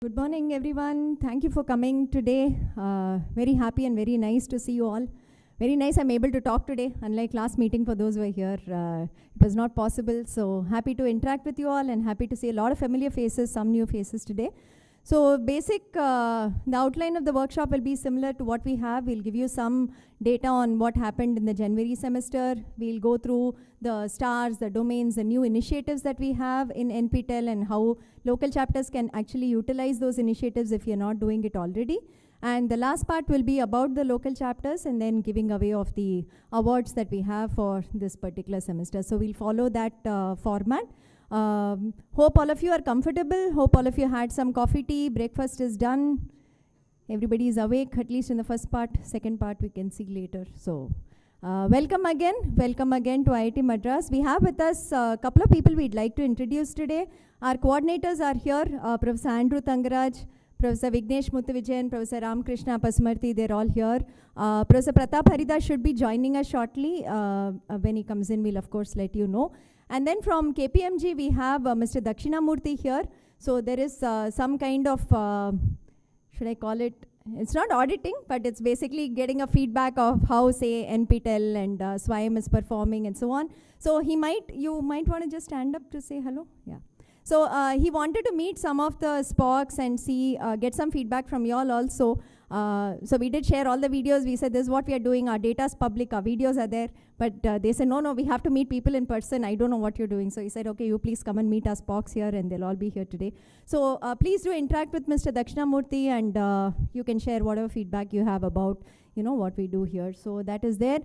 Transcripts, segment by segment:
Good morning, everyone. Thank you for coming today. Very happy and very nice to see you all. Very nice I'm able to talk today, unlike last meeting for those who were here. It was not possible, so happy to interact with you all and happy to see a lot of familiar faces, some new faces today. So the outline of the workshop will be similar to what we have. We'll give you some data on what happened in the January semester. We'll go through the stars, the domains, the new initiatives that we have in NPTEL and how local chapters can actually utilize those initiatives if you're not doing it already. And the last part will be about the local chapters and then giving away of the awards that we have for this particular semester. So we'll follow that format. Hope all of you are comfortable. Hope all of you had some coffee, tea, breakfast is done. Everybody is awake, at least in the first part. Second part we can see later. So welcome again to IIT Madras. We have with us a couple of people we'd like to introduce today. Our coordinators are here, Professor Andrew Tangaraj, Professor Vignesh Muthuvijayan, Professor Ramakrishna Pasumarthi, they're all here. Professor Pratap Harida should be joining us shortly. When he comes in, we'll of course let you know. And then from KPMG, we have Mr. Dakshinamurthy here. So there is some kind of, should I call it, it's not auditing, but it's basically getting a feedback of how, say, NPTEL and SWAYAM is performing and so on. So you might want to just stand up to say hello. Yeah. So he wanted to meet some of the SPOCs and see, get some feedback from y'all also. So we did share all the videos. We said, this is what we are doing. Our data is public, our videos are there. But they said, no, we have to meet people in person. I don't know what you're doing. So he said, okay, you please come and meet our SPOCs here and they'll all be here today. So please do interact with Mr. Dakshinamurthy and you can share whatever feedback you have about, what we do here. So that is there.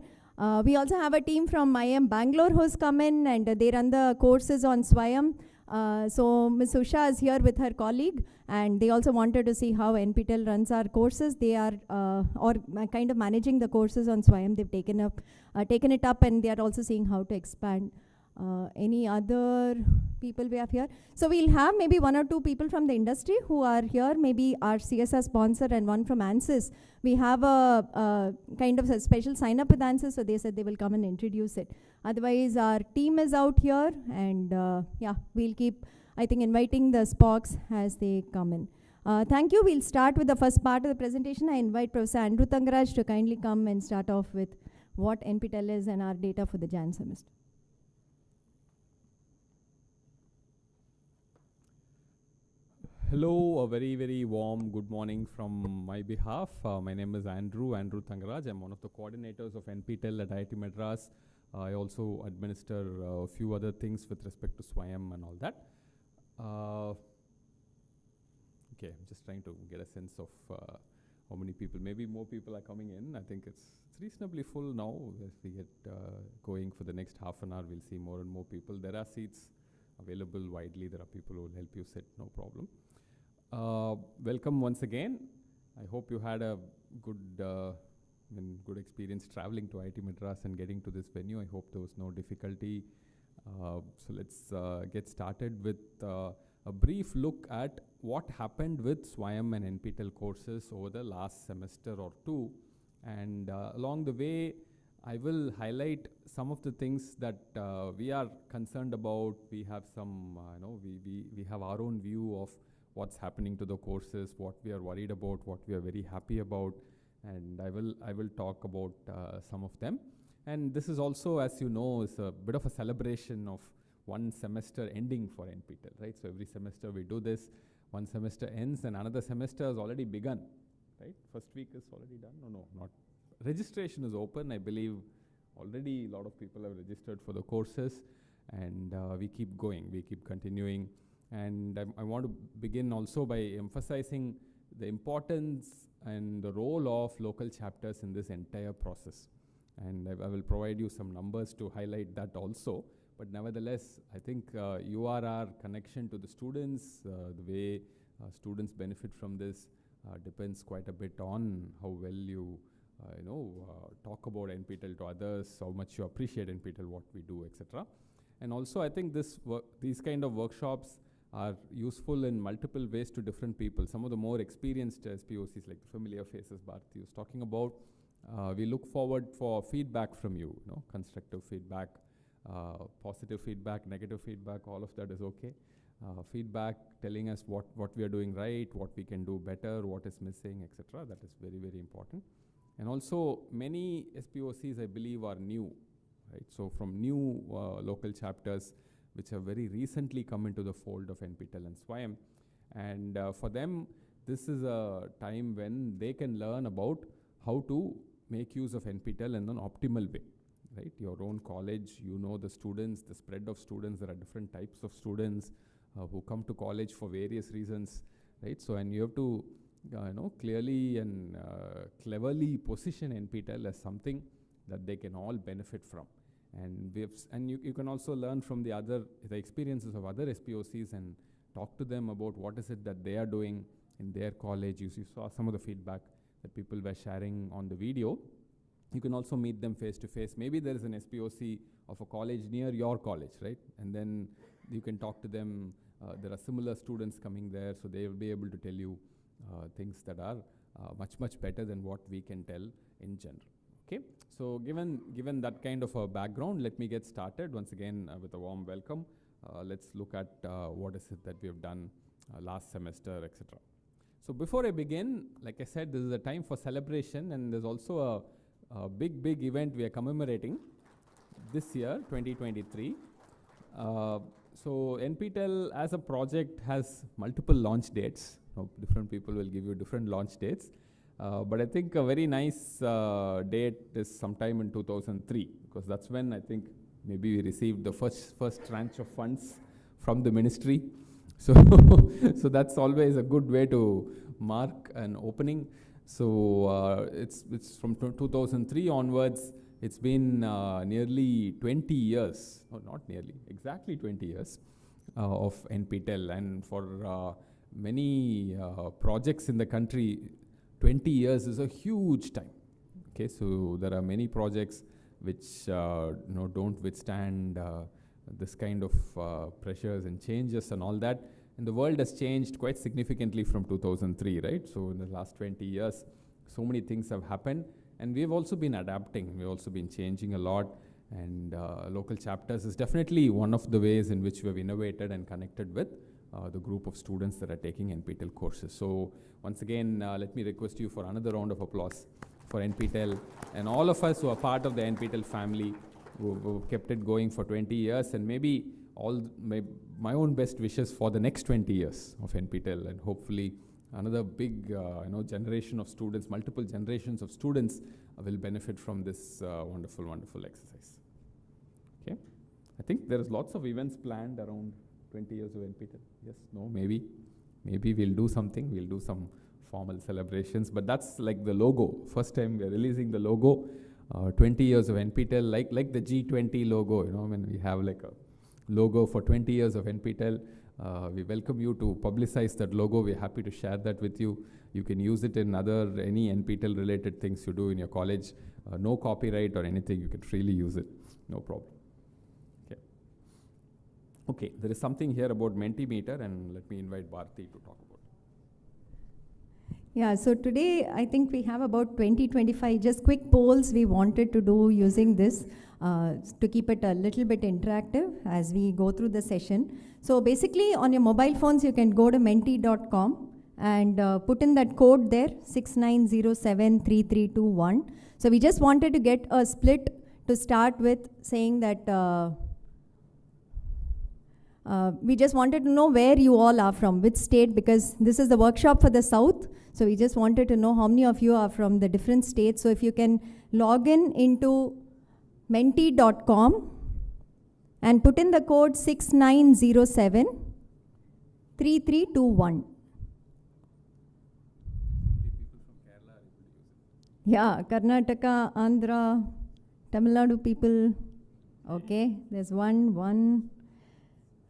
We also have a team from IIM Bangalore who's come in and they run the courses on SWAYAM. So Ms. Usha is here with her colleague and they also wanted to see how NPTEL runs our courses. They are kind of managing the courses on SWAYAM. They've taken it up and they are also seeing how to expand. Any other people we have here? So we'll have maybe one or two people from the industry who are here, maybe our CSR sponsor and one from ANSYS. We have a kind of a special sign up with ANSYS, so they said they will come and introduce it. Otherwise, our team is out here and yeah, we'll keep, I think, inviting the SPOCs as they come in. Thank you. We'll start with the first part of the presentation. I invite Professor Andrew Tangaraj to kindly come and start off with what NPTEL is and our data for the Jan semester. Hello, a very, very warm good morning from my behalf. My name is Andrew Tangaraj. I'm one of the coordinators of NPTEL at IIT Madras. I also administer a few other things with respect to SWAYAM and all that. Okay, I'm just trying to get a sense of how many people, maybe more people are coming in. I think it's reasonably full now. As we get going for the next half an hour, we'll see more and more people. There are seats available widely. There are people who will help you sit, no problem. Welcome once again. I hope you had a good experience traveling to IIT Madras and getting to this venue. I hope there was no difficulty. So let's get started with a brief look at what happened with SWAYAM and NPTEL courses over the last semester or two. And along the way, I will highlight some of the things that we are concerned about. We have some, we have our own view of what's happening to the courses, what we are worried about, what we are very happy about, and I will talk about some of them. And this is also, as you know, is a bit of a celebration of one semester ending for NPTEL, right? So every semester we do this, one semester ends and another semester has already begun, right? First week is already done. No, not. Registration is open. I believe already a lot of people have registered for the courses and we keep going, we keep continuing. And I want to begin also by emphasizing the importance and the role of local chapters in this entire process. And I will provide you some numbers to highlight that also. But nevertheless, I think you are our connection to the students. The way students benefit from this depends quite a bit on how well you talk about NPTEL to others, how much you appreciate NPTEL, what we do, etc. And also, I think these kind of workshops are useful in multiple ways to different people. Some of the more experienced SPOCs, like the familiar faces Bharati was talking about, we look forward for feedback from you, constructive feedback, positive feedback, negative feedback, all of that is okay. feedback, telling us what we are doing right, what we can do better, what is missing, etc. That is very, very important. And also, many SPOCs, I believe, are new, right? So from new local chapters, which have very recently come into the fold of NPTEL and SWAYAM. And for them, this is a time when they can learn about how to make use of NPTEL in an optimal way, right? Your own college, you know the students, the spread of students, there are different types of students who come to college for various reasons, right? So, and you have to, clearly and cleverly position NPTEL as something that they can all benefit from. And you can also learn from the experiences of other SPOCs and talk to them about what is it that they are doing in their college. You saw some of the feedback that people were sharing on the video. You can also meet them face to face. Maybe there is an SPOC of a college near your college, right? And then you can talk to them. There are similar students coming there, so they will be able to tell you things that are much better than what we can tell in general. Okay, so given that kind of a background, let me get started once again with a warm welcome. Let's look at what is it that we have done last semester, etc. So before I begin, like I said, this is a time for celebration, and there's also a big event we are commemorating this year, 2023. So NPTEL as a project has multiple launch dates. Different people will give you different launch dates. But I think a very nice date is sometime in 2003, because that's when I think maybe we received the first tranche of funds from the ministry. So, so that's always a good way to mark an opening. So it's from 2003 onwards. It's been nearly 20 years, no, not nearly, exactly 20 years of NPTEL, and for many projects in the country, 20 years is a huge time. Okay, so there are many projects which don't withstand this kind of pressures and changes and all that. And the world has changed quite significantly from 2003, right? So in the last 20 years, so many things have happened, and we've also been adapting. We've also been changing a lot, and local chapters is definitely one of the ways in which we have innovated and connected with the group of students that are taking NPTEL courses. So once again, let me request you for another round of applause for NPTEL and all of us who are part of the NPTEL family who kept it going for 20 years, and maybe all my own best wishes for the next 20 years of NPTEL, and hopefully another big generation of students, multiple generations of students will benefit from this wonderful exercise. Okay, I think there is lots of events planned around 20 years of NPTEL. Yes, no, maybe we'll do something. We'll do some formal celebrations, but that's like the logo. First time we're releasing the logo. 20 years of NPTEL, like the G20 logo, when we have like a logo for 20 years of NPTEL. We welcome you to publicize that logo. We're happy to share that with you. You can use it in any NPTEL related things you do in your college. No copyright or anything. You can freely use it. No problem. Okay, there is something here about Mentimeter, and let me invite Bharti to talk about it. Yeah, so today I think we have about 20-25 just quick polls we wanted to do using this to keep it a little bit interactive as we go through the session. So basically on your mobile phones you can go to menti.com and put in that code there, 69073321. So we just wanted to get a split to start with, saying that we just wanted to know where you all are from, which state, because this is the workshop for the South. So we just wanted to know how many of you are from the different states. So if you can log in into menti.com and put in the code 69073321. Yeah, Karnataka, Andhra, Tamil Nadu people. Okay, there's one.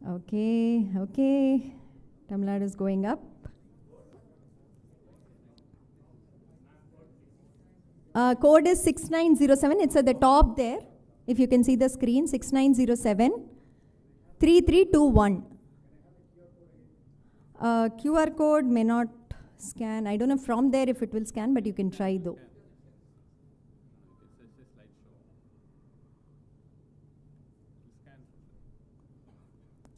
Okay. Tamil Nadu is going up. Code is 6907. It's at the top there. If you can see the screen, 69073321. QR code may not scan. I don't know from there if it will scan, but you can try though.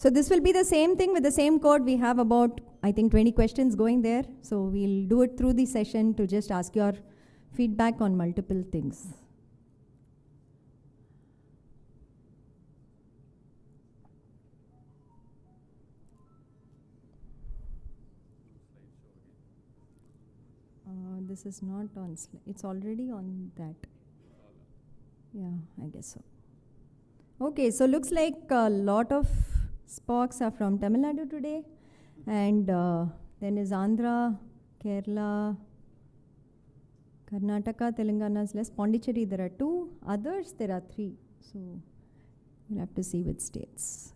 So this will be the same thing with the same code. We have about, I think, 20 questions going there. So we'll do it through the session to just ask your feedback on multiple things. This is not on slide. It's already on that. Yeah, I guess so. Okay, so looks like a lot of SPOCs are from Tamil Nadu today. And then is Andhra, Kerala, Karnataka, Telangana is less. Pondicherry, there are 2. Others, there are 3. So we'll have to see which states.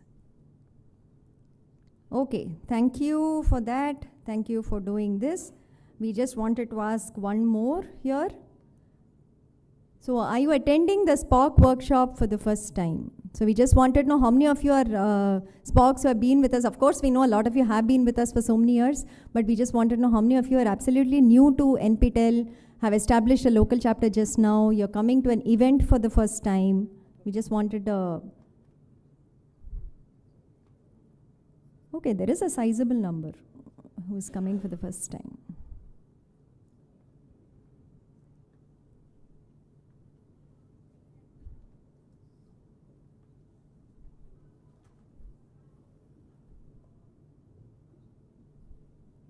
Okay, thank you for that. Thank you for doing this. We just wanted to ask one more here. So are you attending the SPOC workshop for the first time? So we just wanted to know how many of you are SPOCs who have been with us. Of course, we know a lot of you have been with us for so many years, but we just wanted to know how many of you are absolutely new to NPTEL, have established a local chapter just now, you're coming to an event for the first time. We just wanted okay, there is a sizable number who is coming for the first time.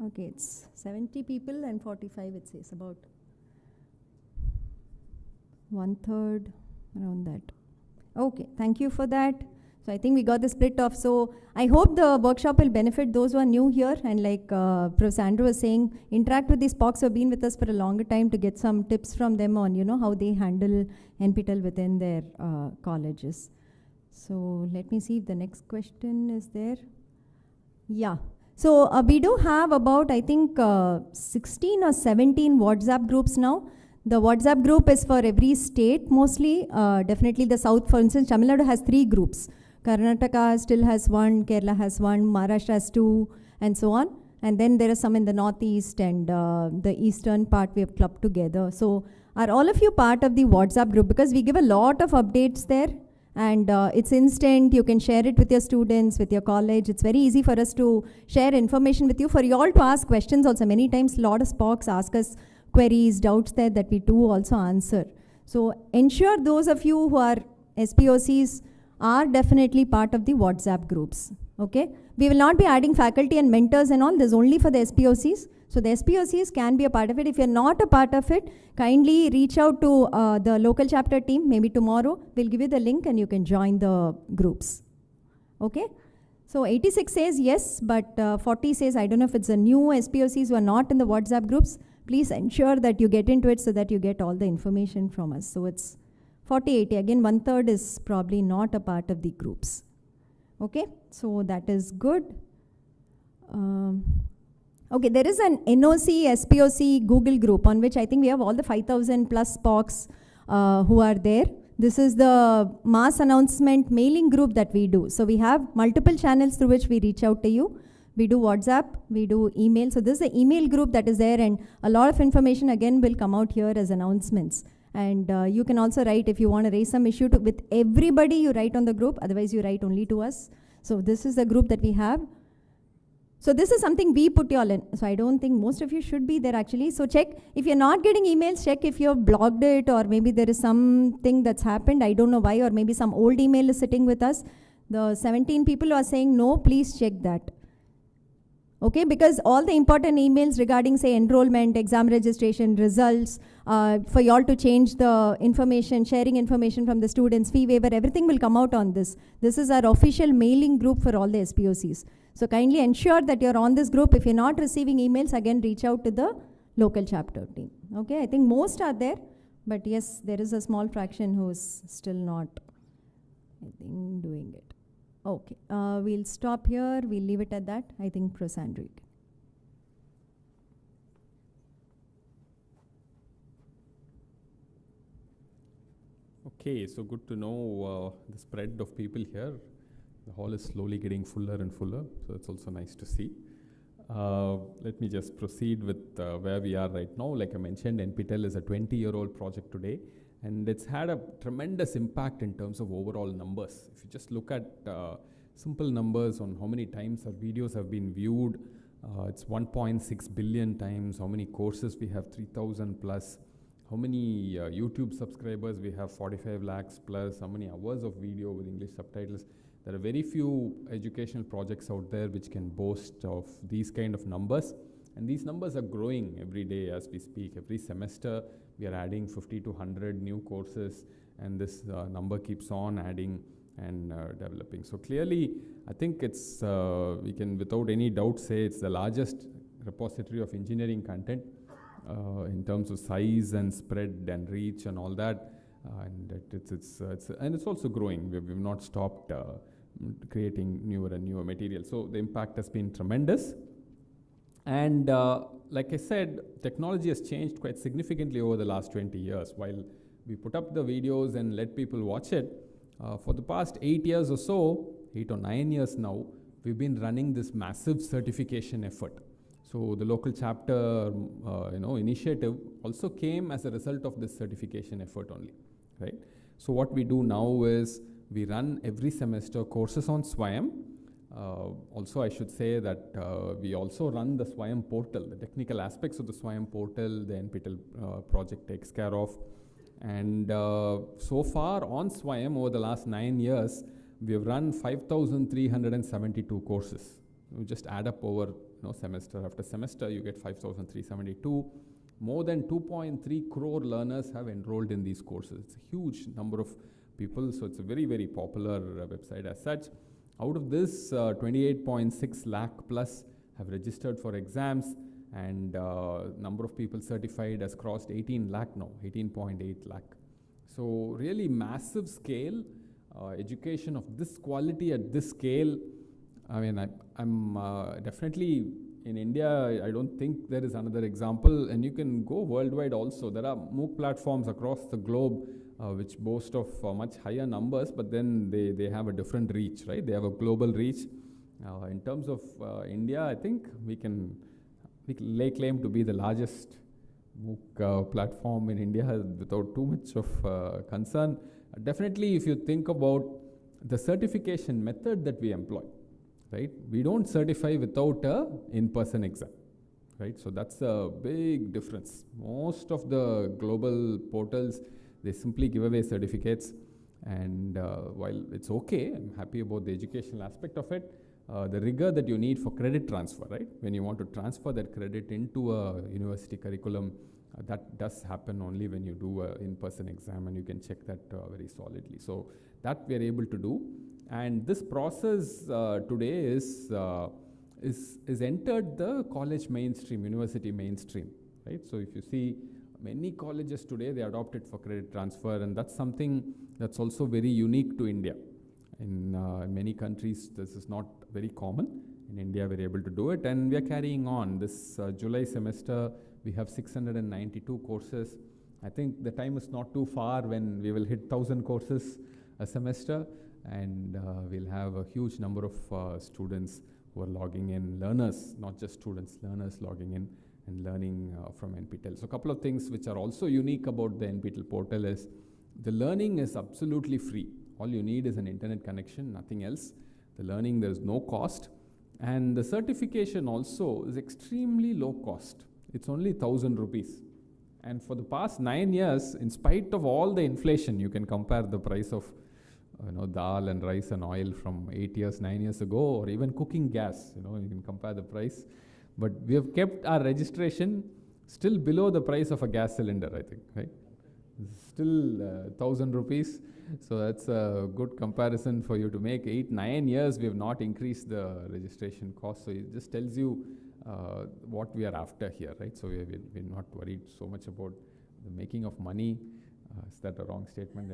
Okay, it's 70 people and 45 it says, about 1/3 around that. Okay, thank you for that. So I think we got the split off. So I hope the workshop will benefit those who are new here, and like Professor Andrew was saying, interact with these SPOCs who have been with us for a longer time to get some tips from them on, how they handle NPTEL within their colleges. So let me see if the next question is there. Yeah. So we do have about, I think, 16 or 17 WhatsApp groups now. The WhatsApp group is for every state mostly. Definitely the South, for instance, Tamil Nadu has 3 groups. Karnataka still has 1, Kerala has 1, Maharashtra has 2, and so on. And then there are some in the Northeast and the Eastern part we have clubbed together. So are all of you part of the WhatsApp group? Because we give a lot of updates there. And it's instant, you can share it with your students, with your college. It's very easy for us to share information with you, for you all to ask questions also. Many times, a lot of SPOCs ask us queries, doubts there that we do also answer. So ensure those of you who are SPOCs are definitely part of the WhatsApp groups, okay? We will not be adding faculty and mentors and all, this is only for the SPOCs. So the SPOCs can be a part of it. If you're not a part of it, kindly reach out to the local chapter team. Maybe tomorrow we'll give you the link and you can join the groups. Okay? So 86 says yes, but 40 says I don't know if it's the new SPOCs who are not in the WhatsApp groups. Please ensure that you get into it so that you get all the information from us. So it's 40-80. Again, 1/3 is probably not a part of the groups. Okay? So that is good. Okay, there is an NOC, SPOC Google group on which I think we have all the 5,000 plus SPOCs who are there. This is the mass announcement mailing group that we do. So we have multiple channels through which we reach out to you. We do WhatsApp, we do email. So this is the email group that is there, and a lot of information again will come out here as announcements. And you can also write if you want to raise some issue with everybody, you write on the group, otherwise you write only to us. So this is the group that we have. So this is something we put you all in. So I don't think most of you should be there actually. So check, if you're not getting emails, check if you've blocked it, or maybe there is something that's happened, I don't know why, or maybe some old email is sitting with us. The 17 people who are saying no, please check that. Okay, because all the important emails regarding, say, enrollment, exam registration, results, for you all to change the information, sharing information from the students, fee waiver, everything will come out on this. This is our official mailing group for all the SPOCs. So kindly ensure that you're on this group. If you're not receiving emails, again, reach out to the local chapter team. Okay, I think most are there, but yes, there is a small fraction who is still not, I think, doing it. Okay, we'll stop here. We'll leave it at that. I think Professor Andrew. Okay, so good to know the spread of people here. The hall is slowly getting fuller and fuller, so it's also nice to see. Let me just proceed with where we are right now. Like I mentioned, NPTEL is a 20-year-old project today, and it's had a tremendous impact in terms of overall numbers. If you just look at simple numbers on how many times our videos have been viewed. It's 1.6 billion times. How many courses we have? 3,000 plus. How many YouTube subscribers we have? 45 lakhs plus. How many hours of video with English subtitles? There are very few educational projects out there which can boast of these kind of numbers. And these numbers are growing every day as we speak. Every semester we are adding 50 to 100 new courses, and this number keeps on adding and developing. So clearly, I think it's, we can without any doubt say it's the largest repository of engineering content in terms of size and spread and reach and all that. And it's also growing. We've not stopped creating newer and newer material. So the impact has been tremendous. And like I said, technology has changed quite significantly over the last 20 years. While we put up the videos and let people watch it, for the past 8 years or so, 8 or 9 years now, we've been running this massive certification effort. So the local chapter initiative also came as a result of this certification effort only, right? So what we do now is we run every semester courses on SWAYAM. Also, I should say that we also run the SWAYAM portal. The technical aspects of the SWAYAM portal, the NPTEL project takes care of. And so far on SWAYAM, over the last 9 years, we have run 5,372 courses. You just add up over semester after semester, you get 5,372. More than 2.3 crore learners have enrolled in these courses. It's a huge number of people, so it's a very, very popular website as such. Out of this, 28.6 lakh plus have registered for exams, and number of people certified has crossed 18 lakh now, 18.8 lakh. So really massive scale, education of this quality at this scale. I mean, I'm definitely in India, I don't think there is another example, and you can go worldwide also. There are MOOC platforms across the globe which boast of much higher numbers, but then they have a different reach, right? They have a global reach. In terms of India, I think we can lay claim to be the largest MOOC platform in India without too much of concern. Definitely, if you think about the certification method that we employ, right? We don't certify without a in-person exam, right? So that's a big difference. Most of the global portals, they simply give away certificates, and while it's okay, I'm happy about the educational aspect of it, the rigor that you need for credit transfer, right? When you want to transfer that credit into a university curriculum, that does happen only when you do an in-person exam, and you can check that very solidly. So that we are able to do. And this process today is entered the college mainstream, university mainstream, right? So if you see many colleges today, they adopt it for credit transfer, and that's something that's also very unique to India. In many countries, this is not very common. In India, we're able to do it, and we are carrying on. This July semester, we have 692 courses. I think the time is not too far when we will hit 1,000 courses a semester, and we'll have a huge number of students who are logging in, learners, not just students, learners logging in and learning from NPTEL. So a couple of things which are also unique about the NPTEL portal is the learning is absolutely free. All you need is an internet connection, nothing else. The learning, there is no cost. And the certification also is extremely low cost. It's only 1,000 rupees. And for the past 9 years, in spite of all the inflation, you can compare the price of dal and rice and oil from 8 years, 9 years ago, or even cooking gas, you can compare the price. But we have kept our registration still below the price of a gas cylinder, I think, right? Still 1,000 rupees. So that's a good comparison for you to make. 8, 9 years, we have not increased the registration cost. So it just tells you what we are after here, right? So we're not worried so much about the making of money. Is that a wrong statement?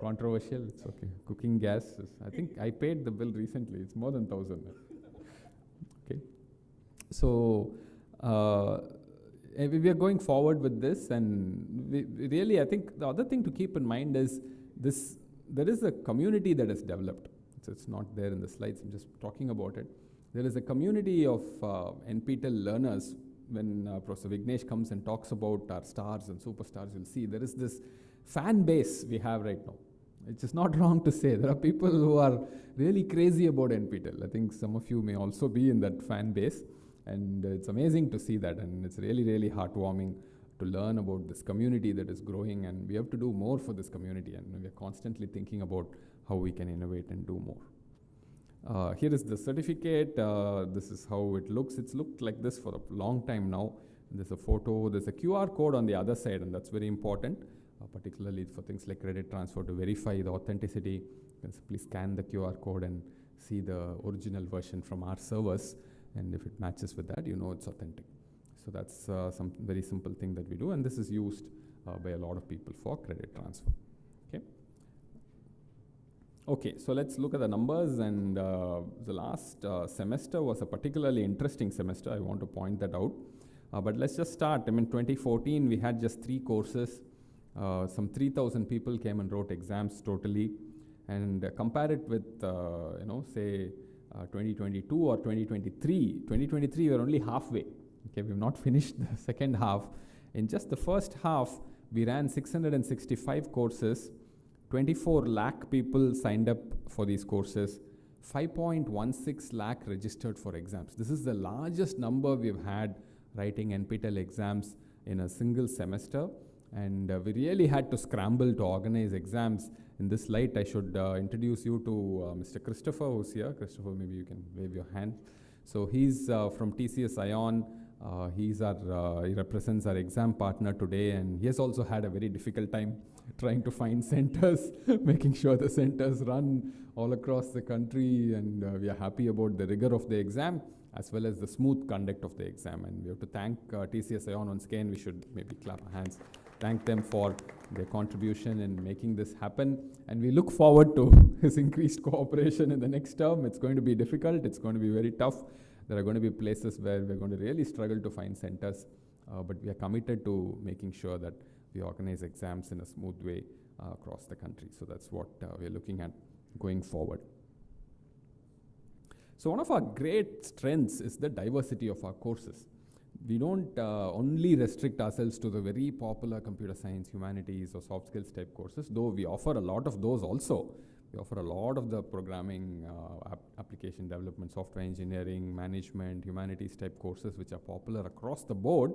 Controversial? It's okay. Cooking gas, I think I paid the bill recently. It's more than 1,000. Okay. So we are going forward with this, and we really, I think the other thing to keep in mind is this: there is a community that is developed. So it's not there in the slides. I'm just talking about it. There is a community of NPTEL learners. When Professor Vignesh comes and talks about our stars and superstars, you'll see there is this fan base we have right now. It's just not wrong to say. There are people who are really crazy about NPTEL. I think some of you may also be in that fan base, and it's amazing to see that, and it's really, really heartwarming to learn about this community that is growing, and we have to do more for this community, and we're constantly thinking about how we can innovate and do more. Here is the certificate. This is how it looks. It's looked like this for a long time now. There's a photo, there's a QR code on the other side, and that's very important, particularly for things like credit transfer. To verify the authenticity, you can simply scan the QR code and see the original version from our servers, and if it matches with that, you know it's authentic. So that's some very simple thing that we do, and this is used by a lot of people for credit transfer. Okay, so let's look at the numbers, and the last semester was a particularly interesting semester. I want to point that out. But let's just start. I mean, 2014, we had just 3 courses. Some 3,000 people came and wrote exams totally. And compare it with, say, 2022 or 2023. 2023, we're only halfway. Okay, we've not finished the second half. In just the first half, we ran 665 courses. 24 lakh people signed up for these courses. 5.16 lakh registered for exams. This is the largest number we've had writing NPTEL exams in a single semester, and we really had to scramble to organize exams. In this light, I should introduce you to Mr. Christopher, who's here. Christopher, maybe you can wave your hand. So he's from TCS ION. He represents our exam partner today, and he has also had a very difficult time trying to find centers, making sure the centers run all across the country, and we are happy about the rigor of the exam as well as the smooth conduct of the exam. And we have to thank TCS ION once again. We should maybe clap our hands, thank them for their contribution in making this happen. And we look forward to his increased cooperation in the next term. It's going to be difficult. It's going to be very tough. There are going to be places where we're going to really struggle to find centers, but we are committed to making sure that we organize exams in a smooth way across the country. So that's what we're looking at going forward. So one of our great strengths is the diversity of our courses. We don't only restrict ourselves to the very popular computer science, humanities, or soft skills type courses, though we offer a lot of those also. We offer a lot of the programming, application development, software engineering, management, humanities type courses, which are popular across the board.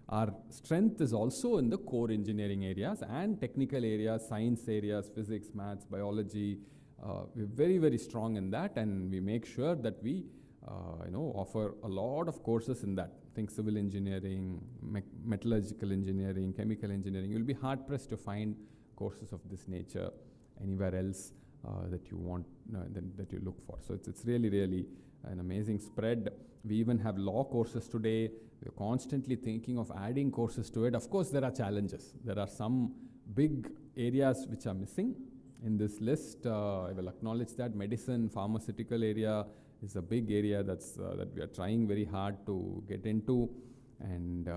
Our strength is also in the core engineering areas and technical areas, science areas, physics, maths, biology. We're very, very strong in that, and we make sure that we offer a lot of courses in that. Think civil engineering, metallurgical engineering, chemical engineering. You'll be hard pressed to find courses of this nature anywhere else that you want, that you look for. So it's really, really an amazing spread. We even have law courses today. We're constantly thinking of adding courses to it. Of course, there are challenges. There are some big areas which are missing in this list. I will acknowledge that medicine, pharmaceutical area is a big area that we are trying very hard to get into. And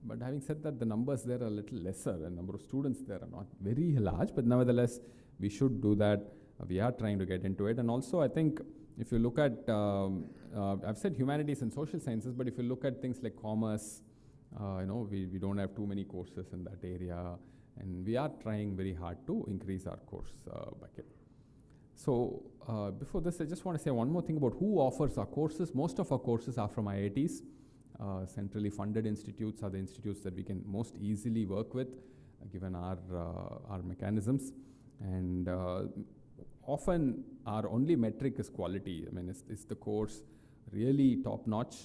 but having said that, the numbers there are a little lesser, and number of students there are not very large, but nevertheless, we should do that. We are trying to get into it. And also, I think if you look at, I've said humanities and social sciences, but if you look at things like commerce, we don't have too many courses in that area, and we are trying very hard to increase our course bucket. So before this, I just want to say one more thing about who offers our courses. Most of our courses are from IITs. Centrally funded institutes are the institutes that we can most easily work with, given our mechanisms. And often our only metric is quality. I mean, is the course really top-notch,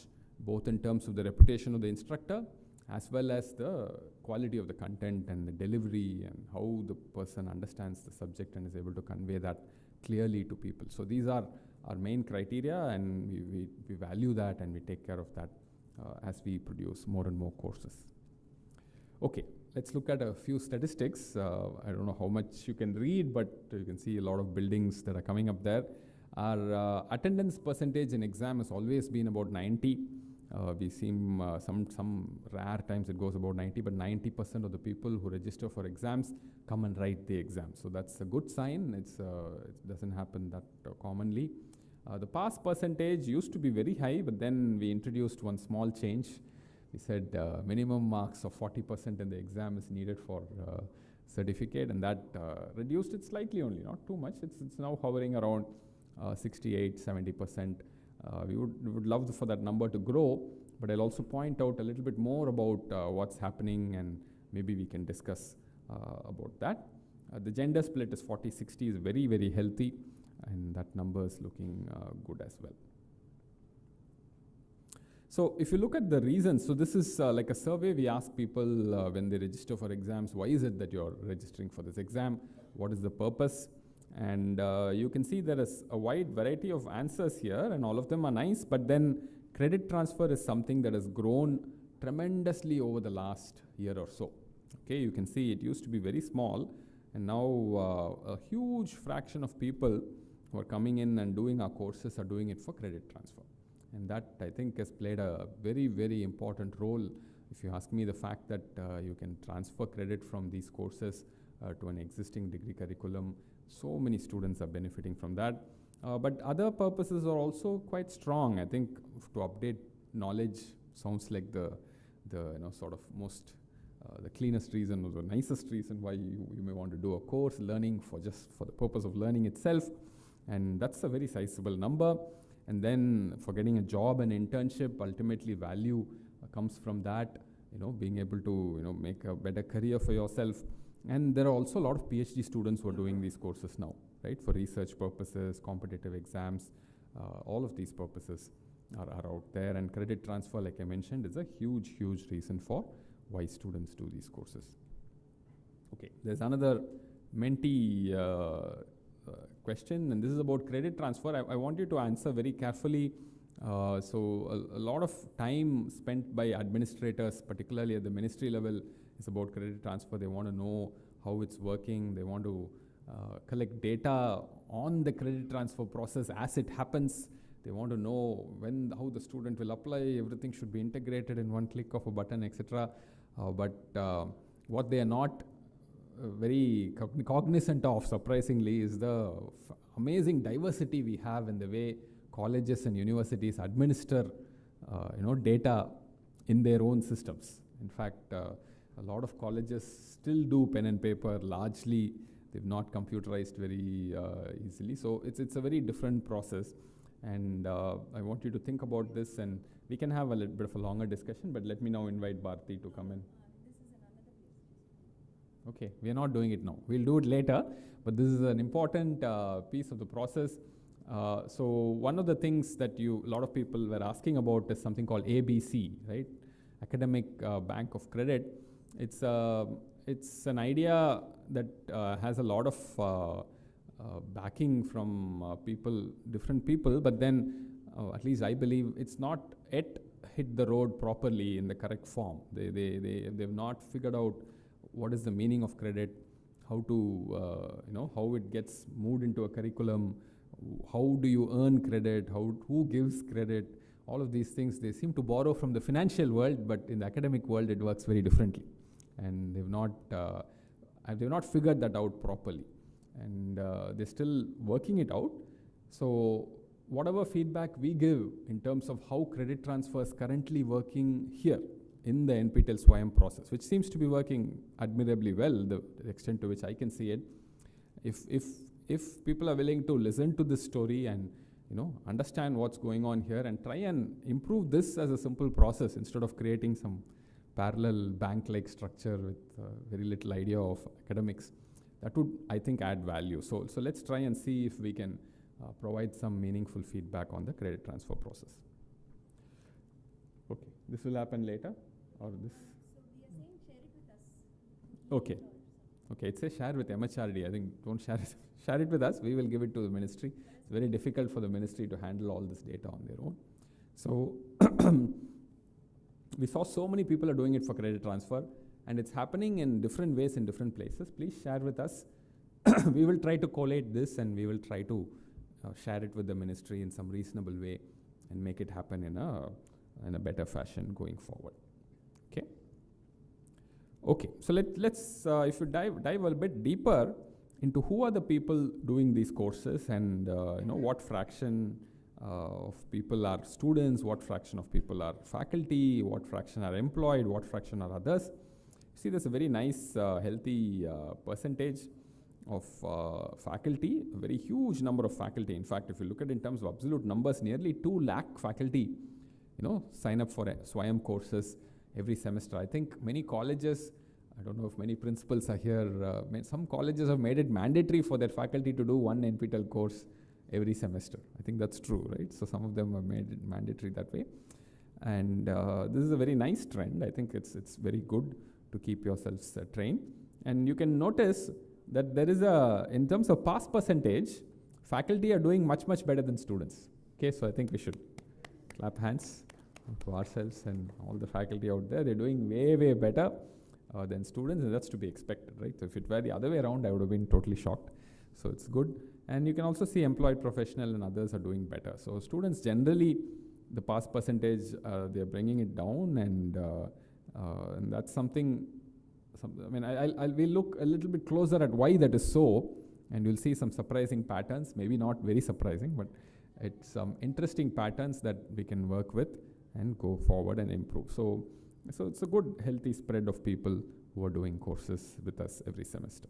both in terms of the reputation of the instructor, as well as the quality of the content and the delivery and how the person understands the subject and is able to convey that clearly to people. So these are our main criteria, and we value that, and we take care of that as we produce more and more courses. Okay, let's look at a few statistics. I don't know how much you can read, but you can see a lot of buildings that are coming up there. Our attendance percentage in exam has always been about 90. We seem some rare times it goes about 90, but 90% of the people who register for exams come and write the exam. So that's a good sign. It doesn't happen that commonly. The pass percentage used to be very high, but then we introduced one small change. We said minimum marks of 40% in the exam is needed for certificate, and that reduced it slightly only, not too much. It's now hovering around 68-70%. We would love for that number to grow, but I'll also point out a little bit more about what's happening, and maybe we can discuss about that. The gender split is 40-60, is very, very healthy, and that number is looking good as well. So if you look at the reasons, so this is like a survey. We ask people when they register for exams, why is it that you're registering for this exam? What is the purpose? And you can see there is a wide variety of answers here, and all of them are nice, but then credit transfer is something that has grown tremendously over the last year or so. Okay, you can see it used to be very small, and now a huge fraction of people who are coming in and doing our courses are doing it for credit transfer. And that, I think, has played a very, very important role. If you ask me, the fact that you can transfer credit from these courses to an existing degree curriculum, so many students are benefiting from that. But other purposes are also quite strong. I think to update knowledge sounds like the sort of most the cleanest reason or the nicest reason why you may want to do a course, learning for the purpose of learning itself. And that's a very sizable number. And then for getting a job and internship, ultimately value comes from that, being able to, make a better career for yourself. And there are also a lot of PhD students who are doing these courses now, right? For research purposes, competitive exams, all of these purposes are out there. And credit transfer, like I mentioned, is a huge, huge reason for why students do these courses. Okay, there's another Menti question, and this is about credit transfer. I want you to answer very carefully. So a lot of time spent by administrators, particularly at the ministry level, is about credit transfer. They want to know how it's working. They want to collect data on the credit transfer process as it happens. They want to know how the student will apply. Everything should be integrated in one click of a button, etc. But what they are not very cognizant of, surprisingly, is the amazing diversity we have in the way colleges and universities administer data in their own systems. In fact, a lot of colleges still do pen and paper. Largely, they've not computerized very easily. So it's a very different process. And I want you to think about this, and we can have a little bit of a longer discussion, but let me now invite Bharti to come in. Okay, we are not doing it now. We'll do it later, but this is an important piece of the process. So one of the things that a lot of people were asking about is something called ABC, right? Academic Bank of Credit. It's an idea that has a lot of backing from different people, but then at least I believe it's not yet hit the road properly in the correct form. They've not figured out what is the meaning of credit, how to, how it gets moved into a curriculum, how do you earn credit, who gives credit, all of these things. They seem to borrow from the financial world, but in the academic world it works very differently. And they've not figured that out properly. And they're still working it out. So whatever feedback we give in terms of how credit transfer is currently working here in the NPTEL SWAYAM process, which seems to be working admirably well, the extent to which I can see it. If people are willing to listen to this story and understand what's going on here and try and improve this as a simple process instead of creating some parallel bank-like structure with very little idea of academics, that would, I think, add value. So let's try and see if we can provide some meaningful feedback on the credit transfer process. Okay, this will happen later, or this? So we are saying share it with us. Okay. Okay, it says share with MHRD. I think don't share it with us. We will give it to the ministry. It's very difficult for the ministry to handle all this data on their own. So we saw so many people are doing it for credit transfer, and it's happening in different ways in different places. Please share with us. We will try to collate this, and we will try to share it with the ministry in some reasonable way and make it happen in a better fashion going forward. Okay. Okay. So let's if you dive a bit deeper into who are the people doing these courses, and what fraction of people are students, what fraction of people are faculty, what fraction are employed, what fraction are others. See, there's a very nice, healthy percentage of faculty, a very huge number of faculty. In fact, if you look at it in terms of absolute numbers, nearly 2 lakh faculty, sign up for Swayam courses every semester. I think many colleges, I don't know if many principals are here, some colleges have made it mandatory for their faculty to do one NPTEL course every semester. I think that's true, right? So some of them have made it mandatory that way. And this is a very nice trend. I think it's very good to keep yourselves trained. And you can notice that there is in terms of pass percentage, faculty are doing much, much better than students. Okay, so I think we should clap hands to ourselves and all the faculty out there. They're doing way, way better than students, and that's to be expected, right? So if it were the other way around, I would have been totally shocked. So it's good. And you can also see employed professional and others are doing better. So students generally, the pass percentage, they're bringing it down, and that's something. We'll look a little bit closer at why that is so, and you'll see some surprising patterns. Maybe not very surprising, but it's some interesting patterns that we can work with and go forward and improve. So it's a good, healthy spread of people who are doing courses with us every semester.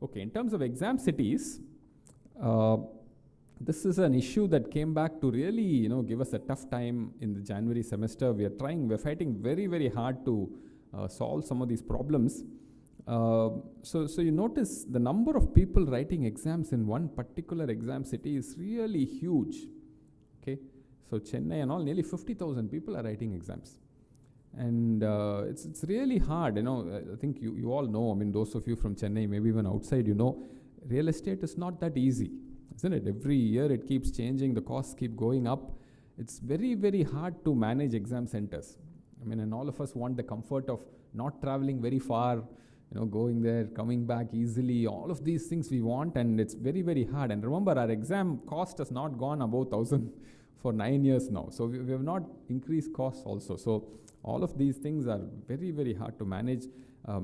Okay, in terms of exam cities, this is an issue that came back to really, give us a tough time in the January semester. We're fighting very, very hard to solve some of these problems. So you notice the number of people writing exams in one particular exam city is really huge. Okay, so Chennai and all, nearly 50,000 people are writing exams. And it's really hard, I think you all know, those of you from Chennai, maybe even outside, real estate is not that easy, isn't it? Every year it keeps changing, the costs keep going up. It's very, very hard to manage exam centers. And all of us want the comfort of not traveling very far, going there, coming back easily, all of these things we want, and it's very, very hard. And remember, our exam cost has not gone above 1,000 for 9 years now. So we have not increased costs also. So all of these things are very, very hard to manage.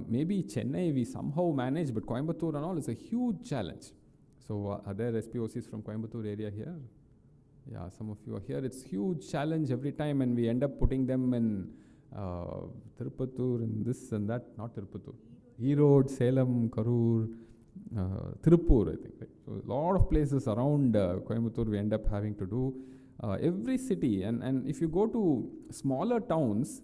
Maybe Chennai we somehow manage, but Coimbatore and all is a huge challenge. So are there SPOCs from Coimbatore area here? Yeah, some of you are here. It's huge challenge every time, and we end up putting them in Tirupattur and this and that, not Tirupattur, Erode, Salem, Karur, Tirupur, I think. Right? So a lot of places around Coimbatore we end up having to do. Every city, and if you go to smaller towns,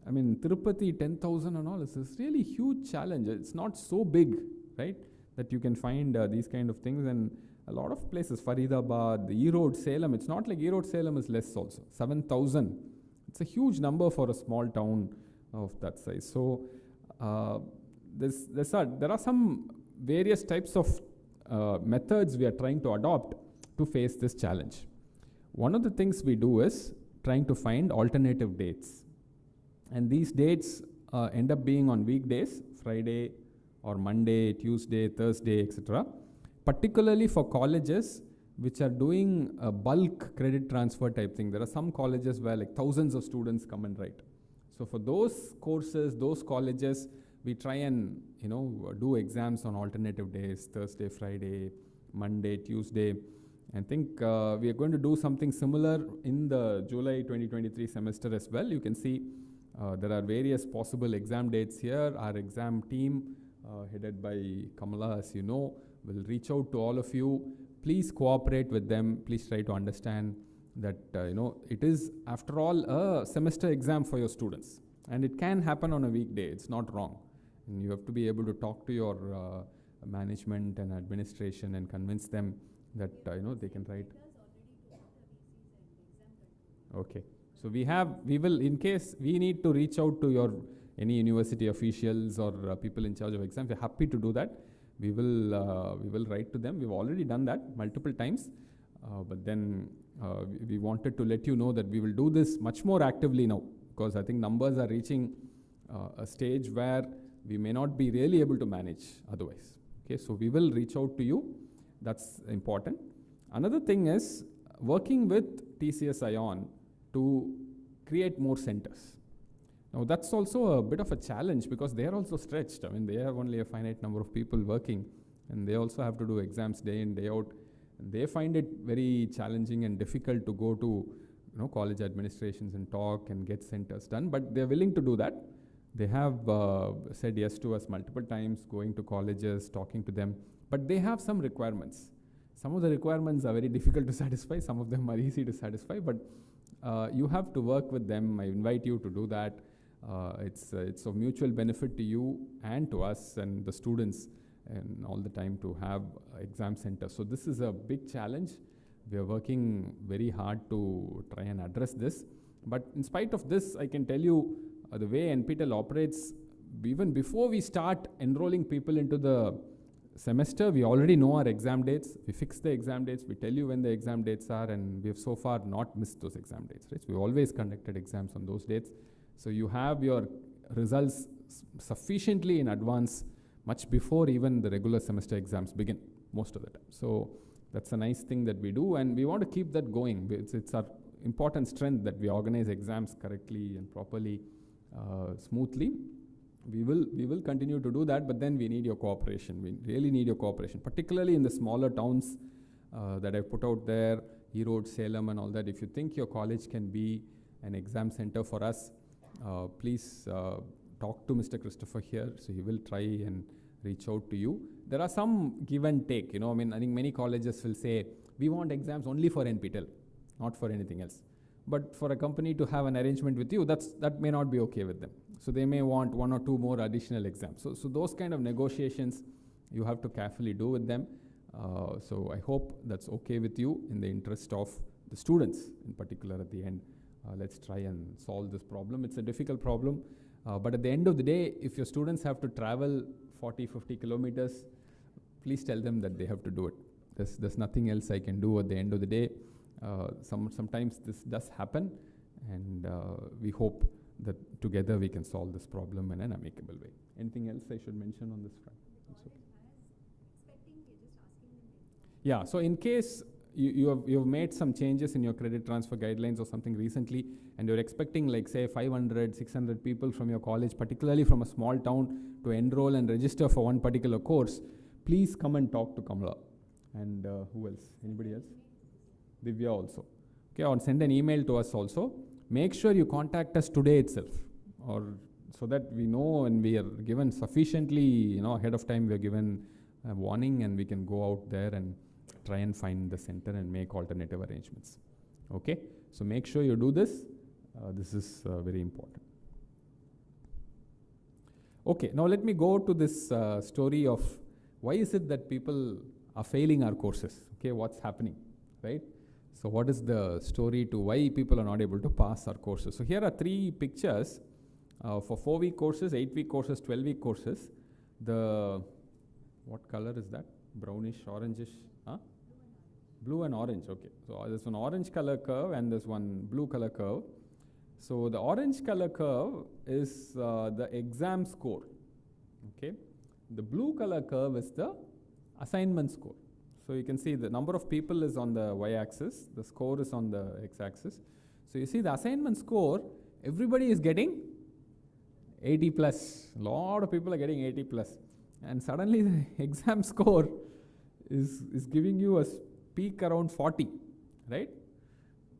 Tirupati, 10,000 and all, it's a really huge challenge. It's not so big, right, that you can find these kind of things. And a lot of places, Faridabad, Erode, Salem, it's not like Erode, Salem is less also, 7,000. It's a huge number for a small town of that size. So there are some various types of methods we are trying to adopt to face this challenge. One of the things we do is trying to find alternative dates. And these dates end up being on weekdays, Friday or Monday, Tuesday, Thursday, etc. Particularly for colleges which are doing a bulk credit transfer type thing. There are some colleges where like thousands of students come and write. So for those courses, those colleges, we try and do exams on alternative days, Thursday, Friday, Monday, Tuesday. I think we are going to do something similar in the July 2023 semester as well. You can see there are various possible exam dates here. Our exam team, headed by Kamala, as you know, will reach out to all of you. Please cooperate with them. Please try to understand that it is, after all, a semester exam for your students. And it can happen on a weekday. It's not wrong. And you have to be able to talk to your management and administration and convince them that they can write. Okay. So we will, in case we need to reach out to any university officials or people in charge of exams, we're happy to do that. We will write to them. We've already done that multiple times, but then we wanted to let you know that we will do this much more actively now, because I think numbers are reaching a stage where we may not be really able to manage otherwise. Okay, so we will reach out to you. That's important. Another thing is working with TCS ION to create more centers. Now that's also a bit of a challenge because they are also stretched. They have only a finite number of people working, and they also have to do exams day in, day out. And they find it very challenging and difficult to go to college administrations and talk and get centers done, but they're willing to do that. They have said yes to us multiple times, going to colleges, talking to them, but they have some requirements. Some of the requirements are very difficult to satisfy, some of them are easy to satisfy, but you have to work with them. I invite you to do that. It's of mutual benefit to you and to us and the students, and all the time to have exam centers. So this is a big challenge. We are working very hard to try and address this. But in spite of this, I can tell you the way NPTEL operates, even before we start enrolling people into the semester, we already know our exam dates. We fix the exam dates. We tell you when the exam dates are, and we have so far not missed those exam dates. Right? So we've always conducted exams on those dates. So you have your results sufficiently in advance, much before even the regular semester exams begin, most of the time. So that's a nice thing that we do, and we want to keep that going. It's our important strength that we organize exams correctly and properly, smoothly. We will continue to do that, but then we need your cooperation. We really need your cooperation, particularly in the smaller towns that I've put out there, Erode, Salem and all that. If you think your college can be an exam center for us, please talk to Mr. Christopher here, so he will try and reach out to you. There are some give and take, I think many colleges will say, we want exams only for NPTEL, not for anything else. But for a company to have an arrangement with you, that may not be okay with them. So they may want 1 or 2 more additional exams. So those kind of negotiations you have to carefully do with them. So I hope that's okay with you, in the interest of the students in particular at the end. Let's try and solve this problem. It's a difficult problem, but at the end of the day, if your students have to travel 40, 50 kilometers, please tell them that they have to do it. There's nothing else I can do at the end of the day. Sometimes this does happen, and we hope that together we can solve this problem in an amicable way. Anything else I should mention on this front? Yeah, so in case you have made some changes in your credit transfer guidelines or something recently, and you're expecting, like, say 500, 600 people from your college, particularly from a small town, to enroll and register for one particular course, please come and talk to Kamala. And who else? Anybody else? Divya also. Okay, or send an email to us also. Make sure you contact us today itself, or so that we know, and we are given sufficiently, ahead of time, we are given a warning, and we can go out there and try and find the center and make alternative arrangements. Okay, so make sure you do this. This is very important. Okay, now let me go to this story of why is it that people are failing our courses. Okay, what's happening, right? So what is the story to why people are not able to pass our courses? So here are 3 pictures for 4-week courses, 8-week courses, 12-week courses. What color is that? Brownish, orangish, huh? Blue and orange, okay. So there's one orange color curve and there's one blue color curve. So the orange color curve is the exam score, okay. The blue color curve is the assignment score. So you can see the number of people is on the y-axis, the score is on the x-axis. So you see the assignment score, everybody is getting 80 plus. A lot of people are getting 80 plus. And suddenly the exam score is giving you a peak around 40, right?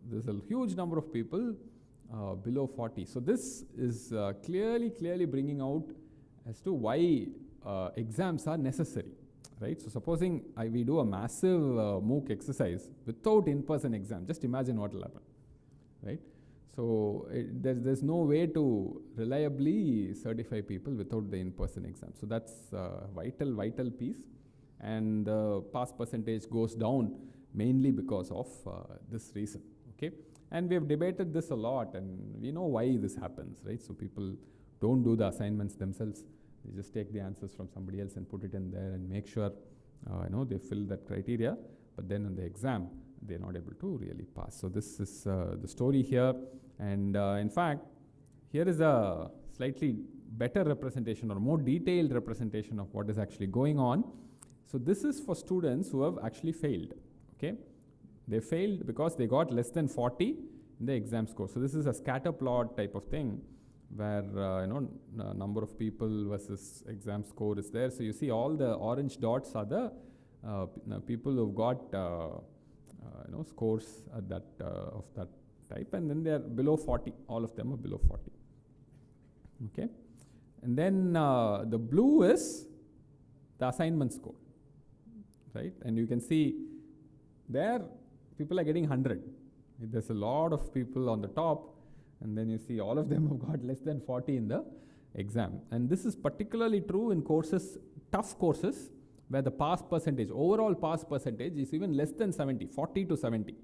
There's a huge number of people below 40. So this is clearly bringing out as to why exams are necessary. Right? So supposing we do a massive MOOC exercise without in-person exam, just imagine what will happen, right? So there's no way to reliably certify people without the in-person exam. So that's a vital piece, and the pass percentage goes down mainly because of this reason, okay? And we have debated this a lot, and we know why this happens, right? So people don't do the assignments themselves. They just take the answers from somebody else and put it in there and make sure they fill that criteria, but then on the exam they're not able to really pass. So this is the story here, and in fact here is a slightly better representation or more detailed representation of what is actually going on. So this is for students who have actually failed, okay. They failed because they got less than 40 in the exam score. So this is a scatter plot type of thing, where number of people versus exam score is there. So you see all the orange dots are the people who've got scores at that of that type, and then they are below 40. All of them are below 40. Okay, And then the blue is the assignment score, right? And you can see there people are getting 100. There's a lot of people on the top, and then you see all of them have got less than 40 in the exam. And this is particularly true in courses, tough courses, where the pass percentage, overall pass percentage is even less than 70, 40 to 70.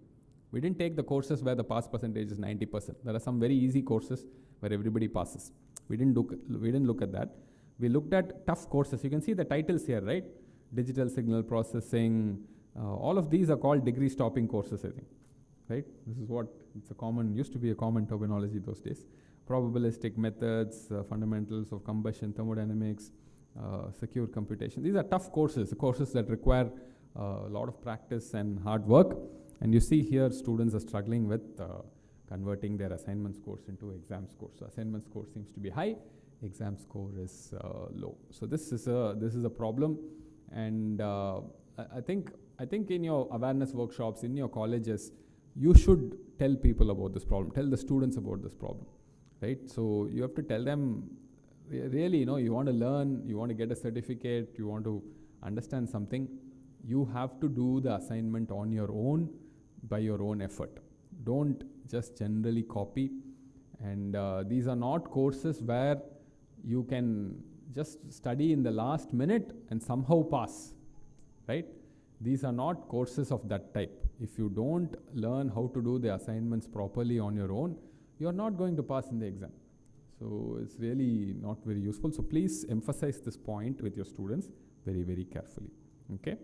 We didn't take the courses where the pass percentage is 90%. There are some very easy courses where everybody passes. We didn't look at that. We looked at tough courses. You can see the titles here, right? Digital signal processing. All of these are called degree stopping courses, I think, right? This is what used to be a common terminology those days. Probabilistic methods, fundamentals of combustion, thermodynamics, secure computation. These are tough courses, courses that require a lot of practice and hard work. And you see here students are struggling with converting their assignment scores into exam scores. So assignment score seems to be high, exam score is low. So this is a problem. And I think in your awareness workshops, in your colleges, you should tell people about this problem, tell the students about this problem, right? So you have to tell them, really, you want to learn, you want to get a certificate, you want to understand something, you have to do the assignment on your own, by your own effort. Don't just generally copy. And these are not courses where you can just study in the last minute and somehow pass, right? These are not courses of that type. If you don't learn how to do the assignments properly on your own, you're not going to pass in the exam. So it's really not very useful. So please emphasize this point with your students very, very carefully. Okay.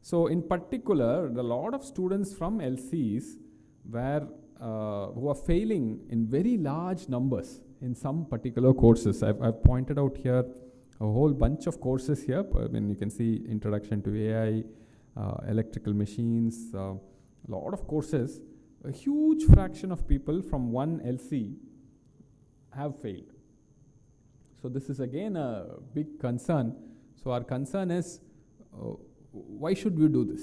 So in particular, a lot of students from LCs who are failing in very large numbers in some particular courses. I've pointed out here a whole bunch of courses here. I mean, you can see Introduction to AI, electrical machines, a lot of courses. A huge fraction of people from one LC have failed. So this is again a big concern. So our concern is, why should we do this?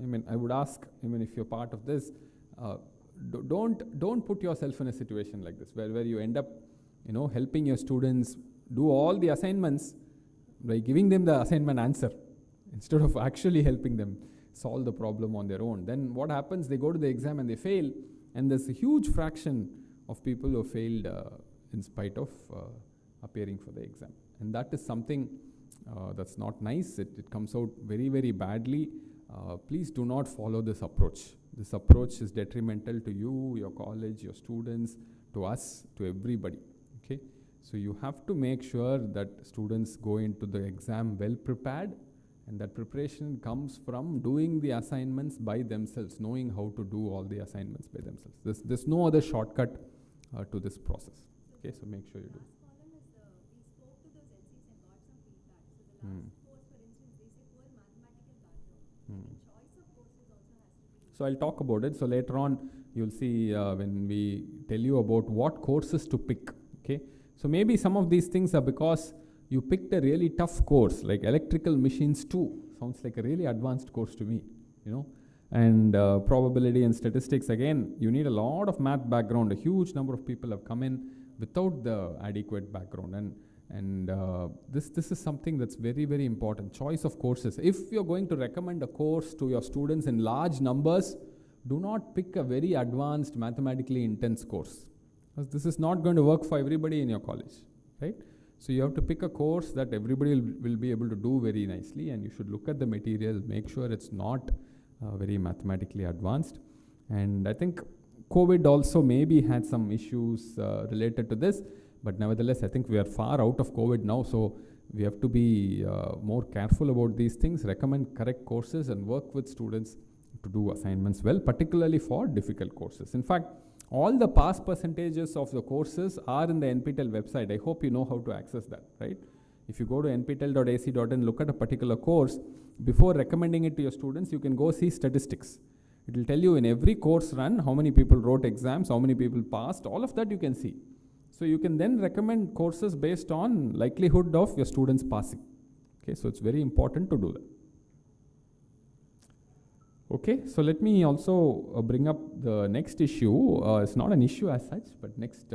I mean, I would ask, even if you're part of this, don't put yourself in a situation like this, where you end up, helping your students do all the assignments by giving them the assignment answer instead of actually helping them solve the problem on their own. Then what happens? They go to the exam and they fail, and there's a huge fraction of people who failed in spite of appearing for the exam. And that is something that's not nice. It comes out very, very badly. Please do not follow this approach. This approach is detrimental to you, your college, your students, to us, to everybody. Okay? So you have to make sure that students go into the exam well prepared, and that preparation comes from doing the assignments by themselves, knowing how to do all the assignments by themselves. There's no other shortcut to this process. Okay, so make sure you do. We spoke to those LCs and got some feedback. So the last course, for instance, they say poor mathematical background. The choice of courses also has to be. So I'll talk about it. So later on, you'll see when we tell you about what courses to pick. Okay, so maybe some of these things are because you picked a really tough course, like electrical machines 2. Sounds like a really advanced course to me, And probability and statistics, again, you need a lot of math background. A huge number of people have come in without the adequate background. And this is something that's very, very important. Choice of courses. If you're going to recommend a course to your students in large numbers, do not pick a very advanced, mathematically intense course, because this is not going to work for everybody in your college, right? So you have to pick a course that everybody will be able to do very nicely, and you should look at the material, make sure it's not very mathematically advanced. And I think COVID also maybe had some issues related to this, but nevertheless, I think we are far out of COVID now, so we have to be more careful about these things, recommend correct courses, and work with students to do assignments well, particularly for difficult courses. In fact, all the pass percentages of the courses are in the NPTEL website. I hope you know how to access that, right? If you go to nptel.ac.in, look at a particular course, before recommending it to your students, you can go see statistics. It will tell you in every course run how many people wrote exams, how many people passed, all of that you can see. So you can then recommend courses based on likelihood of your students passing. Okay, so it's very important to do that. Okay, so let me also bring up the next issue. It's not an issue as such, but next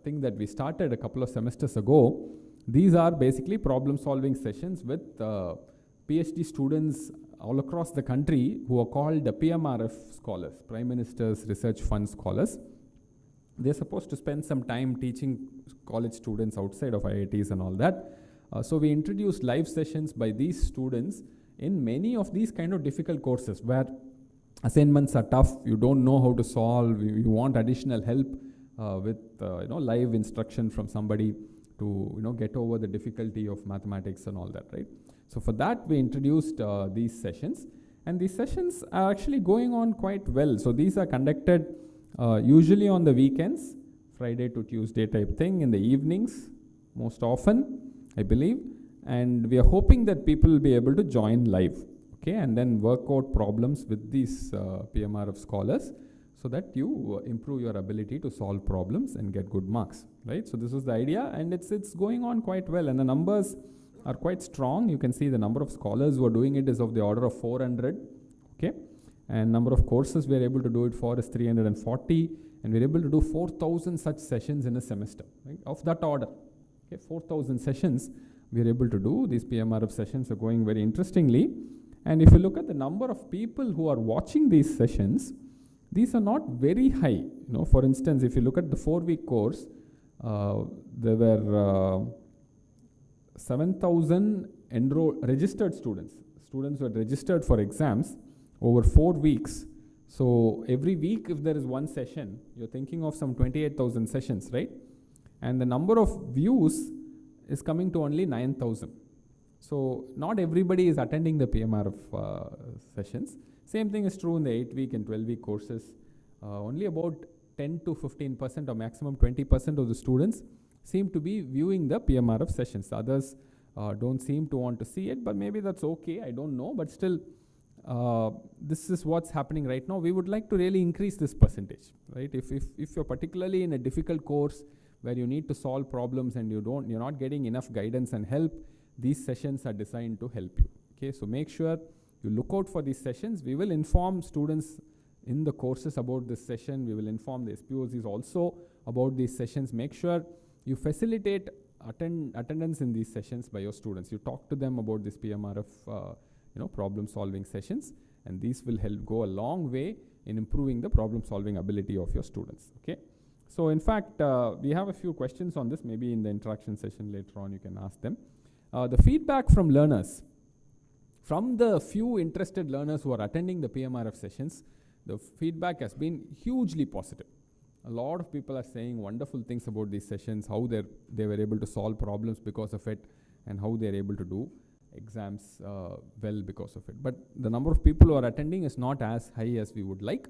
thing that we started a couple of semesters ago. These are basically problem-solving sessions with PhD students all across the country who are called the PMRF scholars, Prime Minister's Research Fund scholars. They're supposed to spend some time teaching college students outside of IITs and all that. So we introduced live sessions by these students in many of these kind of difficult courses where assignments are tough, you don't know how to solve, you want additional help with live instruction from somebody to get over the difficulty of mathematics and all that, right? So for that we introduced these sessions, and these sessions are actually going on quite well. So these are conducted usually on the weekends, Friday to Tuesday type thing, in the evenings most often, I believe. And we are hoping that people will be able to join live, okay, and then work out problems with these PMRF scholars so that you improve your ability to solve problems and get good marks, right? So this is the idea, and it's going on quite well, and the numbers are quite strong. You can see the number of scholars who are doing it is of the order of 400, okay, and number of courses we are able to do it for is 340, and we're able to do 4,000 such sessions in a semester, right? Of that order, okay, 4,000 sessions we are able to do. These PMRF sessions are going very interestingly. And if you look at the number of people who are watching these sessions, these are not very high. For instance, if you look at the 4-week course, there were 7,000 registered students who had registered for exams over 4 weeks. So every week, if there is one session, you're thinking of some 28,000 sessions, right? And the number of views is coming to only 9,000. So not everybody is attending the PMRF sessions. Same thing is true in the 8-week and 12-week courses. Only about 10 to 15% or maximum 20% of the students seem to be viewing the PMRF sessions. Others don't seem to want to see it, but maybe that's okay, I don't know. But still, this is what's happening right now. We would like to really increase this percentage, right? If you're particularly in a difficult course where you need to solve problems and you're not getting enough guidance and help, these sessions are designed to help you. Okay, so make sure you look out for these sessions. We will inform students in the courses about this session. We will inform the SPOCs also about these sessions. Make sure you facilitate attendance in these sessions by your students. You talk to them about this PMRF problem solving sessions, and these will help go a long way in improving the problem solving ability of your students. Okay. So in fact, we have a few questions on this. Maybe in the interaction session later on you can ask them. The feedback from learners, from the few interested learners who are attending the PMRF sessions, the feedback has been hugely positive. A lot of people are saying wonderful things about these sessions, how they were able to solve problems because of it, and how they're able to do exams well because of it. But the number of people who are attending is not as high as we would like.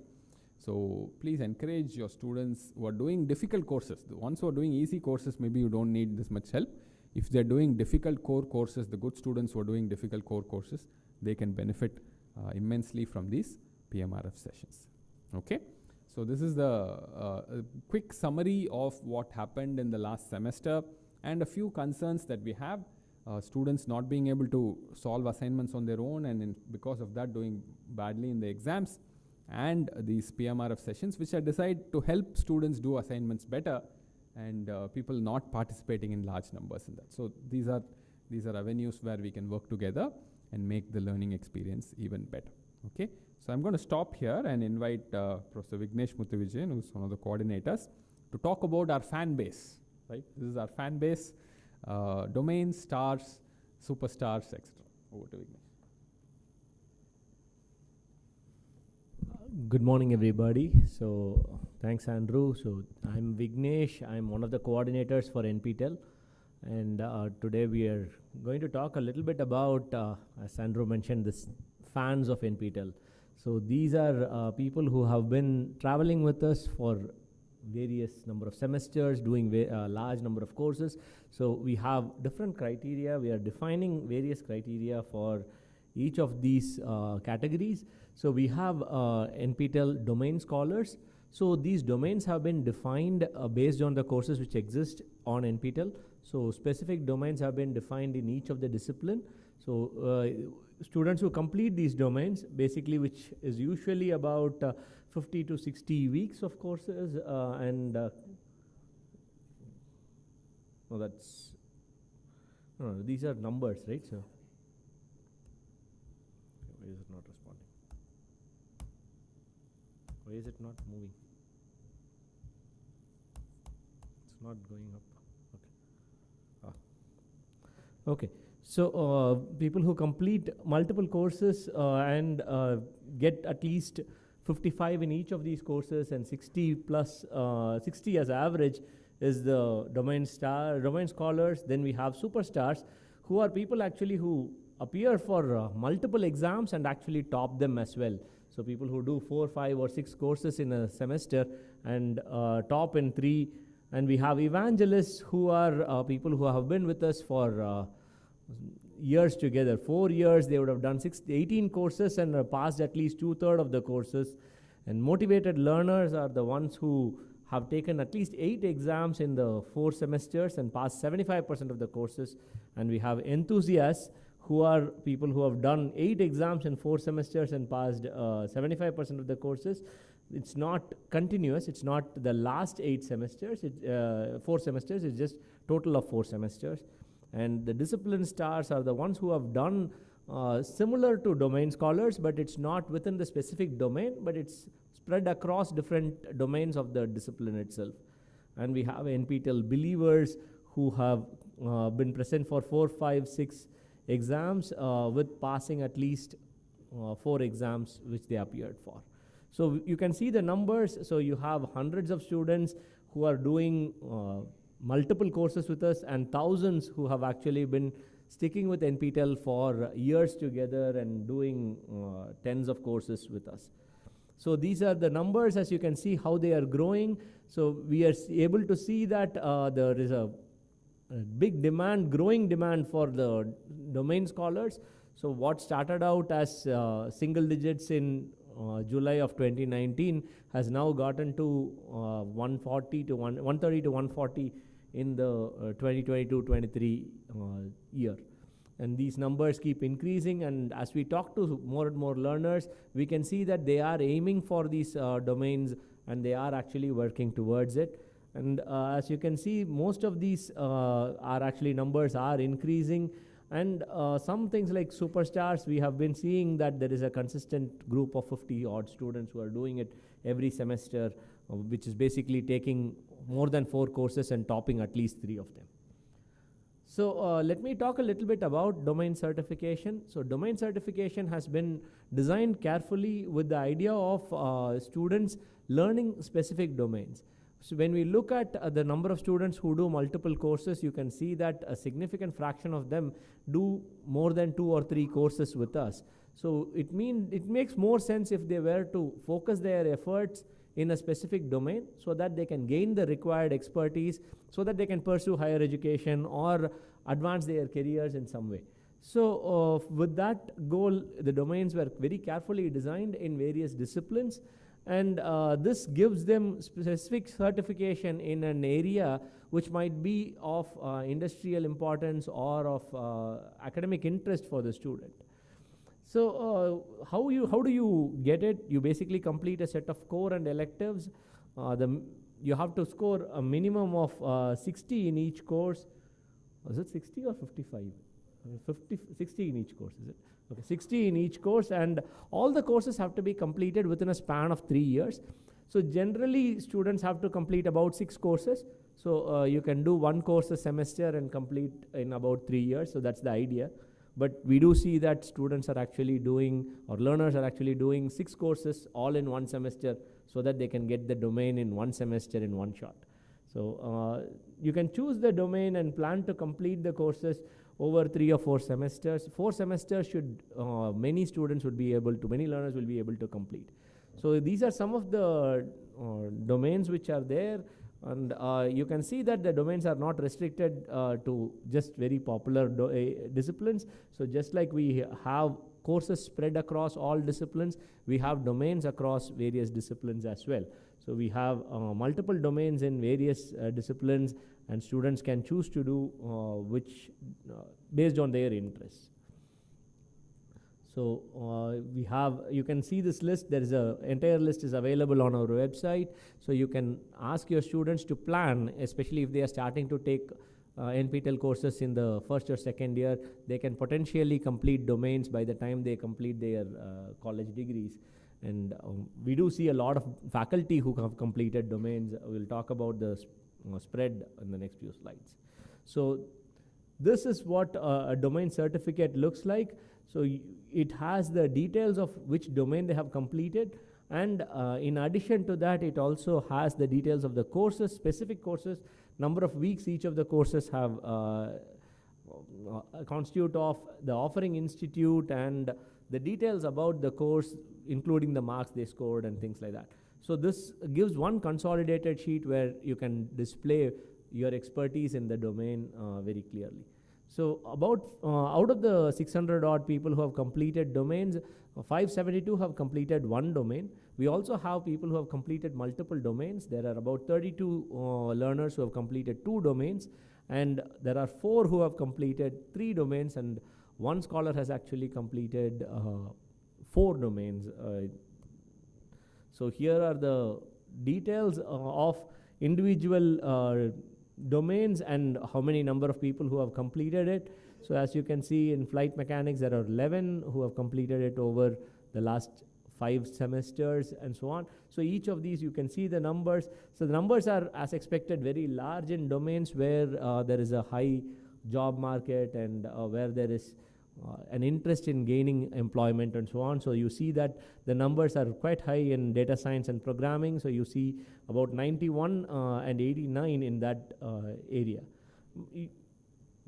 So please encourage your students who are doing difficult courses. The ones who are doing easy courses, maybe you don't need this much help. If they're doing difficult core courses, the good students who are doing difficult core courses, they can benefit immensely from these PMRF sessions. Okay, so this is the quick summary of what happened in the last semester and a few concerns that we have. Students not being able to solve assignments on their own, and because of that doing badly in the exams, and these PMRF sessions which are designed to help students do assignments better, and people not participating in large numbers in that. So these are avenues where we can work together and make the learning experience even better. Okay, so I'm going to stop here and invite Professor Vignesh Muthuvijayan, who's one of the coordinators, to talk about our fan base. Right, this is our fan base, domains, stars, superstars, etc. Over to Vignesh. Good morning, everybody. So thanks, Andrew. So I'm Vignesh. I'm one of the coordinators for NPTEL, and today we are going to talk a little bit about, as Andrew mentioned, this fans of NPTEL. So these are people who have been traveling with us for various number of semesters, doing large number of courses. So we have different criteria. We are defining various criteria for each of these categories. So we have NPTEL domain scholars. So these domains have been defined based on the courses which exist on NPTEL. So specific domains have been defined in each of the discipline. So students who complete these domains, basically, which is usually about 50 to 60 weeks of courses, and no, that's no, these are numbers, right? So why is it not responding? Why is it not moving? It's not going up. Okay. So people who complete multiple courses and get at least 55 in each of these courses and 60 plus 60 as average is the domain scholars. Then we have superstars, who are people actually who appear for multiple exams and actually top them as well. So people who do 4, 5 or 6 courses in a semester and top in 3. And we have evangelists, who are people who have been with us for years together. 4 years, they would have done 18 courses and passed at least 2/3 of the courses. And motivated learners are the ones who have taken at least 8 exams in the 4 semesters and passed 75% of the courses. And we have enthusiasts, who are people who have done 8 exams in 4 semesters and passed 75% of the courses. It's not continuous, it's not the last 8 semesters, 4 semesters, it's just total of 4 semesters. And the discipline stars are the ones who have done similar to domain scholars, but it's not within the specific domain, but it's spread across different domains of the discipline itself. And we have NPTEL believers who have been present for 4, 5, 6 exams with passing at least 4 exams which they appeared for. So you can see the numbers. So you have hundreds of students who are doing multiple courses with us, and thousands who have actually been sticking with NPTEL for years together and doing tens of courses with us. So these are the numbers, as you can see how they are growing. So we are able to see that there is a big demand, growing demand for the domain scholars. So what started out as single digits in July of 2019 has now gotten to 130 to 140 in the 2022-23 year. And these numbers keep increasing, and as we talk to more and more learners, we can see that they are aiming for these domains and they are actually working towards it. And as you can see, most of these are actually numbers are increasing. And some things like superstars, we have been seeing that there is a consistent group of 50 odd students who are doing it every semester, which is basically taking more than 4 courses and topping at least 3 of them. So let me talk a little bit about domain certification. So domain certification has been designed carefully with the idea of students learning specific domains. So when we look at the number of students who do multiple courses, you can see that a significant fraction of them do more than 2 or 3 courses with us. So it makes more sense if they were to focus their efforts in a specific domain so that they can gain the required expertise, so that they can pursue higher education or advance their careers in some way. So with that goal, the domains were very carefully designed in various disciplines. And this gives them specific certification in an area which might be of industrial importance or of academic interest for the student. So how do you get it? You basically complete a set of core and electives. You have to score a minimum of 60 in each course. Was it 60 or 55? 60 in each course, is it? Okay, 60 in each course, and all the courses have to be completed within a span of 3 years. So generally, students have to complete about 6 courses. So you can do 1 course a semester and complete in about 3 years. So that's the idea. But we do see that students are actually doing, or learners are actually doing 6 courses all in 1 semester so that they can get the domain in 1 semester in 1 shot. So you can choose the domain and plan to complete the courses over 3 or 4 semesters. 4 semesters should, many learners will be able to complete. So these are some of the domains which are there. And you can see that the domains are not restricted to just very popular disciplines. So just like we have courses spread across all disciplines, we have domains across various disciplines as well. So we have multiple domains in various disciplines, and students can choose to do which based on their interests. So you can see this list. There is entire list is available on our website. So you can ask your students to plan, especially if they are starting to take NPTEL courses in the first or second year. They can potentially complete domains by the time they complete their college degrees. And we do see a lot of faculty who have completed domains. We'll talk about the spread in the next few slides. So this is what a domain certificate looks like. So it has the details of which domain they have completed, and in addition to that, it also has the details of the courses, specific courses, number of weeks each of the courses have constitute of, the offering institute, and the details about the course, including the marks they scored and things like that. So this gives one consolidated sheet where you can display your expertise in the domain very clearly. So about out of the 600 odd people who have completed domains, 572 have completed one domain. We also have people who have completed multiple domains. There are about 32 learners who have completed 2 domains, and there are 4 who have completed 3 domains, and one scholar has actually completed 4 domains. So here are the details of individual domains and how many number of people who have completed it. So as you can see, in flight mechanics there are 11 who have completed it over the last 5 semesters and so on. So each of these you can see the numbers. So the numbers are, as expected, very large in domains where there is a high job market and where there is an interest in gaining employment and so on. So you see that the numbers are quite high in data science and programming. So you see about 91 and 89 in that area.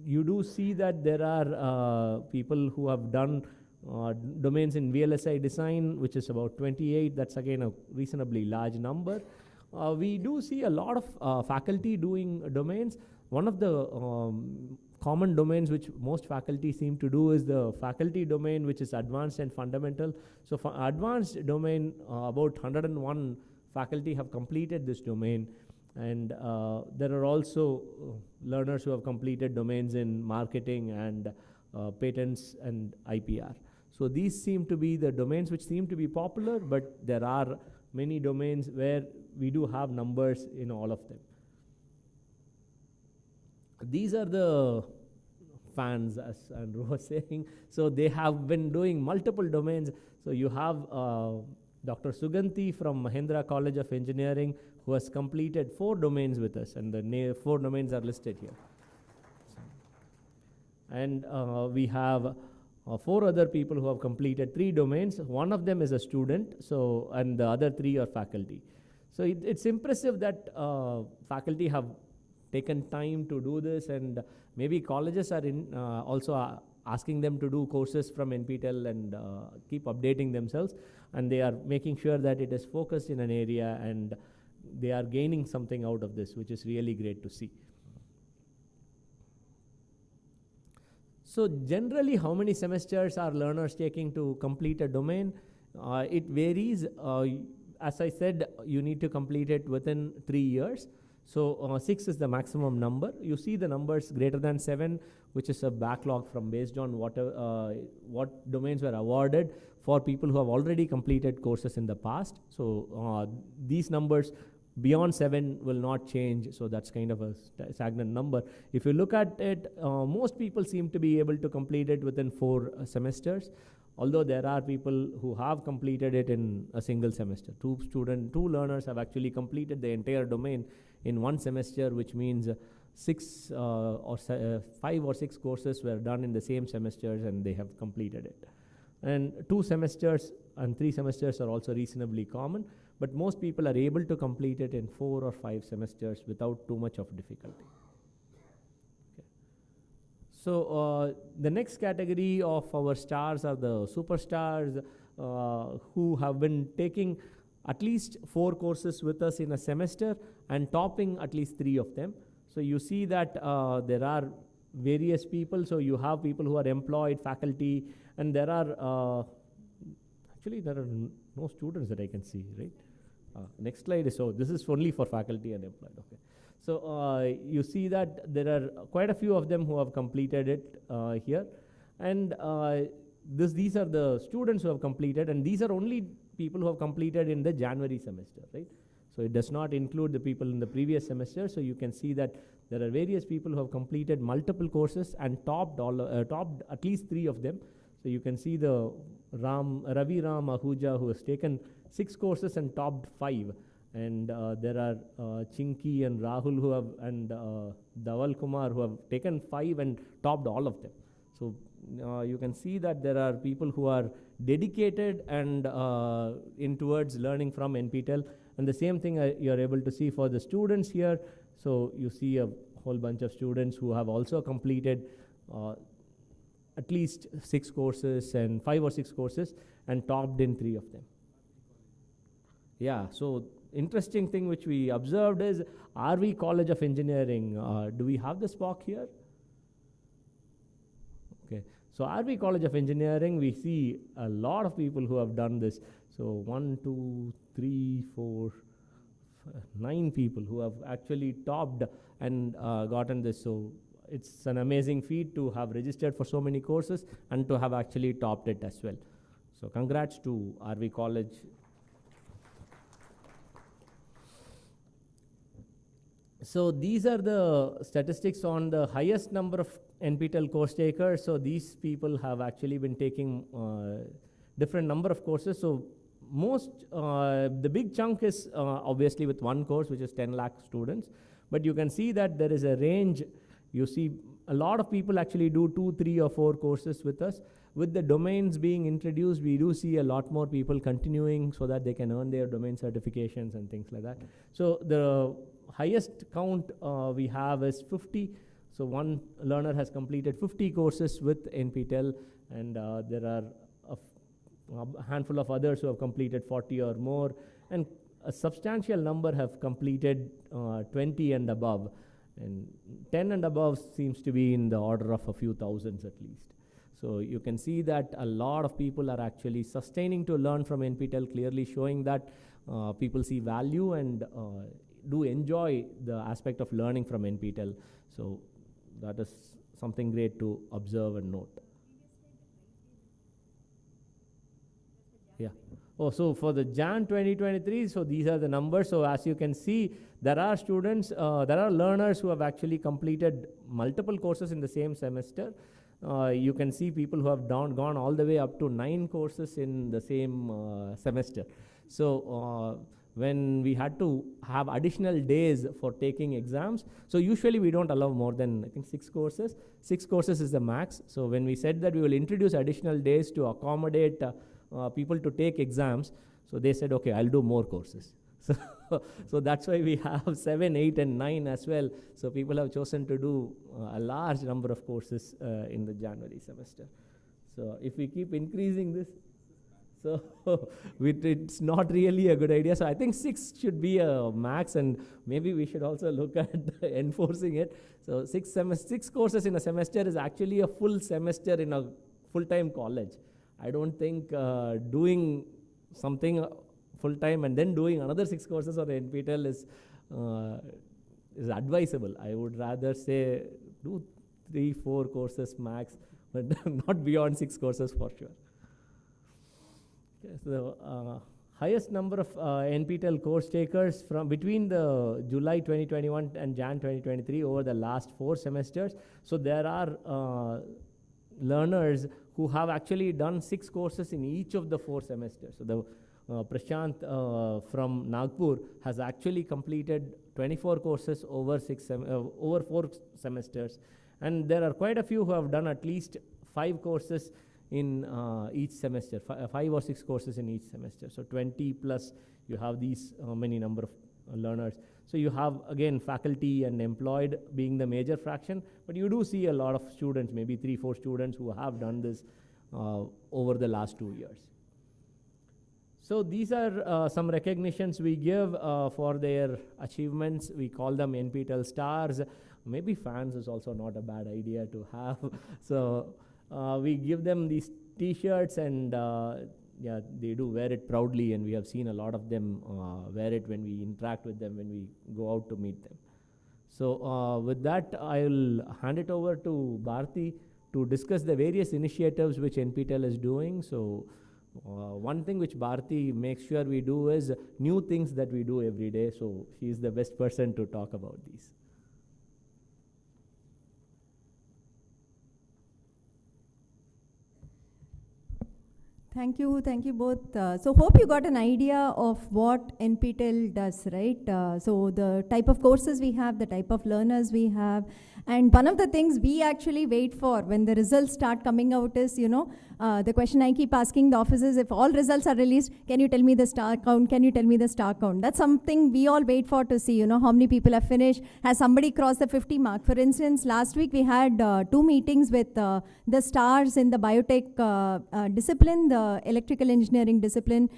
You do see that there are people who have done domains in VLSI design, which is about 28. That's again a reasonably large number. We do see a lot of faculty doing domains. One of the common domains which most faculty seem to do is the faculty domain, which is advanced and fundamental. So for advanced domain, about 101 faculty have completed this domain, and there are also learners who have completed domains in marketing and patents and IPR. So these seem to be the domains which seem to be popular, but there are many domains where we do have numbers in all of them. These are the fans, as Andrew was saying. So they have been doing multiple domains. So you have Dr. Suganti from Mahindra College of Engineering, who has completed 4 domains with us, and the 4 domains are listed here. And we have 4 other people who have completed 3 domains. One of them is a student, so, and the other 3 are faculty. So it's impressive that faculty have taken time to do this, and maybe colleges are also asking them to do courses from NPTEL and keep updating themselves, and they are making sure that it is focused in an area and they are gaining something out of this, which is really great to see. So generally, how many semesters are learners taking to complete a domain? It varies. As I said, you need to complete it within 3 years. So 6 is the maximum number. You see the numbers greater than 7, which is a backlog from based on what domains were awarded for people who have already completed courses in the past. So these numbers beyond 7 will not change. So that's kind of a stagnant number. If you look at it, most people seem to be able to complete it within 4 semesters. Although there are people who have completed it in a single semester. 2 learners have actually completed the entire domain in 1 semester, which means 5 or 6 courses were done in the same semesters and they have completed it. And 2 semesters and 3 semesters are also reasonably common, but most people are able to complete it in 4 or 5 semesters without too much of difficulty. So the next category of our stars are the superstars who have been taking at least 4 courses with us in a semester and topping at least 3 of them. So you see that there are various people. So you have people who are employed, faculty, and there are actually there are no students that I can see, right? Next slide is, so this is only for faculty and employed. Okay. So you see that there are quite a few of them who have completed it here, and these are the students who have completed, and these are only people who have completed in the January semester, right? So it does not include the people in the previous semester. So you can see that there are various people who have completed multiple courses and topped at least 3 of them. So you can see the Ravi Ram Ahuja, who has taken 6 courses and topped 5. And there are Chinky and Rahul who have, and Dhaval Kumar, who have taken 5 and topped all of them. So you can see that there are people who are dedicated and in towards learning from NPTEL. And the same thing you're able to see for the students here. So you see a whole bunch of students who have also completed at least 6 courses and 5 or 6 courses and topped in 3 of them. Yeah, so interesting thing which we observed is RV College of Engineering. Do we have the SPOC here? Okay, so RV College of Engineering, we see a lot of people who have done this. So 1, 2, 3, 4, 9 people who have actually topped and gotten this. So it's an amazing feat to have registered for so many courses and to have actually topped it as well. So congrats to RV College. So these are the statistics on the highest number of NPTEL course takers. So these people have actually been taking different number of courses. So the big chunk is obviously with one course, which is 10 lakh students. But you can see that there is a range. You see a lot of people actually do 2, 3 or 4 courses with us. With the domains being introduced, we do see a lot more people continuing so that they can earn their domain certifications and things like that. So the highest count we have is 50. So one learner has completed 50 courses with NPTEL, and there are a handful of others who have completed 40 or more, and a substantial number have completed 20 and above, and 10 and above seems to be in the order of a few thousands at least. So you can see that a lot of people are actually sustaining to learn from NPTEL, clearly showing that people see value and do enjoy the aspect of learning from NPTEL. So that is something great to observe and note. Yeah. Oh, so for the Jan 2023, so these are the numbers. So as you can see, there are students, there are learners who have actually completed multiple courses in the same semester. You can see people who have gone all the way up to 9 courses in the same semester. So when we had to have additional days for taking exams, so usually we don't allow more than, I think, 6 courses. 6 courses is the max. So when we said that we will introduce additional days to accommodate people to take exams, so they said, okay, I'll do more courses. So that's why we have 7, 8, and 9 as well. So people have chosen to do a large number of courses in the January semester. So if we keep increasing this, so it's not really a good idea. So I think 6 should be a max, and maybe we should also look at enforcing it. So 6 courses in a semester is actually a full semester in a full-time college. I don't think doing something full-time and then doing another 6 courses on NPTEL is advisable. I would rather say do 3, 4 courses max, but not beyond 6 courses for sure. Okay, so highest number of NPTEL course takers from between the July 2021 and Jan 2023 over the last 4 semesters. So there are learners who have actually done 6 courses in each of the 4 semesters. So the Prashant from Nagpur has actually completed 24 courses over 4 semesters, and there are quite a few who have done at least 5 courses in each semester, 5 or 6 courses in each semester. So 20 plus, you have these many number of learners. So you have, again, faculty and employed being the major fraction, but you do see a lot of students, maybe 3, 4 students who have done this over the last 2 years. So these are some recognitions we give for their achievements. We call them NPTEL stars. Maybe fans is also not a bad idea to have. So we give them these t-shirts, and yeah, they do wear it proudly, and we have seen a lot of them wear it when we interact with them, when we go out to meet them. So with that, I will hand it over to Bharti to discuss the various initiatives which NPTEL is doing. So one thing which Bharti makes sure we do is new things that we do every day. So she is the best person to talk about these. Thank you both. So hope you got an idea of what NPTEL does, right? So the type of courses we have, the type of learners we have, and one of the things we actually wait for when the results start coming out is, the question I keep asking the officers, if all results are released, can you tell me the star count? Can you tell me the star count? That's something we all wait for to see, how many people have finished. Has somebody crossed the 50 mark? For instance, last week we had 2 meetings with the stars in the biotech discipline, the electrical engineering discipline.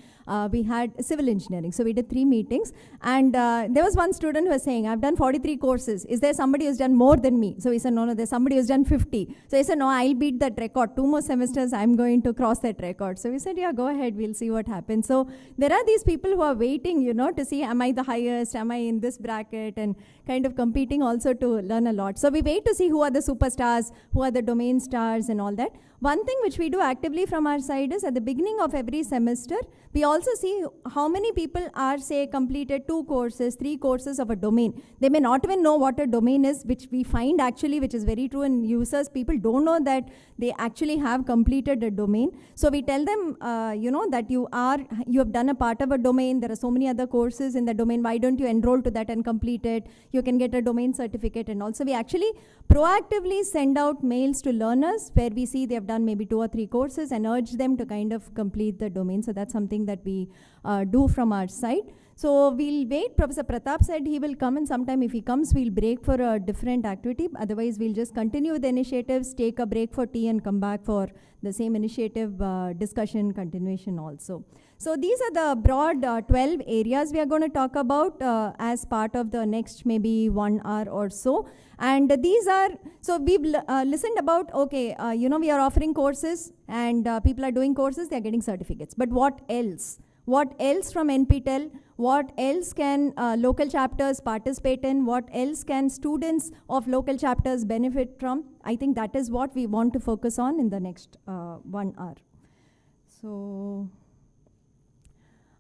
We had civil engineering. So we did 3 meetings. And there was one student who was saying, I've done 43 courses. Is there somebody who's done more than me? So he said, no, there's somebody who's done 50. So he said, no, I'll beat that record. 2 more semesters, I'm going to cross that record. So we said, yeah, go ahead. We'll see what happens. So there are these people who are waiting, to see, am I the highest? Am I in this bracket? And kind of competing also to learn a lot. So we wait to see who are the superstars, who are the domain stars and all that. One thing which we do actively from our side is at the beginning of every semester, we also see how many people are, say, completed 2 courses, 3 courses of a domain. They may not even know what a domain is, which we find actually, which is very true in users. People don't know that they actually have completed a domain. So we tell them, that you have done a part of a domain. There are so many other courses in the domain. Why don't you enroll to that and complete it? You can get a domain certificate. And also we actually proactively send out mails to learners where we see they have done maybe 2 or 3 courses and urge them to kind of complete the domain. So that's something that we do from our side. So we'll wait. Professor Pratap said he will come, and sometime if he comes, we'll break for a different activity. Otherwise, we'll just continue with the initiatives, take a break for tea and come back for the same initiative discussion continuation also. So these are the broad 12 areas we are going to talk about as part of the next maybe 1 hour or so. And these are, so we've listened about, okay, we are offering courses and people are doing courses, they're getting certificates. But what else? What else from NPTEL? What else can local chapters participate in? What else can students of local chapters benefit from? I think that is what we want to focus on in the next 1 hour. So,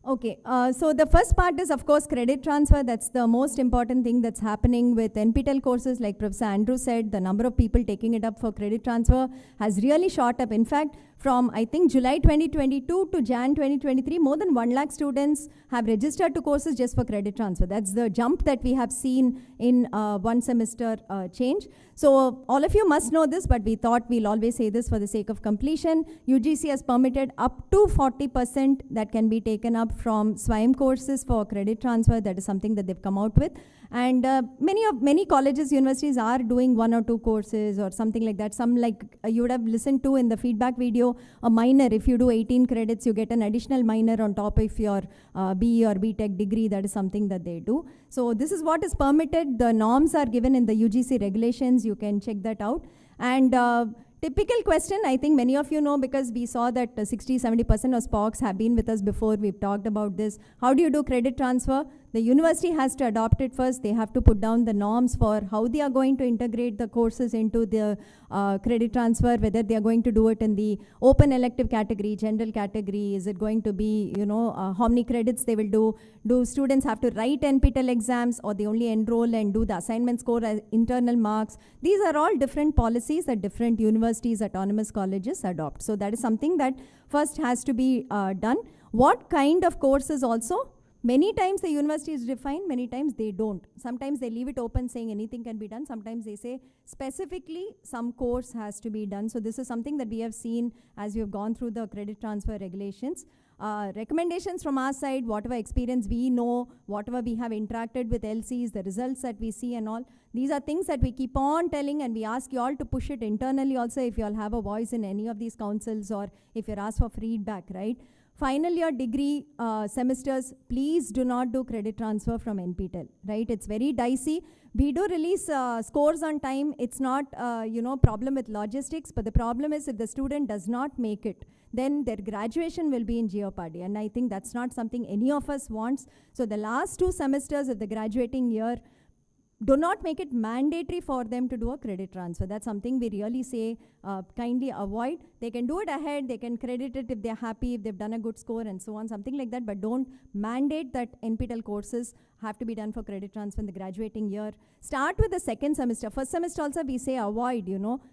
okay, so the first part is, of course, credit transfer. That's the most important thing that's happening with NPTEL courses. Like Professor Andrew said, the number of people taking it up for credit transfer has really shot up. In fact, from, I think, July 2022 to Jan 2023, more than 1 lakh students have registered to courses just for credit transfer. That's the jump that we have seen in 1 semester change. So all of you must know this, but we thought we'll always say this for the sake of completion. UGC has permitted up to 40% that can be taken up from SWAYAM courses for credit transfer. That is something that they've come out with. And many colleges, universities are doing 1 or 2 courses or something like that. Some, like you would have listened to in the feedback video, a minor. If you do 18 credits, you get an additional minor on top of your BE or BTech degree. That is something that they do. So this is what is permitted. The norms are given in the UGC regulations. You can check that out. And typical question, I think many of you know, because we saw that 60-70% of SPOCs have been with us before. We've talked about this. How do you do credit transfer? The university has to adopt it first. They have to put down the norms for how they are going to integrate the courses into the credit transfer, whether they are going to do it in the open elective category, general category. Is it going to be, how many credits they will do? Do students have to write NPTEL exams, or they only enroll and do the assignment score as internal marks? These are all different policies that different universities, autonomous colleges adopt. So that is something that first has to be done. What kind of courses also? Many times the universities define, many times they don't. Sometimes they leave it open saying anything can be done. Sometimes they say specifically some course has to be done. So this is something that we have seen as we have gone through the credit transfer regulations. Recommendations from our side, whatever experience we know, whatever we have interacted with LCs, the results that we see and all, these are things that we keep on telling, and we ask you all to push it internally also if you all have a voice in any of these councils or if you're asked for feedback, right? Final year degree semesters, please do not do credit transfer from NPTEL, right? It's very dicey. We do release scores on time. It's not, problem with logistics, but the problem is if the student does not make it, then their graduation will be in jeopardy. And I think that's not something any of us wants. So the last 2 semesters of the graduating year, do not make it mandatory for them to do a credit transfer. That's something we really say kindly avoid. They can do it ahead, they can credit it if they're happy, if they've done a good score and so on, something like that, but don't mandate that NPTEL courses have to be done for credit transfer in the graduating year. Start with the second semester. First semester also we say avoid,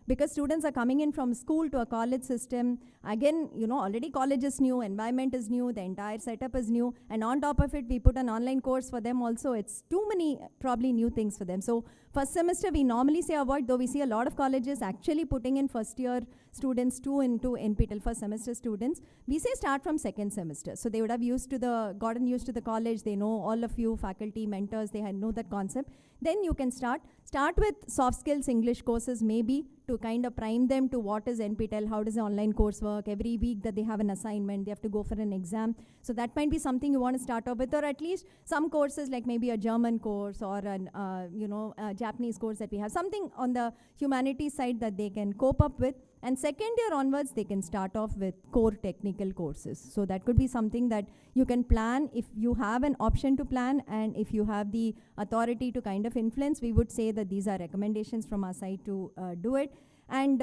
because students are coming in from school to a college system. Again, already college is new, environment is new, the entire setup is new, and on top of it, we put an online course for them also. It's too many probably new things for them. So first semester we normally say avoid, though we see a lot of colleges actually putting in first year students too into NPTEL, first semester students. We say start from second semester. So they would have gotten used to the college, they know all of you, faculty, mentors, they know that concept. Then you can start with soft skills English courses maybe to kind of prime them to what is NPTEL, how does the online course work. Every week that they have an assignment, they have to go for an exam. So that might be something you want to start off with, or at least some courses like maybe a German course or an a Japanese course that we have, something on the humanities side that they can cope up with. And second year onwards, they can start off with core technical courses. So that could be something that you can plan if you have an option to plan, and if you have the authority to kind of influence. We would say that these are recommendations from our side to do it. And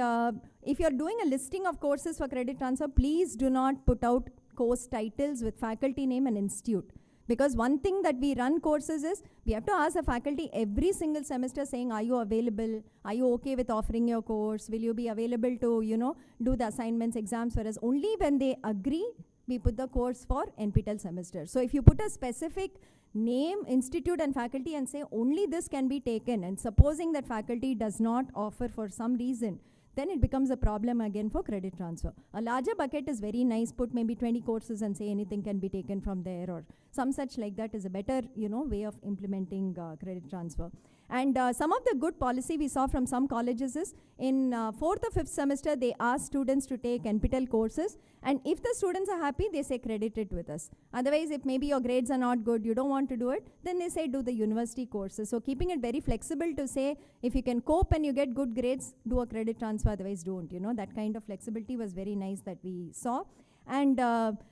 if you're doing a listing of courses for credit transfer, please do not put out course titles with faculty name and institute. Because one thing that we run courses is, we have to ask the faculty every single semester saying, are you available? Are you okay with offering your course? Will you be available to, do the assignments, exams for us? Only when they agree, we put the course for NPTEL semester. So if you put a specific name, institute and faculty and say only this can be taken, and supposing that faculty does not offer for some reason, then it becomes a problem again for credit transfer. A larger bucket is very nice, put maybe 20 courses and say anything can be taken from there, or some such like that is a better, way of implementing credit transfer. And some of the good policy we saw from some colleges is, in 4th or 5th semester, they ask students to take NPTEL courses, and if the students are happy, they say credit it with us. Otherwise, if maybe your grades are not good, you don't want to do it, then they say do the university courses. So keeping it very flexible to say, if you can cope and you get good grades, do a credit transfer, otherwise don't. That kind of flexibility was very nice that we saw. And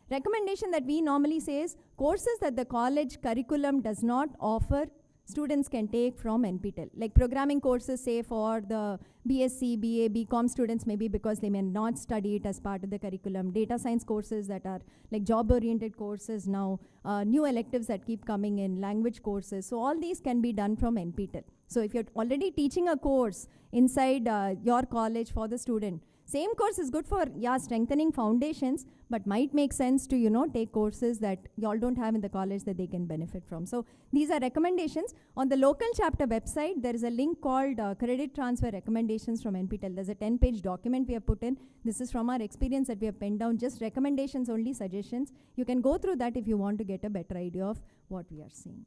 recommendation that we normally say is, courses that the college curriculum does not offer, students can take from NPTEL. Like programming courses, say for the BSc, BA, BCom students, maybe because they may not study it as part of the curriculum. Data science courses that are like job-oriented courses now, new electives that keep coming in, language courses. So all these can be done from NPTEL. So if you're already teaching a course inside your college for the student, same course is good for, strengthening foundations, but might make sense to, take courses that y'all don't have in the college that they can benefit from. So these are recommendations. On the local chapter website, there is a link called Credit Transfer Recommendations from NPTEL. There's a 10-page document we have put in. This is from our experience that we have penned down, just recommendations only, suggestions. You can go through that if you want to get a better idea of what we are seeing.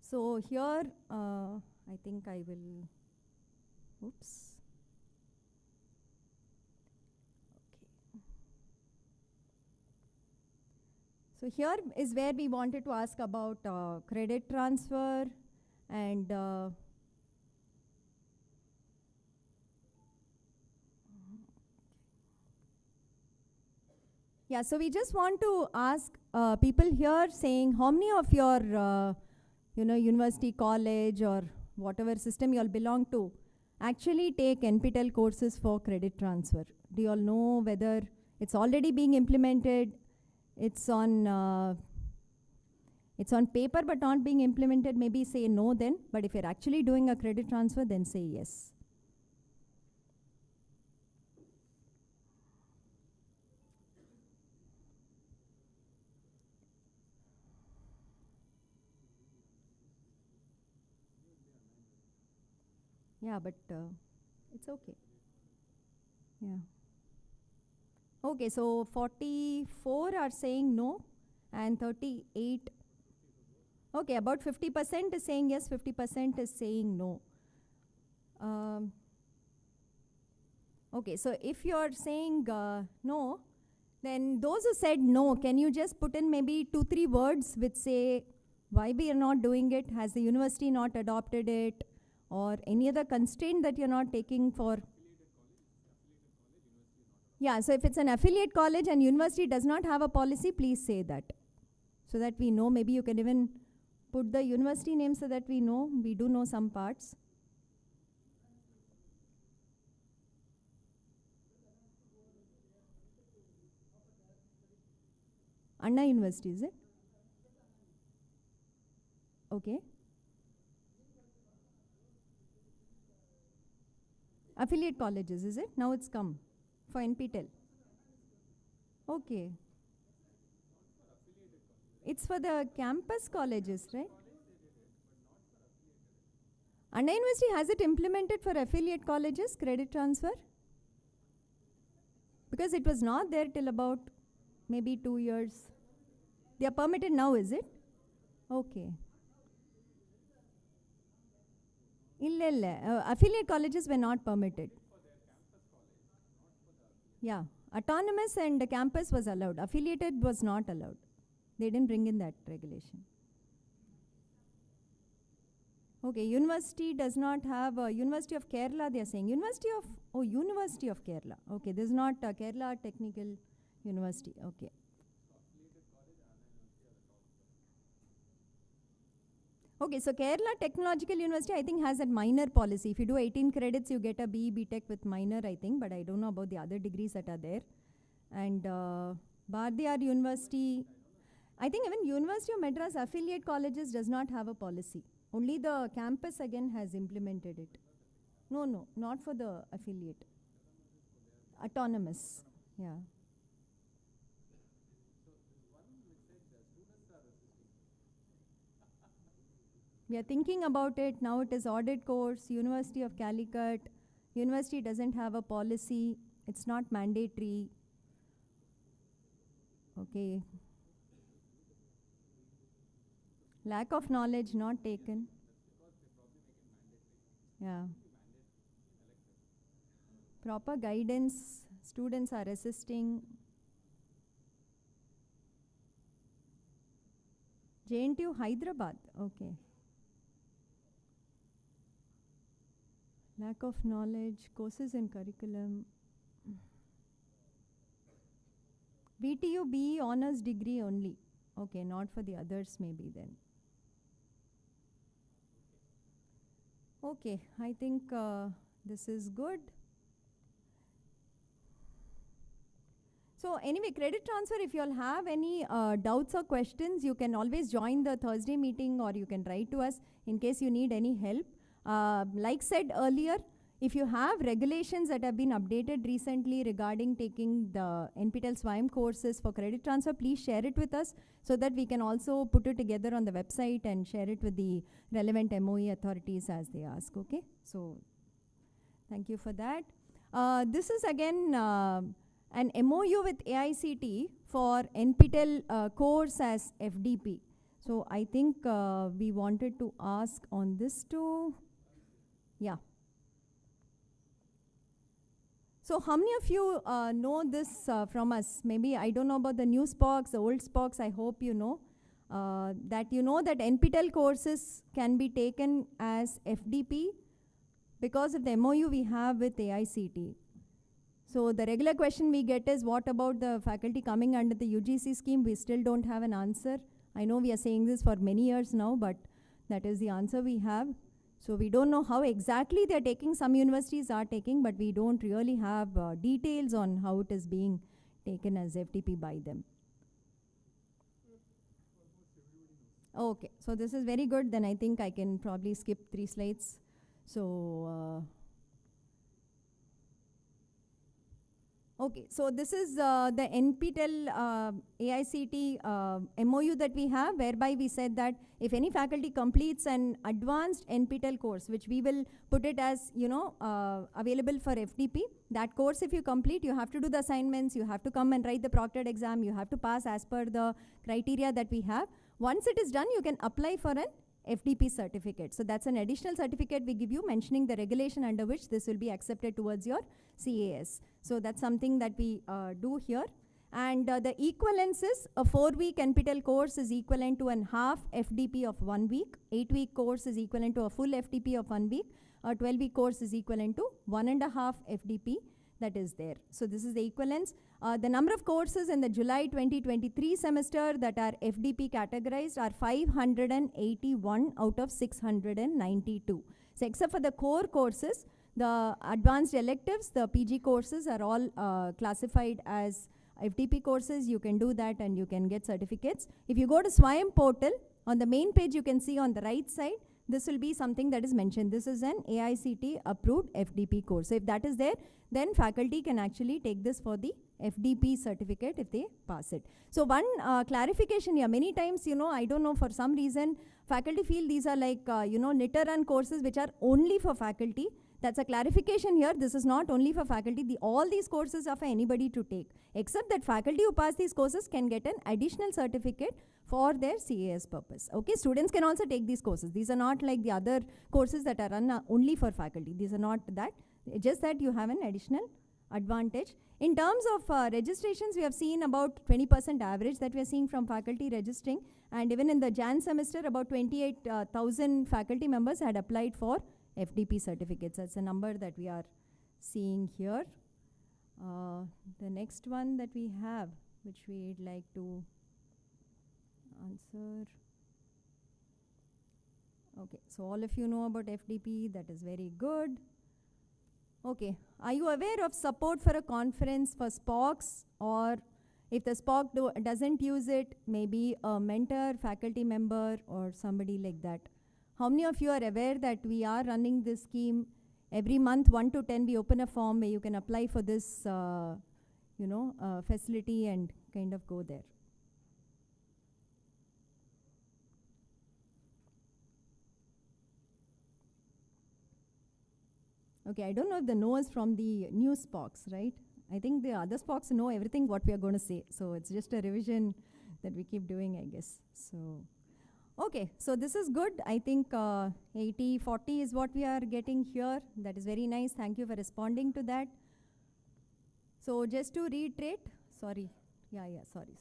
So here, I think I will, oops. So here is where we wanted to ask about credit transfer and so we just want to ask people here saying, how many of your university, college or whatever system you all belong to actually take NPTEL courses for credit transfer? Do you all know whether it's already being implemented? It's on paper but not being implemented, maybe say no then. But if you're actually doing a credit transfer, then say yes. Yeah, but it's okay. Yeah. Okay, so 44 are saying no, and 38. Okay, about 50% is saying yes, 50% is saying no. Okay, so if you're saying no, then those who said no, can you just put in maybe 2-3 words which say why we are not doing it? Has the university not adopted it? Or any other constraint that you're not taking for? Yeah, so if it's an affiliate college and university does not have a policy, please say that, so that we know. Maybe you can even put the university name so that we know. We do know some parts. Anna University, is it? Okay. Affiliate colleges, is it? Now it's come for NPTEL. Okay. It's for the campus colleges, right? Anna University, has it implemented for affiliate colleges, credit transfer? Because it was not there till about maybe 2 years. They are permitted now, is it? Okay. Affiliate colleges were not permitted. Yeah. Autonomous and campus was allowed. Affiliated was not allowed. They didn't bring in that regulation. Okay, university does not have, University of Kerala they are saying. University of Kerala. Okay, this is not Kerala Technical University. Okay. Okay, so Kerala Technological University I think has a minor policy. If you do 18 credits, you get a BE BTech with minor, I think, but I don't know about the other degrees that are there. And Bardiyar University, I think even University of Madras affiliate colleges does not have a policy. Only the campus again has implemented it. No, not for the affiliate. Autonomous, yeah. We are thinking about it. Now it is audit course, University of Calicut. University doesn't have a policy. It's not mandatory. Okay. Lack of knowledge not taken. Yeah. Proper guidance, students are resisting. JNTU Hyderabad, okay. Lack of knowledge, courses in curriculum. VTU BE honors degree only. Okay, not for the others maybe then. Okay, I think this is good. So anyway, credit transfer, if you all have any doubts or questions, you can always join the Thursday meeting or you can write to us in case you need any help. Like said earlier, if you have regulations that have been updated recently regarding taking the NPTEL SWAYAM courses for credit transfer, please share it with us so that we can also put it together on the website and share it with the relevant MOE authorities as they ask, okay? So, thank you for that. This is again an MOU with AICT for NPTEL course as FDP. So, I think we wanted to ask on this too. Yeah. So how many of you know this from us? Maybe I don't know about the new SPOCs, the old SPOCs, I hope you know. That NPTEL courses can be taken as FDP because of the MOU we have with AICT. So the regular question we get is, what about the faculty coming under the UGC scheme? We still don't have an answer. I know we are saying this for many years now, but that is the answer we have. So we don't know how exactly they're taking. Some universities are taking, but we don't really have details on how it is being taken as FDP by them. Okay, so this is very good. Then I think I can probably skip 3 slides. So, okay, so this is the NPTEL AICT MOU that we have, whereby we said that if any faculty completes an advanced NPTEL course, which we will put it as, available for FDP, that course if you complete, you have to do the assignments, you have to come and write the proctored exam, you have to pass as per the criteria that we have. Once it is done, you can apply for an FDP certificate. So that's an additional certificate we give you mentioning the regulation under which this will be accepted towards your CAS. So that's something that we do here. And the equivalence is a 4-week NPTEL course is equivalent to a half FDP of 1 week. 8-week course is equivalent to a full FDP of 1 week. A 12-week course is equivalent to 1.5 FDP. that is there. So this is the equivalence. The number of courses in the July 2023 semester that are FDP categorized are 581 out of 692. So except for the core courses, the advanced electives, the PG courses are all classified as FDP courses. You can do that and you can get certificates. If you go to SWAYAM portal, on the main page you can see on the right side, this will be something that is mentioned. This is an AICTE approved FDP course. So if that is there, then faculty can actually take this for the FDP certificate if they pass it. So one clarification here, many times, I don't know, for some reason, faculty feel these are like, knitter run courses which are only for faculty. That's a clarification here. This is not only for faculty. All these courses are for anybody to take, except that faculty who pass these courses can get an additional certificate for their CAS purpose. Okay, students can also take these courses. These are not like the other courses that are run only for faculty. These are not that. Just that you have an additional advantage. In terms of registrations, we have seen about 20% average that we are seeing from faculty registering. And even in the Jan semester, about 28,000 faculty members had applied for FDP certificates. That's a number that we are seeing here. The next one that we have, which we'd like to answer. Okay, so all of you know about FDP. That is very good. Okay, are you aware of support for a conference for SPOCs, or if the SPOC doesn't use it, maybe a mentor, faculty member, or somebody like that? How many of you are aware that we are running this scheme every month, 1 to 10, we open a form where you can apply for this, facility and kind of go there. Okay, I don't know if the no is from the new SPOCs, right? I think the other SPOCs know everything what we are going to say. So it's just a revision that we keep doing, I guess. So, okay, so this is good. I think 80-40 is what we are getting here. That is very nice. Thank you for responding to that. So just to reiterate, sorry. Sorry.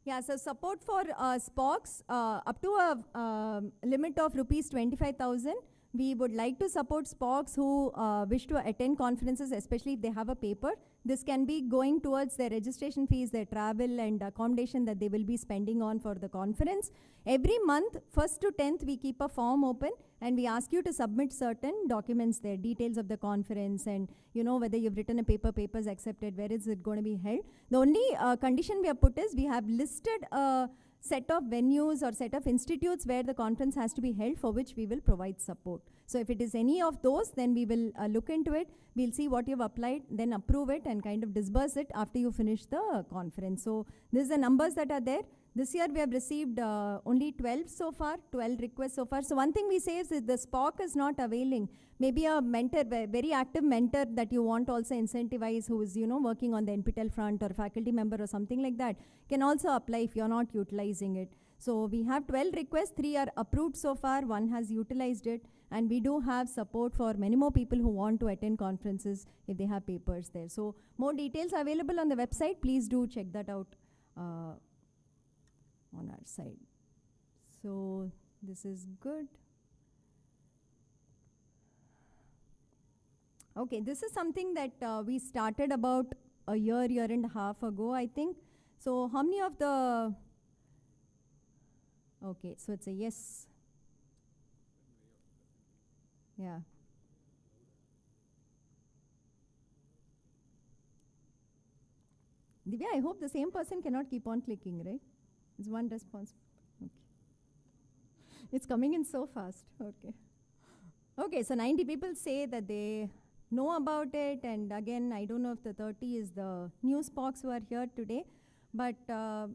Yeah, so support for SPOCs up to a limit of rupees 25,000. We would like to support SPOCs who wish to attend conferences, especially if they have a paper. This can be going towards their registration fees, their travel and accommodation that they will be spending on for the conference. Every month, 1st to 10th, we keep a form open and we ask you to submit certain documents there, details of the conference and whether you've written a paper, papers accepted, where is it going to be held. The only condition we have put is we have listed a set of venues or set of institutes where the conference has to be held, for which we will provide support. So if it is any of those, then we will look into it. We'll see what you've applied, then approve it and kind of disburse it after you finish the conference. So this is the numbers that are there. This year we have received only 12 so far, 12 requests so far. So one thing we say is if the SPOC is not availing, maybe a mentor, very active mentor that you want to also incentivize, who is working on the NPTEL front, or faculty member or something like that, can also apply if you're not utilizing it. So we have 12 requests, 3 are approved so far, 1 has utilized it, and we do have support for many more people who want to attend conferences if they have papers there. So more details are available on the website. Please do check that out on our side. So this is good. Okay, this is something that we started about a year and a half ago, I think. So how many of the, okay, so it's a yes. Yeah. Divya, I hope the same person cannot keep on clicking, right? It's one response. Okay. It's coming in so fast. Okay. Okay, so 90 people say that they know about it, and again, I don't know if the 30 is the new SPOCs who are here today, but so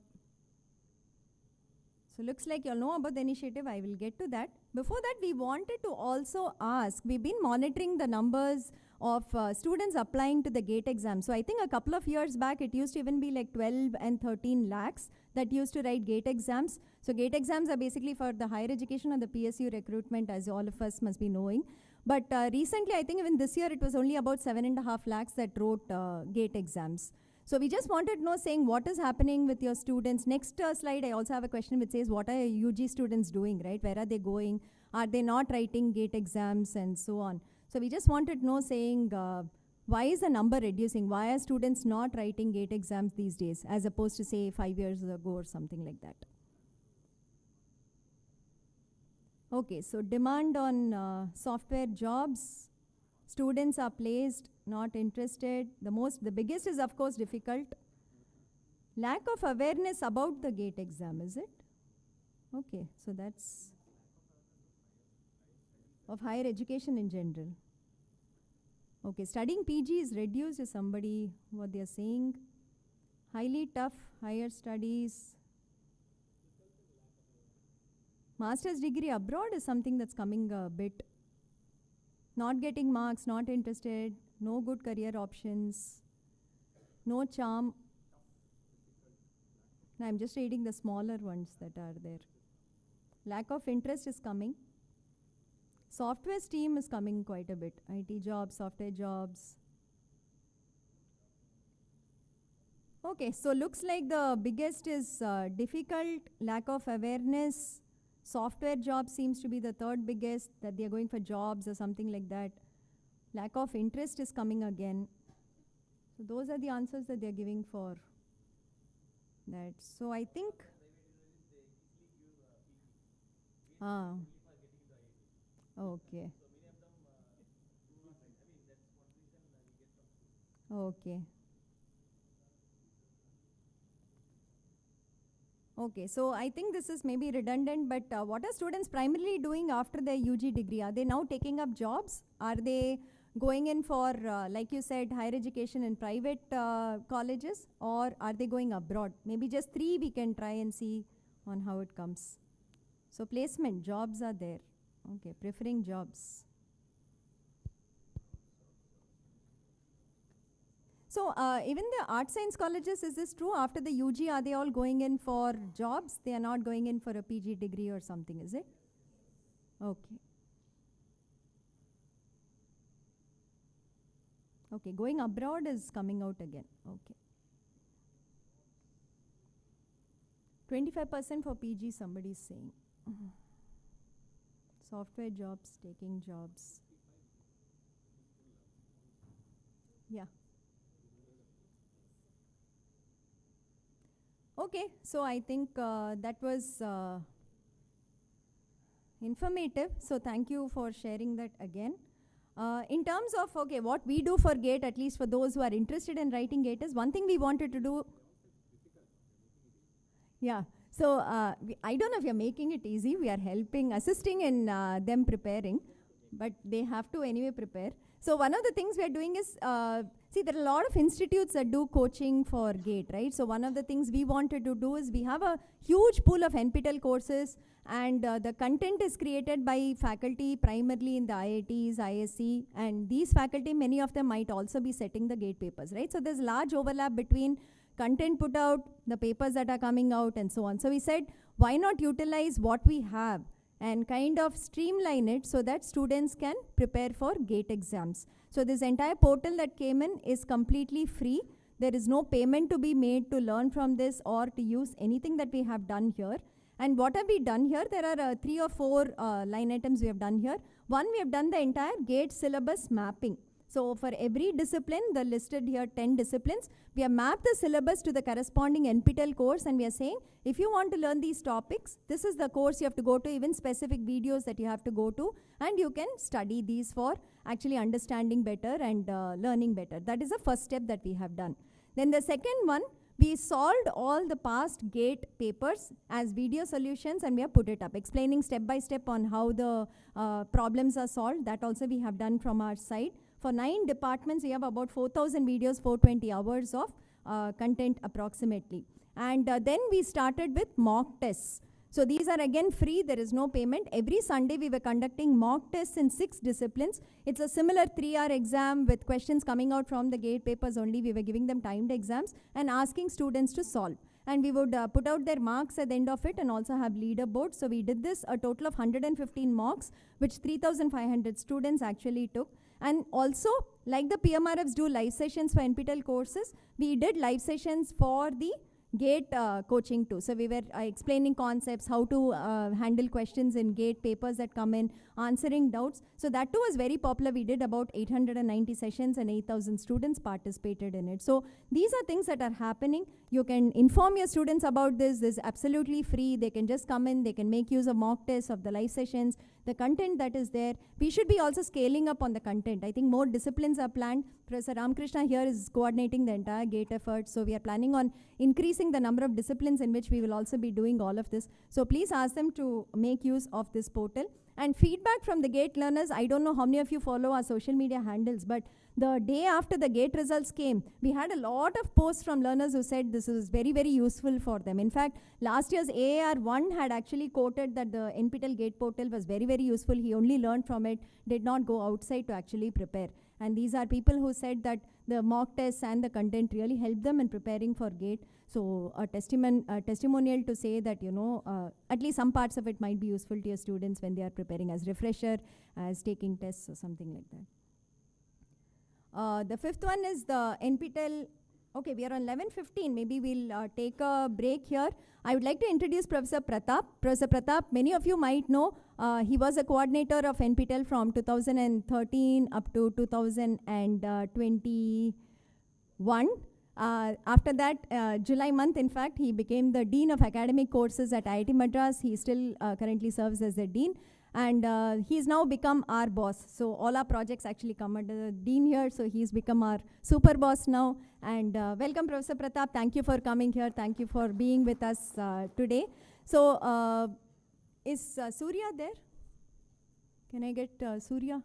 looks like you all know about the initiative. I will get to that. Before that, we wanted to also ask, we've been monitoring the numbers of students applying to the GATE exam. So I think a couple of years back, it used to even be like 12 and 13 lakhs that used to write GATE exams. So GATE exams are basically for the higher education and the PSU recruitment, as all of us must be knowing. But recently, I think even this year, it was only about 7.5 lakhs that wrote GATE exams. So we just wanted to know, saying what is happening with your students. Next slide, I also have a question which says, what are your UG students doing, right? Where are they going? Are they not writing GATE exams and so on? So we just wanted to know, saying, why is the number reducing? Why are students not writing GATE exams these days, as opposed to, say, 5 years ago or something like that? Okay, so demand on software jobs. Students are placed, not interested. The biggest is, of course, difficult. Lack of awareness about the GATE exam, is it? Okay, so that's of higher education in general. Okay, studying PG is reduced, is somebody what they are saying. Highly tough, higher studies. Master's degree abroad is something that's coming a bit. Not getting marks, not interested, no good career options, no charm. Now I'm just reading the smaller ones that are there. Lack of interest is coming. Software stream is coming quite a bit. IT jobs, software jobs. Okay, so looks like the biggest is difficult, lack of awareness. Software jobs seems to be the third biggest, that they are going for jobs or something like that. Lack of interest is coming again. So those are the answers that they are giving for that. So I think okay. Okay. Okay, so I think this is maybe redundant, but what are students primarily doing after their UG degree? Are they now taking up jobs? Are they going in for, like you said, higher education in private colleges, or are they going abroad? Maybe just 3 we can try and see on how it comes. So placement, jobs are there. Okay, preferring jobs. So even the art science colleges, is this true? After the UG, are they all going in for jobs? They are not going in for a PG degree or something, is it? Okay. Okay, going abroad is coming out again. Okay. 25% for PG, somebody is saying. Software jobs, taking jobs. Yeah. Okay, so I think that was informative. So thank you for sharing that again. In terms of, okay, what we do for GATE, at least for those who are interested in writing GATE, is one thing we wanted to do. Yeah, so I don't know if you're making it easy. We are helping, assisting in them preparing, but they have to anyway prepare. So one of the things we are doing is, see, there are a lot of institutes that do coaching for GATE, right? So one of the things we wanted to do is, we have a huge pool of NPTEL courses, and the content is created by faculty primarily in the IITs, ISC, and these faculty, many of them might also be setting the GATE papers, right? So there's large overlap between content put out, the papers that are coming out, and so on. So we said, why not utilize what we have and kind of streamline it so that students can prepare for GATE exams. So this entire portal that came in is completely free. There is no payment to be made to learn from this or to use anything that we have done here. And what have we done here? There are 3 or 4 line items we have done here. One, we have done the entire GATE syllabus mapping. So for every discipline, the listed here 10 disciplines, we have mapped the syllabus to the corresponding NPTEL course, and we are saying, if you want to learn these topics, this is the course you have to go to, even specific videos that you have to go to, and you can study these for actually understanding better and learning better. That is the first step that we have done. Then the second one, we solved all the past GATE papers as video solutions, and we have put it up, explaining step by step on how the problems are solved. That also we have done from our side. For 9 departments, we have about 4,000 videos, 420 hours of content approximately. And then we started with mock tests. So these are again free, there is no payment. Every Sunday we were conducting mock tests in 6 disciplines. It's a similar 3-hour exam with questions coming out from the GATE papers only. We were giving them timed exams and asking students to solve. And we would put out their marks at the end of it and also have leaderboards. So we did this, a total of 115 mocks, which 3,500 students actually took. And also like the PMRFs do live sessions for NPTEL courses, we did live sessions for the GATE coaching too. So we were explaining concepts, how to handle questions in GATE papers that come in, answering doubts. So that too was very popular. We did about 890 sessions and 8,000 students participated in it. So these are things that are happening. You can inform your students about this. This is absolutely free. They can just come in. They can make use of mock tests, of the live sessions, the content that is there. We should be also scaling up on the content. I think more disciplines are planned. Professor Ramakrishna here is coordinating the entire GATE effort. So we are planning on increasing the number of disciplines in which we will also be doing all of this. So please ask them to make use of this portal. And feedback from the GATE learners, I don't know how many of you follow our social media handles, but the day after the GATE results came, we had a lot of posts from learners who said this was very, very useful for them. In fact, last year's AAR1 had actually quoted that the NPTEL GATE portal was very, very useful. He only learned from it, did not go outside to actually prepare. And these are people who said that the mock tests and the content really helped them in preparing for GATE. So a testimonial to say that, you know, at least some parts of it might be useful to your students when they are preparing as refresher, as taking tests or something like that. The fifth one is the NPTEL. Okay, we are on 11:15. Maybe we'll take a break here. I would like to introduce Professor Pratap. Professor Pratap, many of you might know, he was a coordinator of NPTEL from 2013 up to 2021. After that, July month, in fact, he became the Dean of Academic Courses at IIT Madras. He still currently serves as the Dean. And he's now become our boss. So all our projects actually come under the Dean here. So he's become our super boss now. And welcome, Professor Pratap. Thank you for coming here. Thank you for being with us today. So is Surya there? Can I get Surya?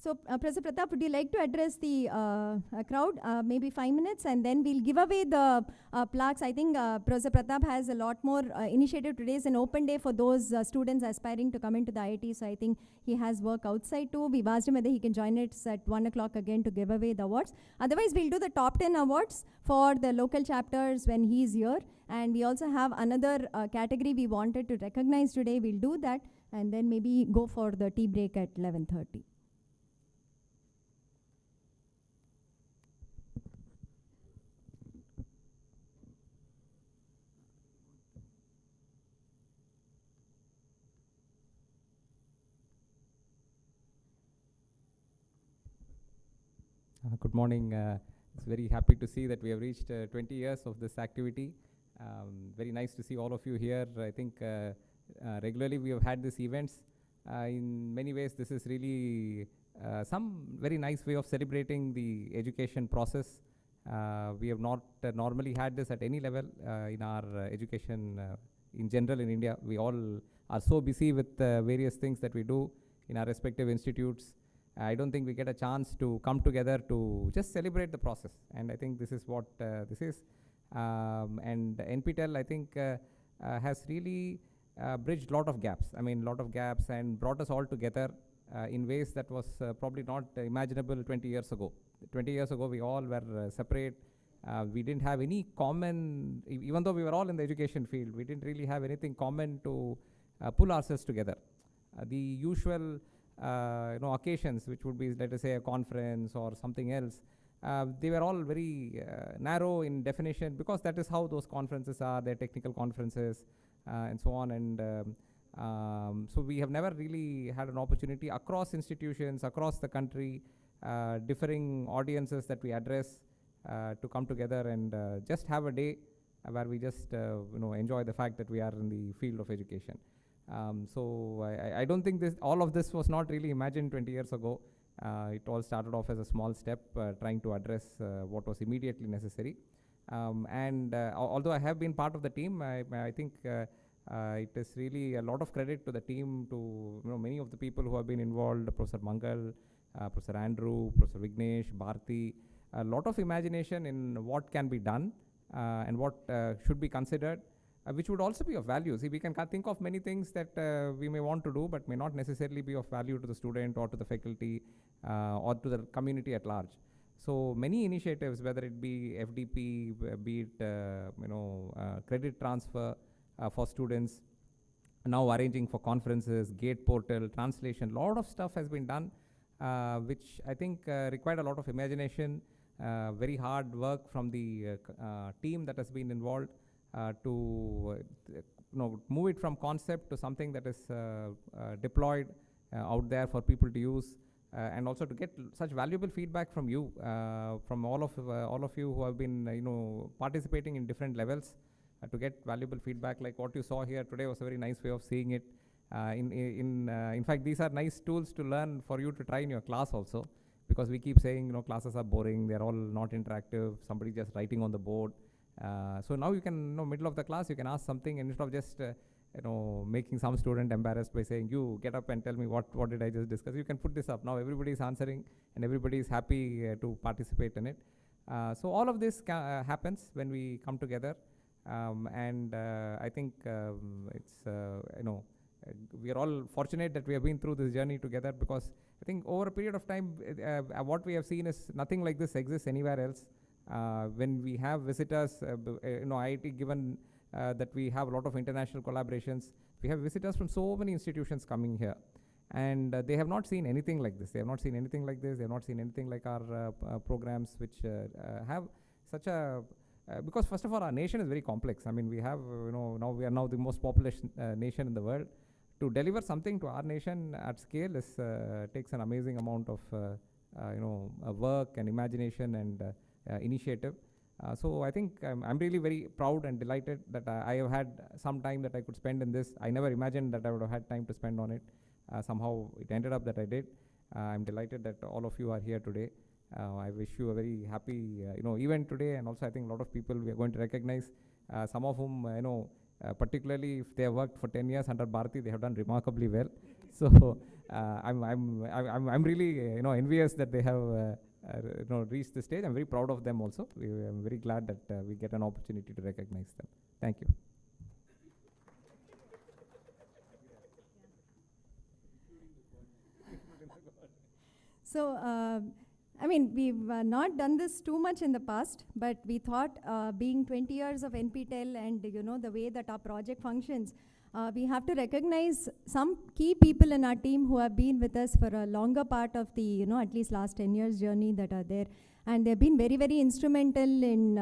So, Professor Pratap, would you like to address the crowd, maybe 5 minutes, and then we'll give away the plaques. I think Professor Pratap has a lot more initiative. Today is an open day for those students aspiring to come into the IIT, so I think he has work outside too. We've asked him whether he can join us at 1 o'clock again to give away the awards. Otherwise, we'll do the top 10 awards for the local chapters when he's here. And we also have another category we wanted to recognize today. We'll do that, and then maybe go for the tea break at 11:30. Good morning. It's very happy to see that we have reached 20 years of this activity. Very nice to see all of you here. I think regularly we have had these events. In many ways, this is really some very nice way of celebrating the education process. We have not normally had this at any level in our education in general in India. We all are so busy with various things that we do in our respective institutes. I don't think we get a chance to come together to just celebrate the process, and I think this is what this is. And NPTEL, I think, has really bridged a lot of gaps. I mean, a lot of gaps, and brought us all together in ways that was probably not imaginable 20 years ago. 20 years ago, we all were separate. We didn't have any common, even though we were all in the education field, we didn't really have anything common to pull ourselves together. The usual occasions, which would be, let us say, a conference or something else, they were all very narrow in definition, because that is how those conferences are. They're technical conferences and so on. And so we have never really had an opportunity across institutions, across the country, differing audiences that we address, to come together and just have a day where we just enjoy the fact that we are in the field of education. So I don't think all of this was not really imagined 20 years ago. It all started off as a small step, trying to address what was immediately necessary. And although I have been part of the team, I think it is really a lot of credit to the team, to many of the people who have been involved, Professor Mangal, Professor Andrew, Professor Vignesh, Bharti, a lot of imagination in what can be done and what should be considered, which would also be of value. See, we can think of many things that we may want to do, but may not necessarily be of value to the student or to the faculty or to the community at large. So many initiatives, whether it be FDP, be it credit transfer for students, now arranging for conferences, GATE portal, translation, lot of stuff has been done. which I think required a lot of imagination, very hard work from the team that has been involved to move it from concept to something that is deployed out there for people to use, and also to get such valuable feedback from you, from all of you who have been participating in different levels, to get valuable feedback like what you saw here today was a very nice way of seeing it. In fact, these are nice tools to learn for you to try in your class also, because we keep saying classes are boring, they're all not interactive, somebody just writing on the board. So now you can, middle of the class, you can ask something, and instead of just making some student embarrassed by saying, you get up and tell me what did I just discuss, you can put this up. Now everybody is answering and everybody is happy to participate in it. So all of this happens when we come together, and I think it's we are all fortunate that we have been through this journey together, because I think over a period of time what we have seen is nothing like this exists anywhere else. When we have visitors, IIT, given that we have a lot of international collaborations, we have visitors from so many institutions coming here, and they have not seen anything like this. They have not seen anything like this. They have not seen anything like our programs, which have such a because first of all, our nation is very complex. I mean, we have now we are now the most populous nation in the world. To deliver something to our nation at scale is takes an amazing amount of work and imagination and initiative. So I think I'm really very proud and delighted that I have had some time that I could spend in this. I never imagined that I would have had time to spend on it. Somehow it ended up that I did. I'm delighted that all of you are here today. I wish you a very happy event today, and also I think a lot of people we are going to recognize, some of whom particularly if they have worked for 10 years under Bharati, they have done remarkably well. So I'm really envious that they have reached this stage. I'm very proud of them also. I'm very glad that we get an opportunity to recognize them. Thank you. So, I mean, we've not done this too much in the past, but we thought being 20 years of NPTEL and, the way that our project functions, we have to recognize some key people in our team who have been with us for a longer part of the, at least last 10 years journey that are there. And they've been very, very instrumental in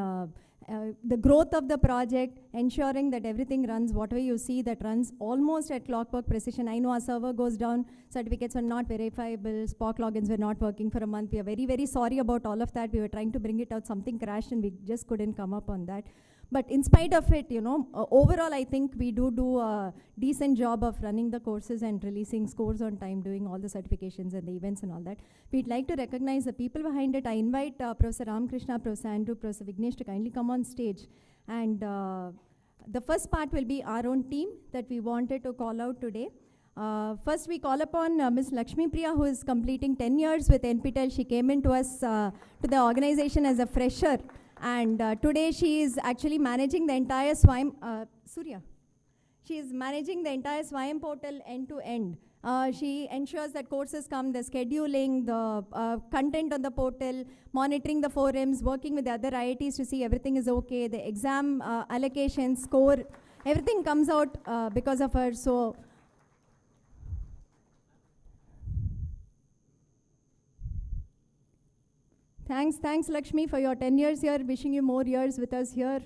the growth of the project, ensuring that everything runs, whatever you see that runs almost at clockwork precision. I know our server goes down, certificates are not verifiable, SPOC logins were not working for a month. We are very, very sorry about all of that. We were trying to bring it out, something crashed and we just couldn't come up on that. But in spite of it, overall I think we do a decent job of running the courses and releasing scores on time, doing all the certifications and the events and all that. We'd like to recognize the people behind it. I invite Professor Ramakrishna, Professor Andrew, Professor Vignesh to kindly come on stage. And the first part will be our own team that we wanted to call out today. First we call upon Ms. Lakshmi Priya, who is completing 10 years with NPTEL. She came into us to the organization as a fresher. And today she is actually managing the entire SWAYAM, Surya. She is managing the entire SWAYAM portal end to end. She ensures that courses come, the scheduling, the content on the portal, monitoring the forums, working with the other IITs to see everything is okay, the exam allocation, score, everything comes out because of her. So Thanks Lakshmi for your 10 years here, wishing you more years with us here.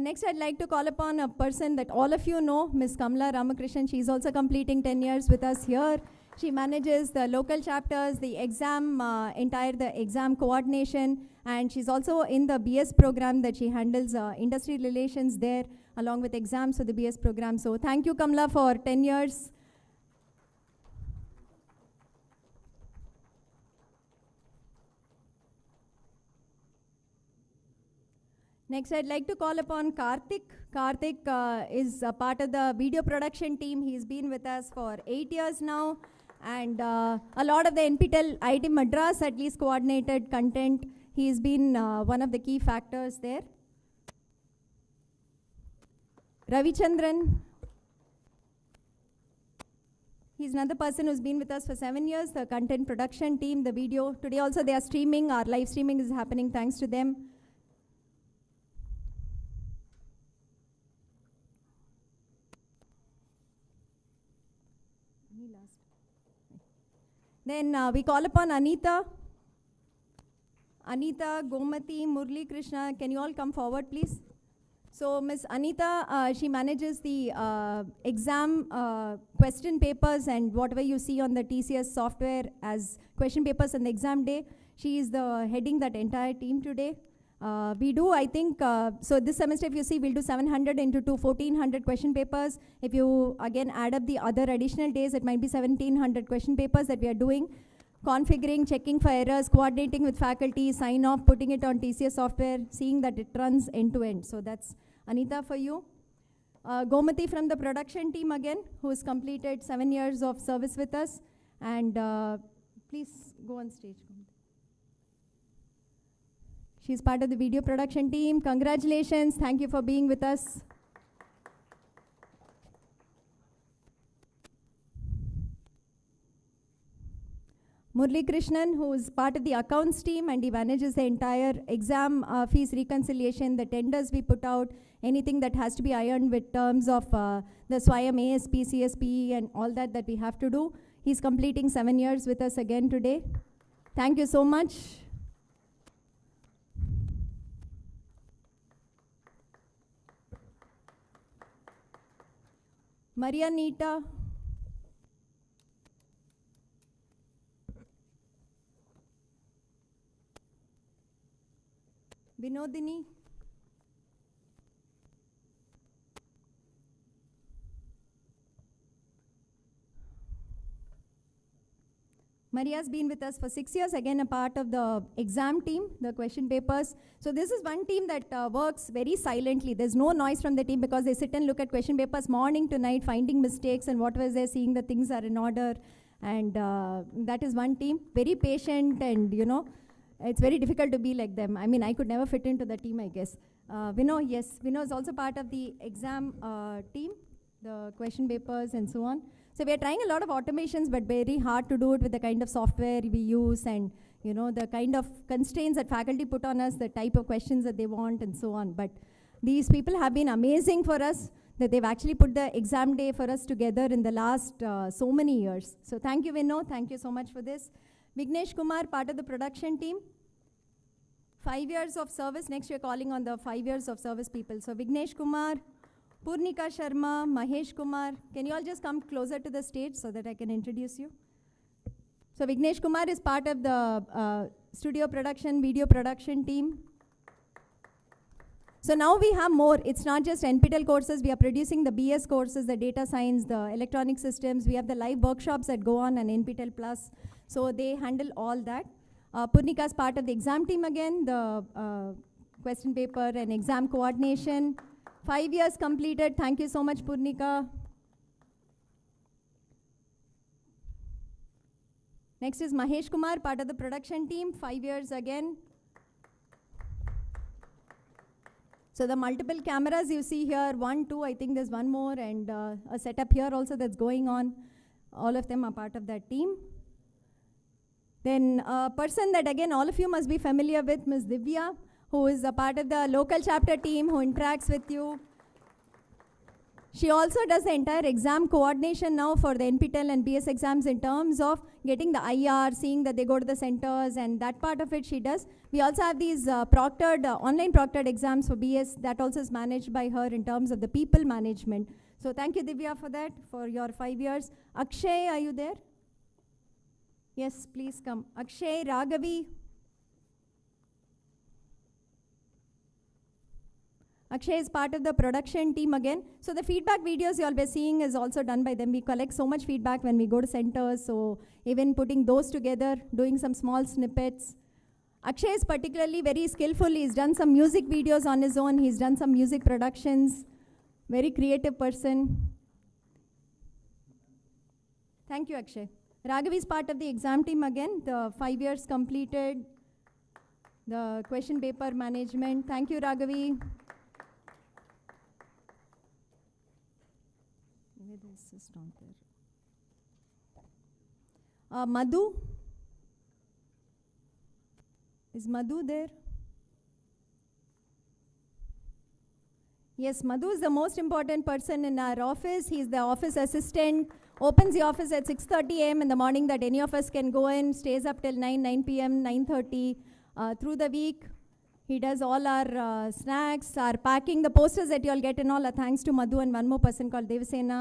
Next I'd like to call upon a person that all of you know, Ms. Kamala Ramakrishnan. She's also completing 10 years with us here. She manages the local chapters, the exam, the exam coordination, and she's also in the BS program that she handles industry relations there along with exams for the BS program. So thank you Kamala for 10 years. Next, I'd like to call upon Karthik. Karthik is a part of the video production team. He's been with us for 8 years now. And a lot of the NPTEL IIT Madras at least coordinated content. He's been one of the key factors there. Ravichandran. He's another person who's been with us for 7 years. The content production team, the video. Today also they are streaming. Our live streaming is happening thanks to them. Then we call upon Anita, Gomati, Murli Krishna. Can you all come forward, please? So Ms. Anita, she manages the exam question papers and whatever you see on the TCS software as question papers on the exam day. She is heading that entire team today. We do, I think, so this semester if you see, we'll do 700 into 1400 question papers. If you again add up the other additional days, it might be 1700 question papers that we are doing. Configuring, checking for errors, coordinating with faculty, sign off, putting it on TCS software, seeing that it runs end to end. So that's Anita for you. Gomati from the production team again, who has completed 7 years of service with us. And please go on stage. She's part of the video production team. Congratulations, thank you for being with us. Murli Krishnan, who is part of the accounts team and he manages the entire exam fees reconciliation, the tenders we put out, anything that has to be ironed with terms of the SWAYAM, ASP, CSP and all that we have to do. He's completing 7 years with us again today. Thank you so much. Maria Nita. Vinodini. Maria's been with us for 6 years, again a part of the exam team, the question papers. So this is one team that works very silently. There's no noise from the team because they sit and look at question papers morning to night, finding mistakes and whatever they're seeing, the things are in order. And that is one team, very patient and it's very difficult to be like them. I mean, I could never fit into the team, I guess. Vinod, yes, Vinod is also part of the exam team, the question papers and so on. So we are trying a lot of automations, but very hard to do it with the kind of software we use and the kind of constraints that faculty put on us, the type of questions that they want and so on. But these people have been amazing for us, that they've actually put the exam day for us together in the last so many years. So thank you, Vinod. Thank you so much for this. Vignesh Kumar, part of the production team. 5 years of service. Next, we're calling on the 5 years of service people. So Vignesh Kumar, Purnika Sharma, Mahesh Kumar. Can you all just come closer to the stage so that I can introduce you? So Vignesh Kumar is part of the studio production, video production team. So now we have more. It's not just NPTEL courses. We are producing the BS courses, the data science, the electronic systems. We have the live workshops that go on NPTEL Plus. So they handle all that. Purnika is part of the exam team again, the question paper and exam coordination. 5 years completed. Thank you so much, Purnika. Next is Mahesh Kumar, part of the production team. 5 years again. So the multiple cameras you see here, 1, 2, I think there's one more, and a setup here also that's going on. All of them are part of that team. Then a person that again all of you must be familiar with, Ms. Divya, who is a part of the local chapter team, who interacts with you. She also does the entire exam coordination now for the NPTEL and BS exams in terms of getting the IR, seeing that they go to the centers, and that part of it she does. We also have these online proctored exams for BS that also is managed by her in terms of the people management. So thank you, Divya, for that, for your 5 years. Akshay, are you there? Yes, please come. Akshay, Raghavi. Akshay is part of the production team again. So the feedback videos you'll be seeing is also done by them. We collect so much feedback when we go to centers, so even putting those together, doing some small snippets. Akshay is particularly very skillful. He's done some music videos on his own. He's done some music productions. Very creative person. Thank you, Akshay. Raghavi is part of the exam team again. The 5 years completed. The question paper management. Thank you, Raghavi. Madhu. Is Madhu there? Yes, Madhu is the most important person in our office. He's the office assistant, opens the office at 6:30 a.m. in the morning that any of us can go in, stays up till 9 p.m., 9:30 through the week. He does all our snacks, our packing, the posters that you all get and all are thanks to Madhu and one more person called Devasena.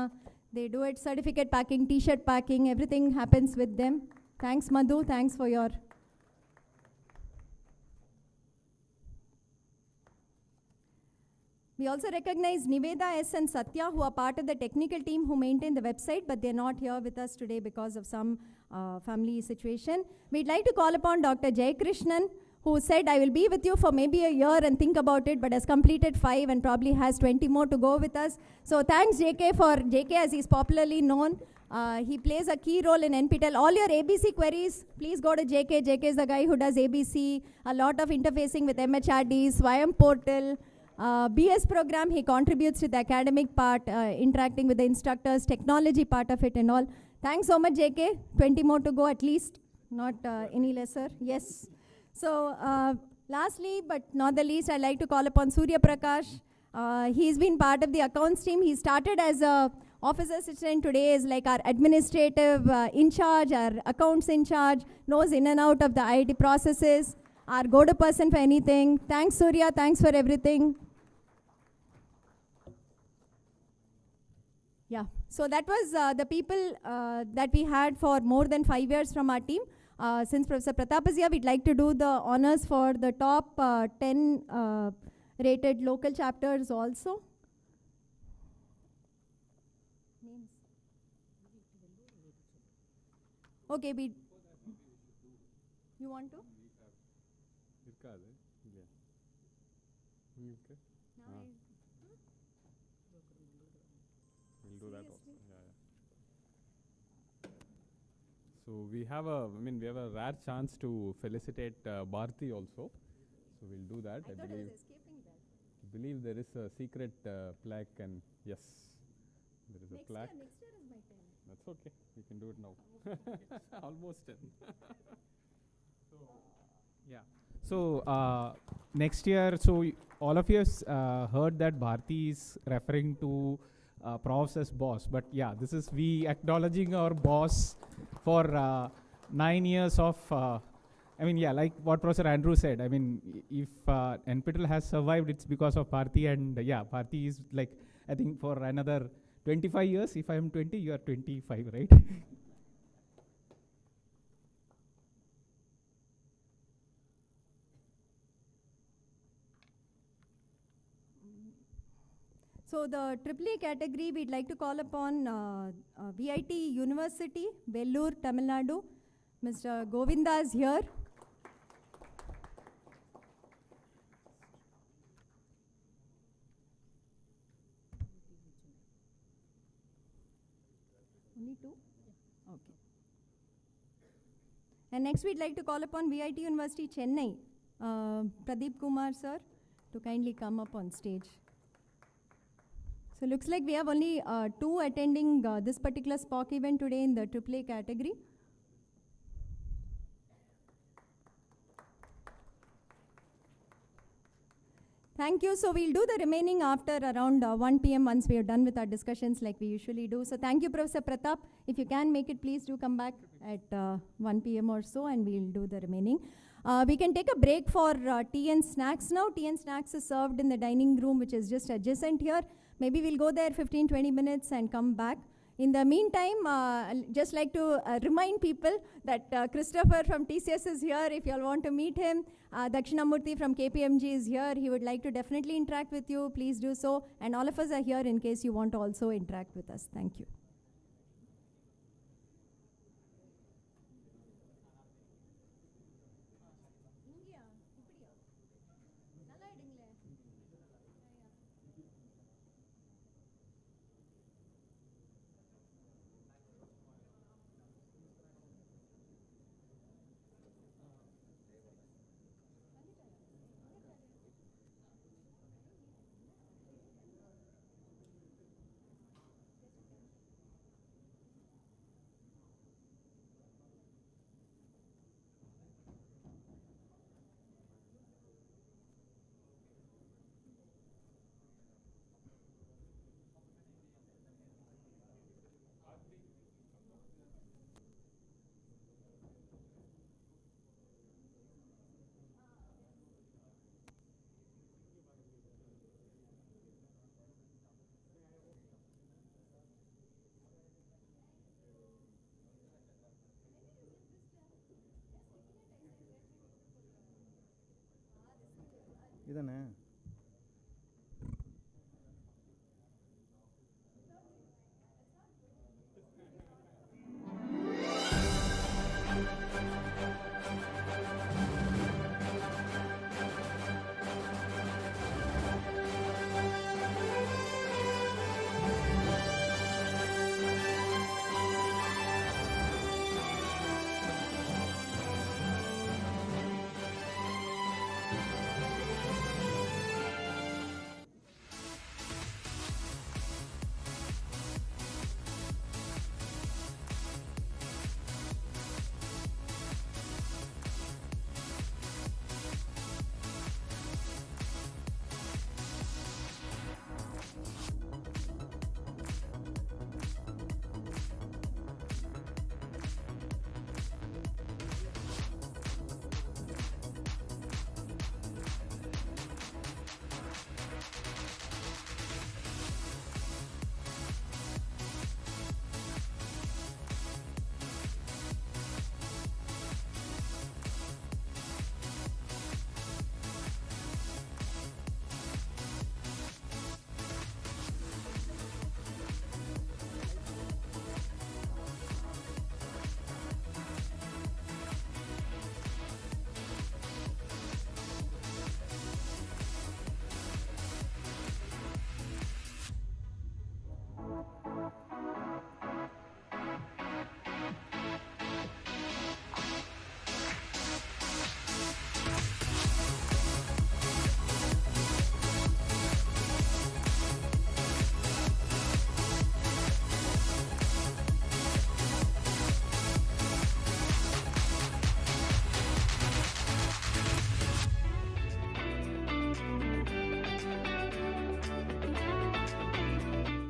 They do it, certificate packing, t-shirt packing, everything happens with them. Thanks Madhu, thanks for your... We also recognize Niveda S. and Satya, who are part of the technical team who maintain the website, but they're not here with us today because of some family situation. We'd like to call upon Dr. Jayakrishnan, who said, I will be with you for maybe a year and think about it, but has completed 5 and probably has 20 more to go with us. So thanks JK as he's popularly known. He plays a key role in NPTEL. All your ABC queries, please go to JK. JK is the guy who does ABC, a lot of interfacing with MHRD, Swayam portal, BS program. He contributes to the academic part, interacting with the instructors, technology part of it and all. Thanks so much JK. 20 more to go at least, not any lesser. Yes. So lastly, but not the least, I'd like to call upon Surya Prakash. He's been part of the accounts team. He started as a office assistant, today is like our administrative in charge, our accounts in charge, knows in and out of the IT processes, our go-to person for anything. Thanks Surya, thanks for everything. Yeah, so that was the people that we had for more than 5 years from our team. Since Professor Pratap is here, we'd like to do the honors for the top 10 rated local chapters also. Names. Okay, you want to? We'll do that also. So we have a rare chance to felicitate Bharti also. So we'll do that. I thought I was escaping that. I believe there is a secret plaque, and yes, there is a plaque. Next year is my turn. That's okay. We can do it now. Almost 10. So next year, so all of you heard that Bharti is referring to profs as boss, but yeah, this is we acknowledging our boss for 9 years of, like what Professor Andrew said, if NPTEL has survived, it's because of Bharti, and Bharti is like, I think for another 25 years, if I am 20, you are 25, right? So the AAA category, we'd like to call upon VIT University, Vellore, Tamil Nadu. Mr. Govinda is here. Only 2? Okay. And next we'd like to call upon VIT University, Chennai, Pradeep Kumar sir, to kindly come up on stage. So looks like we have only 2 attending this particular SPOC event today in the AAA category. Thank you. So we'll do the remaining after around 1 p.m. once we are done with our discussions like we usually do. So thank you, Professor Pratap. If you can make it, please do come back at 1 p.m. or so, and we'll do the remaining. We can take a break for tea and snacks now. Tea and snacks is served in the dining room, which is just adjacent here. Maybe we'll go there 15-20 minutes and come back. In the meantime, I'll just like to remind people that Christopher from TCS is here if you all want to meet him. Dakshinamurthy from KPMG is here. He would like to definitely interact with you. Please do so. And all of us are here in case you want to also interact with us. Thank you. இதானே?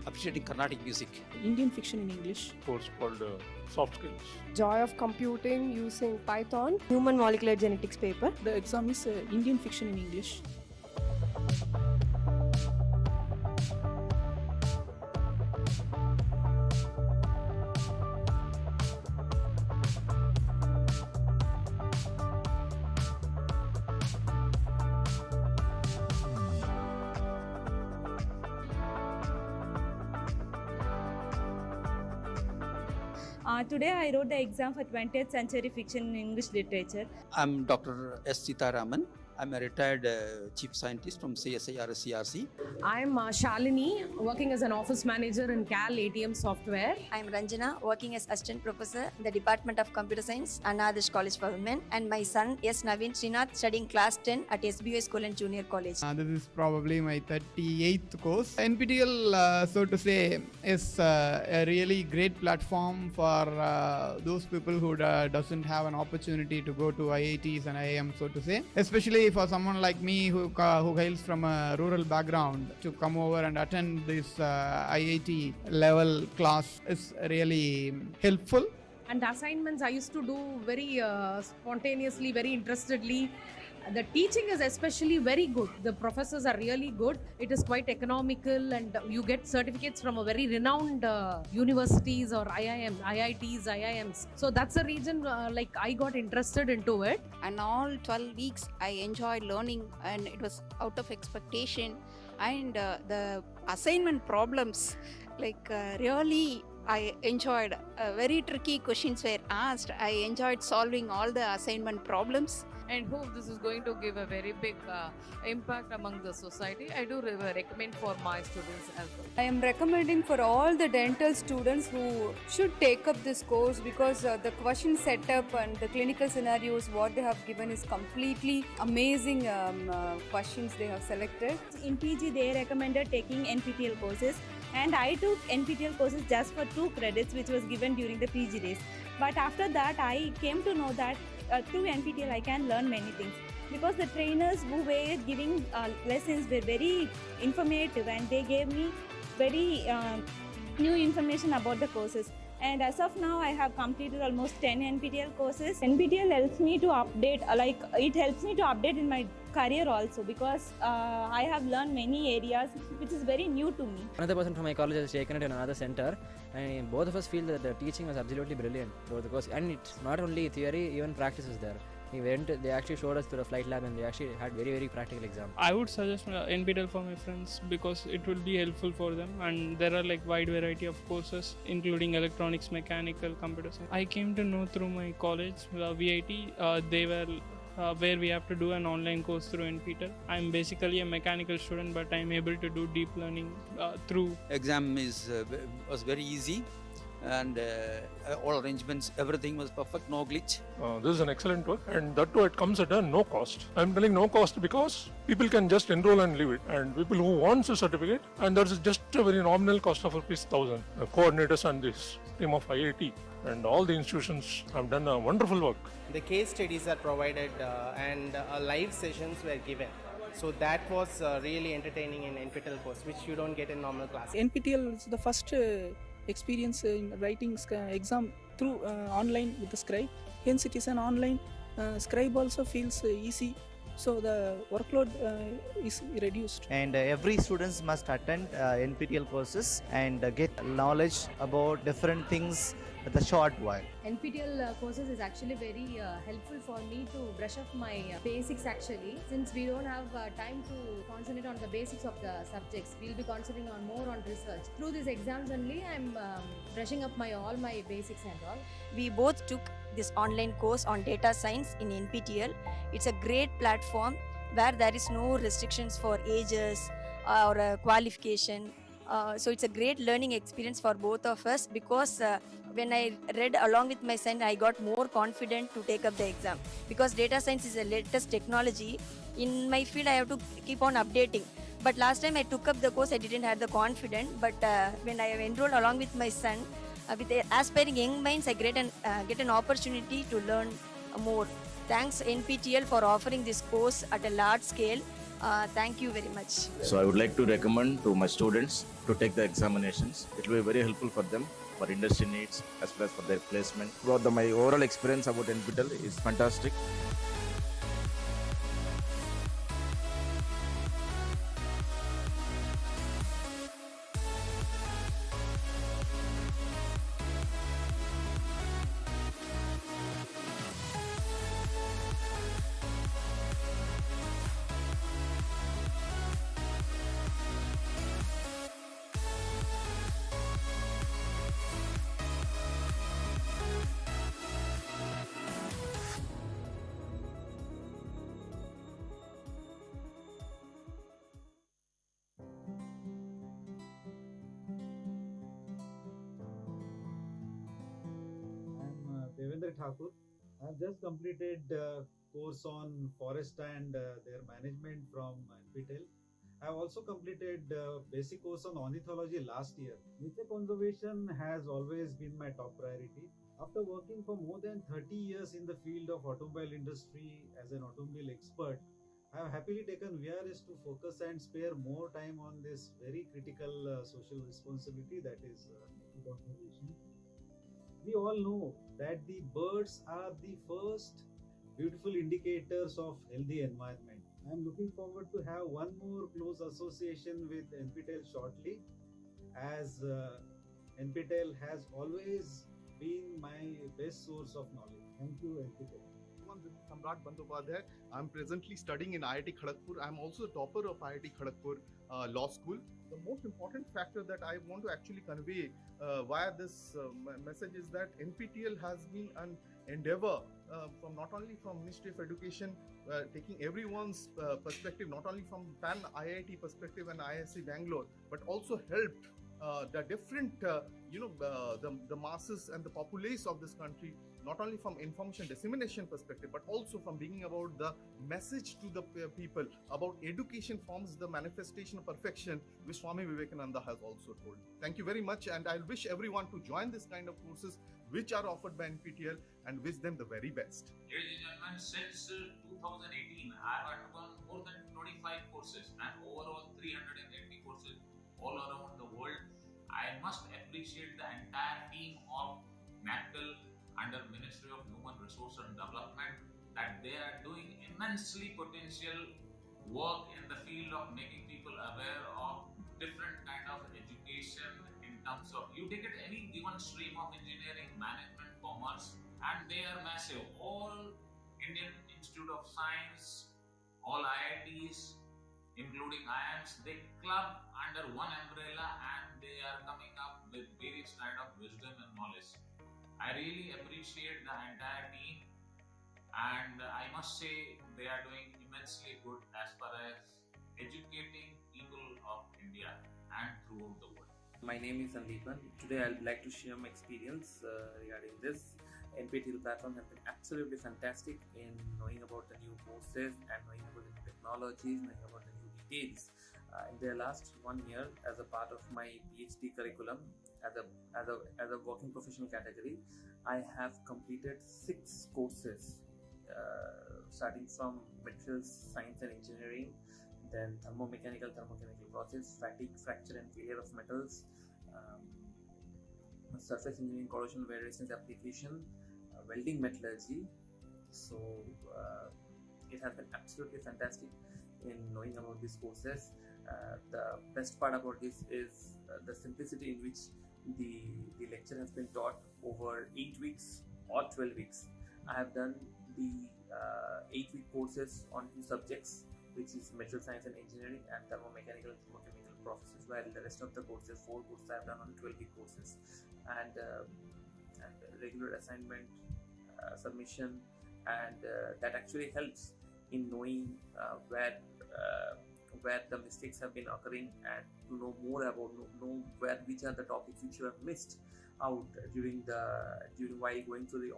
Appreciating Carnatic music. Indian fiction in English. Course called soft skills. Joy of computing using Python. Human molecular genetics paper. The exam is Indian fiction in English. Today I wrote the exam for 20th century fiction in English literature. I'm Dr. S. Sitaraman. I'm a retired chief scientist from CSIR CRC. I'm Shalini, working as an office manager in CAL ATM software. I'm Ranjana, working as assistant professor in the Department of Computer Science, Anadish College for Women. And my son, S. Naveen Srinath, studying class 10 at SBO School and Junior College. This is probably my 38th course. NPTEL, so to say, is a really great platform for those people who doesn't have an opportunity to go to IITs and IIM, so to say. Especially for someone like me who hails from a rural background, to come over and attend this IIT level class is really helpful. And assignments I used to do very spontaneously, very interestedly. The teaching is especially very good. The professors are really good. It is quite economical and you get certificates from a very renowned universities or IITs, IIMs. So that's the reason I got interested into it. And all 12 weeks I enjoyed learning and it was out of expectation. And the assignment problems, really I enjoyed. Very tricky questions were asked. I enjoyed solving all the assignment problems. And hope this is going to give a very big impact among the society. I do recommend for my students as well. I am recommending for all the dental students who should take up this course because the question setup and the clinical scenarios what they have given is completely amazing questions they have selected. In PG they recommended taking NPTEL courses, and I took NPTEL courses just for 2 credits which was given during the PG days. But after that I came to know that through NPTEL I can learn many things because the trainers who were giving lessons were very informative and they gave me very new information about the courses. And as of now I have completed almost 10 NPTEL courses. NPTEL helps me to update, it helps me to update in my career also because I have learned many areas which is very new to me. Another person from my college has taken it in another center, and both of us feel that the teaching was absolutely brilliant throughout the course. And it's not only theory, even practice is there. They actually showed us to the flight lab and they actually had very practical exam. I would suggest NPTEL for my friends because it will be helpful for them, and there are like wide variety of courses including electronics, mechanical, computer science. I came to know through my college, VIT. They were where we have to do an online course through NPTEL. I'm basically a mechanical student, but I'm able to do deep learning through. Exam was very easy, and all arrangements, everything was perfect, no glitch. This is an excellent work, and that too it comes at a no cost. I'm telling no cost because people can just enroll and leave it, and people who want a certificate, and there's just a very nominal cost of ₹1,000. The coordinators and this team of IIT and all the institutions have done a wonderful work. The case studies are provided and live sessions were given. So that was really entertaining in NPTEL course, which you don't get in normal class. NPTEL is the first experience in writing exam through online with the scribe. Hence it is an online. Scribe also feels easy. So the workload is reduced. And every students must attend NPTEL courses and get knowledge about different things with a short while. NPTEL courses is actually very helpful for me to brush up my basics actually. Since we don't have time to concentrate on the basics of the subjects, we'll be concentrating on more on research. Through these exams only, I'm brushing up all my basics and all. We both took this online course on data science in NPTEL. It's a great platform where there is no restrictions for ages or qualification. So it's a great learning experience for both of us because when I read along with my son, I got more confident to take up the exam because data science is the latest technology. In my field, I have to keep on updating. But last time I took up the course, I didn't have the confidence. But when I enrolled along with my son, with aspiring young minds, I get an opportunity to learn more. Thanks NPTEL for offering this course at a large scale. Thank you very much. So I would like to recommend to my students to take the examinations. It will be very helpful for them for industry needs as well as for their placement. My overall experience about NPTEL is fantastic. I have just completed course on forest and their management from NPTEL. I have also completed basic course on ornithology last year. Nature conservation has always been my top priority. After working for more than 30 years in the field of automobile industry as an automobile expert, I have happily taken VRS to focus and spare more time on this very critical social responsibility, that is nature conservation. We all know that the birds are the first beautiful indicators of healthy environment. I am looking forward to have one more close association with NPTEL shortly, as NPTEL has always been my best source of knowledge. Thank you, NPTEL. This is Samrat Bandyopadhyay. I'm presently studying in IIT Kharagpur. I'm also the topper of IIT Kharagpur Law School. The most important factor that I want to actually convey via this message is that NPTEL has been an endeavor from not only from Ministry of Education, taking everyone's perspective, not only from PAN IIT perspective and IISc Bangalore, but also helped the different, the masses and the populace of this country, not only from information dissemination perspective, but also from bringing about the message to the people about education forms the manifestation of perfection, which Swami Vivekananda has also told. Thank you very much, and I wish everyone to join this kind of courses which are offered by NPTEL, and wish them the very best. Ladies and gentlemen, since 2018, I have undergone more than 25 courses and overall 380 courses all around the world. I must appreciate the entire team of NPTEL under Ministry of Human Resource and Development, that they are doing immensely potential work in the field of making people aware of different kind of education in terms of, you take it any given stream of engineering, management, commerce, and they are massive. All Indian science, all IITs, including IIMs, they club under one umbrella and they are coming up with various kind of wisdom and knowledge. I really appreciate the entire team, and I must say they are doing immensely good as far as educating people of India and throughout the world. My name is Sandeepan. Today I would like to share my experience regarding this. NPTEL platform has been absolutely fantastic in knowing about the new courses and knowing about the new technologies, knowing about the new details. In the last 1 year, as a part of my PhD curriculum, as a working professional category, I have completed 6 courses, starting from materials science and engineering, then thermochemical process, fatigue, fracture and failure of metals, surface engineering, corrosion resistance application, welding metallurgy. So it has been absolutely fantastic in knowing about these courses. The best part about this is the simplicity in which the lecture has been taught over 8 weeks or 12 weeks. I have done the 8-week courses on 2 subjects, which is material science and engineering and thermomechanical processes, while the rest of the courses, 4 courses, I have done on 12-week courses. And regular assignment, submission, and that actually helps in knowing where the mistakes have been occurring, and to know more about which are the topics which you have missed out during while going through the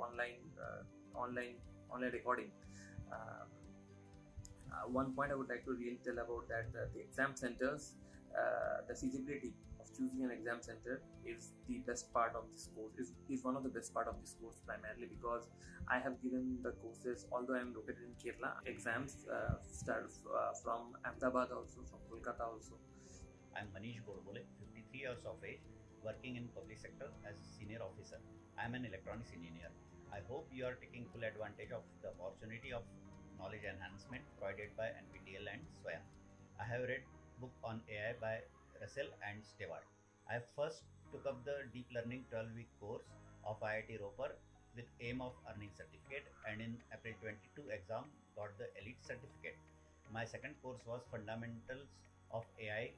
online recording. One point I would like to really tell about that the exam centers, the feasibility of choosing an exam center is the best part of this course, is one of the best part of this course, primarily because I have given the courses, although I am located in Kerala, exams start from Ahmedabad also, from Kolkata also. I am Manish Godbole, 53 years of age, working in public sector as a senior officer. I am an electronics engineer. I hope you are taking full advantage of the opportunity of knowledge enhancement provided by NPTEL and SWAYAM. I have read book on AI by Russell and Stewart. I first took up the deep learning 12-week course of IIT Roper with aim of earning certificate, and in April 22 exam got the elite certificate. My second course was fundamentals of AI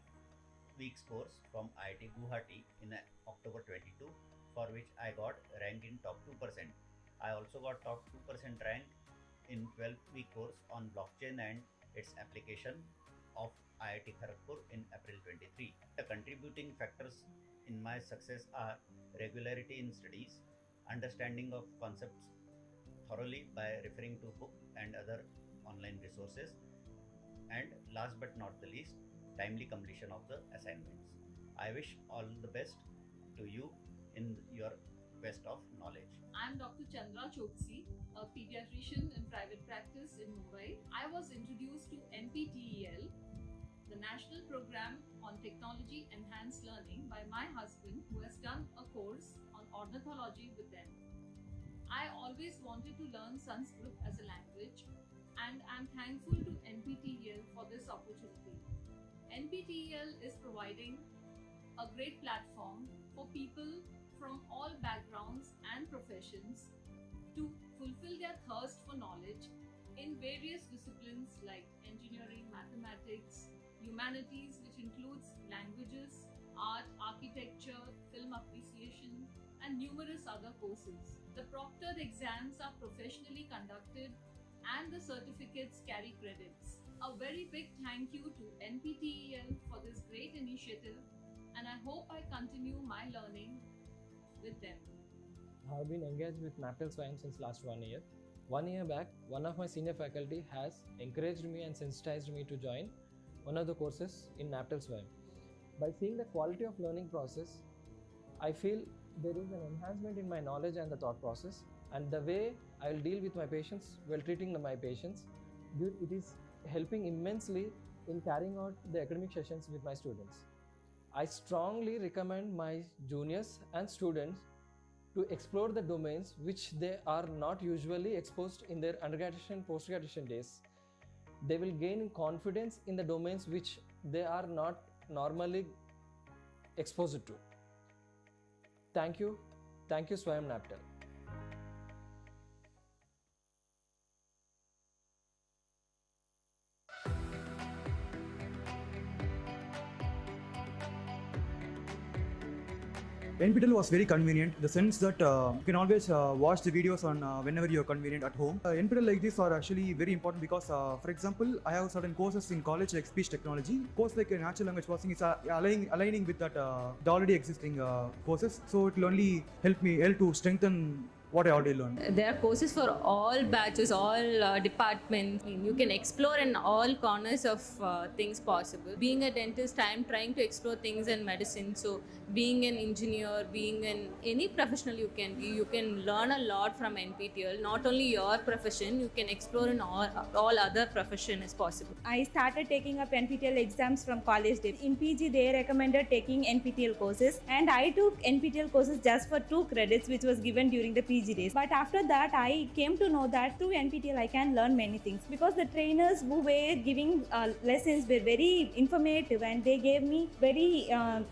weeks course from IIT Guwahati in October 22, for which I got rank in top 2%. I also got top 2% rank in 12-week course on blockchain and its application of IIT Kharagpur in April 23. The contributing factors in my success are regularity in studies, understanding of concepts thoroughly by referring to book and other online resources, and last but not the least, timely completion of the assignments. I wish all the best to you in your quest of knowledge. I'm Dr. Chandra Chokshi, a pediatrician in private practice in Mumbai. I was introduced to NPTEL, the National Program on Technology Enhanced Learning, by my husband, who has done a course on ornithology with them. I always wanted to learn Sanskrit as a language, and I'm thankful to NPTEL for this opportunity. NPTEL is providing a great platform for people from all backgrounds and professions to fulfill their thirst for knowledge in various disciplines like engineering, mathematics, humanities, which includes languages, art, architecture, film appreciation, and numerous other courses. The proctored exams are professionally conducted and the certificates carry credits. A very big thank you to NPTEL for this great initiative, and I hope I continue my learning with them. I have been engaged with NPTEL SWAYAM since last 1 year. 1 year back, one of my senior faculty has encouraged me and sensitized me to join one of the courses in NPTEL SWAYAM. By seeing the quality of learning process, I feel there is an enhancement in my knowledge and the thought process, and the way I will deal with my patients while treating my patients, it is helping immensely in carrying out the academic sessions with my students. I strongly recommend my juniors and students to explore the domains which they are not usually exposed in their undergraduate and post-graduation days. They will gain confidence in the domains which they are not normally exposed to. Thank you. Thank you, SWAYAM NPTEL. NPTEL was very convenient in the sense that you can always watch the videos on whenever you're convenient at home. NPTEL like this are actually very important because, for example, I have certain courses in college like speech technology. Course like natural language processing is aligning with that the already existing courses. So it will only help to strengthen what I already learned. There are courses for all batches, all departments. You can explore in all corners of things possible. Being a dentist, I am trying to explore things in medicine. So being an engineer, being in any professional you can be, you can learn a lot from NPTEL. Not only your profession, you can explore in all other profession as possible. I started taking up NPTEL exams from college days. In PG, they recommended taking NPTEL courses, and I took NPTEL courses just for 2 credits, which was given during the PG days. But after that, I came to know that through NPTEL, I can learn many things because the trainers who were giving lessons were very informative, and they gave me very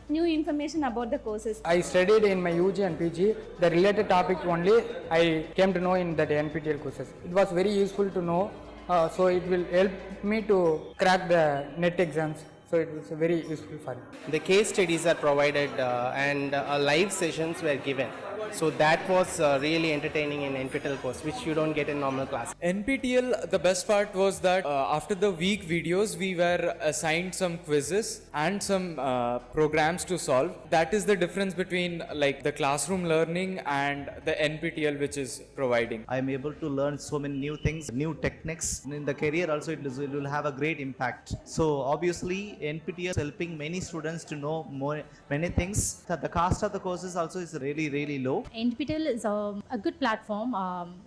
new information about the courses. I studied in my UG and PG. The related topic only I came to know in that NPTEL courses. It was very useful to know, so it will help me to crack the NET exams. So it was very useful for me. The case studies are provided and live sessions were given. So that was really entertaining in NPTEL course, which you don't get in normal class. NPTEL, the best part was that after the week videos, we were assigned some quizzes and some programs to solve. That is the difference between like the classroom learning and the NPTEL which is providing. I am able to learn so many new things, new techniques. In the career also it will have a great impact. So obviously NPTEL is helping many students to know many things. The cost of the courses also is really low. NPTEL is a good platform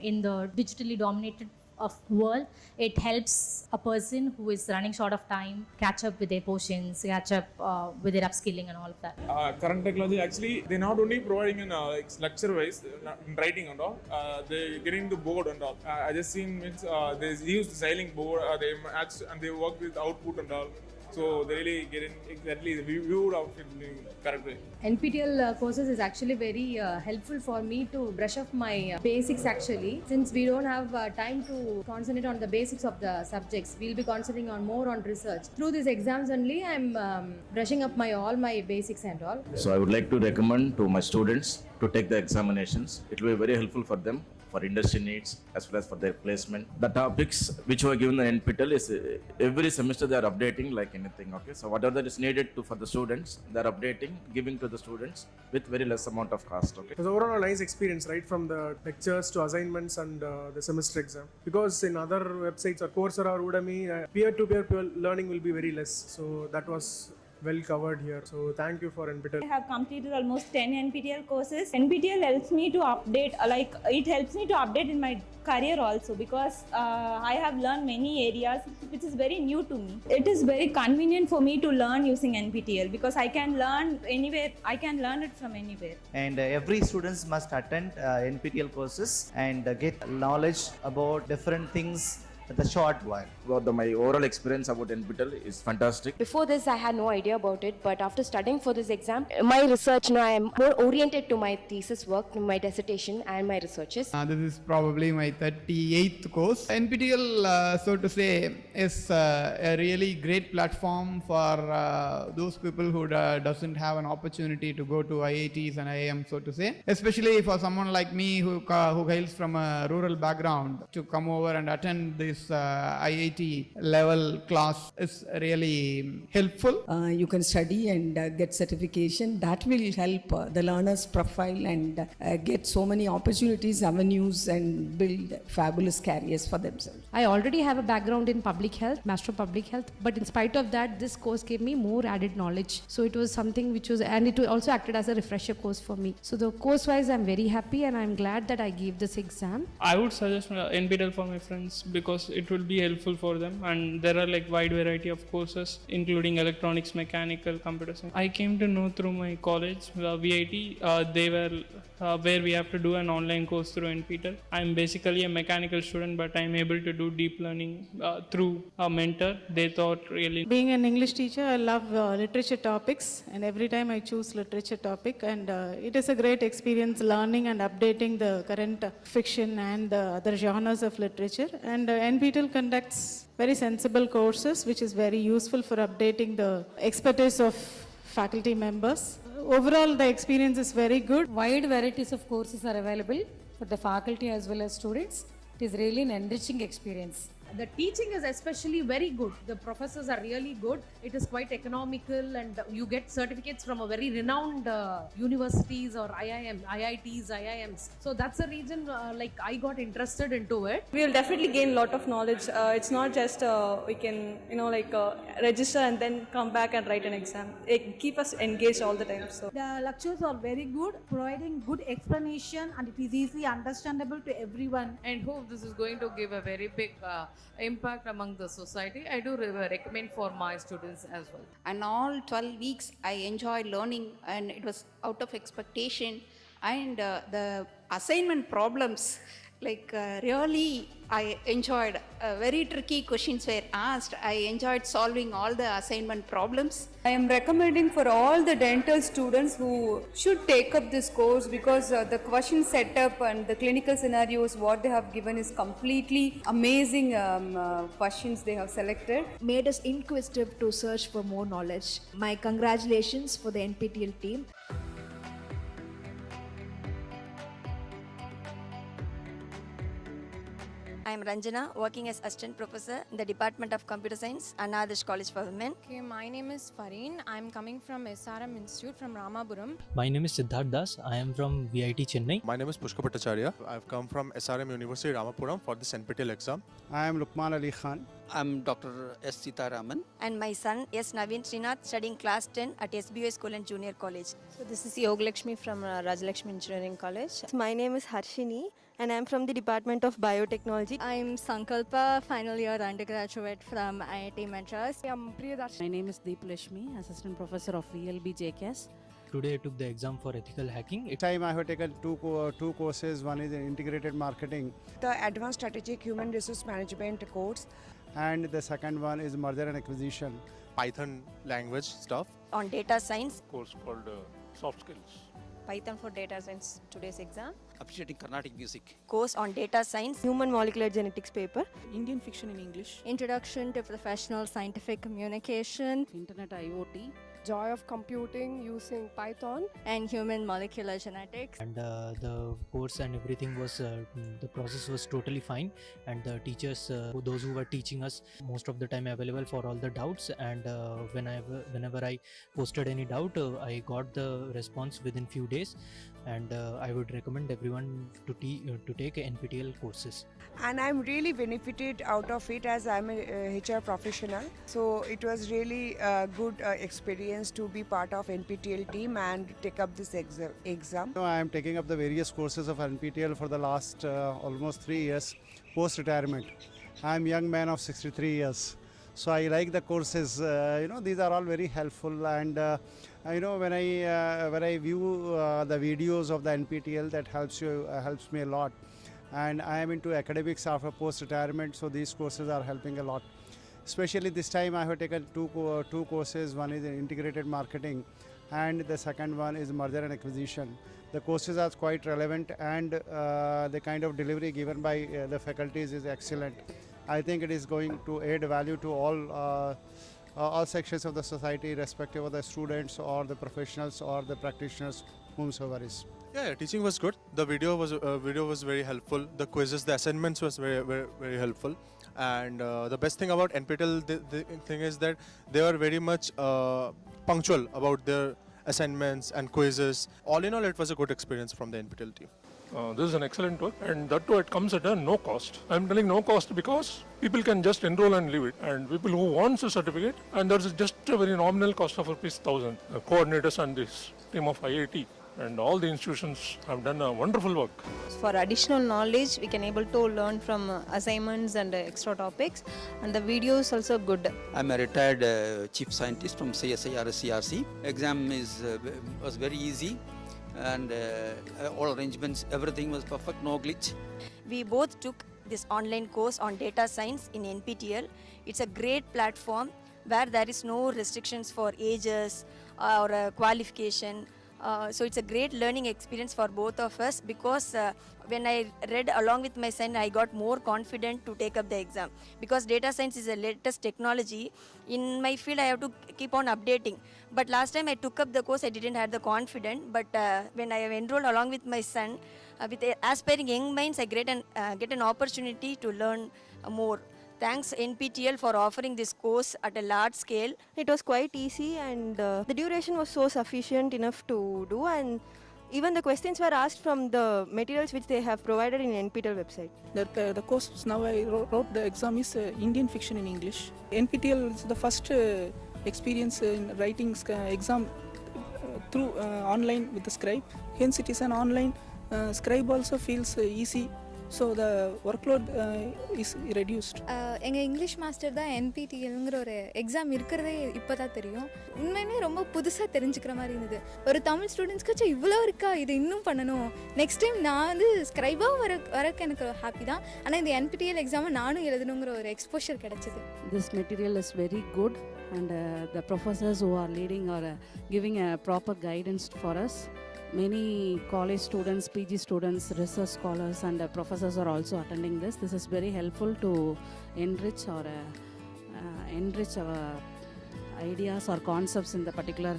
in the digitally dominated world. It helps a person who is running short of time catch up with their portions, catch up with their upskilling and all of that. Current technology, actually, they're not only providing in lecture wise, in writing and all, they're getting the board and all. I just seen they use the styling board, they match and they work with output and all. So they really get in exactly the view of it in correct way. NPTEL courses is actually very helpful for me to brush up my basics actually. Since we don't have time to concentrate on the basics of the subjects, we'll be concentrating on more on research. Through these exams only, I'm brushing up all my basics and all. So I would like to recommend to my students to take the examinations. It will be very helpful for them, for industry needs as well as for their placement. The topics which were given in NPTEL is every semester they are updating like anything. Okay, so whatever that is needed for the students, they are updating, giving to the students with very less amount of cost. Okay, it was overall a nice experience, right, from the lectures to assignments and the semester exam. Because in other websites or Coursera or Udemy, peer-to-peer learning will be very less. So that was well covered here. So thank you for NPTEL. I have completed almost 10 NPTEL courses. NPTEL helps me to update, it helps me to update in my career also, because I have learned many areas which is very new to me. It is very convenient for me to learn using NPTEL because I can learn anywhere, I can learn it from anywhere. And every students must attend NPTEL courses and get knowledge about different things the short while. My overall experience about NPTEL is fantastic. Before this, I had no idea about it, but after studying for this exam, my research now I am more oriented to my thesis work, to my dissertation and my researches. This is probably my 38th course. NPTEL, so to say, is a really great platform for those people who doesn't have an opportunity to go to IITs and IIM, so to say. Especially for someone like me who hails from a rural background, to come over and attend this IIT level class is really helpful. You can study and get certification. That will help the learner's profile and get so many opportunities, avenues, and build fabulous careers for themselves. I already have a background in public health, Master of Public Health, but in spite of that, this course gave me more added knowledge. So it was something which was, and it also acted as a refresher course for me. So the course wise, I'm very happy and I'm glad that I gave this exam. I would suggest NPTEL for my friends because it will be helpful for them, and there are like wide variety of courses including electronics, mechanical, computer science. I came to know through my college, VIT, they were where we have to do an online course through NPTEL. I'm basically a mechanical student, but I'm able to do deep learning through a mentor. They thought really. Being an English teacher, I love literature topics, and every time I choose literature topic, and it is a great experience learning and updating the current fiction and the other genres of literature. And NPTEL conducts very sensible courses, which is very useful for updating the expertise of faculty members. overall the experience is very good. Wide varieties of courses are available for the faculty as well as students. It is really an enriching experience. The teaching is especially very good. The professors are really good. It is quite economical and you get certificates from a very renowned universities or IITs, IIMs. So that's the reason I got interested into it. We will definitely gain a lot of knowledge. It's not just we can register and then come back and write an exam. It keep us engaged all the time. So the lectures are very good, providing good explanation, and it is easily understandable to everyone. And hope this is going to give a very big impact among the society. I do recommend for my students as well. And all 12 weeks I enjoyed learning, and it was out of expectation. And the assignment problems, really I enjoyed. Very tricky questions were asked. I enjoyed solving all the assignment problems. I am recommending for all the dental students who should take up this course, because the question setup and the clinical scenarios what they have given is completely amazing questions they have selected. Made us inquisitive to search for more knowledge. My congratulations for the NPTEL team. I am Ranjana, working as Assistant Professor in the Department of Computer Science, Anna Adarsh College for Women. Okay, my name is Fareen. I am coming from SRM Institute from Ramapuram. My name is Siddharth Das. I am from VIT Chennai. My name is Pushka Bhattacharya. I have come from SRM University Ramapuram for this NPTEL exam. I am Lukman Ali Khan. I am Dr. S. Sitaraman. And my son S. Naveen Srinath, studying class 10 at SBO School and Junior College. So this is Yogalakshmi from Rajalakshmi Engineering College. My name is Harshini and I am from the Department of Biotechnology. I am Sankalpa, final year undergraduate from IIT Madras. I am Priyadarshini. My name is Deep Lashmi, Assistant Professor of VLB JKS. Today I took the exam for ethical hacking. This time I have taken two courses. One is in integrated marketing. The advanced strategic human resource management course. And the second one is merger and acquisition. Python language stuff. On data science. Course called soft skills. Python for data science, today's exam. Appreciating Carnatic music. Course on data science. Human molecular genetics paper. Indian fiction in English. Introduction to professional scientific communication. Internet IoT. Joy of computing using Python. And human molecular genetics. And the course and everything was, the process was totally fine. And the teachers, those who were teaching us, most of the time available for all the doubts. And whenever I posted any doubt, I got the response within few days. And I would recommend everyone to take NPTEL courses. And I'm really benefited out of it as I'm a HR professional. So it was really a good experience to be part of NPTEL team and take up this exam. I am taking up the various courses of NPTEL for the last almost 3 years post-retirement. I am a young man of 63 years. So I like the courses, these are all very helpful, and when I view the videos of the NPTEL, that helps me a lot. And I am into academics after post-retirement, so these courses are helping a lot. Especially this time I have taken two courses. One is in integrated marketing and the second one is merger and acquisition. The courses are quite relevant, and the kind of delivery given by the faculties is excellent. I think it is going to add value to all sections of the society, irrespective of the students or the professionals or the practitioners, whomsoever is. Yeah, teaching was good. The video was very helpful. The quizzes, the assignments was very, very, very helpful. And the best thing about NPTEL the thing is that they are very much punctual about their assignments and quizzes. All in all, it was a good experience from the NPTEL team. This is an excellent work, and that too it comes at a no cost. I'm telling no cost because people can just enroll and leave it, and people who want a certificate, and there's just a very nominal cost of ₹1,000. Coordinators and this team of IIT and all the institutions have done a wonderful work. For additional knowledge, we can able to learn from assignments and extra topics, and the video is also good. I'm a retired chief scientist from CSI RSCRC. Exam was very easy, and all arrangements, everything was perfect, no glitch. We both took this online course on data science in NPTEL. It's a great platform where there is no restrictions for ages or qualification So it's a great learning experience for both of us because when I read along with my son, I got more confident to take up the exam because data science is the latest technology. In my field, I have to keep on updating. But last time I took up the course, I didn't have the confidence. But when I have enrolled along with my son, with aspiring young minds, I get an opportunity to learn more. Thanks NPTEL for offering this course at a large scale. It was quite easy, and the duration was so sufficient enough to do, and even the questions were asked from the materials which they have provided in NPTEL website. The course now I wrote the exam is Indian fiction in English. NPTEL is the first experience in writing exam through online with the scribe. Hence it is an online scribe also feels easy. So the workload is reduced. எங்கள் English master தான் என்பிடிஎல்ங்கிற ஒரு exam இருக்கிறதே இப்போ தான் தெரியும். உண்மையுமே ரொம்ப புதுசாக தெரிஞ்சுக்கிற மாதிரி இருந்தது. ஒரு தமிழ் ஸ்டூடெண்ட்ஸ்க்கு இவ்வளோ இருக்கா, இது இன்னும் பண்ணணும். நெக்ஸ்ட் டைம் நான் வந்து ஸ்க்ரைபாக வரக்கு எனக்கு ஹாப்பி தான். ஆனால் இந்த என்பிடிஎல் எக்ஸாமை நானும் எழுதணுங்கிற ஒரு எக்ஸ்போஷர் கிடைச்சிது. This material is very good and the professors who are leading are giving a proper guidance for us. Many college students, PG students, research scholars and professors are also attending this. This is very helpful to enrich our ideas or concepts in the particular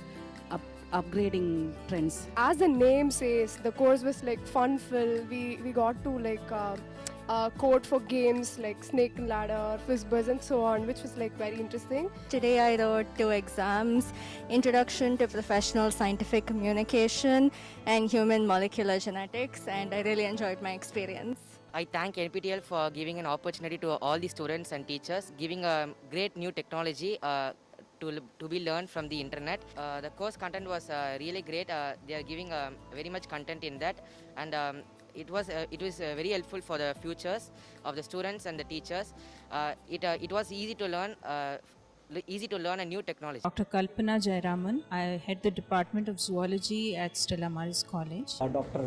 upgrading trends. As the name says, the course was like fun-filled. We got to like code for games like Snake and Ladder, Fizzbuzz and so on, which was like very interesting. Today I wrote 2 exams, Introduction to Professional Scientific Communication and Human Molecular Genetics, and I really enjoyed my experience. I thank NPTEL for giving an opportunity to all the students and teachers, giving a great new technology to be learned from the internet. The course content was really great. They are giving very much content in that, and it was very helpful for the futures of the students and the teachers. It was easy to learn a new technology. Dr. Kalpana Jayaraman, I head the Department of Zoology at Stella Maris College. Dr.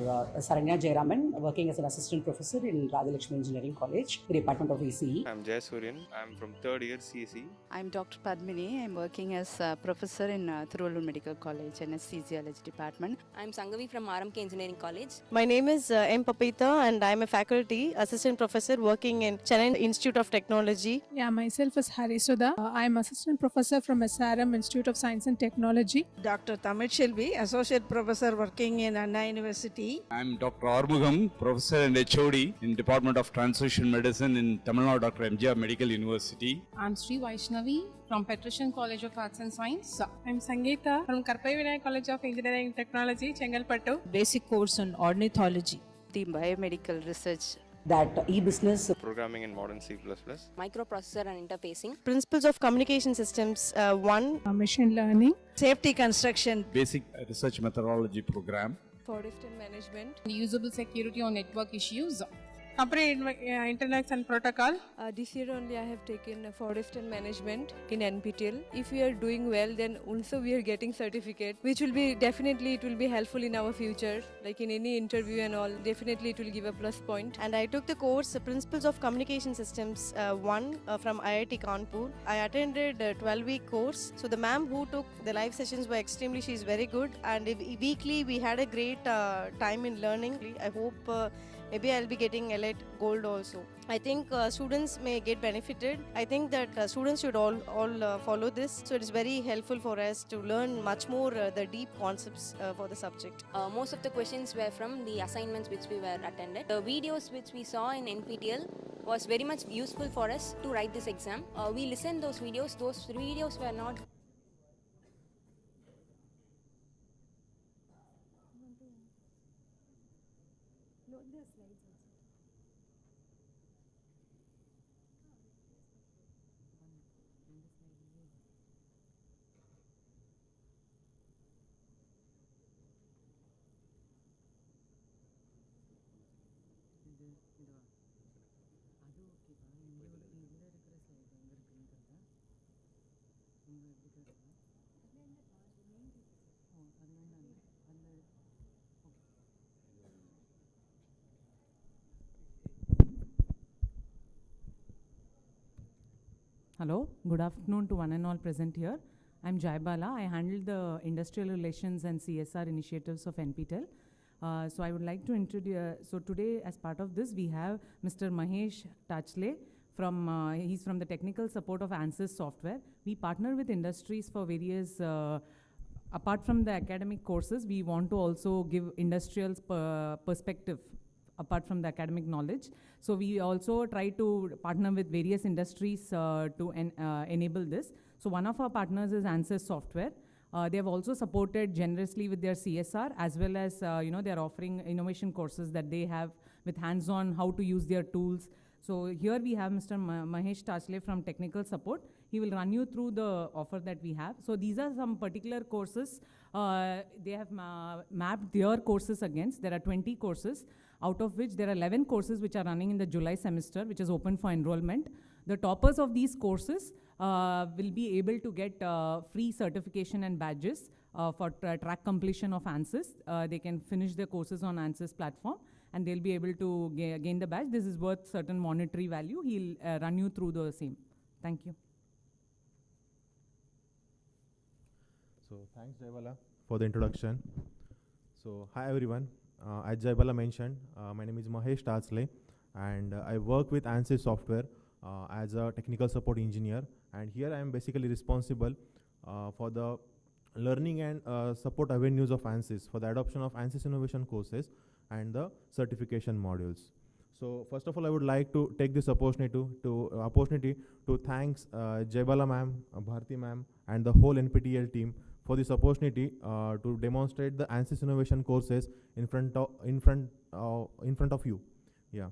Saranya Jayaraman, working as an assistant professor in Radhalakshmi Engineering College, the Department of ECE. I'm Jay Suryan. I'm from 3rd year CSE. I'm Dr. Padmini. I'm working as a professor in Thiruvallur Medical College and Anesthesiology Department. I'm Sangavi from RMK Engineering College. My name is M. Papita and I'm a faculty assistant professor working in Chennai Institute of Technology. Yeah, myself is Harisudha. I'm assistant professor from SRM Institute of Science and Technology. Dr. Tamil Shelvi, associate professor working in Anna University. I'm Dr. Armugam, professor and HOD in Department of Transition Medicine in Tamil Nadu Dr. MGR Medical University. I'm Sri Vaishnavi from Petrosian College of Arts and Science. I'm Sangeeta from Karpai Vinayak College of Engineering and Technology, Chengalpattu. Basic course on ornithology. The biomedical research. That e-business. Programming in modern C++. Microprocessor and interfacing. Principles of communication systems 1. Machine learning. Safety construction. Basic research methodology program. Forest and management. Usable security on network issues. Company internet and protocol. This year only I have taken forest and management in NPTEL. If we are doing well, then also we are getting certificate, which will be definitely it will be helpful in our future, like in any interview and all. Definitely it will give a plus point. And I took the course Principles of Communication Systems 1 from IIT Kanpur. I attended a 12-week course. So the ma'am who took the live sessions were extremely, she is very good, and weekly we had a great time in learning. I hope maybe I'll be getting elite gold also. I think students may get benefited. I think that students should all follow this. So it is very helpful for us to learn much more the deep concepts for the subject. Most of the questions were from the assignments which we were attended. The videos which we saw in NPTEL was very much useful for us to write this exam. We listened those videos. Those videos were not Hello, good afternoon to one and all present here. I'm Jaibala. I handle the Industrial Relations and CSR initiatives of NPTEL. So I would like to introduce, so today as part of this we have Mr. Mahesh Tachle from, he's from the technical support of Ansys Software. We partner with industries for various, apart from the academic courses, we want to also give industrial perspective apart from the academic knowledge. So we also try to partner with various industries to enable this. So one of our partners is Ansys Software. They have also supported generously with their CSR, as well as they are offering innovation courses that they have with hands-on how to use their tools. So here we have Mr. Mahesh Tachle from technical support. He will run you through the offer that we have. So these are some particular courses. They have mapped their courses against. There are 20 courses, out of which there are 11 courses which are running in the July semester, which is open for enrollment. The toppers of these courses will be able to get free certification and badges for track completion of Ansys. They can finish their courses on Ansys platform and they'll be able to gain the badge. This is worth certain monetary value. He'll run you through the same. Thank you. So thanks Jaibala for the introduction. So hi everyone. As Jaibala mentioned, my name is Mahesh Tachle and I work with Ansys Software as a technical support engineer, and here I am basically responsible for the learning and support avenues of Ansys for the adoption of Ansys innovation courses and the certification modules. So first of all, I would like to take this opportunity to thanks Jaibala ma'am, Bharti ma'am, and the whole NPTEL team for this opportunity to demonstrate the Ansys innovation courses in front of you. Yeah.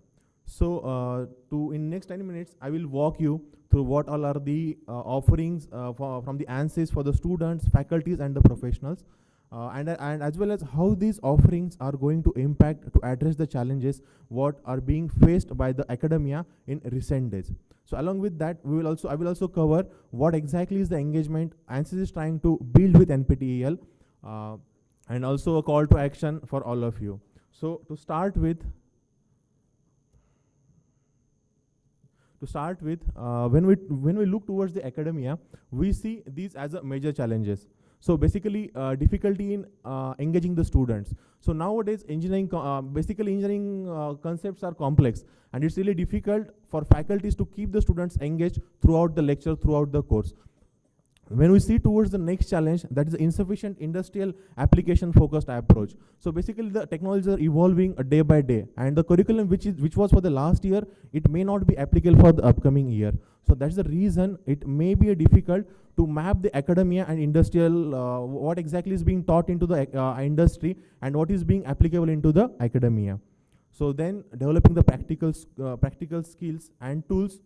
So in next 10 minutes, I will walk you through what all are the offerings from the Ansys for the students, faculties, and the professionals, and as well as how these offerings are going to impact to address the challenges what are being faced by the academia in recent days. So along with that, I will also cover what exactly is the engagement Ansys is trying to build with NPTEL, and also a call to action for all of you. So to start with, when we look towards the academia, we see these as a major challenges. So basically, difficulty in engaging the students. So nowadays, engineering concepts are complex, and it's really difficult for faculties to keep the students engaged throughout the lecture, throughout the course. When we see towards the next challenge, that is insufficient industrial application focused approach. So basically the technologies are evolving day by day, and the curriculum which was for the last year, it may not be applicable for the upcoming year. So that's the reason it may be difficult to map the academia and industrial, what exactly is being taught into the industry and what is being applicable into the academia. So then developing the practical skills and tools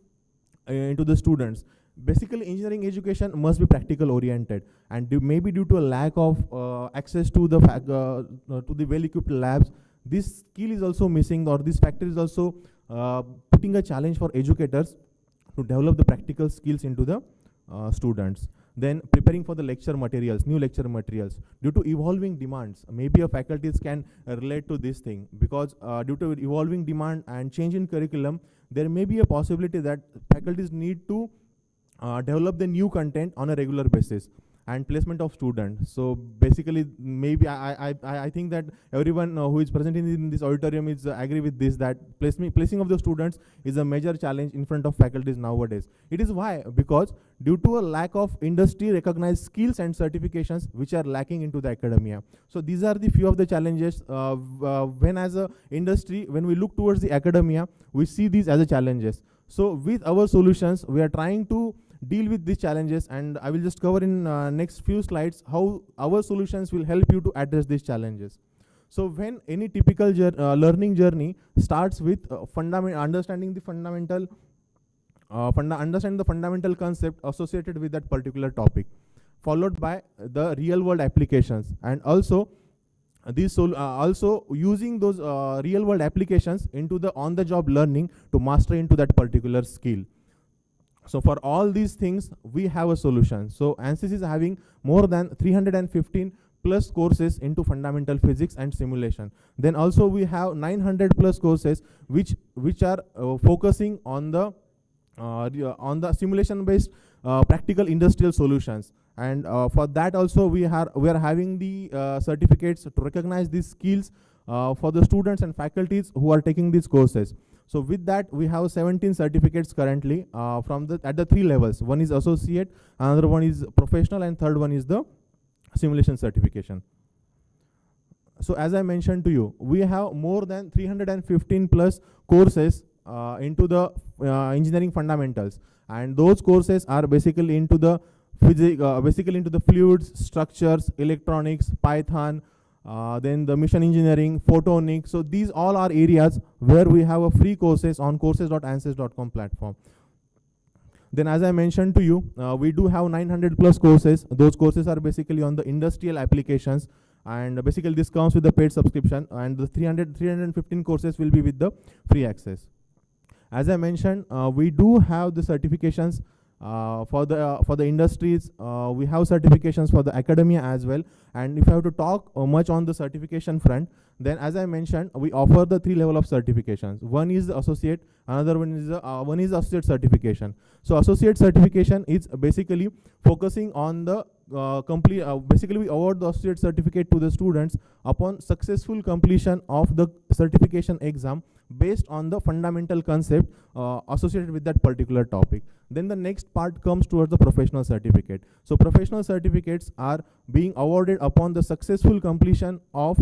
into the students. Basically, engineering education must be practical oriented, and maybe due to a lack of access to the well-equipped labs, this skill is also missing, or this factor is also putting a challenge for educators to develop the practical skills into the students. Then preparing for the lecture materials, new lecture materials. Due to evolving demands, maybe a faculties can relate to this thing, because due to evolving demand and change in curriculum, there may be a possibility that faculties need to develop the new content on a regular basis, and placement of students. So basically, maybe I think that everyone who is present in this auditorium is agree with this, that placing of the students is a major challenge in front of faculties nowadays. It is why, because due to a lack of industry recognized skills and certifications which are lacking into the academia. So these are the few of the challenges when as a industry, when we look towards the academia, we see these as a challenges. So with our solutions, we are trying to deal with these challenges, and I will just cover in next few slides how our solutions will help you to address these challenges. So when any typical learning journey starts with understanding the fundamental concept associated with that particular topic, followed by the real world applications, and also also using those real world applications into the on the job learning to master into that particular skill. So for all these things, we have a solution. So Ansys is having more than 315 plus courses into fundamental physics and simulation. Then also we have 900 plus courses which are focusing on the simulation based practical industrial solutions. And for that also we are having the certificates to recognize these skills for the students and faculties who are taking these courses. So with that, we have 17 certificates currently at the 3 levels. One is associate, another one is professional, and third one is the simulation certification. So as I mentioned to you, we have more than 315 plus courses into the engineering fundamentals, and those courses are basically into the fluids, structures, electronics, Python, then the mission engineering, photonics. So these all are areas where we have a free courses on courses.ansys.com platform. Then as I mentioned to you, we do have 900 plus courses. Those courses are basically on the industrial applications, and basically this comes with the paid subscription, and the 315 courses will be with the free access. As I mentioned, we do have the certifications for the industries. We have certifications for the academia as well. And if I have to talk much on the certification front, then as I mentioned, we offer the 3 level of certifications. One is the associate, another one is associate certification. So associate certification is basically focusing on the basically we award the associate certificate to the students upon successful completion of the certification exam based on the fundamental concept associated with that particular topic. Then the next part comes towards the professional certificate. So professional certificates are being awarded upon the successful completion of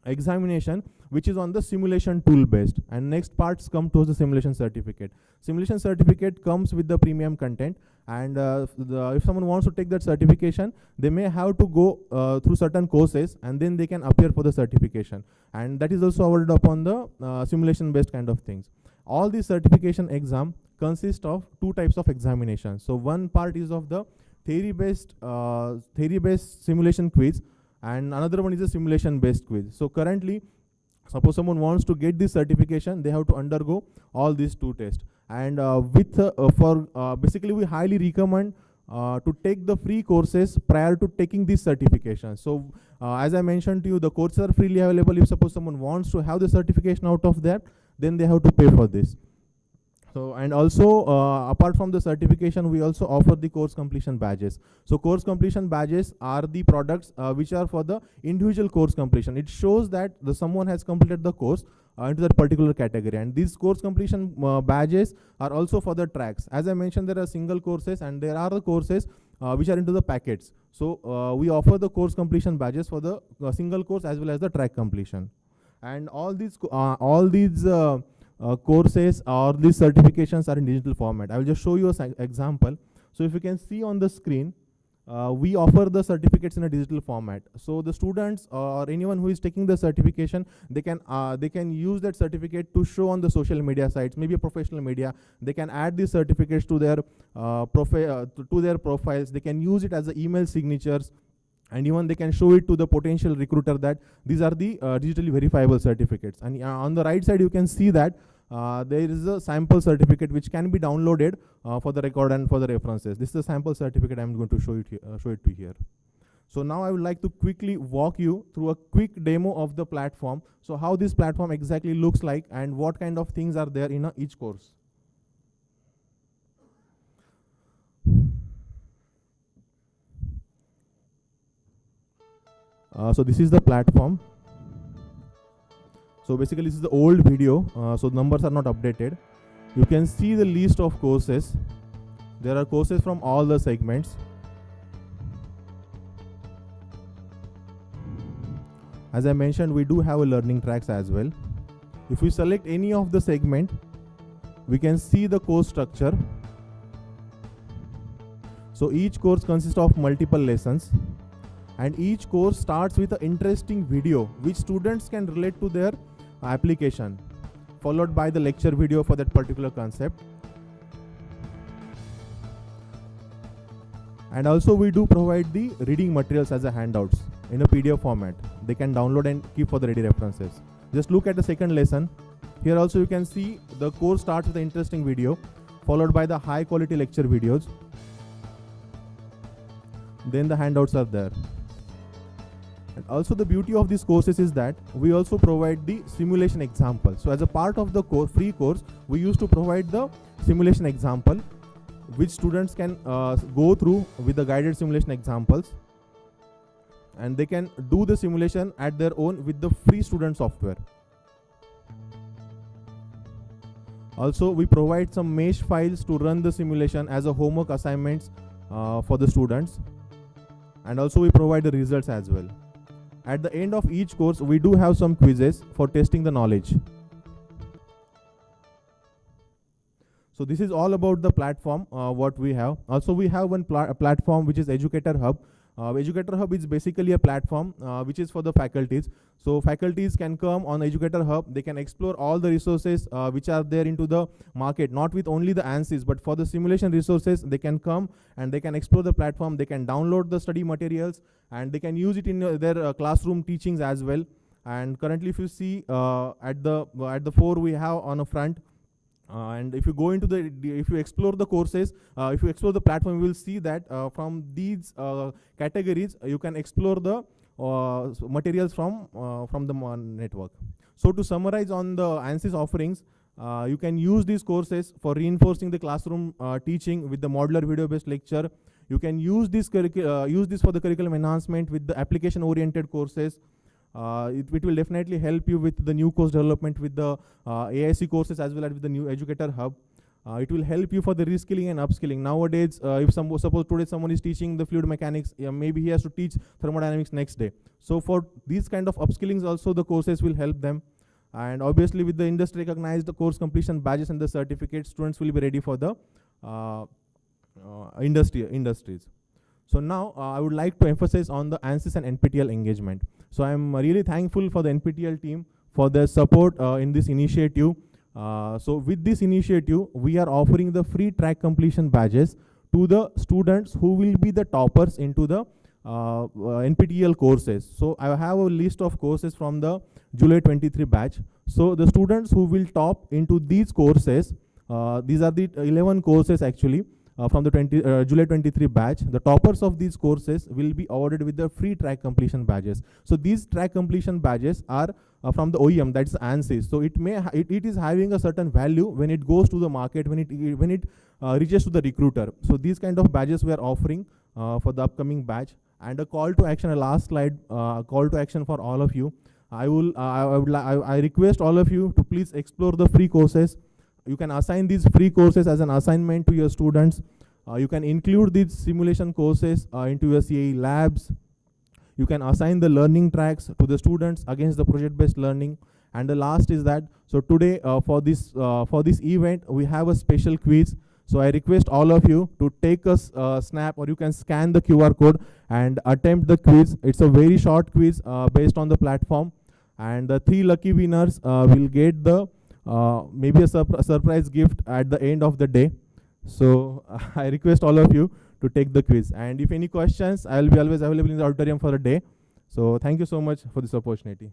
examination which is on the simulation tool based, and next parts come to the simulation certificate. Simulation certificate comes with the premium content, and if someone wants to take that certification, they may have to go through certain courses, and then they can appear for the certification, and that is also awarded upon the simulation based kind of things. All these certification exam consist of 2 types of examinations. So one part is of the theory based simulation quiz, and another one is a simulation based quiz. So currently, suppose someone wants to get this certification, they have to undergo all these 2 tests. And basically we highly recommend to take the free courses prior to taking this certification. So as I mentioned to you, the courses are freely available. If suppose someone wants to have the certification out of that, then they have to pay for this. So, and also apart from the certification, we also offer the course completion badges. So course completion badges are the products which are for the individual course completion. It shows that someone has completed the course into that particular category, and these course completion badges are also for the tracks. As I mentioned, there are single courses and there are the courses which are into the packets. So we offer the course completion badges for the single course as well as the track completion. And all these courses or these certifications are in digital format. I will just show you an example. So if you can see on the screen, we offer the certificates in a digital format. So the students or anyone who is taking the certification, they can use that certificate to show on the social media sites, maybe a professional media. They can add these certificates to their profiles. They can use it as the email signatures, and even they can show it to the potential recruiter that these are the digitally verifiable certificates. And on the right side, you can see that there is a sample certificate which can be downloaded for the record and for the references. This is a sample certificate. I'm going to show it to here. So now I would like to quickly walk you through a quick demo of the platform. So how this platform exactly looks like and what kind of things are there in each course. So this is the platform. So basically this is the old video, so numbers are not updated. You can see the list of courses. There are courses from all the segments. As I mentioned, we do have a learning tracks as well. If we select any of the segment, we can see the course structure. So each course consists of multiple lessons, and each course starts with an interesting video which students can relate to their application, followed by the lecture video for that particular concept. And also we do provide the reading materials as a handouts in a PDF format. They can download and keep for the ready references. Just look at the second lesson. Here also you can see the course starts with an interesting video, followed by the high quality lecture videos. Then the handouts are there. And also the beauty of these courses is that we also provide the simulation example. So as a part of the free course, we used to provide the simulation example which students can go through with the guided simulation examples, and they can do the simulation at their own with the free student software. Also, we provide some mesh files to run the simulation as a homework assignments for the students, and also we provide the results as well. At the end of each course, we do have some quizzes for testing the knowledge. So this is all about the platform what we have. Also, we have one platform which is Educator Hub. Educator Hub is basically a platform which is for the faculties. So faculties can come on Educator Hub, they can explore all the resources which are there into the market, not with only the ANSYS, but for the simulation resources, they can come and they can explore the platform, they can download the study materials, and they can use it in their classroom teachings as well. And currently, if you see at the 4 we have on a front, and if you go into if you explore the courses, if you explore the platform, you will see that from these categories, you can explore the materials from the network. So to summarize on the ANSYS offerings, you can use these courses for reinforcing the classroom teaching with the modular video-based lecture. You can use this for the curriculum enhancement with the application-oriented courses. It will definitely help you with the new course development with the AIC courses as well as with the new Educator Hub. It will help you for the reskilling and upskilling. Nowadays, if suppose today someone is teaching the fluid mechanics, maybe he has to teach thermodynamics next day. So for these kind of upskillings also, the courses will help them. And obviously with the industry recognized course completion badges and the certificates, students will be ready for the industries. So now I would like to emphasize on the ANSYS and NPTEL engagement. So I am really thankful for the NPTEL team for their support in this initiative. So with this initiative, we are offering the free track completion badges to the students who will be the toppers into the NPTEL courses. So I have a list of courses from the July 23 batch. So the students who will top into these courses, these are the 11 courses actually, from the July 23 batch. The toppers of these courses will be awarded with the free track completion badges. So these track completion badges are from the OEM, that's ANSYS. So it is having a certain value when it goes to the market, when it reaches to the recruiter. So these kind of badges we are offering for the upcoming batch. And a call to action, a last slide, call to action for all of you. I request all of you to please explore the free courses. You can assign these free courses as an assignment to your students. You can include these simulation courses into your CAE labs. You can assign the learning tracks to the students against the project-based learning. And the last is that, so today for this event, we have a special quiz. So I request all of you to take a snap, or you can scan the QR code and attempt the quiz. It's a very short quiz based on the platform. And the 3 lucky winners will get the maybe a surprise gift at the end of the day. So I request all of you to take the quiz. And if any questions, I will be always available in the auditorium for a day. So thank you so much for this opportunity.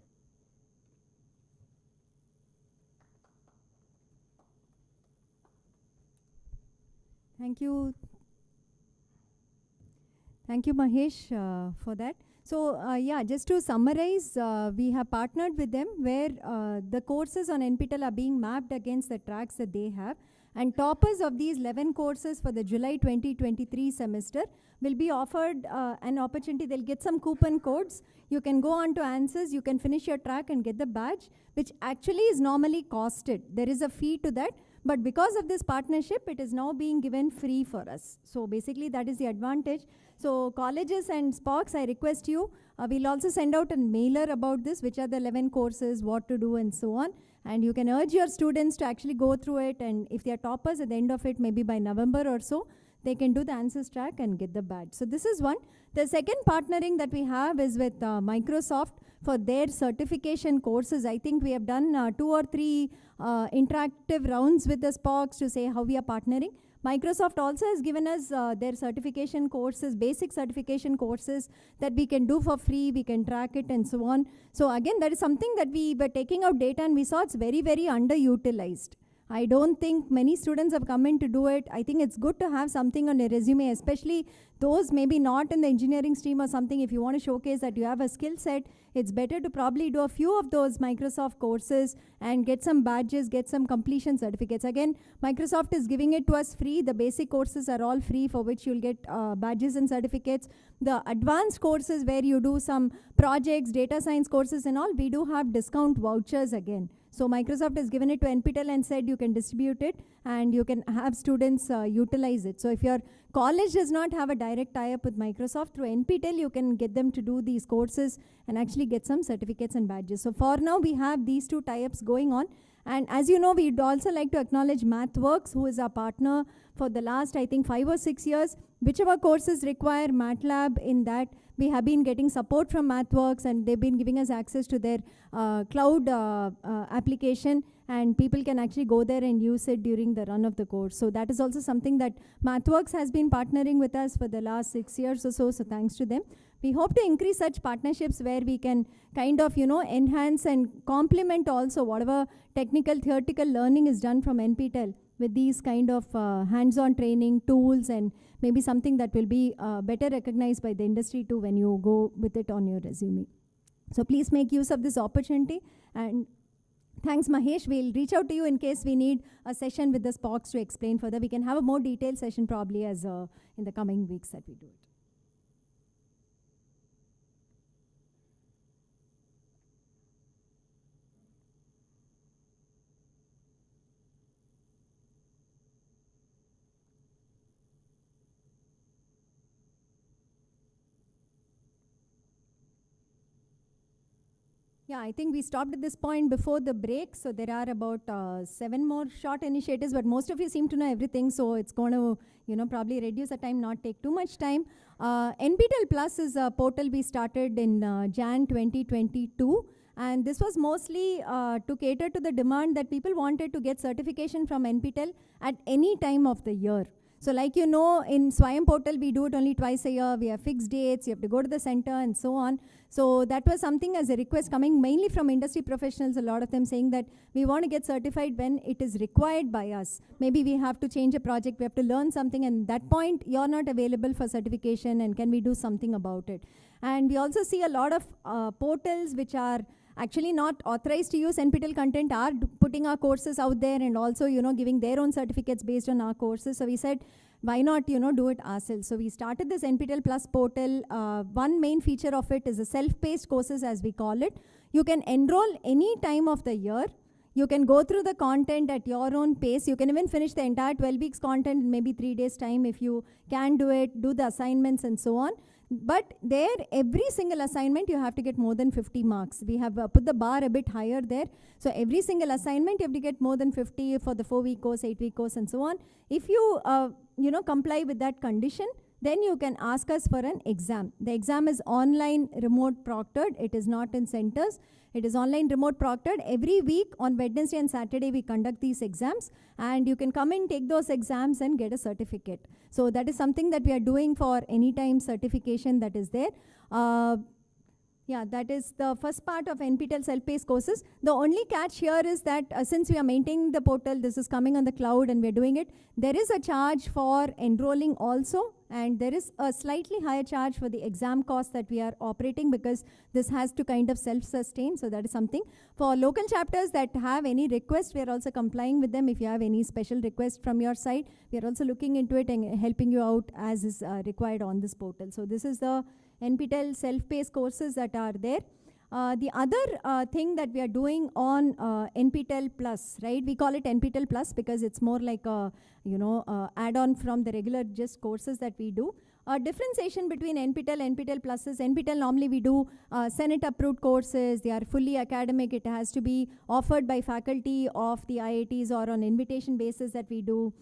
Thank you. Thank you, Mahesh, for that. So yeah, just to summarize, we have partnered with them where the courses on NPTEL are being mapped against the tracks that they have, and toppers of these 11 courses for the July 2023 semester will be offered an opportunity. They'll get some coupon codes. You can go on to ANSYS, you can finish your track and get the badge, which actually is normally costed. There is a fee to that, but because of this partnership, it is now being given free for us. So basically that is the advantage. So colleges and SPOCs, I request you, we'll also send out a mailer about this, which are the 11 courses, what to do and so on. And you can urge your students to actually go through it, and if they are toppers at the end of it, maybe by November or so, they can do the ANSYS track and get the badge. So this is one. The second partnering that we have is with Microsoft for their certification courses. I think we have done 2 or 3 interactive rounds with the SPOCs to say how we are partnering. Microsoft also has given us their certification courses, basic certification courses that we can do for free, we can track it and so on. So again, that is something that we were taking out data and we saw it's very, very underutilized. I don't think many students have come in to do it. I think it's good to have something on a resume, especially those maybe not in the engineering stream or something. If you want to showcase that you have a skill set, it's better to probably do a few of those Microsoft courses and get some badges, get some completion certificates. Again, Microsoft is giving it to us free. The basic courses are all free, for which you'll get badges and certificates. The advanced courses where you do some projects, data science courses and all, we do have discount vouchers again. So Microsoft has given it to NPTEL and said you can distribute it and you can have students utilize it. So if your college does not have a direct tie-up with Microsoft, through NPTEL you can get them to do these courses and actually get some certificates and badges. So for now we have these two tie-ups going on. And as you know, we'd also like to acknowledge MathWorks, who is our partner for the last, I think, 5 or 6 years. Whichever courses require MATLAB, in that we have been getting support from MathWorks, and they've been giving us access to their cloud application, and people can actually go there and use it during the run of the course. So that is also something that MathWorks has been partnering with us for the last 6 years or so, so thanks to them. We hope to increase such partnerships where we can kind of, enhance and complement also whatever technical, theoretical learning is done from NPTEL with these kind of hands-on training tools, and maybe something that will be better recognized by the industry too when you go with it on your resume. So please make use of this opportunity, and thanks Mahesh. We'll reach out to you in case we need a session with the SPOCs to explain further. We can have a more detailed session probably as in the coming weeks that we do it. Yeah, I think we stopped at this point before the break. So there are about 7 more short initiatives, but most of you seem to know everything. So it's going to, probably reduce the time, not take too much time. NPTEL Plus is a portal we started in Jan 2022. And this was mostly to cater to the demand that people wanted to get certification from NPTEL at any time of the year. So like in Swayam portal, we do it only twice a year. We have fixed dates. You have to go to the center and so on. So that was something as a request coming mainly from industry professionals, a lot of them saying that we want to get certified when it is required by us. Maybe we have to change a project, we have to learn something, and at that point you're not available for certification, and can we do something about it? And we also see a lot of portals which are actually not authorized to use NPTEL content are putting our courses out there and also, giving their own certificates based on our courses. So we said, why not, do it ourselves? So we started this NPTEL Plus portal. One main feature of it is the self-paced courses, as we call it. You can enroll any time of the year. You can go through the content at your own pace. You can even finish the entire 12 weeks content in maybe 3 days time if you can do it, do the assignments and so on. But there, every single assignment, you have to get more than 50 marks. We have put the bar a bit higher there. So every single assignment, you have to get more than 50 for the 4-week course, 8-week course, and so on. If you, comply with that condition, then you can ask us for an exam. The exam is online, remote proctored. It is not in centers. It is online, remote proctored. Every week on Wednesday and Saturday, we conduct these exams, and you can come and take those exams and get a certificate. So that is something that we are doing for anytime certification that is there. Yeah, that is the first part of NPTEL self-paced courses. The only catch here is that since we are maintaining the portal, this is coming on the cloud and we're doing it, there is a charge for enrolling also, and there is a slightly higher charge for the exam cost that we are operating, because this has to kind of self-sustain. So that is something. For local chapters that have any request, we are also complying with them. If you have any special request from your side, we are also looking into it and helping you out as is required on this portal. So this is the NPTEL self-paced courses that are there. The other thing that we are doing on NPTEL Plus, right? We call it NPTEL Plus because it's more like a, add-on from the regular just courses that we do. Differentiation between NPTEL Plus is NPTEL normally we do Senate-approved courses. They are fully academic. It has to be offered by faculty of the IITs or on invitation basis that we do.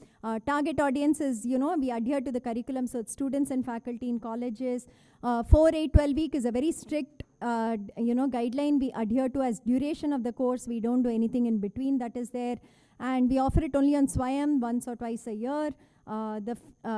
Target audience is, we adhere to the curriculum, so it's students and faculty in colleges. 4-8-12 week is a very strict, guideline we adhere to as duration of the course. We don't do anything in between that is there. And we offer it only on Swayam once or twice a year. The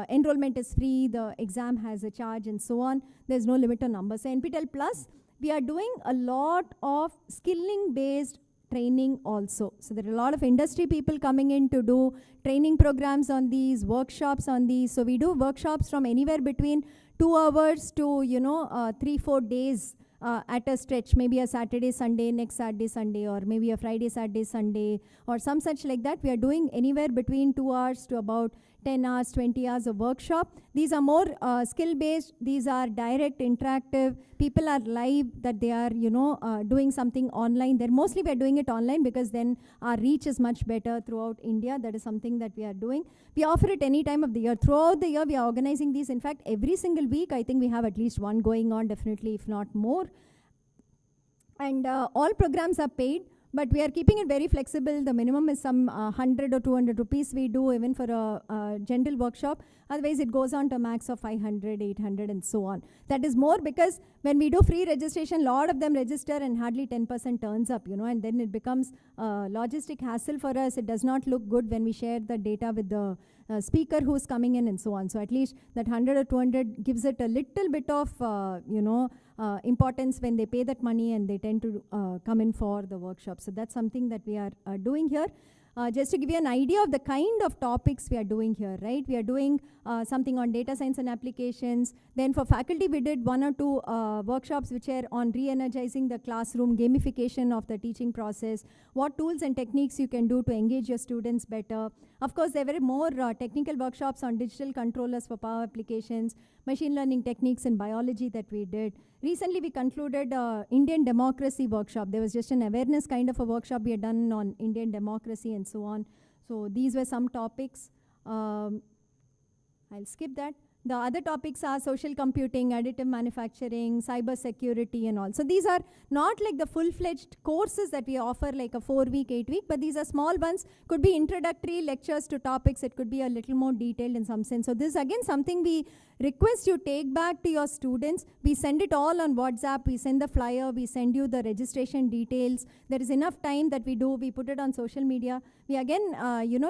enrollment is free, the exam has a charge and so on. There's no limit on numbers. So NPTEL Plus, we are doing a lot of skilling based training also. So there are a lot of industry people coming in to do training programs on these, workshops on these. So we do workshops from anywhere between 2 hours to 3-4 days at a stretch, maybe a Saturday, Sunday, next Saturday, Sunday, or maybe a Friday, Saturday, Sunday, or some such like that. We are doing anywhere between 2 hours to about 10 hours, 20 hours of workshop. These are more skill-based. These are direct, interactive. People are live, that they are, doing something online. Mostly we are doing it online because then our reach is much better throughout India. That is something that we are doing. We offer it any time of the year. Throughout the year, we are organizing these. In fact, every single week, I think we have at least one going on, definitely, if not more. And all programs are paid. But we are keeping it very flexible. The minimum is some 100 or 200 rupees we do even for a general workshop. Otherwise, it goes on to a max of 500, 800, and so on. That is more because when we do free registration, a lot of them register and hardly 10% turns up, and then it becomes a logistic hassle for us. It does not look good when we share the data with the speaker who's coming in and so on. So at least that 100 or 200 gives it a little bit of, importance when they pay that money and they tend to come in for the workshop. So that's something that we are doing here. Just to give you an idea of the kind of topics we are doing here, right? We are doing something on data science and applications. Then for faculty, we did 1 or 2 workshops which are on re-energizing the classroom, gamification of the teaching process, what tools and techniques you can do to engage your students better. Of course, there were more technical workshops on digital controllers for power applications, machine learning techniques in biology that we did. Recently, we concluded Indian democracy workshop. There was just an awareness kind of a workshop we had done on Indian democracy and so on. So these were some topics. I'll skip that. The other topics are social computing, additive manufacturing, cyber security and all. So these are not like the full-fledged courses that we offer like a 4-week, 8-week, but these are small ones. Could be introductory lectures to topics. It could be a little more detailed in some sense. So this is again something we request you take back to your students. We send it all on WhatsApp. We send the flyer. We send you the registration details. There is enough time that we do. We put it on social media. We again,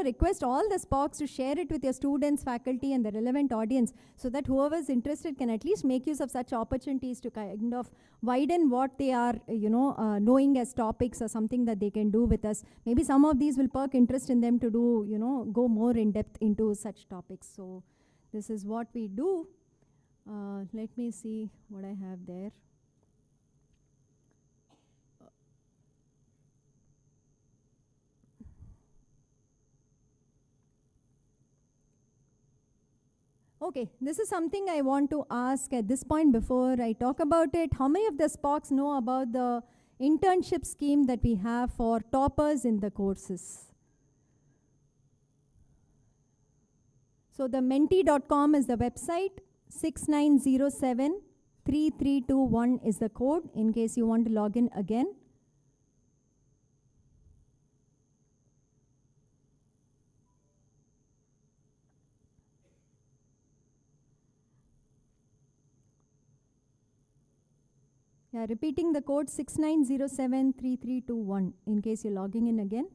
request all the SPOCs to share it with your students, faculty, and the relevant audience, so that whoever is interested can at least make use of such opportunities to kind of widen what they are, knowing as topics or something that they can do with us. Maybe some of these will perk interest in them to do, go more in depth into such topics. So this is what we do. Let me see what I have there. Okay, this is something I want to ask at this point before I talk about it. How many of the SPOCs know about the internship scheme that we have for toppers in the courses? So the menti.com is the website, 6907-3321 is the code in case you want to log in again. Yeah, repeating the code 6907-3321 in case you're logging in again.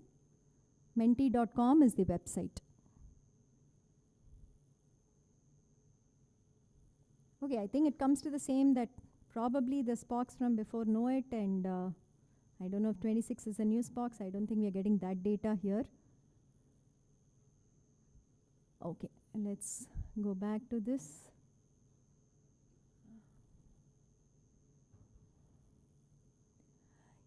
Menti.com is the website. Okay, I think it comes to the same that probably the SPOCs from before know it, and I don't know if 26 is a new SPOCs. I don't think we are getting that data here. Okay, let's go back to this.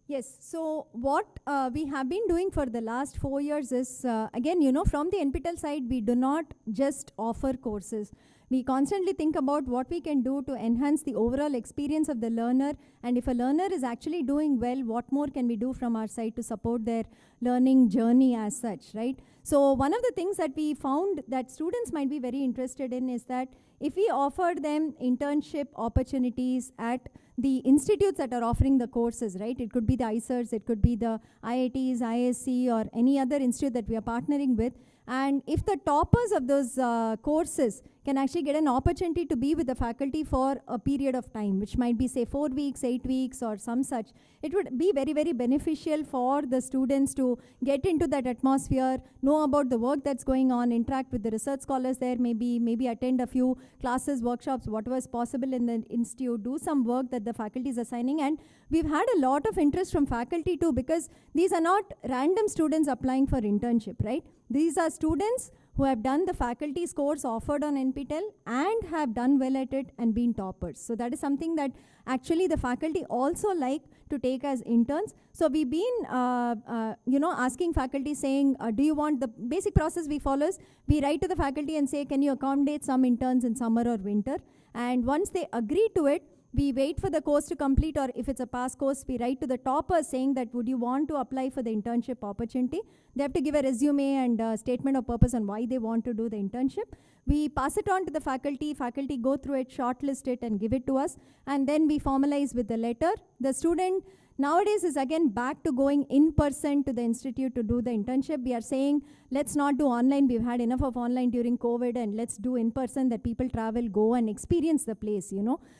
Yes, so what we have been doing for the last 4 years is, again, from the NPTEL side, we do not just offer courses. We constantly think about what we can do to enhance the overall experience of the learner, and if a learner is actually doing well, what more can we do from our side to support their learning journey as such, right? So one of the things that we found that students might be very interested in is that if we offer them internship opportunities at the institutes that are offering the courses, right? It could be the ICERs, it could be the IITs, ISC, or any other institute that we are partnering with. And if the toppers of those courses can actually get an opportunity to be with the faculty for a period of time, which might be say 4 weeks, 8 weeks or some such. It would be very, very beneficial for the students to get into that atmosphere, know about the work that's going on, interact with the research scholars there, maybe attend a few classes, workshops, whatever is possible in the institute, do some work that the faculty is assigning. And we've had a lot of interest from faculty too, because these are not random students applying for internship, right? These are students who have done the faculty's course offered on NPTEL and have done well at it and been toppers. So that is something that actually the faculty also like to take as interns. So we've been asking faculty saying, do you want the basic process we follow is we write to the faculty and say, can you accommodate some interns in summer or winter? And once they agree to it, we wait for the course to complete, or if it's a past course, we write to the toppers saying that would you want to apply for the internship opportunity. They have to give a resume and a statement of purpose on why they want to do the internship. We pass it on to the faculty go through it, shortlist it and give it to us, and then we formalize with the letter. The student nowadays is again back to going in person to the institute to do the internship. We are saying, let's not do online. We've had enough of online during COVID, and let's do in person, that people travel, go and experience the place,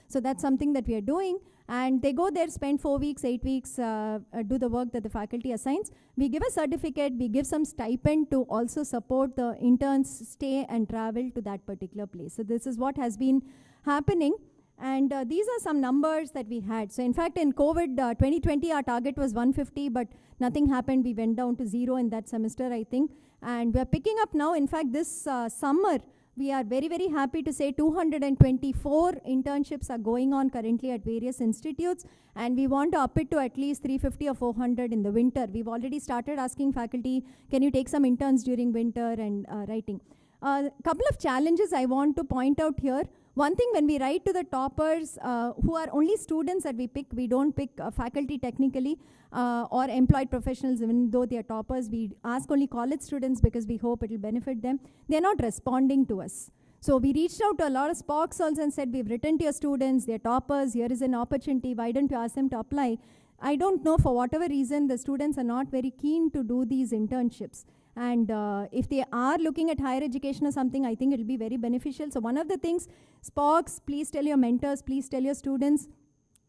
So that's something that we are doing. And they go there, spend 4 weeks, 8 weeks, do the work that the faculty assigns. We give a certificate, we give some stipend to also support the interns stay and travel to that particular place. So this is what has been happening. And these are some numbers that we had. So in fact, in COVID 2020, our target was 150, but nothing happened. We went down to 0 in that semester, I think. And we're picking up now. In fact, this summer, we are very, very happy to say 224 internships are going on currently at various institutes. And we want to up it to at least 350 or 400 in the winter. We've already started asking faculty, can you take some interns during winter and writing. A couple of challenges I want to point out here. One thing, when we write to the toppers, who are only students that we pick, we don't pick faculty technically or employed professionals, even though they are toppers. We ask only college students because we hope it will benefit them. They're not responding to us. So we reached out to a lot of SPOCs also and said, we've written to your students, they're toppers, here is an opportunity, why don't you ask them to apply? I don't know, for whatever reason, the students are not very keen to do these internships. And if they are looking at higher education or something, I think it will be very beneficial. So one of the things, SPOCs, please tell your mentors, please tell your students,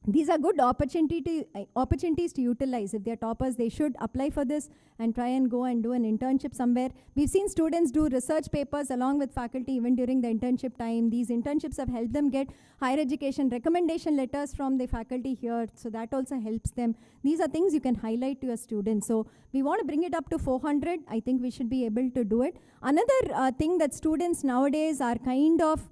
these are good opportunities to utilize. If they're toppers, they should apply for this and try and go and do an internship somewhere. We've seen students do research papers along with faculty even during the internship time. These internships have helped them get higher education recommendation letters from the faculty here, so that also helps them. These are things you can highlight to your students. So we want to bring it up to 400. I think we should be able to do it. Another thing that students nowadays are kind of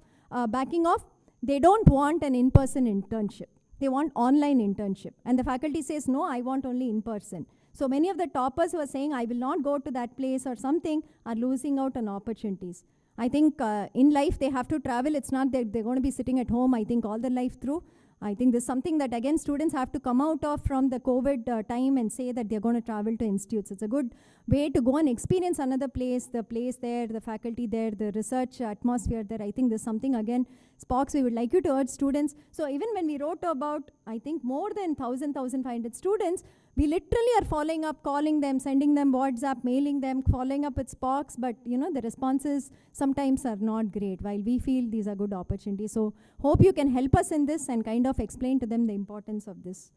backing off, they don't want an in-person internship. They want online internship. And the faculty says, no, I want only in-person. So many of the toppers who are saying, I will not go to that place or something, are losing out on opportunities. I think in life they have to travel. It's not that they're going to be sitting at home, I think, all their life through. I think this is something that, again, students have to come out of from the COVID time and say that they're going to travel to institutes. It's a good way to go and experience another place, the place there, the faculty there, the research atmosphere there. I think this is something, again, SPOCs, we would like you to urge students. So even when we wrote about, I think, more than 1,500 students, we literally are following up, calling them, sending them WhatsApp, mailing them, following up with SPOCs, but the responses sometimes are not great, while we feel these are good opportunities. So hope you can help us in this and kind of explain to them the importance of this.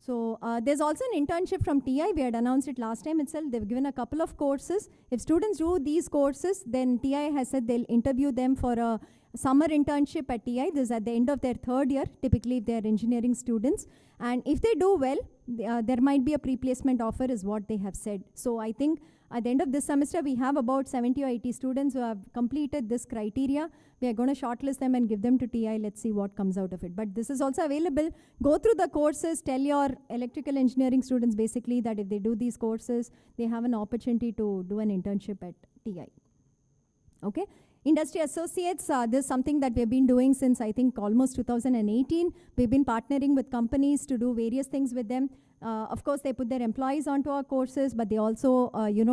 So there's also an internship from TI. We had announced it last time itself. They've given a couple of courses. If students do these courses, then TI has said they'll interview them for a summer internship at TI. This is at the end of their 3rd year, typically if they are engineering students. And if they do well, there might be a pre-placement offer is what they have said. So I think at the end of this semester, we have about 70 or 80 students who have completed this criteria. We are going to shortlist them and give them to TI. Let's see what comes out of it. But this is also available. Go through the courses. Tell your electrical engineering students basically that if they do these courses, they have an opportunity to do an internship at TI. Okay. Industry associates, this is something that we've been doing since, I think, almost 2018. We've been partnering with companies to do various things with them. Of course, they put their employees onto our courses, but they also,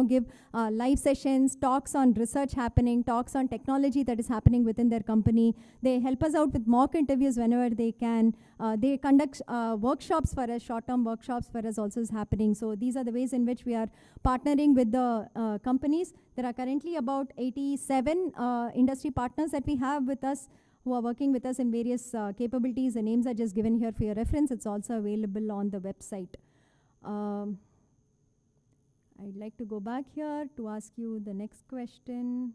give live sessions, talks on research happening, talks on technology that is happening within their company. They help us out with mock interviews whenever they can. They conduct workshops for us, short-term workshops for us also is happening. So these are the ways in which we are partnering with the companies. There are currently about 87 industry partners that we have with us, who are working with us in various capabilities. The names are just given here for your reference. It's also available on the website. I'd like to go back here to ask you the next question.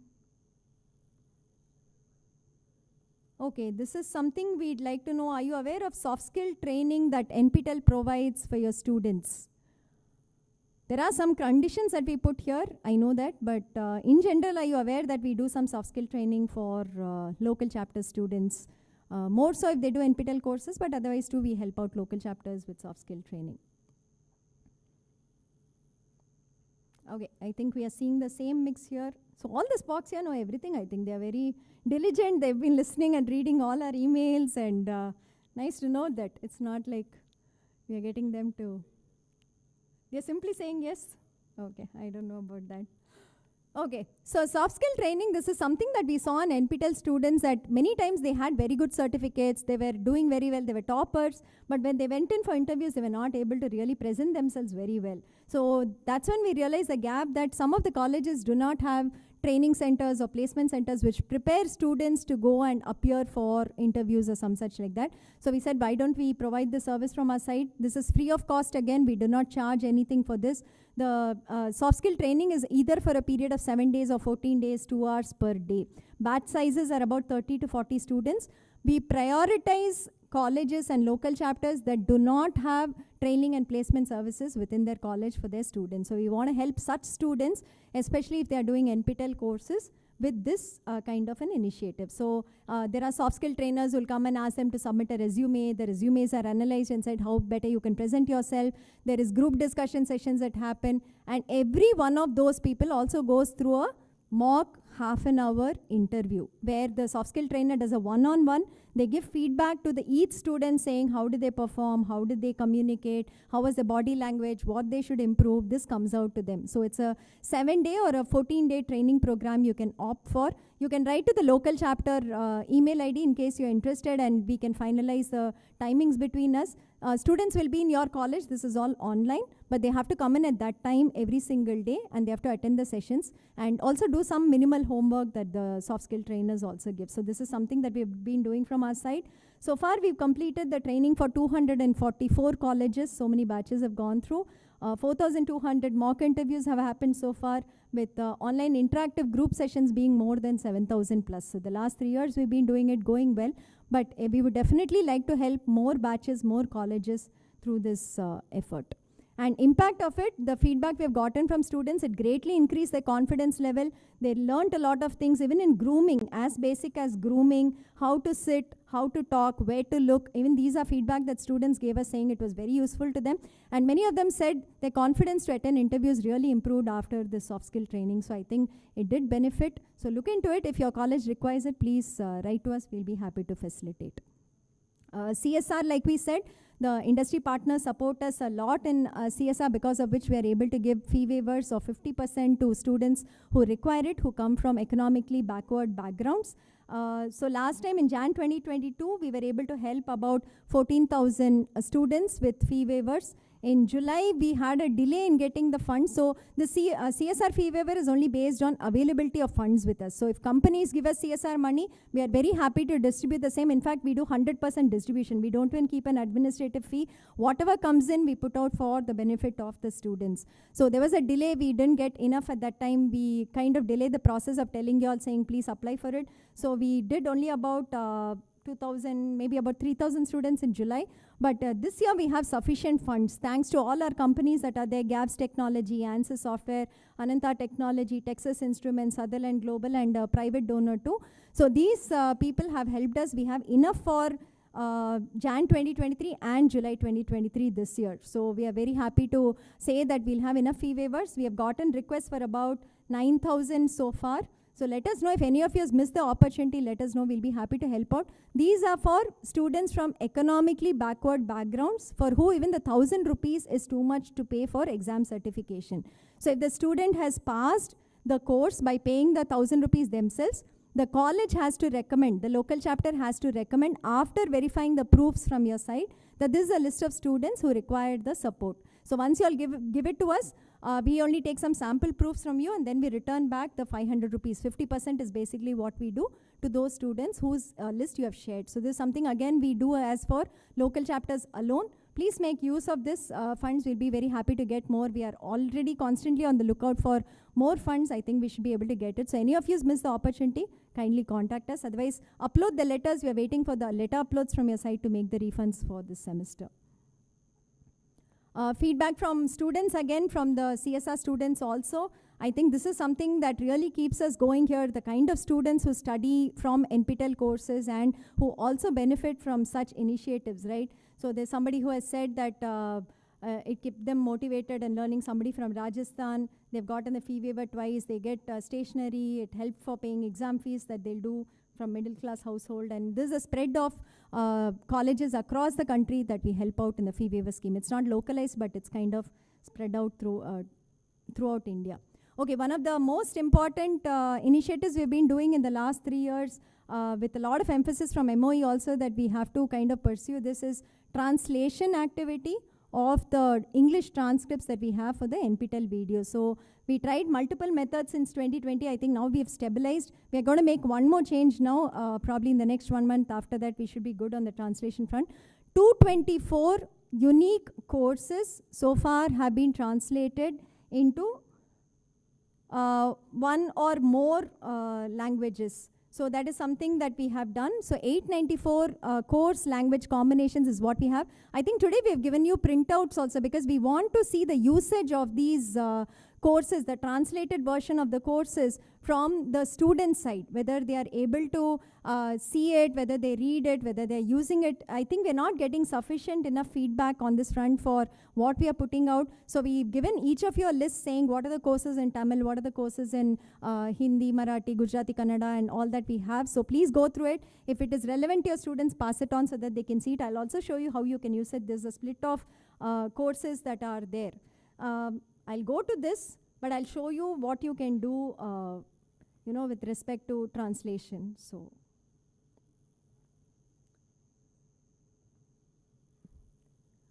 Okay, this is something we'd like to know. Are you aware of soft skill training that NPTEL provides for your students? There are some conditions that we put here, I know that, but in general, are you aware that we do some soft skill training for local chapter students? More so if they do NPTEL courses, but otherwise too, we help out local chapters with soft skill training. Okay, I think we are seeing the same mix here. So all the SPOCs here know everything, I think. They are very diligent. They've been listening and reading all our emails, and nice to know that. It's not like we are getting them to... They're simply saying yes. Okay, I don't know about that. Okay, so soft skill training, this is something that we saw in NPTEL students that many times they had very good certificates, they were doing very well, they were toppers, but when they went in for interviews, they were not able to really present themselves very well. So that's when we realized the gap that some of the colleges do not have training centers or placement centers which prepare students to go and appear for interviews or some such like that. So we said, why don't we provide the service from our side? This is free of cost again. We do not charge anything for this. The soft skill training is either for a period of 7 days or 14 days, 2 hours per day. Batch sizes are about 30 to 40 students. We prioritize colleges and local chapters that do not have training and placement services within their college for their students. So we want to help such students, especially if they are doing NPTEL courses, with this kind of an initiative. So there are soft skill trainers who will come and ask them to submit a resume. The resumes are analyzed and said how better you can present yourself. There is group discussion sessions that happen, and every one of those people also goes through a mock half-an-hour interview where the soft skill trainer does a one-on-one. They give feedback to each student saying how did they perform, how did they communicate, how was the body language, what they should improve. This comes out to them. So it's a 7-day or a 14-day training program you can opt for. You can write to the local chapter email ID in case you're interested, and we can finalize the timings between us. Students will be in your college. This is all online, but they have to come in at that time every single day, and they have to attend the sessions and also do some minimal homework that the soft skill trainers also give. So this is something that we've been doing from our side. So far, we've completed the training for 244 colleges. So many batches have gone through. 4,200 mock interviews have happened so far, with online interactive group sessions being more than 7,000 plus. So the last 3 years we've been doing it, going well, but we would definitely like to help more batches, more colleges through this effort. And impact of it, the feedback we have gotten from students, it greatly increased their confidence level. They learned a lot of things, even in grooming, as basic as grooming, how to sit, how to talk, where to look. Even these are feedback that students gave us, saying it was very useful to them. And many of them said their confidence to attend interviews really improved after the soft skill training. So I think it did benefit. So look into it. If your college requires it, please write to us. We'll be happy to facilitate. CSR, like we said, the industry partners support us a lot in CSR, because of which we are able to give fee waivers of 50% to students who require it, who come from economically backward backgrounds. So last time in Jan 2022, we were able to help about 14,000 students with fee waivers. In July, we had a delay in getting the funds. So the CSR fee waiver is only based on availability of funds with us. So if companies give us CSR money, we are very happy to distribute the same. In fact, we do 100% distribution. We don't even keep an administrative fee. Whatever comes in, we put out for the benefit of the students. So there was a delay. We didn't get enough at that time. We kind of delayed the process of telling you all, saying, please apply for it. So we did only about 2,000, maybe about 3,000 students in July. But this year we have sufficient funds, thanks to all our companies that are there: Gabs Technology, Answer Software, Ananta Technology, Texas Instruments, Sutherland Global, and private donor too. So these people have helped us. We have enough for Jan 2023 and July 2023 this year. So we are very happy to say that we'll have enough fee waivers. We have gotten requests for about 9,000 so far. So let us know if any of you has missed the opportunity, let us know, we'll be happy to help out. These are for students from economically backward backgrounds for who even the 1,000 rupees is too much to pay for exam certification. So if the student has passed the course by paying the 1,000 rupees themselves, the college has to recommend, the local chapter has to recommend after verifying the proofs from your side that this is a list of students who required the support. So once you all give it to us, we only take some sample proofs from you and then we return back the 500 rupees. 50% is basically what we do to those students whose list you have shared. So this is something again we do as for local chapters alone. Please make use of this funds. We'll be very happy to get more. We are already constantly on the lookout for more funds. I think we should be able to get it. So any of you missed the opportunity, kindly contact us. Otherwise, upload the letters. We are waiting for the letter uploads from your side to make the refunds for this semester. Feedback from students, again from the CSR students also. I think this is something that really keeps us going here, the kind of students who study from NPTEL courses and who also benefit from such initiatives, right? So there's somebody who has said that it keeps them motivated and learning. Somebody from Rajasthan, they've gotten a fee waiver twice, they get stationery, it helps for paying exam fees that they'll do from middle class household. And this is a spread of colleges across the country that we help out in the fee waiver scheme. It's not localized, but it's kind of spread out throughout India. Okay, one of the most important initiatives we've been doing in the last 3 years with a lot of emphasis from MOE also that we have to kind of pursue this is translation activity of the English transcripts that we have for the NPTEL videos. So we tried multiple methods since 2020. I think now we have stabilized. We are going to make one more change now, probably in the next 1 month. After that, we should be good on the translation front. 224 unique courses so far have been translated into one or more languages. So that is something that we have done. So 894 course language combinations is what we have. I think today we have given you printouts also because we want to see the usage of these courses, the translated version of the courses from the student side, whether they are able to see it, whether they read it, whether they're using it. I think we're not getting sufficient enough feedback on this front for what we are putting out. So we've given each of you a list saying what are the courses in Tamil, what are the courses in Hindi, Marathi, Gujarati, Kannada, and all that we have. So please go through it. If it is relevant to your students, pass it on so that they can see it. I'll also show you how you can use it. There's a split of courses that are there. I'll go to this, but I'll show you what you can do, with respect to translation. So,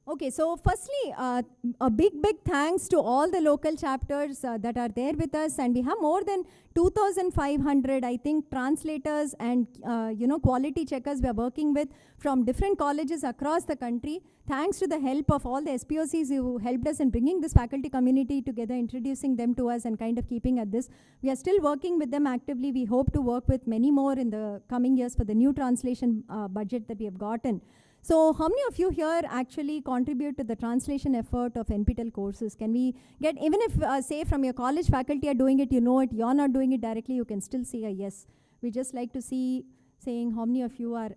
okay, so firstly, a big thanks to all the local chapters that are there with us, and we have more than 2,500, I think, translators and, quality checkers we are working with from different colleges across the country. Thanks to the help of all the SPOCs who helped us in bringing this faculty community together, introducing them to us and kind of keeping at this. We are still working with them actively. We hope to work with many more in the coming years for the new translation budget that we have gotten. So how many of you here actually contribute to the translation effort of NPTEL courses? Can we get, even if say from your college faculty are doing it, you know it, you're not doing it directly, you can still say a yes. We just like to see saying how many of you are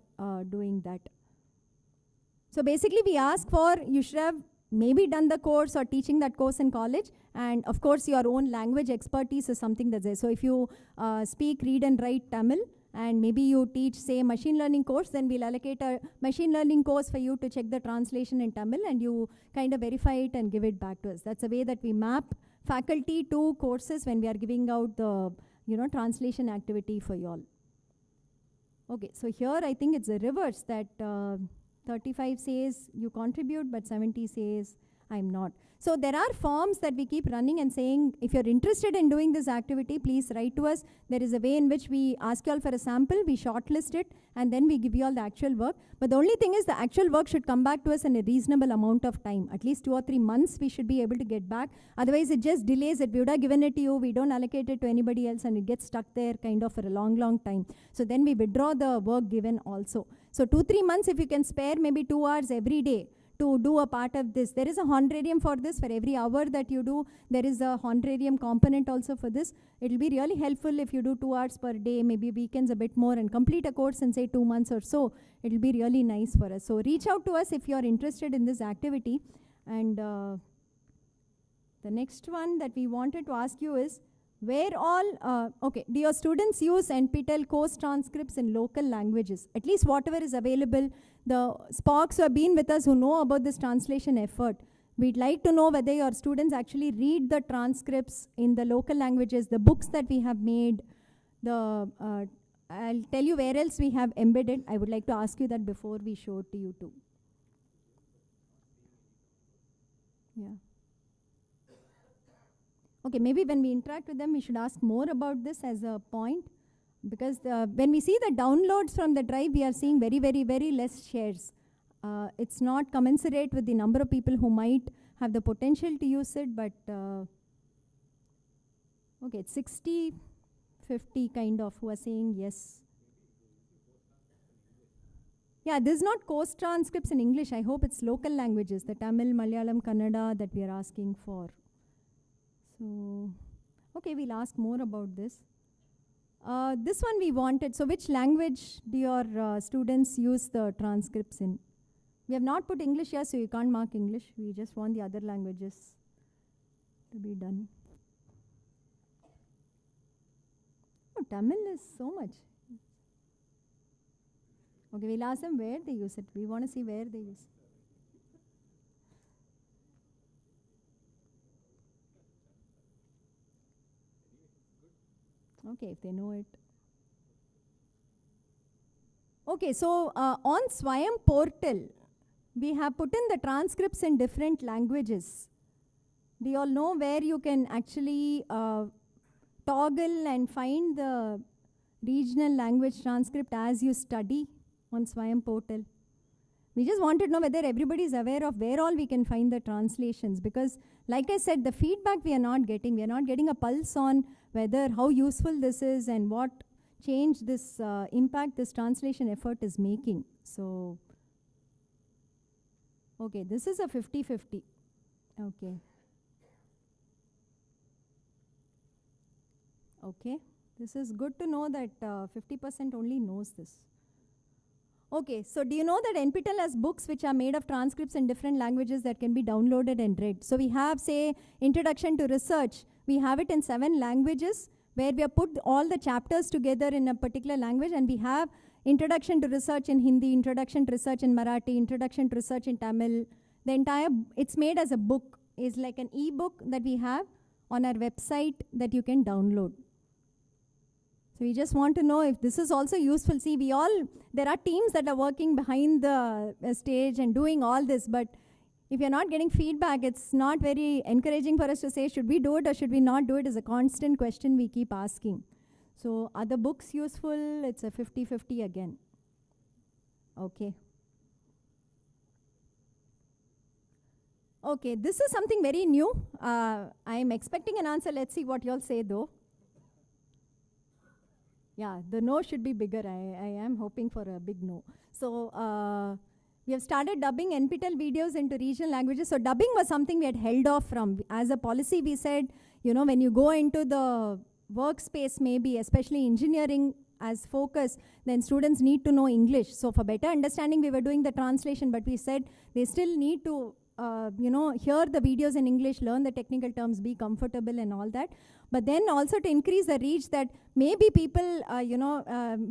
doing that. So basically we ask for, you should have maybe done the course or teaching that course in college, and of course your own language expertise is something that's there. So if you speak, read and write Tamil, and maybe you teach, say, machine learning course, then we'll allocate a machine learning course for you to check the translation in Tamil, and you kind of verify it and give it back to us. That's a way that we map faculty to courses when we are giving out the, translation activity for you all. Okay, so here I think it's a reverse that 35 says you contribute, but 70 says I'm not. So there are forms that we keep running and saying, if you're interested in doing this activity, please write to us. There is a way in which we ask you all for a sample, we shortlist it, and then we give you all the actual work. But the only thing is the actual work should come back to us in a reasonable amount of time. At least 2 or 3 months we should be able to get back. Otherwise it just delays it. We would have given it to you, we don't allocate it to anybody else, and it gets stuck there kind of for a long time. So then we withdraw the work given also. So 2-3 months, if you can spare maybe 2 hours every day to do a part of this. There is a honorarium for this. For every hour that you do, there is a honorarium component also for this. It will be really helpful if you do 2 hours per day, maybe weekends a bit more, and complete a course in say 2 months or so. It will be really nice for us. So reach out to us if you are interested in this activity. And the next one that we wanted to ask you is, where all, okay, do your students use NPTEL course transcripts in local languages? At least whatever is available. The SPOCs who have been with us, who know about this translation effort, we'd like to know whether your students actually read the transcripts in the local languages, the books that we have made, I'll tell you where else we have embedded. I would like to ask you that before we show it to you too. Yeah. Okay, maybe when we interact with them, we should ask more about this as a point, because when we see the downloads from the drive, we are seeing very, very, very less shares. It's not commensurate with the number of people who might have the potential to use it, but okay, it's 60-50 kind of who are saying yes. Yeah, this is not course transcripts in English. I hope it's local languages, the Tamil, Malayalam, Kannada that we are asking for. So, okay, we'll ask more about this. This one we wanted. So which language do your students use the transcripts in? We have not put English here, so you can't mark English. We just want the other languages to be done. Oh, Tamil is so much. Okay, we'll ask them where they use it. We want to see where they use it. Okay, if they know it. Okay, so on Swayam portal, we have put in the transcripts in different languages. Do you all know where you can actually toggle and find the regional language transcript as you study on Swayam portal? We just wanted to know whether everybody is aware of where all we can find the translations, because like I said, the feedback we are not getting. We are not getting a pulse on whether how useful this is and what change this impact this translation effort is making. So, okay, this is a 50-50. Okay. Okay, this is good to know that 50% only knows this. Okay, so do you know that NPTEL has books which are made of transcripts in different languages that can be downloaded and read? So we have, say, Introduction to Research. We have it in 7 languages where we have put all the chapters together in a particular language, and we have Introduction to Research in Hindi, Introduction to Research in Marathi, Introduction to Research in Tamil. The entire, it's made as a book, is like an e-book that we have on our website that you can download. So we just want to know if this is also useful. See, there are teams that are working behind the stage and doing all this, but if you're not getting feedback, it's not very encouraging for us to say, should we do it or should we not do it, is a constant question we keep asking. So are the books useful? It's a 50-50 again. Okay. Okay, this is something very new. I'm expecting an answer. Let's see what you all say though. Yeah, the no should be bigger. I am hoping for a big no. So we have started dubbing NPTEL videos into regional languages. So dubbing was something we had held off from. As a policy, we said, you know, when you go into the workspace, maybe, especially engineering as focus, then students need to know English. So for better understanding, we were doing the translation, but we said they still need to hear the videos in English, learn the technical terms, be comfortable and all that. But then also to increase the reach that maybe people,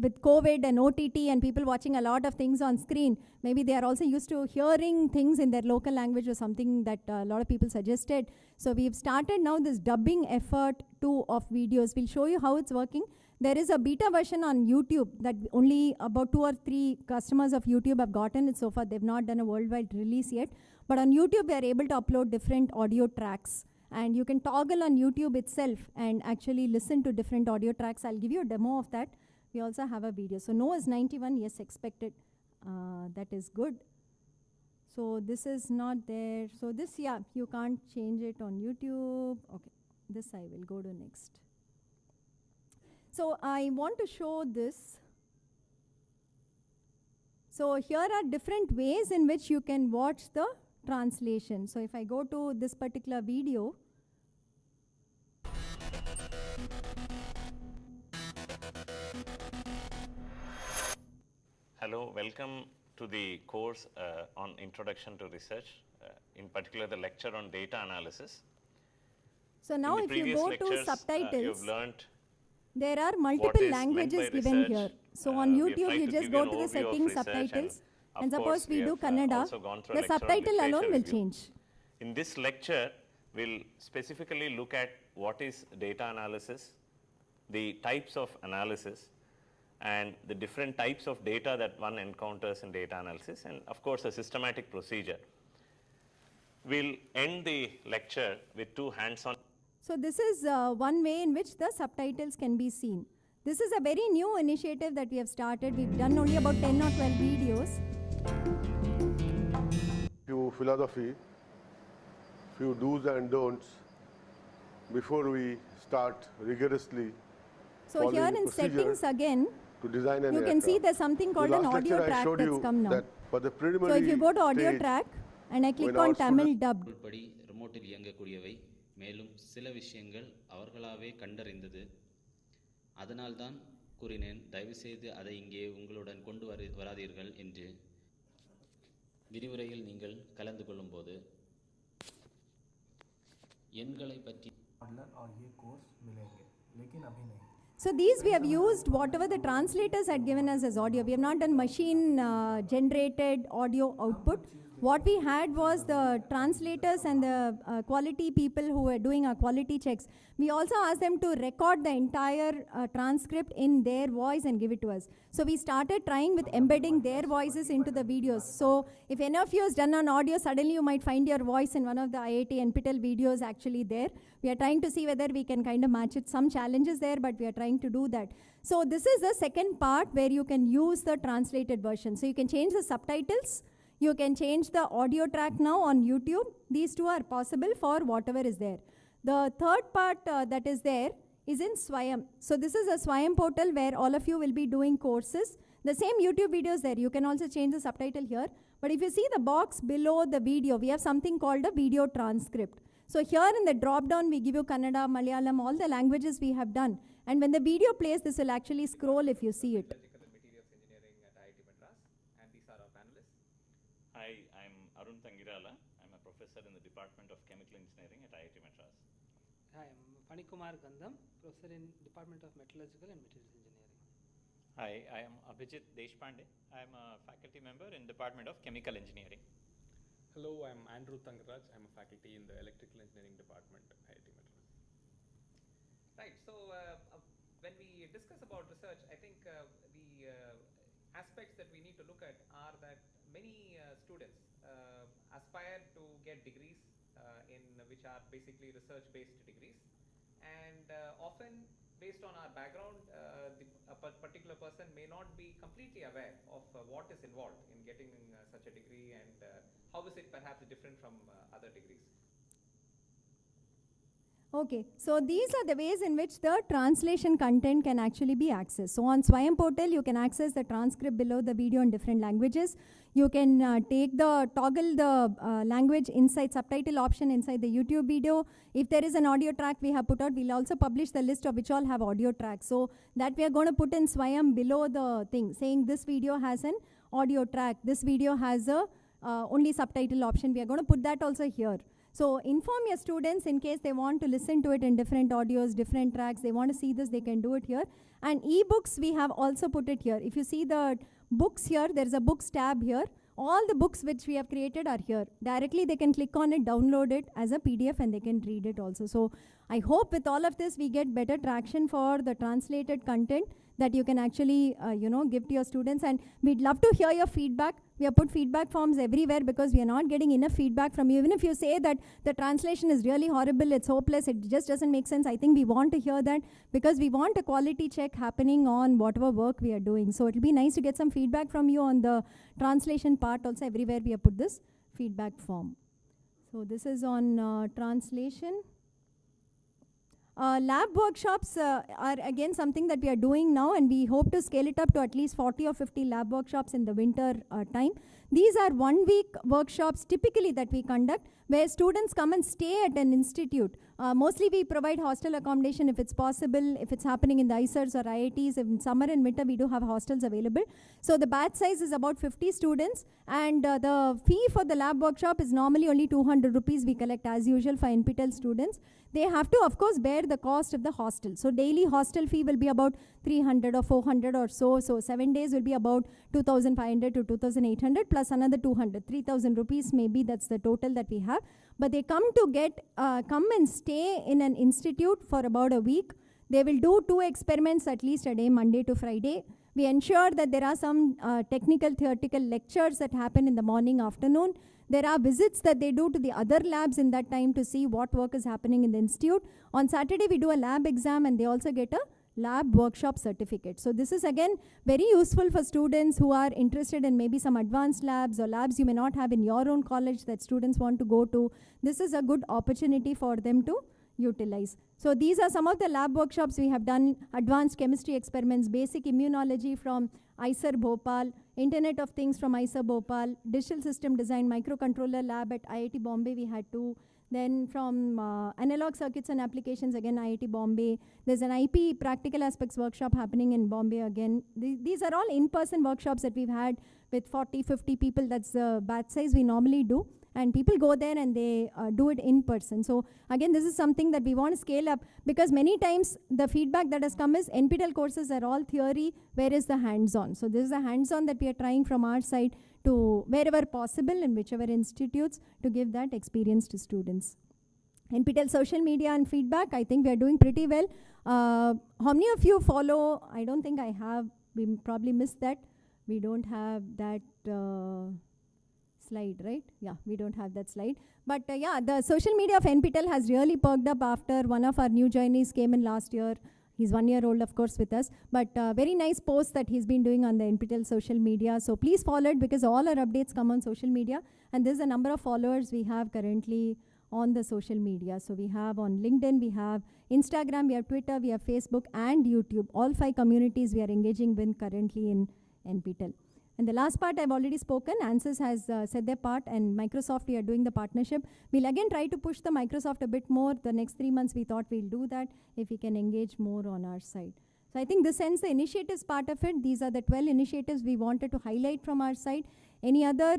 with COVID and OTT and people watching a lot of things on screen, maybe they are also used to hearing things in their local language or something that a lot of people suggested. So we've started now this dubbing effort too of videos. We'll show you how it's working. There is a beta version on YouTube that only about 2 or 3 customers of YouTube have gotten it so far. They've not done a worldwide release yet. But on YouTube, we are able to upload different audio tracks. And you can toggle on YouTube itself and actually listen to different audio tracks. I'll give you a demo of that. We also have a video. So no is 91, yes, expected. That is good. So this is not there. So this, yeah, you can't change it on YouTube. Okay, this I will go to next. So I want to show this. So here are different ways in which you can watch the translation. So if I go to this particular video, Hello, welcome to the course on Introduction to Research, in particular the lecture on data analysis. so now if you go to subtitles, you've learned there are what multiple is meant by languages given research. here. So on We have YouTube, tried you to just give go you to an the overview of settings, research, subtitles, of and course suppose we do have, Kannada, also gone through a the lecture on subtitle alone literature will review. change. In this lecture, we'll specifically look at what is data analysis, the types of analysis, and the different types of data that one encounters in data analysis, and of course a systematic procedure. We'll end the lecture with 2 hands-on. So this is one way in which the subtitles can be seen. This is a very new initiative that we have started. We've done only about 10 or 12 videos. Few philosophy, few do's and don'ts before we start rigorously. So here in settings again, to design an you can see aircraft. there's something called The an last audio lecture I track showed that's you come now. that for the So preliminary if you go to audio stage, track and I click when on our Tamil dubbed, படி ரிமோட்டில் இயங்கக்கூடியவை மேலும் சில விஷயங்கள் அவர்களாவே கண்டறிந்தது அதனால்தான் கூறினேன் தயவுசெய்து அதை இங்கே உங்களுடன் கொண்டு வராதீர்கள் என்று விரிவுரையில் நீங்கள் கலந்து கொள்ளும்போது எண்களை பற்றி so these we have used whatever the translators had given us as audio. We have not done machine generated audio output. What we had was the translators and the quality people who were doing our quality checks. We also asked them to record the entire transcript in their voice and give it to us. So we started trying with embedding their voices into the videos. So if any of you has done an audio, suddenly you might find your voice in one of the IIT NPTEL videos actually there. We are trying to see whether we can kind of match it. Some challenges there, but we are trying to do that. So this is the second part where you can use the translated version. So you can change the subtitles. You can change the audio track now on YouTube. These two are possible for whatever is there. The third part that is there is in Swayam. So this is a Swayam portal where all of you will be doing courses. The same YouTube videos there. You can also change the subtitle here. But if you see the box below the video, we have something called a video transcript. So here in the drop down, we give you Kannada, Malayalam, all the languages we have done. And when the video plays, this will actually scroll if you see it. Hi, I'm Arun Tangirala. I'm a professor in the Department of Chemical Engineering at IIT Madras. Hi, I'm Panikumar Gandham, professor in Department of Metallurgical and Materials Engineering. Hi, I am Abhijit Deshpande. I am a faculty member in Department of Chemical Engineering. Hello, I'm Andrew Tangaraj. I'm a faculty in the Electrical Engineering Department at IIT Madras. Right, so when we discuss about research, I think the aspects that we need to look at are that many students aspire to get degrees which are basically research-based degrees, and often based on our background, a particular person may not be completely aware of what is involved in getting such a degree and how is it perhaps different from other degrees. Okay, so these are the ways in which the translation content can actually be accessed. So on Swayam portal, you can access the transcript below the video in different languages. You can toggle the language inside, subtitle option inside the YouTube video. If there is an audio track we have put out, we'll also publish the list of which all have audio tracks. So that we are going to put in Swayam below the thing, saying this video has an audio track, this video has a only subtitle option. We are going to put that also here. So inform your students in case they want to listen to it in different audios, different tracks, they want to see this, they can do it here. And ebooks, we have also put it here. If you see the books here, there is a books tab here. All the books which we have created are here. Directly they can click on it, download it as a PDF and they can read it also. So I hope with all of this we get better traction for the translated content that you can actually give to your students, and we'd love to hear your feedback. We have put feedback forms everywhere because we are not getting enough feedback from you. Even if you say that the translation is really horrible, it's hopeless, it just doesn't make sense, I think we want to hear that because we want a quality check happening on whatever work we are doing. So it'll be nice to get some feedback from you on the translation part also. Everywhere we have put this feedback form. So this is on translation. Lab workshops are again something that we are doing now, and we hope to scale it up to at least 40 or 50 lab workshops in the winter time. These are 1 week workshops typically that we conduct, where students come and stay at an institute. Mostly we provide hostel accommodation if it's possible, if it's happening in the ISERs or IITs. In summer and winter we do have hostels available. So the batch size is about 50 students, and the fee for the lab workshop is normally only 200 rupees we collect as usual for NPTEL students. They have to, of course, bear the cost of the hostel. So daily hostel fee will be about 300 or 400 or so. So 7 days will be about 2,500 to 2,800 plus another 200, 3,000 rupees maybe. That's the total that we have. But they come and stay in an institute for about a week. They will do 2 experiments at least a day, Monday to Friday. We ensure that there are some technical, theoretical lectures that happen in the morning, afternoon. There are visits that they do to the other labs in that time to see what work is happening in the institute. On Saturday, we do a lab exam, and they also get a lab workshop certificate. So this is again very useful for students who are interested in maybe some advanced labs or labs you may not have in your own college that students want to go to. This is a good opportunity for them to utilize. So these are some of the lab workshops we have done: advanced chemistry experiments, basic immunology from ISER Bhopal, Internet of Things from ISER Bhopal, digital system design microcontroller lab at IIT Bombay we had 2. Then from analog circuits and applications, again IIT Bombay. There's an IP practical aspects workshop happening in Bombay again. These are all in-person workshops that we've had with 40, 50 people. That's the batch size we normally do. And people go there and they do it in person. So again, this is something that we want to scale up, because many times the feedback that has come is NPTEL courses are all theory, where is the hands-on? So this is the hands-on that we are trying from our side to wherever possible in whichever institutes to give that experience to students. NPTEL social media and feedback, I think we are doing pretty well. How many of you follow? I don't think I have. We probably missed that. We don't have that slide, right? Yeah, we don't have that slide. But yeah, the social media of NPTEL has really perked up after one of our new joinees came in last year. He's 1 year old, of course, with us. But very nice posts that he's been doing on the NPTEL social media. So please follow it, because all our updates come on social media. And this is the number of followers we have currently on the social media. So we have on LinkedIn, we have Instagram, we have Twitter, we have Facebook and YouTube. All 5 communities we are engaging with currently in NPTEL. And the last part I've already spoken. ANSYS has said their part, and Microsoft, we are doing the partnership. We'll again try to push the Microsoft a bit more. The next 3 months we thought we'll do that if we can engage more on our side. So I think this ends the initiatives part of it. These are the 12 initiatives we wanted to highlight from our side. Any other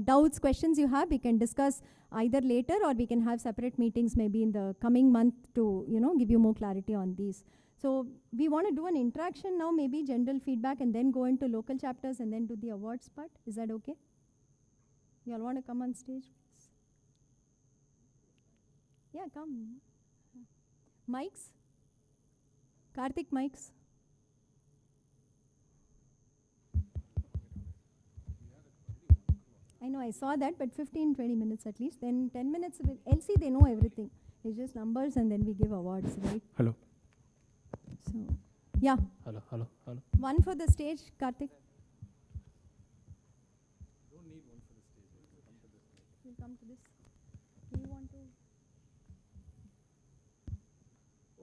doubts, questions you have, we can discuss either later, or we can have separate meetings maybe in the coming month to give you more clarity on these. So we want to do an interaction now, maybe general feedback, and then go into local chapters and then do the awards part. Is that okay? You all want to come on stage? Yeah, come. Mics? Karthik, mics? I know, I saw that, but 15, 20 minutes at least. Then 10 minutes, LC, they know everything. It's just numbers, and then we give awards, right? Hello. So, yeah. Hello, hello, hello. One for the stage, Karthik. Don't need one for the stage. We'll come to this. Do you want to?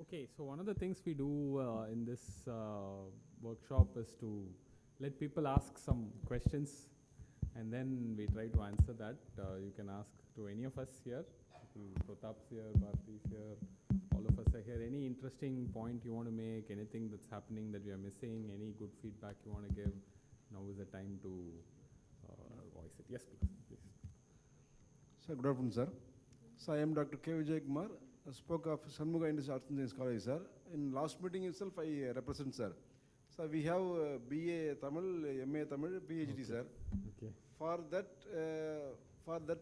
Okay, so one of the things we do in this workshop is to let people ask some questions, and then we try to answer that. You can ask to any of us here. Pratap's here, Bharti's here, all of us are here. Any interesting point you want to make, anything that's happening that we are missing, any good feedback you want to give, now is the time to voice it. Yes, please. Sir, good afternoon, sir. So I am Dr. K. Vijay Kumar, SPOC of Shanmuga Industry Arts and Science College, sir. In last meeting itself, I represent, sir. So we have BA Tamil, MA Tamil, PhD, okay, sir. Okay. For that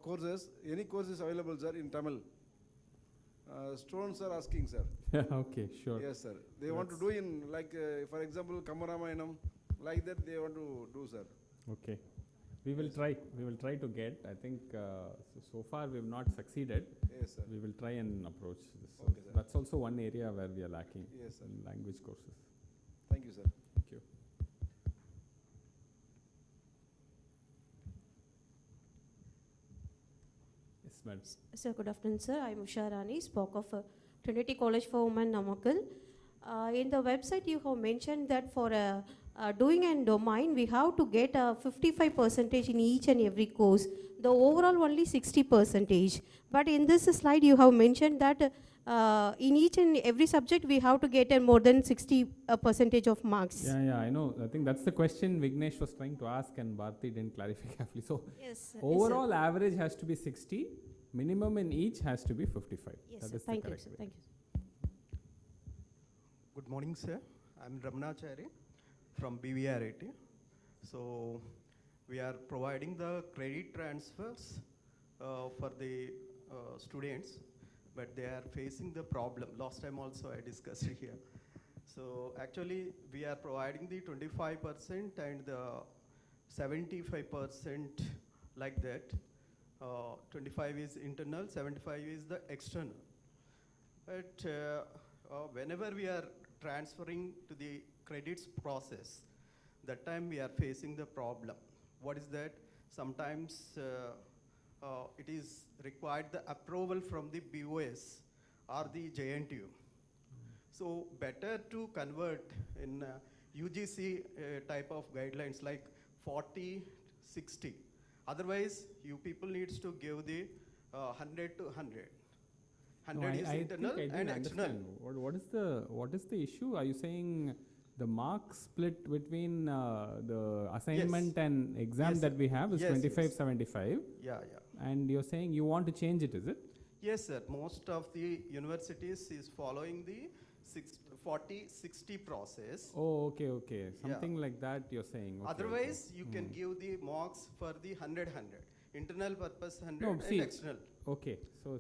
courses, any courses available, sir, in Tamil? Students are asking, sir. Okay, sure. Yes, sir. They want to do in, like, for example, Kamaramayanam, like that they want to do, sir. Okay. We will try. We will try to get. I think so far we have not succeeded. Yes, sir. We will try and approach this. Okay, sir. That's also one area where we are lacking. Yes, sir. In language courses. Thank you, sir. Thank you. Yes, madam. Sir, good afternoon, sir. I'm Usha Rani, SPOC of Trinity College for Women, Namakkal. In the website, you have mentioned that for doing and domain, we have to get 55% in each and every course. The overall only 60%. But in this slide, you have mentioned that in each and every subject, we have to get more than 60% of marks. Yeah, I know. I think that's the question Vignesh was trying to ask and Bharti didn't clarify carefully. So, yes, overall average has to be 60, minimum in each has to be 55. Yes, that sir. is Thank the you, correct sir. way. Thank you. Good morning, sir. I'm Ramanachari from BVRIT. So, we are providing the credit transfers for the students, but they are facing the problem. Last time also I discussed it here. So, actually, we are providing the 25% and the 75% like that. 25 is internal, 75 is the external. But whenever we are transferring to the credits process, that time we are facing the problem. What is that? Sometimes it is required the approval from the BOS or the JNTU. So better to convert in UGC type of guidelines like 40-60. Otherwise, you people needs to give the 100 to 100. 100 is internal and external. What is the issue? Are you saying the mark split between the assignment and exam that we have is 25-75? Yeah. And you're saying you want to change it, is it? Yes, sir. Most of the universities is following the 40-60 process. Oh, okay. Something like that you're saying. Okay, Otherwise, you can give the marks for the 100-100. Internal purpose 100 and external. Okay. So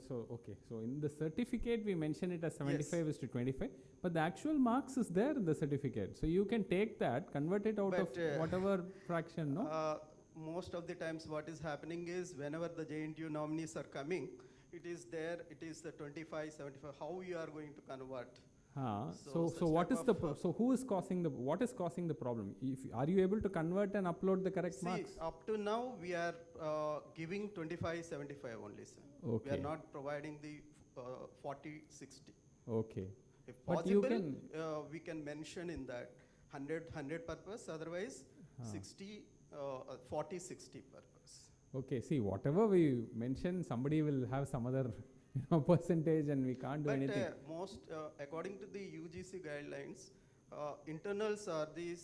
in the certificate we mention it as 75 is to 25, but the actual marks is there in the certificate. So you can take that, convert it out of whatever fraction, no? Most of the times what is happening is whenever the JNTU nominees are coming, it is there, it is the 25, 75, how you are going to convert? So what is who is causing what is causing the problem? Are you able to convert and upload the correct marks? Up to now we are giving 25, 75 only, sir. Okay. We are not providing the 40, 60. Okay. If possible, we can mention in that 100 purpose, otherwise 60, 40, 60 purpose. Okay, see, whatever we mention, somebody will have some other percentage and we can't do anything. Most, according to the UGC guidelines, internals are the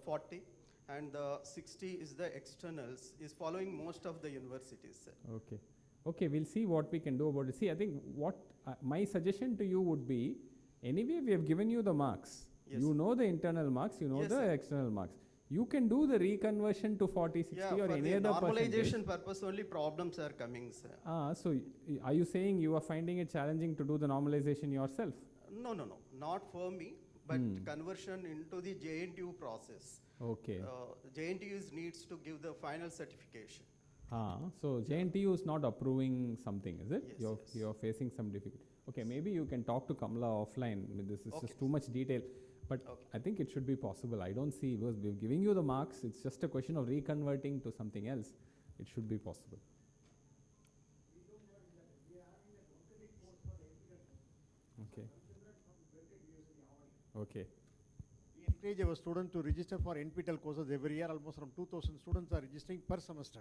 40 and the 60 is the externals, is following most of the universities, sir. Okay, we'll see what we can do about it. See, I think what my suggestion to you would be, anyway, we have given you the marks. Yes. You know the internal marks, you know the external marks. You can do the reconversion to 40, 60 or any other percentage. Normalization purpose only problems are coming, sir. So are you saying you are finding it challenging to do the normalization yourself? No, not for me, but conversion into the JNTU process. Okay. JNTU needs to give the final certification. So JNTU is not approving something, is it? Yes, you're facing some difficulty. Okay, maybe you can talk to Kamala offline. I mean, this is just too much detail. But I think it should be possible. I don't see, because we're giving you the marks, it's just a question of reconverting to something else. It should be possible. Okay. We encourage our students to register for NPTEL courses every year. Almost around 2,000 students are registering per semester.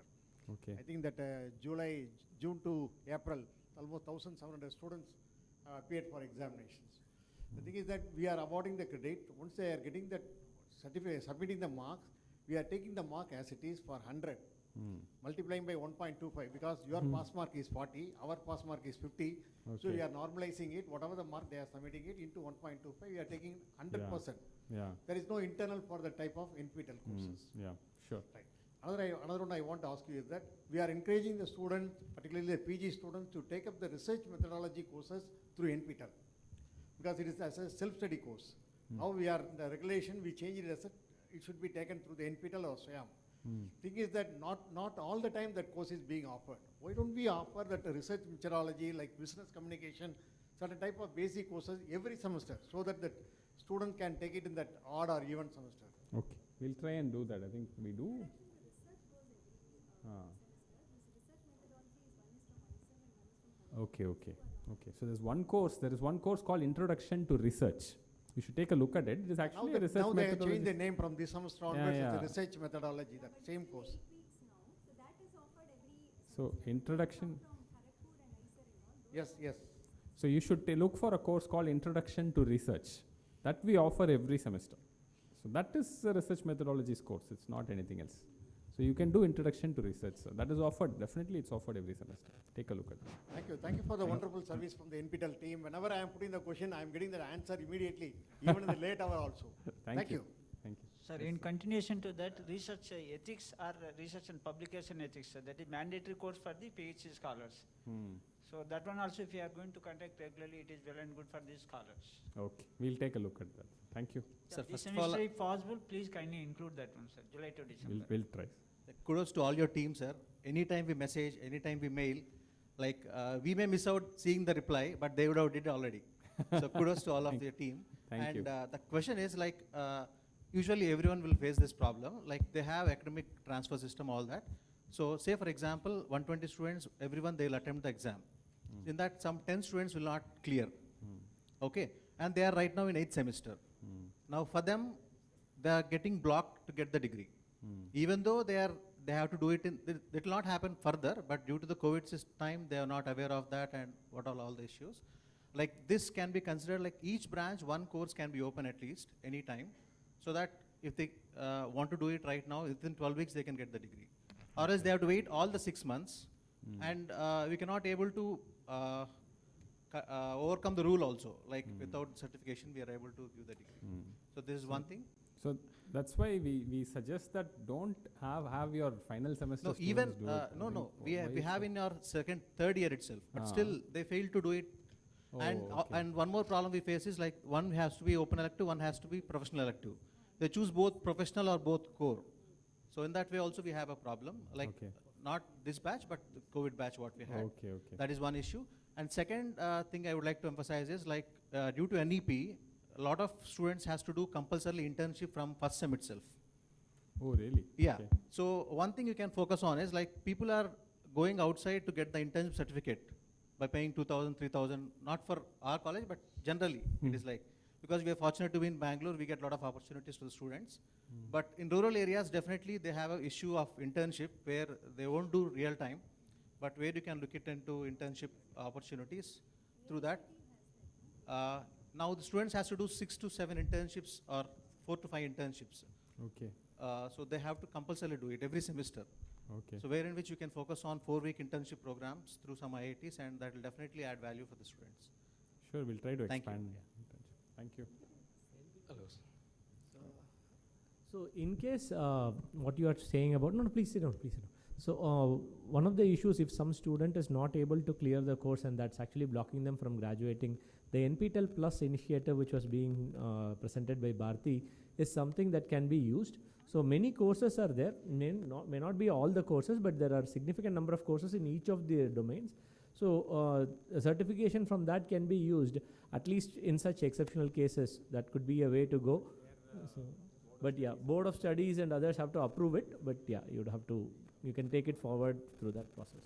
Okay. I think that June to April, almost 1,700 students appeared for examinations. The thing is that we are awarding the credit. Once they are getting that certificate, submitting the marks, we are taking the mark as it is for 100, multiplying by 1.25, because your pass mark is 40, our pass mark is 50. So we are normalizing it, whatever the mark they are submitting it into 1.25, we are taking 100%. There is no internal for the type of NPTEL courses. Yeah, sure. Right. Another one I want to ask you is that we are encouraging the students, particularly the PG students, to take up the research methodology courses through NPTEL, because it is as a self-study course. Now the regulation, we change it as it should be taken through the NPTEL or SWAM. Thing is that not all the time that course is being offered. Why don't we offer that research methodology like business communication, certain type of basic courses every semester, so that the student can take it in that odd or even semester? Okay, we'll try and do that. I think we do. Okay. So there is one course called Introduction to Research. You should take a look at it. It is actually a research now they have methodology. changed the name from this semester onwards. It's a research methodology, that same course. So introduction. Yes. So you should look for a course called Introduction to Research. That we offer every semester. So that is a research methodologies course. It's not anything else. So you can do Introduction to Research. So that is offered. Definitely it's offered every semester. Take a look at it. Thank you for the wonderful service from the NPTEL team. Whenever I am putting the question, I am getting the answer immediately, even in the late hour also. Thank you. Sir, in continuation to that, research ethics or research and publication ethics, that is mandatory course for the PhD scholars. So that one also, if you are going to conduct regularly, it is well and good for these scholars. Okay, we'll take a look at that. Thank you. Sir, this semester, if possible, please kindly include that one, sir, July to December. We'll try. Kudos to all your team, sir. Anytime we message, anytime we mail, like we may miss out seeing the reply, but they would have did already. So kudos to all of your team. Thank you. The question is like, usually everyone will face this problem. Like they have academic transfer system, all that. So say for example, 120 students, everyone they'll attempt the exam. In that some 10 students will not clear. Okay, and they are right now in 8th semester. Now for them, they are getting blocked to get the degree. Even though they have to do it it will not happen further, but due to the COVID time, they are not aware of that and what are all the issues. Like this can be considered like each branch, one course can be open at least any time, so that if they want to do it right now, within 12 weeks they can get the degree. Or else they have to wait all the 6 months, and we cannot able to overcome the rule also, like without certification we are able to give the degree. So this is one thing. So that's why we suggest that don't have your final semester. No, even we have in our third year itself, but still they fail to do it. And one more problem we face is like one has to be open elective, one has to be professional elective. They choose both professional or both core. So in that way also we have a problem, like not this batch but the COVID batch what we had. That is one issue. And second thing I would like to emphasize is like due to NEP, a lot of students has to do compulsorily internship from first sem itself. Oh really? Yeah. So one thing you can focus on is like people are going outside to get the internship certificate by paying 2,000, 3,000, not for our college, but generally it is like, because we are fortunate to be in Bangalore, we get a lot of opportunities to the students. But in rural areas, definitely they have an issue of internship where they won't do real time, but where you can look it into internship opportunities through that. Now the students has to do 6 to 7 internships or 4 to 5 internships. Okay. So they have to compulsorily do it every semester. Okay. So where in which you can focus on 4-week internship programs through some IITs, and that will definitely add value for the students. Sure, we'll try to Thank expand. you. Thank you. Hello. So in case what you are saying about, no, please sit down, please sit down. So one of the issues, if some student is not able to clear the course and that's actually blocking them from graduating, the NPTEL Plus initiative which was being presented by Bharti is something that can be used. So many courses are there, may not be all the courses, but there are significant number of courses in each of the domains. So a certification from that can be used, at least in such exceptional cases. That could be a way to go. But yeah, Board of Studies and others have to approve it, but yeah, you can take it forward through that process.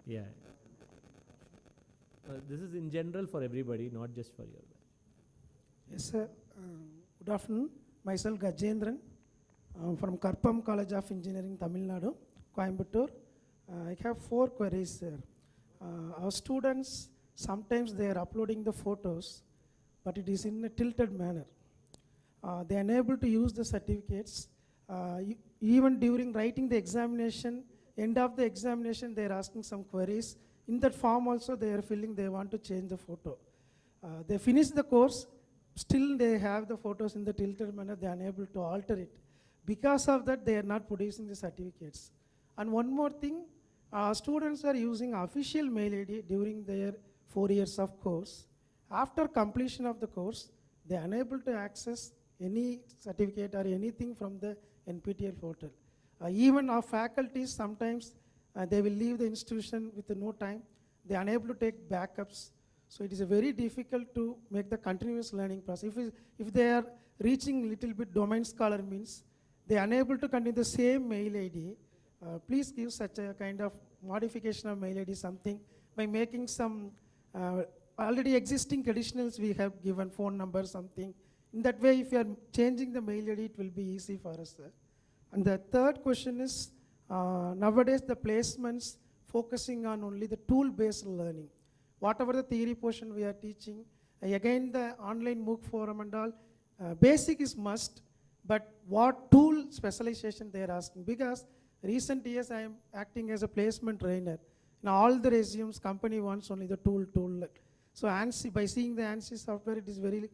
Yeah. This is in general for everybody, not just for your batch. Yes, sir. Good afternoon. Myself Gajendran from Karpam College of Engineering, Tamil Nadu, Coimbatore. I have 4 queries, sir. Our students, sometimes they are uploading the photos, but it is in a tilted manner. They are unable to use the certificates. Even during writing the examination, end of the examination, they are asking some queries. In that form also, they are feeling they want to change the photo. They finish the course, still they have the photos in the tilted manner, they are unable to alter it. Because of that, they are not producing the certificates. And one more thing, students are using official mail ID during their 4 years of course. After completion of the course, they are unable to access any certificate or anything from the NPTEL portal. Even our faculties, sometimes they will leave the institution with no time. They are unable to take backups. So it is very difficult to make the continuous learning process. If they are reaching little bit domain scholar means, they are unable to continue the same mail ID. Please give such a kind of modification of mail ID, something by making some already existing traditionals we have given phone number, something. In that way, if you are changing the mail ID, it will be easy for us, sir. And the third question is, nowadays the placements focusing on only the tool-based learning. Whatever the theory portion we are teaching, again the online MOOC forum and all, basic is must, but what tool specialization they are asking? Because recent years I am acting as a placement trainer. Now all the resumes, company wants only the tool. So ANSI, by seeing the ANSI software, it is very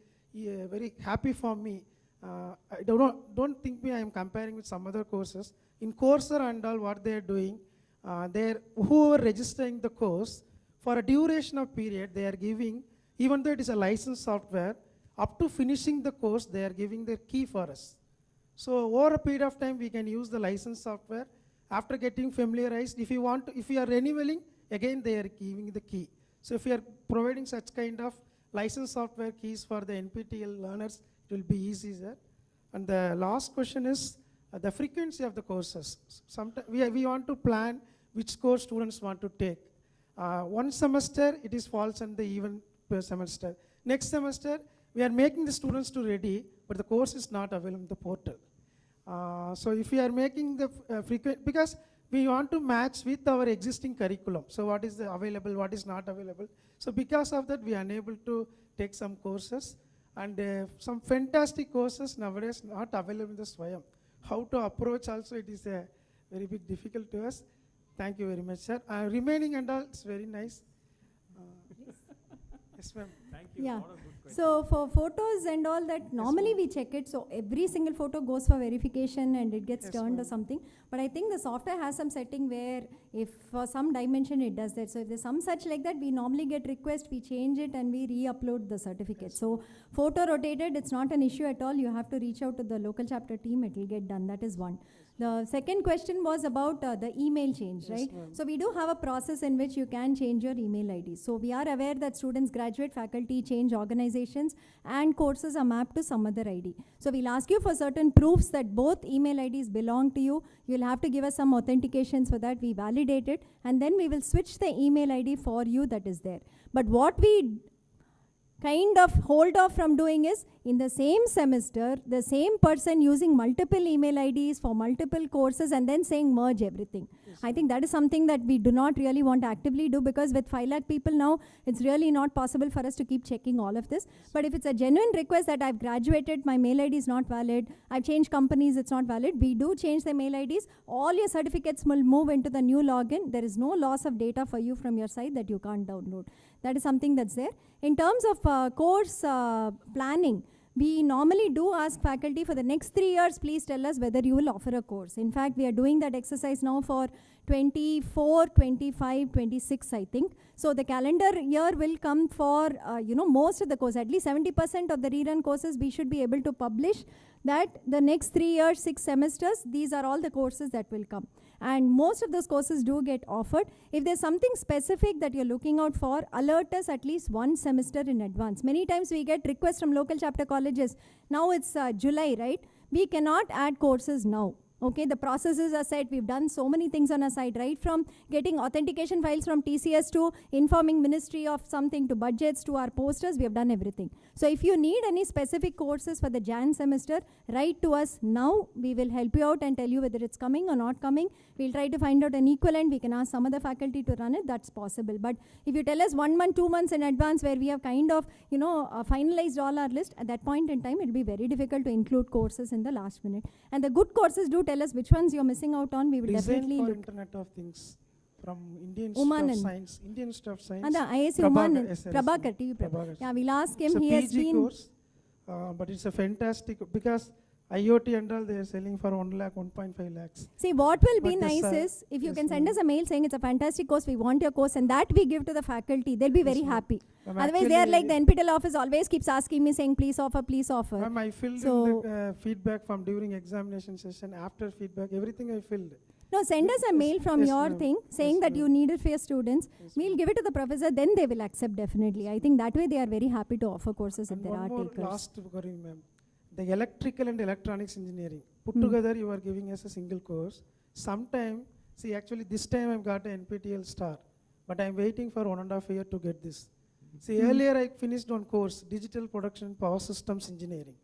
happy for me. I don't think I am comparing with some other courses. In Coursera and all, what they are doing, who are registering the course, for a duration of period, they are giving, even though it is a licensed software, up to finishing the course, they are giving their key for us. So over a period of time, we can use the licensed software. After getting familiarized, if you are renewing, again they are giving the key. So if you are providing such kind of licensed software keys for the NPTEL learners, it will be easy, sir. And the last question is the frequency of the courses. Sometimes we want to plan which course students want to take. One semester, it is falls on the even per semester. Next semester, we are making the students to ready, but the course is not available in the portal. So if we are making the frequent, because we want to match with our existing curriculum. So what is the available, what is not available. So because of that, we are unable to take some courses. And some fantastic courses nowadays not available in the Swayam. How to approach also, it is a very bit difficult to us. Thank you very much, sir. Remaining and all, it's very nice. Yes, ma'am. Thank you. Yeah. So for photos and all that, normally we check it. So every single photo goes for verification and it gets turned or something. But I think the software has some setting where if for some dimension it does that. So if there's some such like that, we normally get request, we change it and we re-upload the certificate. So photo rotated, it's not an issue at all. You have to reach out to the local chapter team, it will get done. That is one. The second question was about the email change, right? So we do have a process in which you can change your email ID. So we are aware that students graduate, faculty change organizations and courses are mapped to some other ID. So we'll ask you for certain proofs that both email IDs belong to you. You'll have to give us some authentications for that. We validate it and then we will switch the email ID for you that is there. But what we kind of hold off from doing is, in the same semester, the same person using multiple email IDs for multiple courses and then saying merge everything. Yes. I think that is something that we do not really want to actively do, because with 5 lakh people now, it's really not possible for us to keep checking all of this. Yes. But if it's a genuine request that I've graduated, my mail ID is not valid, I've changed companies, it's not valid, we do change the mail IDs. All your certificates will move into the new login. There is no loss of data for you from your side that you can't download. That is something that's there. In terms of course planning, we normally do ask faculty for the next 3 years, please tell us whether you will offer a course. In fact, we are doing that exercise now for 24, 25, 26, I think. So the calendar year will come for, most of the courses, at least 70% of the rerun courses, we should be able to publish that the next 3 years, 6 semesters, these are all the courses that will come. And most of those courses do get offered. If there's something specific that you're looking out for, alert us at least 1 semester in advance. Many times we get requests from local chapter colleges. Now it's July, right? We cannot add courses now. Okay, the processes are set. We've done so many things on our side, right from getting authentication files from TCS to informing ministry of something to budgets to our posters, we have done everything. So if you need any specific courses for the Jan semester, write to us now. We will help you out and tell you whether it's coming or not coming. We'll try to find out an equivalent. We can ask some other faculty to run it. That's possible. But if you tell us 1 month, 2 months in advance where we have kind of, finalized all our list, at that point in time, it'll be very difficult to include courses in the last minute. And the good courses do tell us which ones you're missing out on. We will definitely for look. Internet of Things from Indian Institute of Science. Indian Institute of Science. And the ISC Umanan, Prabhakar, TV Prabhakar. Yeah, we'll ask him. It's he a has PG been. course, but it's a fantastic, because IoT and all, they are selling for 1 lakh, 1.5 lakhs. See, what will be But nice is, if you can send us a mail saying it's a fantastic course, we want your course, and that we give to the faculty, they'll be very happy. Otherwise, they are like the NPTEL office always keeps asking me saying, please offer, please offer. I filled in the feedback from during examination session, after feedback, everything I filled. No, send us a mail from your thing saying that you need it for your students. We'll give it to the professor, then they will accept definitely. I think that way they are very happy to offer courses if there are takers. Last query, ma'am. The electrical and electronics engineering, put together you are giving us a single course. Sometimes See, actually, this time I've got an NPTEL star, but I'm waiting for 1.5 years to get this. See, earlier I finished one course, Digital Production Power Systems Engineering.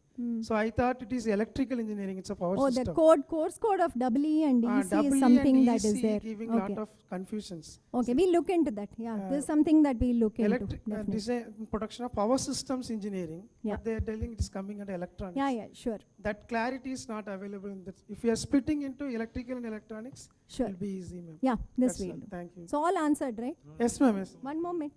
So I thought it is electrical engineering, it's a power system. The course code of EE and EC is something that is there. Giving lot of confusions. Okay, we'll look into that. Yeah, this is something that we'll look into. Design, production of power systems engineering, but they are telling it is coming under electronics. Yeah, sure. That clarity is not available in that. If you are splitting into electrical and electronics, sure, it will be easy, ma'am. Yeah, this That's will all. do. Thank you. So all answered, right? Yes, ma'am. Yes. One moment.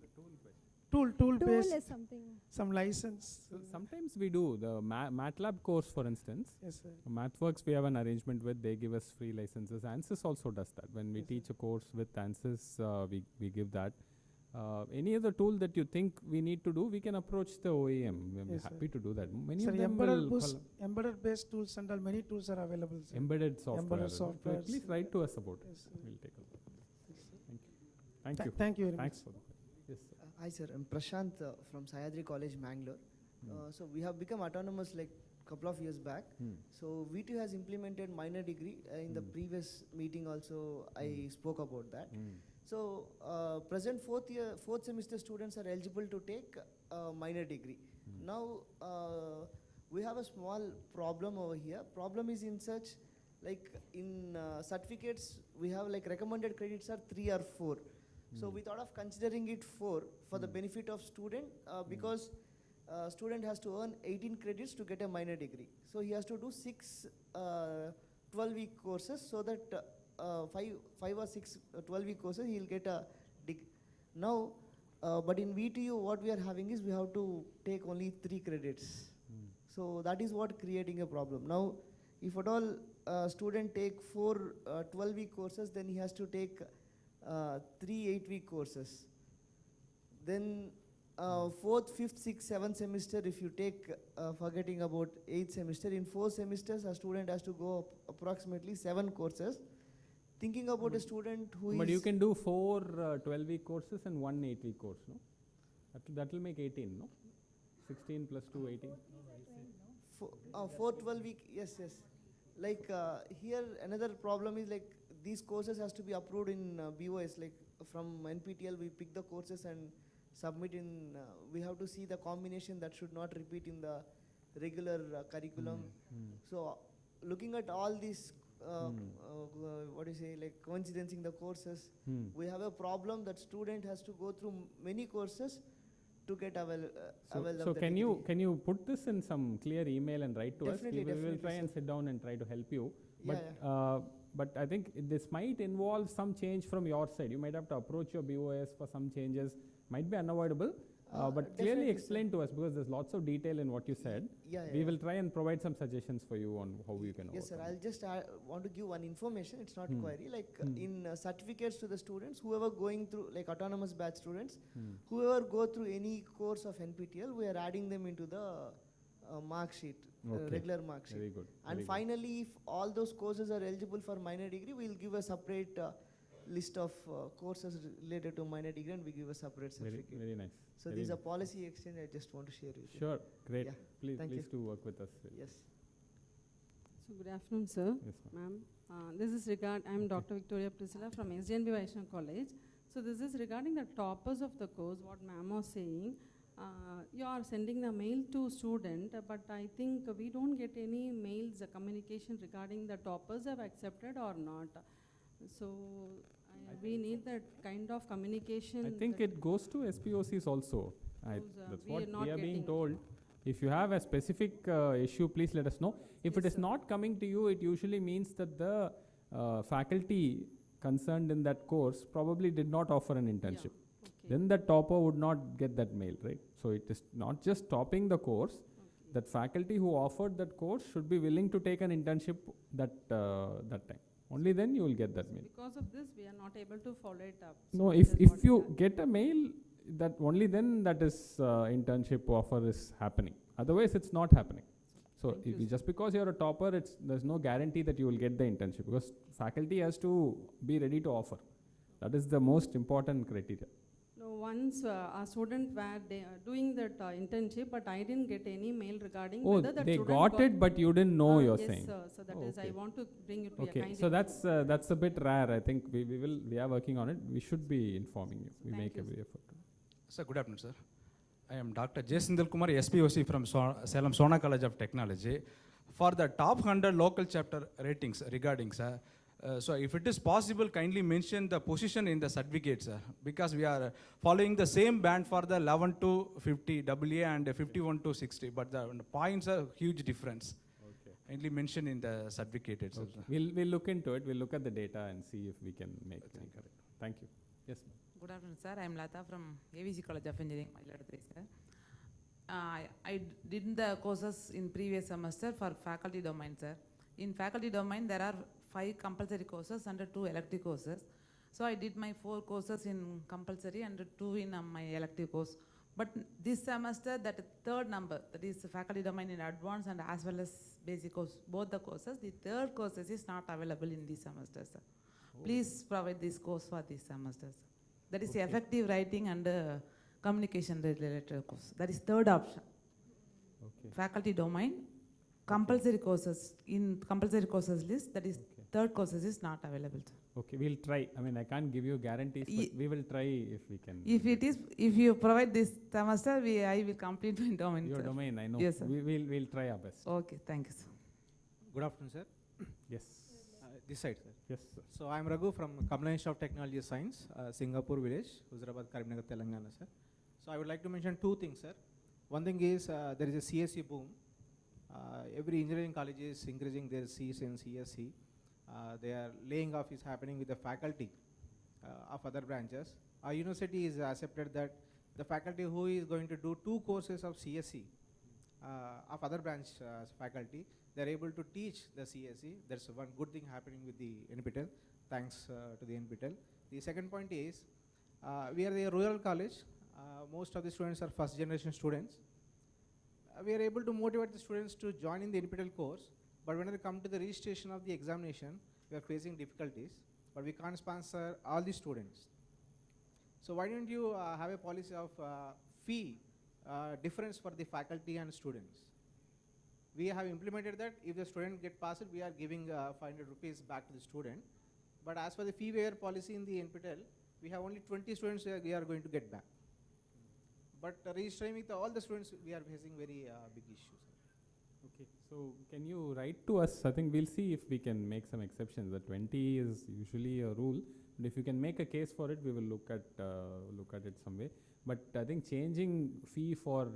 Tool based. Is something. Some license. So sometimes we do the MATLAB course, for instance. Yes, sir. MathWorks we have an arrangement with, they give us free licenses. ANSYS also does that. When we teach a course with ANSYS, we give that. Any other tool that you think we need to do, we can approach the OEM. We're happy to do that. Many Sir, of them embedded based tools and all, many tools are available. Sir. Embedded software. Embedded software. Please write to us about it. Yes, We'll take a look. Thank you. Thank you very Thanks much. for that. Yes, sir. Hi sir, I'm Prashant from Sayadri College, Mangalore. So we have become autonomous like couple of years back. So V2 has implemented minor degree. In the previous meeting also I spoke about that. So present fourth semester students are eligible to take minor degree. Now we have a small problem over here. Problem is in such like in certificates we have like recommended credits are 3 or 4. So we thought of considering it 4 for the benefit of student because student has to earn 18 credits to get a minor degree. So he has to do 6 12-week courses so that 5 or 6 12-week courses he will get a degree. Now, but in VTU what we are having is we have to take only 3 credits. So that is what creating a problem. Now, if at all student take 4 12-week courses, then he has to take 3 8-week courses. Then 4th, 5th, 6th, 7th semester, if you take, forgetting about 8th semester, in 4 semesters a student has to go approximately 7 courses. Thinking about a student who is... But you can do 4 12-week courses and 1 8-week course, no? That will make 18, no? 16 plus 2, 18. 4 12-week, yes. Like here another problem is like these courses has to be approved in BOS, like from NPTEL we pick the courses and submit in, we have to see the combination that should not repeat in the regular curriculum. So looking at all these, what do you say, like coinciding the courses, we have a problem that student has to go through many courses to get avail So of can you put this in some clear email and write to us? We will try and sit down and try to help you. But I think this might involve some change from your side. You might have to approach your BOS for some changes. Might be unavoidable, but clearly explain to us because there's lots of detail in what you said. We will try and provide some suggestions for you on how you can Yes, sir. I'll just want to give one information. It's not query. Like in certificates to the students, whoever going through, like autonomous batch students, whoever go through any course of NPTEL, we are adding them into the mark sheet, regular mark sheet. Very good. And finally, if all those courses are eligible for minor degree, we'll give a separate list of courses related to minor degree and we give a separate certificate. Very nice. So this is a policy exchange I just want to share with you. Sure, great. Yeah. Please do work with us. Yes. So good afternoon, sir. Yes, ma'am. This is I'm Dr. Victoria Priscilla from SGNB Vaishnav College. So this is regarding the toppers of the course, what ma'am was saying. You are sending the mail to student, but I think we don't get any mails, communication regarding the toppers have accepted or not. So we need that kind of communication. I think it goes to SPOCs also. That's what we are being told. If you have a specific issue, please let us know. If it is not coming to you, it usually means that the faculty concerned in that course probably did not offer an internship. Then the topper would not get that mail, right? So it is not just topping the course. That faculty who offered that course should be willing to take an internship that time. Only then you will get that mail. Because of this, we are not able to follow it up. No, So if you get a mail, that only then that is internship offer is happening. Otherwise, it's not happening. So just because you're a topper, there's no guarantee that you will get the internship because faculty has to be ready to offer. That is the most important criteria. No, once a student were doing that internship, but I didn't get any mail regarding Oh, whether that they student got it, but you didn't know, you're yes, saying. sir. So that is, I Okay. want to bring it to your Okay, kind so that's a bit rare. I think we are working on it. We should be informing you. We Thank make you, every effort. Sir, good afternoon, sir. I am Dr. Jasindal Kumar, SPOC from Salem Sona College of Technology. For the top 100 local chapter ratings regarding, sir, so if it is possible, kindly mention the position in the certificate, sir, because we are following the same band for the 11 to 50 AA and 51 to 60, but the points are huge difference. Okay. Kindly mention in the certificate itself. Okay. We'll look into it. We'll look at the data and see if we can make them correct. Thank you. Yes, ma'am. Good afternoon, sir. I am Lata from AVC College of Engineering, Mayiladuthurai, sir. I did the courses in previous semester for faculty domain, sir. In faculty domain, there are 5 compulsory courses and 2 elective courses. So I did my 4 courses in compulsory and 2 in my elective course. But this semester, that third number, that is faculty domain in advanced and as well as basic course, both the courses, the third courses is not available in this semester, sir. Please provide this course for this semester, sir. That is effective writing and communication related course. That is third option. Okay. Faculty domain, compulsory courses, in compulsory courses list, that is third courses is not available, sir. Okay, we'll try. I mean, I can't give you guarantees, but we will try if we can. If you provide this semester, I will complete my domain, Your sir. domain, I know. Yes, sir. We'll try our best. Okay, thank you, sir. Good afternoon, sir. Yes. This side, sir. Yes, sir. So I am Raghu from Combination of Technology Science, Singapore Village, Huzurabad, Karimnagar, Telangana, sir. So I would like to mention 2 things, sir. One thing is there is a CSE boom. Every engineering college is increasing their Cs and CSE. They are laying off is happening with the faculty of other branches. Our university is accepted that the faculty who is going to do 2 courses of CSE of other branch faculty, they are able to teach the CSE. That's one good thing happening with the NPTEL. Thanks to the NPTEL. The second point is we are a rural college. Most of the students are first generation students. We are able to motivate the students to join in the NPTEL course, but when they come to the registration of the examination, we are facing difficulties, but we can't sponsor all the students. So why don't you have a policy of fee difference for the faculty and students? We have implemented that. If the student get passed, we are giving 500 rupees back to the student. But as for the fee waiver policy in the NPTEL, we have only 20 students we are going to get back. But registering with all the students, we are facing very big issues. Okay, so can you write to us? I think we'll see if we can make some exceptions. The 20 is usually a rule, but if you can make a case for it, we will look at it some way. But I think changing fee for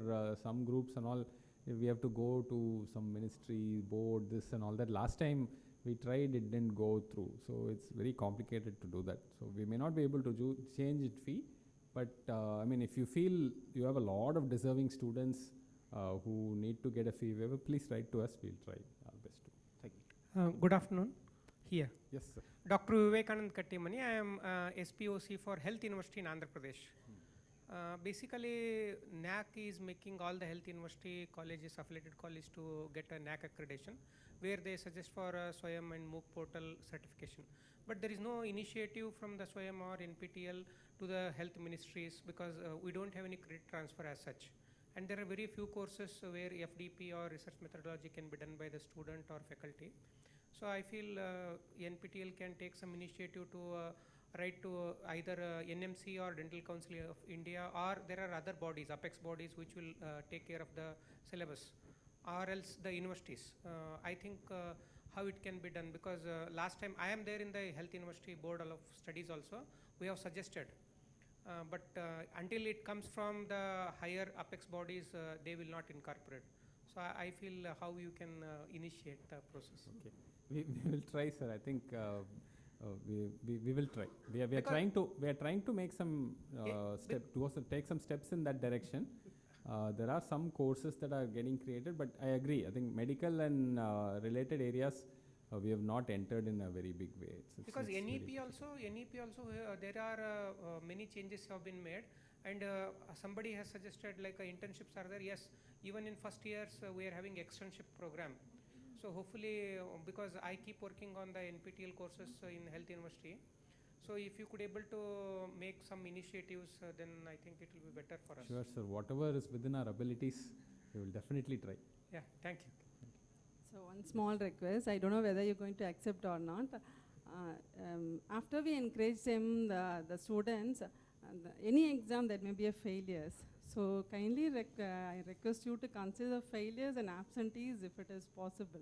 some groups and all, we have to go to some ministry board, this and all that. Last time we tried, it didn't go through. So it's very complicated to do that. So we may not be able to change it fee. But I mean, if you feel you have a lot of deserving students who need to get a fee waiver, please write to us. We'll try our best to. Thank you. Good afternoon. Here. Yes, sir. Dr. Vivekanand Kattimani. I am SPOC for Health University in Andhra Pradesh. Basically, NAC is making all the health university colleges, affiliated colleges to get a NAC accreditation, where they suggest for SWAYAM and MOOC portal certification. But there is no initiative from the SWAYAM or NPTEL to the health ministries, because we don't have any credit transfer as such. And there are very few courses where FDP or research methodology can be done by the student or faculty. So I feel NPTEL can take some initiative to write to either NMC or Dental Council of India, or there are other bodies, apex bodies, which will take care of the syllabus, or else the universities. I think how it can be done, because last time I am there in the Health University Board of Studies also, we have suggested. But until it comes from the higher apex bodies, they will not incorporate. So I feel how you can initiate the process. Okay, we will try, sir. I think we will try. We are trying to make some take some steps in that direction. There are some courses that are getting created, but I agree. I think medical and related areas we have not entered in a very big way. Because NEP also, there are many changes have been made, and somebody has suggested like internships are there. Yes, even in first years we are having externship program. So hopefully, because I keep working on the NPTEL courses in Health University, So if you could able to make some initiatives, then I think it will be better for us. Sure, sir. Whatever is within our abilities, we will definitely try. Yeah, thank you. So one small request, I don't know whether you're going to accept or not. After we encourage them, the students, any exam that may be a failures. So kindly I request you to consider failures and absentees if it is possible.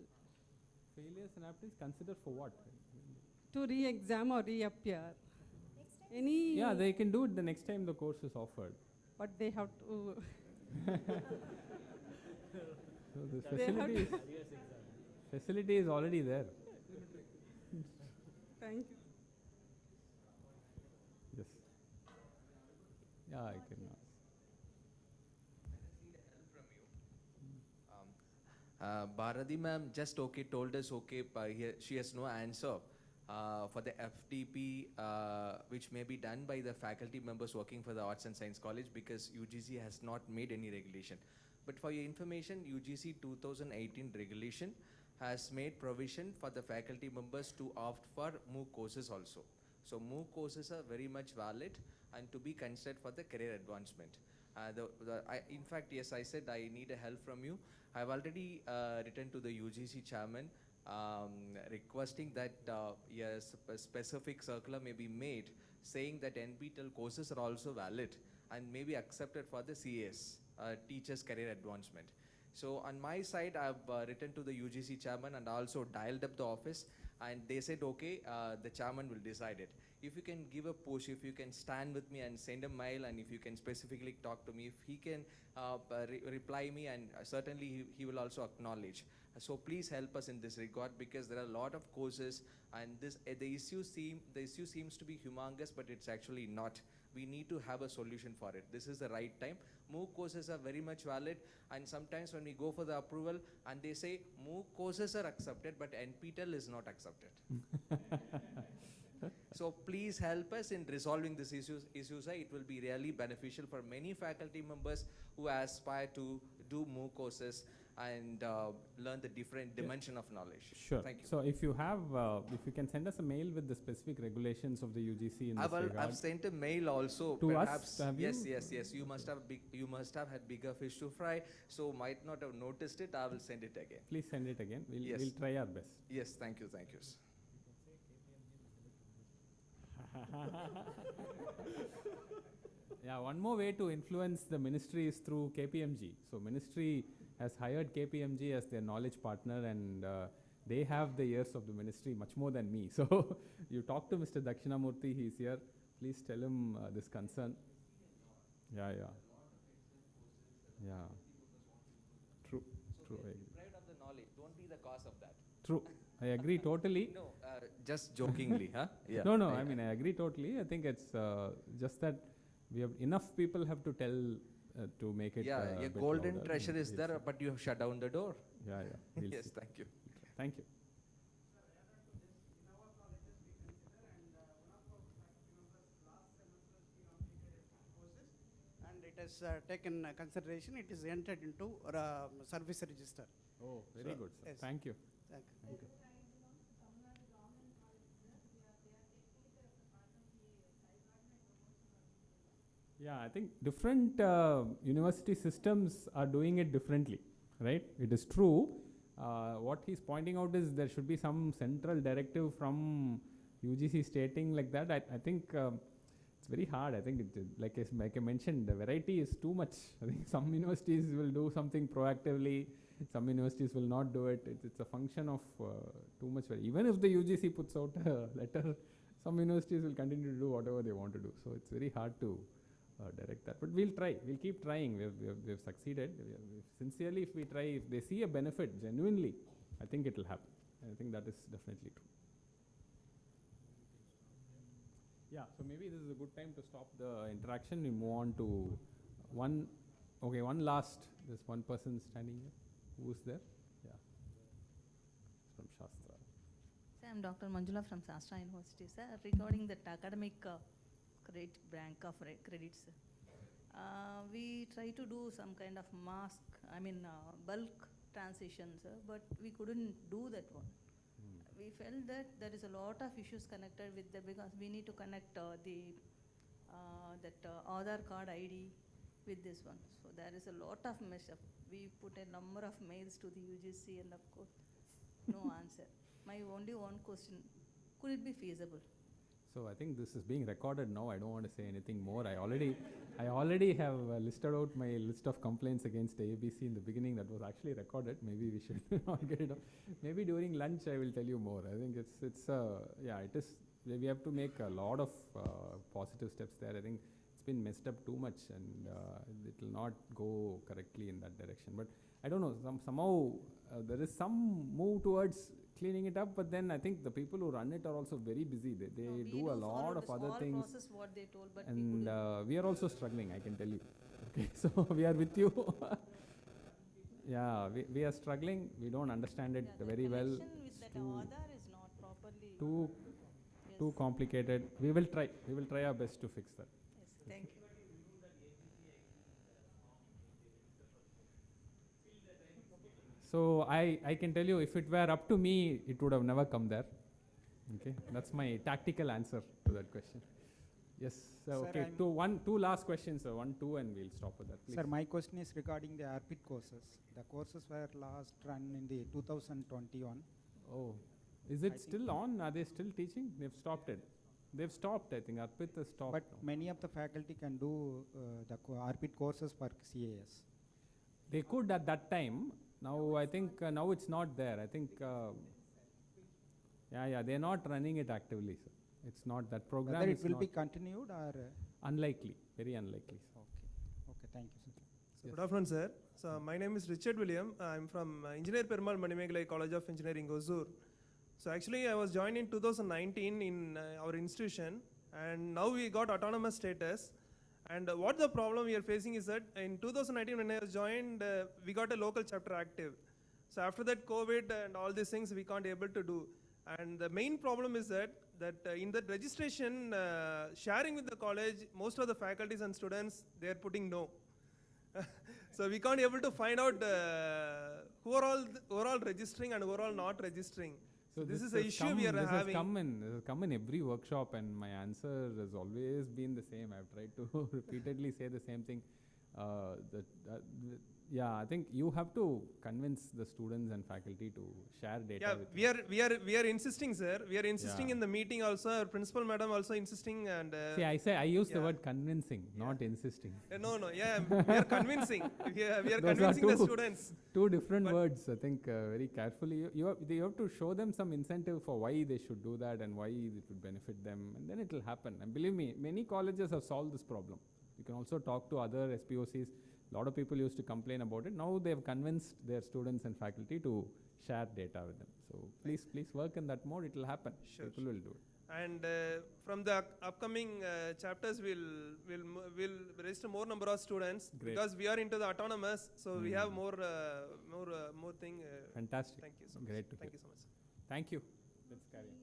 Failures and absentees consider for what? To re-exam or reappear. Any. Yeah, they can do it the next time the course is offered. But they have to. So the facility is already there. Thank you. Yes. Yeah, I can ask. Bharati ma'am just told us she has no answer for the FTP which may be done by the faculty members working for the Arts and Science College, because UGC has not made any regulation. But for your information, UGC 2018 regulation has made provision for the faculty members to opt for MOOC courses also. So MOOC courses are very much valid and to be considered for the career advancement. In fact, yes, I said I need a help from you. I've already written to the UGC chairman requesting that yes, a specific circular may be made saying that NPTEL courses are also valid and may be accepted for the CAS, Teachers Career Advancement. So on my side, I've written to the UGC chairman and also dialed up the office, and they said, okay, the chairman will decide it. If you can give a push, if you can stand with me and send a mail, and if you can specifically talk to me, if he can reply me, and certainly he will also acknowledge. So please help us in this regard, because there are a lot of courses, and the issue seems to be humongous, but it's actually not. We need to have a solution for it. This is the right time. MOOC courses are very much valid, and sometimes when we go for the approval and they say MOOC courses are accepted, but NPTEL is not accepted. So please help us in resolving these issues. It will be really beneficial for many faculty members who aspire to do MOOC courses and learn the different dimension of knowledge. Sure. Thank you. So if you have, if you can send us a mail with the specific regulations of the UGC in this regard. I've sent a mail also. To perhaps, us, have yes, you? yes. You must have had bigger fish to fry, so might not have noticed it. I will send it again. Please send it again. Yes. We'll try our best. Yes, thank you. Yeah, one more way to influence the ministry is through KPMG. So ministry has hired KPMG as their knowledge partner, and they have the ears of the ministry much more than me. So you talk to Mr. Dakshinamurthy, he's here. Please tell him this concern. Yeah. True. Deprived of the knowledge. Don't be the cause of that. True. I agree totally. No, just jokingly, huh? Yeah. No, I mean, I agree totally. I think it's just that we have enough people have to tell to make it. Yeah, a your bit golden louder. treasure is there, but you have shut down the door. Yeah. We'll Yes, see. thank you. Thank you. And it has taken consideration. It is entered into service register. Oh, very good, sir. Yes. Thank you. Thank you. Thank you. Yeah, I think different university systems are doing it differently, right? It is true. What he's pointing out is there should be some central directive from UGC stating like that. I think it's very hard. I think like I mentioned, the variety is too much. I think some universities will do something proactively, some universities will not do it. It's a function of too much. Even if the UGC puts out a letter, some universities will continue to do whatever they want to do. So it's very hard to direct that. But we'll try. We'll keep trying. We've succeeded. Sincerely, if we try, if they see a benefit genuinely, I think it will happen. I think that is definitely true. Yeah, so maybe this is a good time to stop the interaction. We move on to one last. There's one person standing here. Who's there? Yeah. It's from Shastra. Sir, I'm Dr. Manjula from Shastra University, sir. Regarding that academic credit bank of credits, we try to do some kind of bulk transition, sir, but we couldn't do that one. we felt that there is a lot of issues connected with the, because we need to connect Aadhaar card ID with this one. So there is a lot of mess up. We put a number of mails to the UGC and of course, no answer. My only one question, could it be feasible? So I think this is being recorded now. I don't want to say anything more. I already have listed out my list of complaints against ABC in the beginning. That was actually recorded. Maybe we should not get it up. Maybe during lunch I will tell you more. I think yeah, it is. We have to make a lot of positive steps there. I think it's been messed up too much, and it will not go correctly in that direction. But I don't know. Somehow there is some move towards cleaning it up, but then I think the people who run it are also very busy. They do a lot of other things, process what they told, but and we are also struggling, I can tell you. Okay, so we are with you. Yeah, we are struggling. We don't understand it very well. With that Aadhaar is not properly. Too complicated. We will try. We will try our best to fix that. Yes, thank you. So I can tell you, if it were up to me, it would have never come there. Okay, that's my tactical answer to that question. Yes, so Sir, okay, two last questions, 1, 2, and we'll stop with that, please. Sir, my question is regarding the ARPIT courses. The courses were last run in the 2021. Oh, is it still on? Are they still teaching? They've stopped it. They've stopped, I think. ARPIT has stopped. But many of the faculty can do the ARPIT courses for CAS. They could at that time. Now I think now it's not there. I think they're not running it actively. Sir. It's not that program. Whether it will be continued or unlikely, very unlikely. Okay, thank you, sir. So good afternoon, sir. So my name is Richard William. I'm from Engineer Perumal Manimegalai College of Engineering, Hosur. So actually I was joined in 2019 in our institution, and now we got autonomous status. And what the problem we are facing is that in 2019 when I was joined, we got a local chapter active. So after that COVID and all these things we can't able to do. And the main problem is that in the registration sharing with the college, most of the faculties and students, they are putting no. So we can't able to find out who are all registering and who are all not registering. So this is the issue we are having. This has come in every workshop, and my answer has always been the same. I've tried to repeatedly say the same thing. Yeah, I think you have to convince the students and faculty to share data. Yeah, we are insisting, sir. We are insisting in the meeting also. Our principal madam also insisting, and see, I use the word convincing, not insisting. Yeah, we are convincing. We are convincing the students. Two different words. I think very carefully. You have to show them some incentive for why they should do that and why it would benefit them, and then it will happen. And believe me, many colleges have solved this problem. You can also talk to other SPOCs. A lot of people used to complain about it. Now they have convinced their students and faculty to share data with them. So please work in that mode. It will happen. Sure, people will do it. And from the upcoming chapters, we'll register more number of students. Great. Because we are into the autonomous, so we have more thing. Fantastic. Thank you so much. Great to Thank hear. you so much. Thank you. Let's carry on.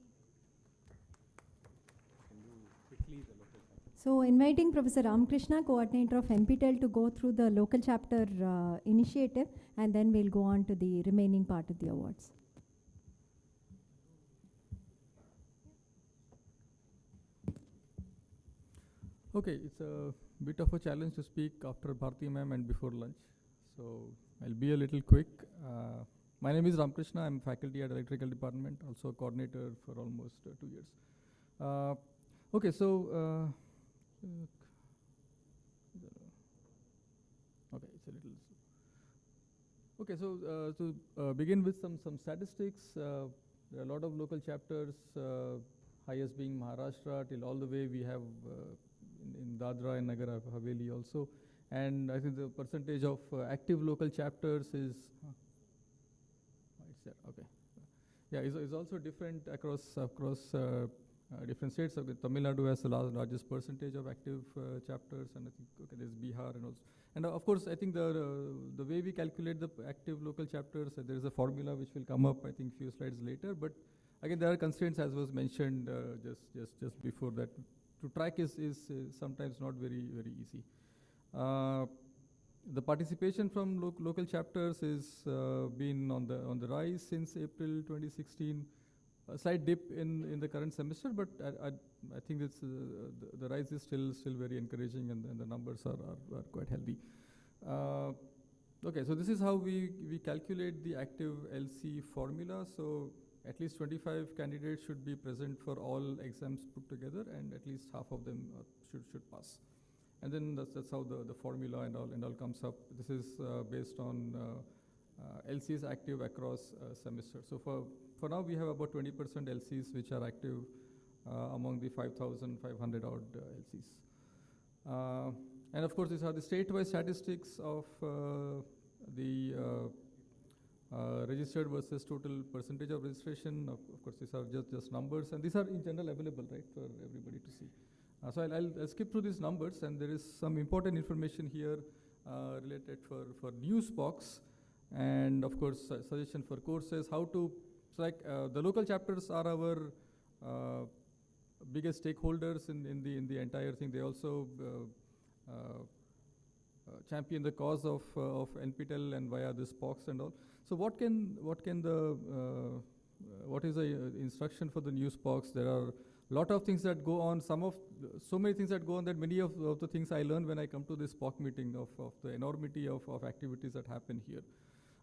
Can you quickly the local chapter? So inviting Professor Ramakrishna, coordinator of NPTEL, to go through the local chapter initiative, and then we'll go on to the remaining part of the awards. Okay, it's a bit of a challenge to speak after Bharti ma'am and before lunch, so I'll be a little quick. My name is Ramakrishna. I'm faculty at Electrical Department, also a coordinator for almost 2 years. Okay, so okay, it's a little. Okay, so to begin with some statistics, there are a lot of local chapters, highest being Maharashtra, till all the way we have in Dadra and Nagar Haveli also, and I think the percentage of active local chapters is. It's there. Okay, yeah, is also different across different states. Okay, Tamil Nadu has the largest percentage of active chapters, and I think there's Bihar and also. And of course, I think the way we calculate the active local chapters, there is a formula which will come up, I think, few slides later. But again, there are constraints, as was mentioned just before that. To track is sometimes not very easy. The participation from local chapters is been on the rise since April 2016. a slight dip in the current semester, but I think it's, the rise is still very encouraging, and the numbers are quite healthy. Okay, so this is how we calculate the active LC formula. So at least 25 candidates should be present for all exams put together, and at least half of them should pass. And then that's how the formula and all comes up. This is based on LCs active across semester. So for now, we have about 20% LCs which are active among the 5,500 odd LCs. And of course, these are the statewide statistics of the registered versus total percentage of registration. Of course, these are just numbers, and these are in general available, right, for everybody to see. So I'll skip through these numbers, and there is some important information here related for new SPOCs, and of course, suggestion for courses, how to, so like the local chapters are our biggest stakeholders in the entire thing. They also champion the cause of NPTEL and via the SPOCs and all. So what is the instruction for the new SPOCs? There are a lot of things that go on. So many things that go on that many of the things I learn when I come to this SPOC meeting of the enormity of activities that happen here.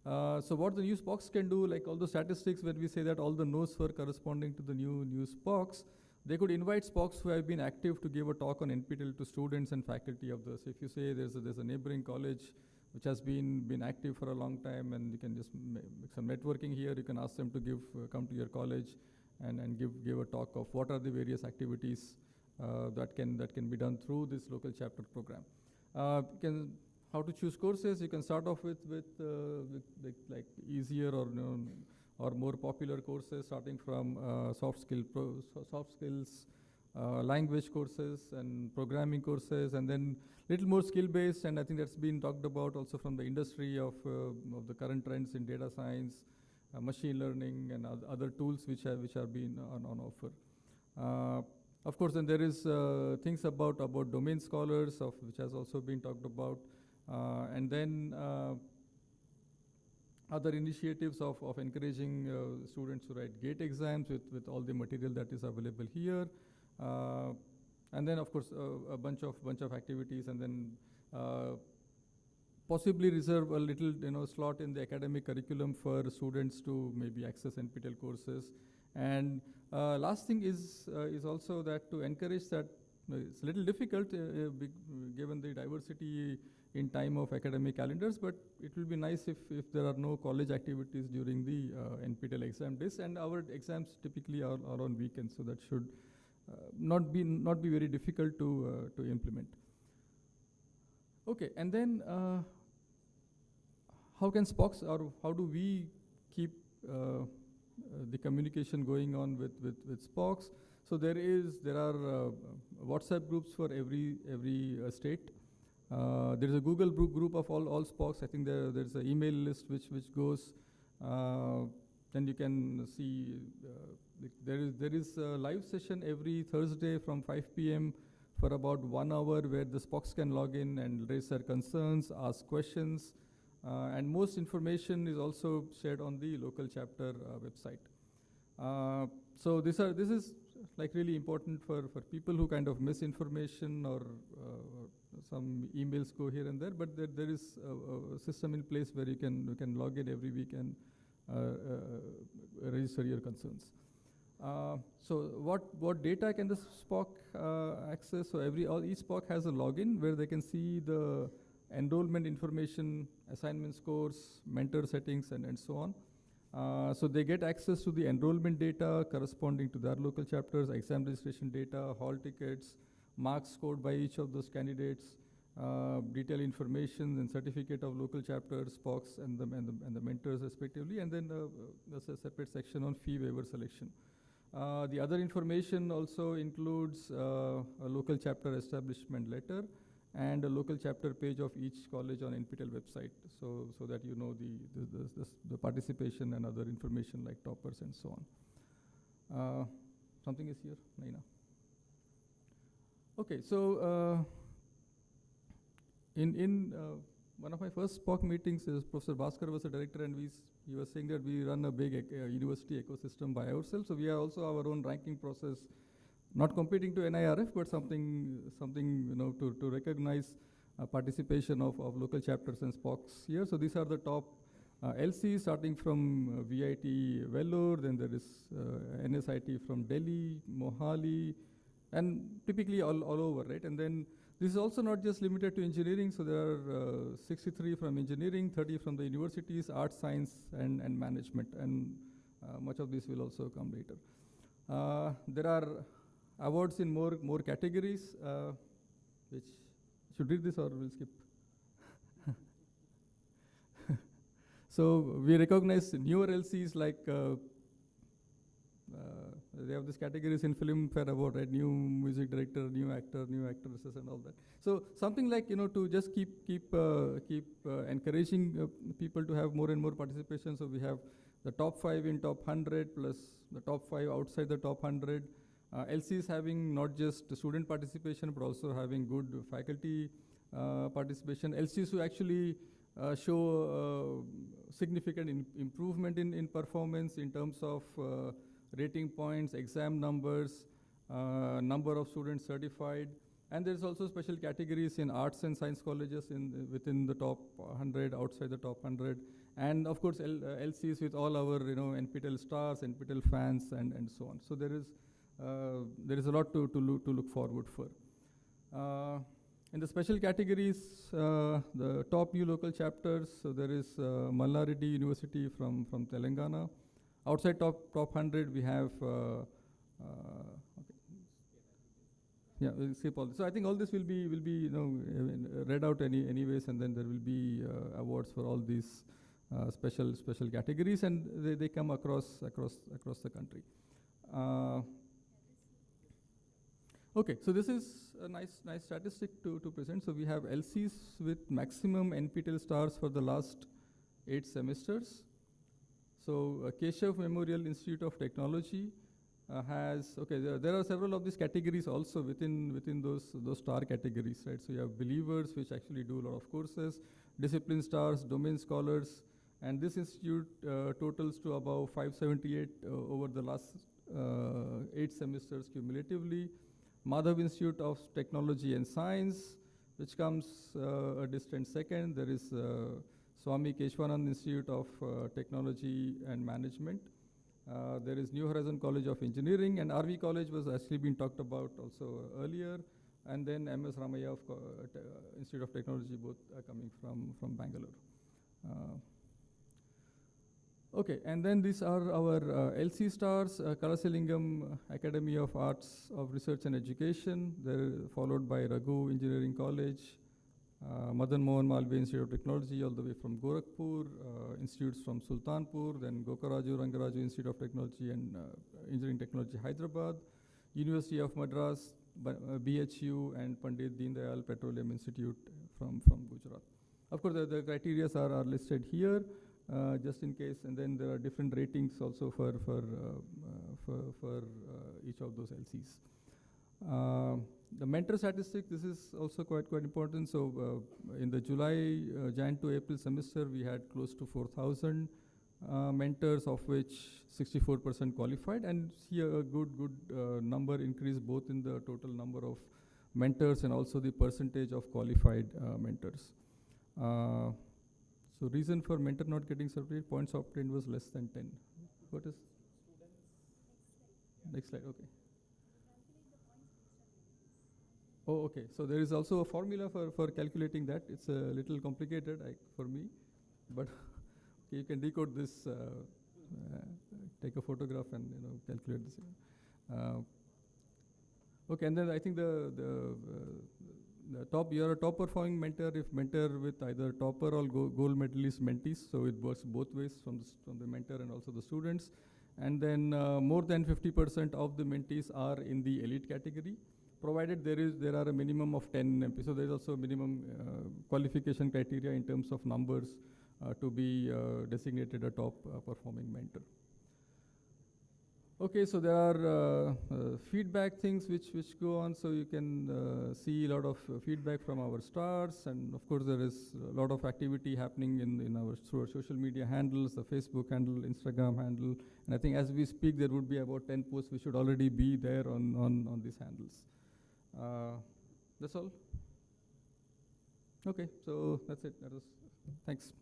So what the new SPOCs can do, like all the statistics when we say that all the no's were corresponding to the new SPOCs, they could invite SPOCs who have been active to give a talk on NPTEL to students and faculty of this. If you say there's a neighboring college which has been active for a long time, and you can just make some networking here, you can ask them to come to your college and give a talk of what are the various activities that can be done through this local chapter program. How to choose courses? You can start off with like easier or more popular courses, starting from soft skills, language courses and programming courses, and then little more skill-based, and I think that's been talked about also from the industry of the current trends in data science, machine learning, and other tools which are being on offer. Of course, then there is things about domain scholars, which has also been talked about, and then other initiatives of encouraging students to write GATE exams with all the material that is available here, and then of course a bunch of activities, and then possibly reserve a little slot in the academic curriculum for students to maybe access NPTEL courses. And last thing is also that to encourage that, it's a little difficult given the diversity in time of academic calendars, but it will be nice if there are no college activities during the NPTEL exam days, and our exams typically are on weekends, so that should not be very difficult to implement. Okay, and then how can SPOCs, or how do we keep the communication going on with SPOCs? So there are WhatsApp groups for every state. There is a Google group of all SPOCs. I think there's an email list which goes. Then you can see there is a live session every Thursday from 5 p.m. for about 1 hour, where the SPOCs can log in and raise their concerns, ask questions, and most information is also shared on the local chapter website. So this is like really important for people who kind of miss information, or some emails go here and there, but there is a system in place where you can log in every week and register your concerns. So what data can the SPOC access? So each SPOC has a login where they can see the enrollment information, assignment scores, mentor settings, and so on. So they get access to the enrollment data corresponding to their local chapters, exam registration data, hall tickets, marks scored by each of those candidates, detailed information and certificate of local chapters, SPOCs, and the mentors respectively, and then there's a separate section on fee waiver selection. The other information also includes a local chapter establishment letter and a local chapter page of each college on NPTEL website, so that you know the participation and other information like toppers and so on. Something is here, Naina. Okay, so in one of my first SPOC meetings is Professor Bhaskar was the director, and he was saying that we run a big university ecosystem by ourselves. So we have also our own ranking process, not competing to NIRF, but something to recognize participation of local chapters and SPOCs here. So these are the top LCs, starting from VIT Vellore, then there is NSIT from Delhi, Mohali, and typically all over, right? And then this is also not just limited to engineering, so there are 63 from engineering, 30 from the universities, arts, science, and management, and much of this will also come later. There are awards in more categories, which, should read this or we'll skip? So we recognize newer LCs like, they have these categories in Filmfare Award, right? New music director, new actor, new actresses, and all that. So something like, to just keep encouraging people to have more and more participation. So we have the top 5 in top 100 plus the top 5 outside the top 100. LCs having not just student participation, but also having good faculty participation. LCs who actually show significant improvement in performance in terms of rating points, exam numbers, number of students certified, and there's also special categories in arts and science colleges within the top 100, outside the top 100, and of course LCs with all our NPTEL stars, NPTEL fans, and so on. So there is a lot to look forward for. In the special categories, the top new local chapters, so there is Mallareddy University from Telangana. Outside top 100, we have, yeah, we'll skip all this. So I think all this will be read out anyways, and then there will be awards for all these special categories, and they come across the country. Okay, so this is a nice statistic to present. So we have LCs with maximum NPTEL stars for the last 8 semesters. So Keshav Memorial Institute of Technology has, there are several of these categories also within those star categories, right? So you have believers, which actually do a lot of courses, discipline stars, domain scholars, and this institute totals to about 578 over the last 8 semesters cumulatively. Madhav Institute of Technology and Science, which comes a distant second. There is Swami Keshwanand Institute of Technology and Management. There is New Horizon College of Engineering, and RV College was actually been talked about also earlier. And then MS Ramaya Institute of Technology, both are coming from Bangalore. Okay, and then these are our LC stars, Kalasilingam Academy of Arts of Research and Education. They're followed by Raghu Engineering College, Madan Mohan Malviya Institute of Technology all the way from Gorakhpur, institutes from Sultanpur, then Gokaraju Rangaraju Institute of Technology and Engineering Technology, Hyderabad, University of Madras, BHU, and Pandit Deen Dayal Petroleum Institute from Gujarat. Of course, the criteria are listed here. Just in case, and then there are different ratings also for each of those LCs. The mentor statistic, this is also quite important. So in the July, Jan to April semester, we had close to 4,000 mentors, of which 64% qualified, and here a good number increase both in the total number of mentors and also the percentage of qualified mentors. So reason for mentor not getting certificate, points obtained was less than 10. What is? Next slide, okay. Oh, okay. So there is also a formula for calculating that. It's a little complicated for me, but okay, you can decode this, take a photograph and calculate this. Okay, and then I think the top, you're a top performing mentor if mentor with either topper or gold medalist mentees, so it works both ways from the mentor and also the students. And then more than 50% of the mentees are in the elite category, provided there are a minimum of 10 MP. So there is also a minimum qualification criteria in terms of numbers to be designated a top performing mentor. Okay, so there are feedback things which go on, so you can see a lot of feedback from our stars, and of course there is a lot of activity happening through our social media handles, the Facebook handle, Instagram handle, and I think as we speak there would be about 10 posts which should already be there on these handles. That's all. Okay, so that's it. Thanks.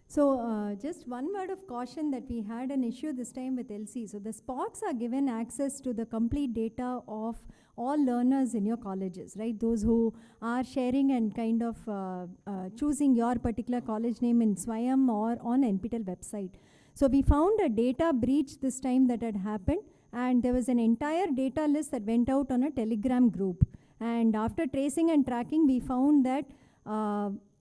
So just one word of caution that we had an issue this time with LC. So the SPOCs are given access to the complete data of all learners in your colleges, right? Those who are sharing and kind of choosing your particular college name in Swayam or on NPTEL website. So we found a data breach this time that had happened, and there was an entire data list that went out on a Telegram group. And after tracing and tracking, we found that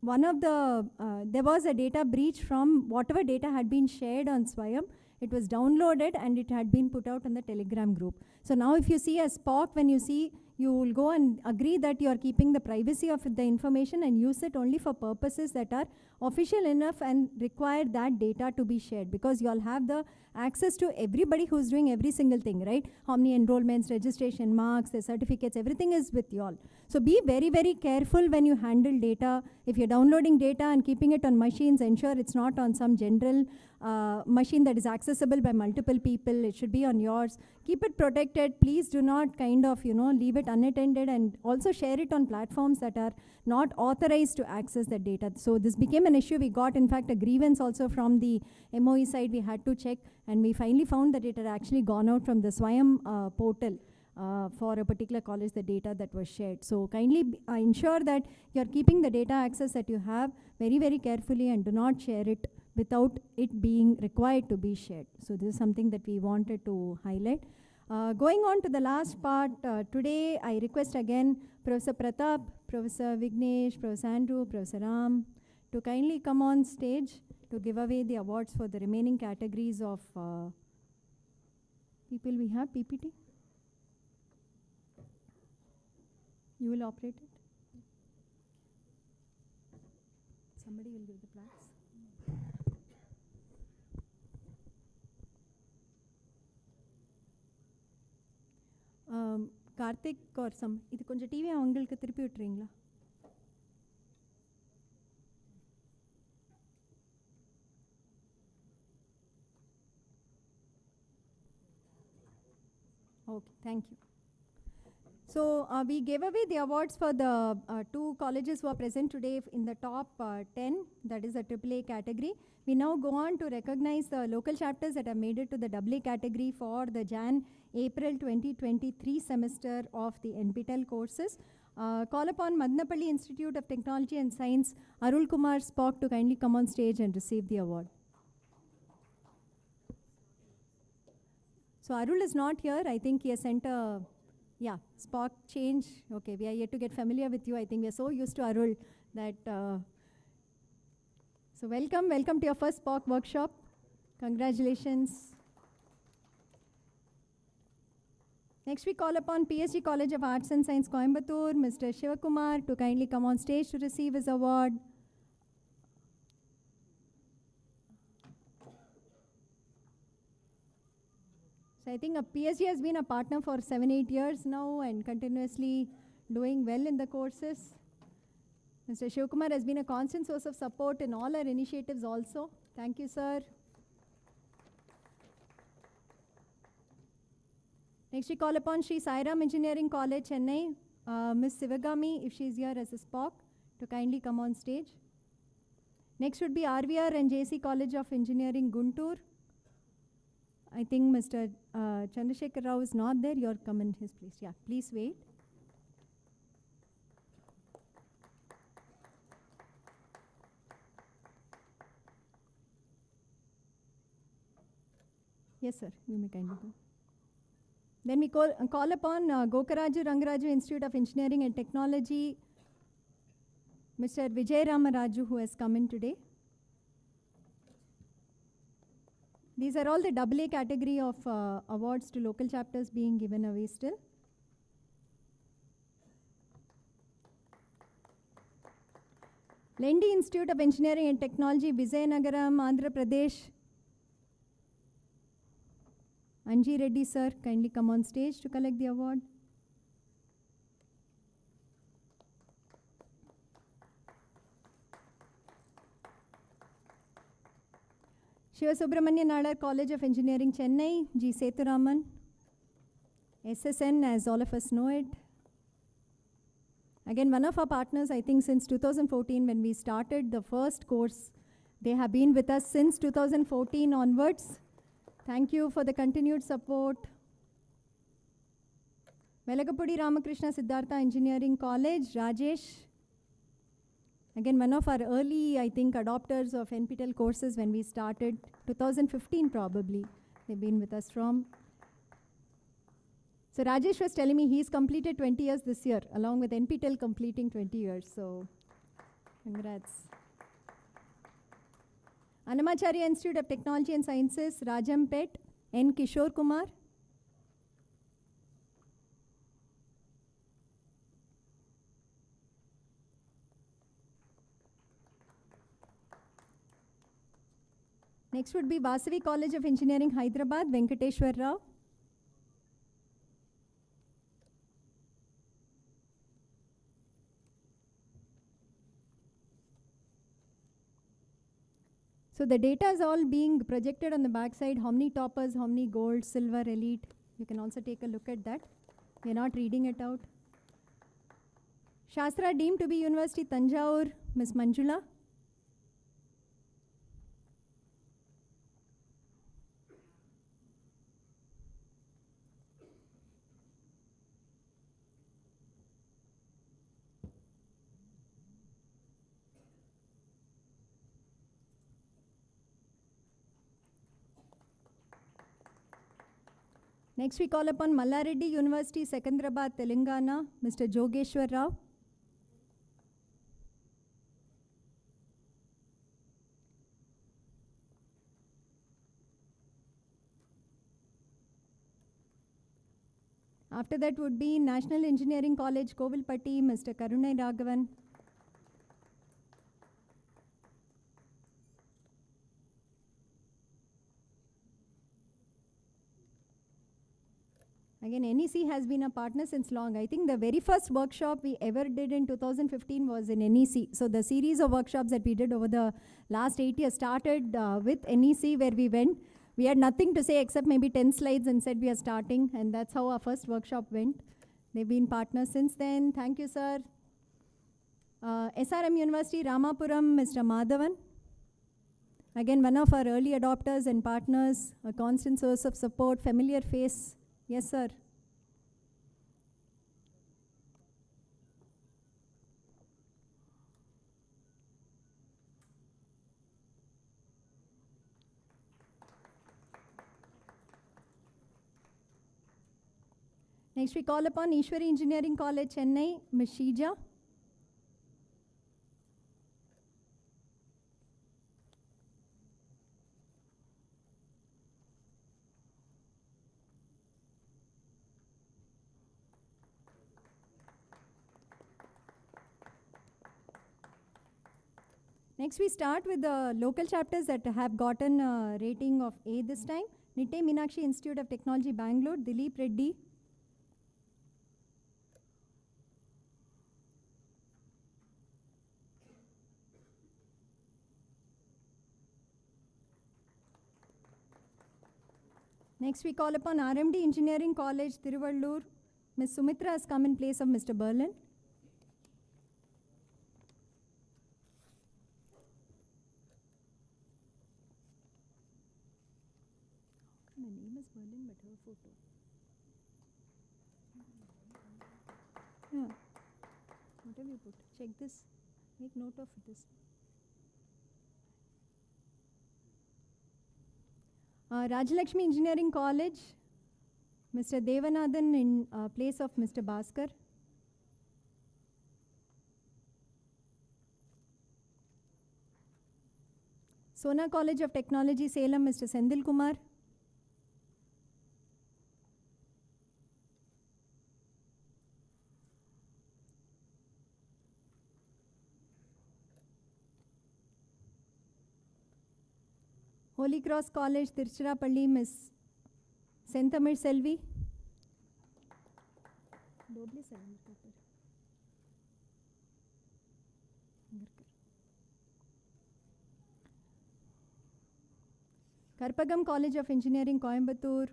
there was a data breach from whatever data had been shared on Swayam. It was downloaded and it had been put out on the Telegram group. So now if you see a SPOC, when you will go and agree that you are keeping the privacy of the information and use it only for purposes that are official enough and require that data to be shared, because you all have the access to everybody who's doing every single thing, right? How many enrollments, registration, marks, the certificates, everything is with you all. So be very, very careful when you handle data. If you're downloading data and keeping it on machines, ensure it's not on some general machine that is accessible by multiple people. It should be on yours. Keep it protected. Please do not kind of, leave it unattended, and also share it on platforms that are not authorized to access the data. So this became an issue. We got, in fact, a grievance also from the MOE side. We had to check, and we finally found that it had actually gone out from the Swayam portal for a particular college, the data that was shared. So kindly ensure that you're keeping the data access that you have very, very carefully, and do not share it without it being required to be shared. So this is something that we wanted to highlight. Going on to the last part, today I request again Professor Pratap, Professor Vignesh, Professor Andrew, Professor Ram to kindly come on stage to give away the awards for the remaining categories of people we have. PPT? You will operate it? Somebody will give the plaques. Karthik or some, இது கொஞ்சம் TV அவங்களுக்கு திருப்பி விட்டுறீங்களா? Okay, thank you. So we gave away the awards for the two colleges who are present today in the top 10, that is a AAA category. We now go on to recognize the local chapters that have made it to the AA category for the Jan-April 2023 semester of the NPTEL courses. Call upon Madnapalli Institute of Technology and Science, Arul Kumar SPOC, to kindly come on stage and receive the award. So Arul is not here. I think he has sent a SPOC change. Okay, we are yet to get familiar with you. I think we are so used to Arul that. So welcome to your first SPOC workshop. Congratulations. Next we call upon PSG College of Arts and Science, Coimbatore, Mr. Shivakumar, to kindly come on stage to receive his award. So I think PSG has been a partner for 7-8 years now and continuously doing well in the courses. Mr. Shivakumar has been a constant source of support in all our initiatives also. Thank you, sir. Next we call upon Sri Sairam Engineering College, Chennai, Ms. Sivagami, if she is here as a SPOC, to kindly come on stage. Next would be RVR and JC College of Engineering, Guntur. I think Mr. Chandrasekhar Rao is not there. You're come in his place. Yeah, please wait. Yes, sir. You may kindly go. Then we call upon Gokaraju Rangaraju Institute of Engineering and Technology, Mr. Vijay Ramaraju, who has come in today. These are all the AA category of awards to local chapters being given away still. Lendi Institute of Engineering and Technology, Vizianagaram, Andhra Pradesh. Anji Reddy sir, kindly come on stage to collect the award. Shiva Subramanian Nadar College of Engineering, Chennai, G. Sethuraman. SSN, as all of us know it. Again, one of our partners, I think since 2014 when we started the first course, they have been with us since 2014 onwards. Thank you for the continued support. Velagapudi Ramakrishna Siddhartha Engineering College, Rajesh. Again, one of our early, I think, adopters of NPTEL courses when we started, 2015 probably, they've been with us from. So Rajesh was telling me he's completed 20 years this year, along with NPTEL completing 20 years, so congrats. Annamacharya Institute of Technology and Sciences, Rajampet, N. Kishore Kumar. Next would be Vasavi College of Engineering, Hyderabad, Venkateshwar Rao. So the data is all being projected on the backside, how many toppers, how many gold, silver, elite. You can also take a look at that. We are not reading it out. Shastra deemed to be University Tanjavur, Ms. Manjula. Next we call upon Mallareddy University, Secunderabad, Telangana, Mr. Jogeshwar Rao. After that would be National Engineering College, Kovilpatti, Mr. Karunai Raghavan. Again, NEC has been a partner since long. I think the very first workshop we ever did in 2015 was in NEC. So the series of workshops that we did over the last 8 years started with NEC, where we went. We had nothing to say except maybe 10 slides and said we are starting, and that's how our first workshop went. They've been partners since then. Thank you, sir. SRM University, Ramapuram, Mr. Madhavan. Again, one of our early adopters and partners, a constant source of support, familiar face. Yes, sir. Next we call upon Ishwari Engineering College, Chennai, Ms. Shija. Next we start with the local chapters that have gotten a rating of A this time. Nitte Meenakshi Institute of Technology, Bangalore, Dilip Reddy. Next we call upon RMD Engineering College, Tiruvallur. Ms. Sumitra has come in place of Mr. Berlin. The name is Berlin, but her photo. Yeah. What have you put? Check this. Make note of this. Rajalakshmi Engineering College, Mr. Devanathan in place of Mr. Bhaskar. Sona College of Technology, Salem, Mr. Sendil Kumar. Holy Cross College, Tiruchirappalli, Miss Senthamil Selvi. Karpagam College of Engineering, Coimbatore,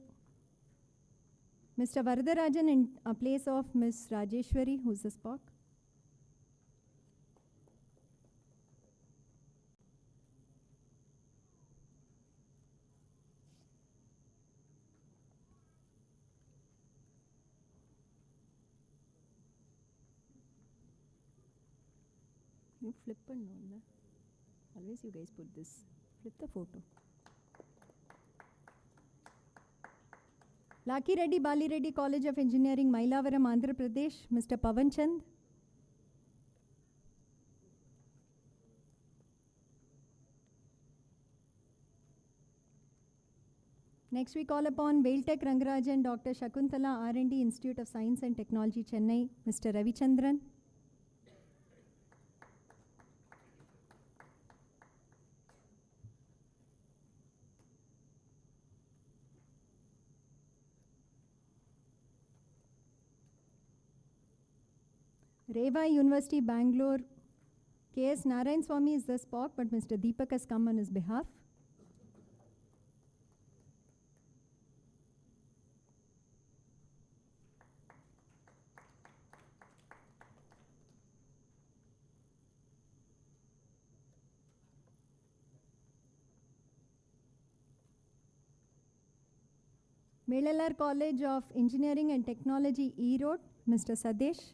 Mr. Varadarajan in place of Miss Rajeshwari, who's the SPOC. You flip and no, always you guys put this. Flip the photo. Laki Reddy, Bali Reddy College of Engineering, Mailavaram, Andhra Pradesh, Mr. Pavan Chand. Next we call upon Vailtech Rangarajan, Dr. Shakuntala, R&D Institute of Science and Technology, Chennai, Mr. Ravichandran. Reva University, Bangalore, K.S. Narayan Swami is the SPOC, but Mr. Deepak has come on his behalf. Melalar College of Engineering and Technology, E-Road, Mr. Sadesh.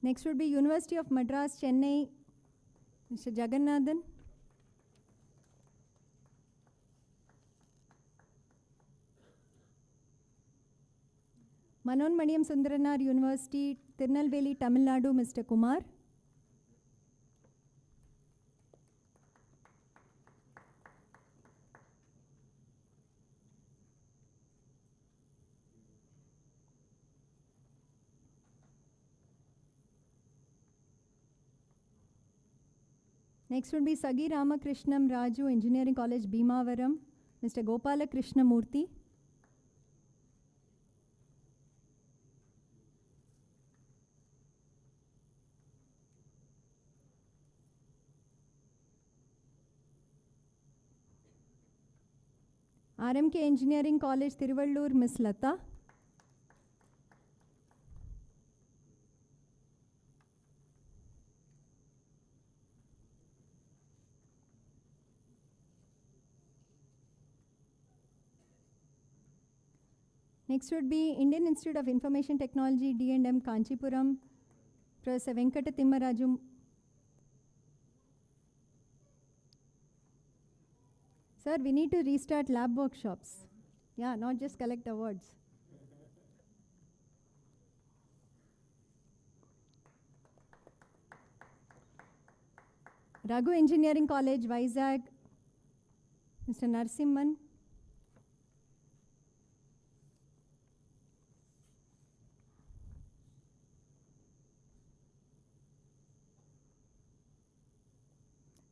Next would be University of Madras, Chennai, Mr. Jagannathan. Manon Maniam Sundaranar University, Tirunelveli, Tamil Nadu, Mr. Kumar. Next would be Sagi Ramakrishnam Raju, Engineering College, Bhimavaram, Mr. Gopala Krishnamurthy. RMK Engineering College, Tiruvallur, Miss Lata. Next would be Indian Institute of Information Technology, D&M, Kanchipuram, Professor Venkata Timmaraju. Sir, we need to restart lab workshops. Yeah, not just collect awards. Raghu Engineering College, Vizag, Mr. Narsimhan.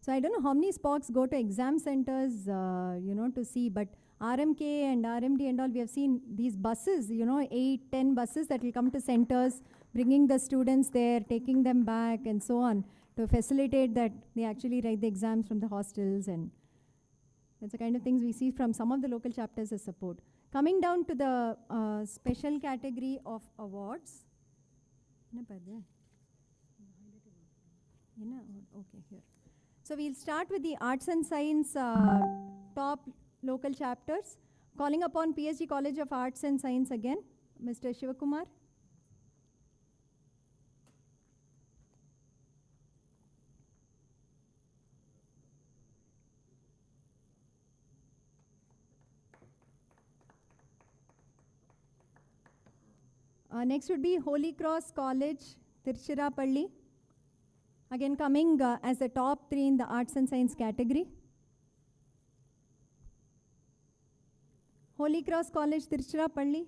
So I don't know how many SPOCs go to exam centers, to see, but RMK and RMD and all, we have seen these buses, 8, 10 buses that will come to centers, bringing the students there, taking them back and so on to facilitate that they actually write the exams from the hostels, and that's the kind of things we see from some of the local chapters as support. Coming down to the special category of awards. Okay, here. So we'll start with the Arts and Science top local chapters. Calling upon PSG College of Arts and Science again, Mr. Shivakumar. Next would be Holy Cross College, Tiruchirappalli. Again coming as the top 3 in the Arts and Science category. Holy Cross College, Tiruchirappalli.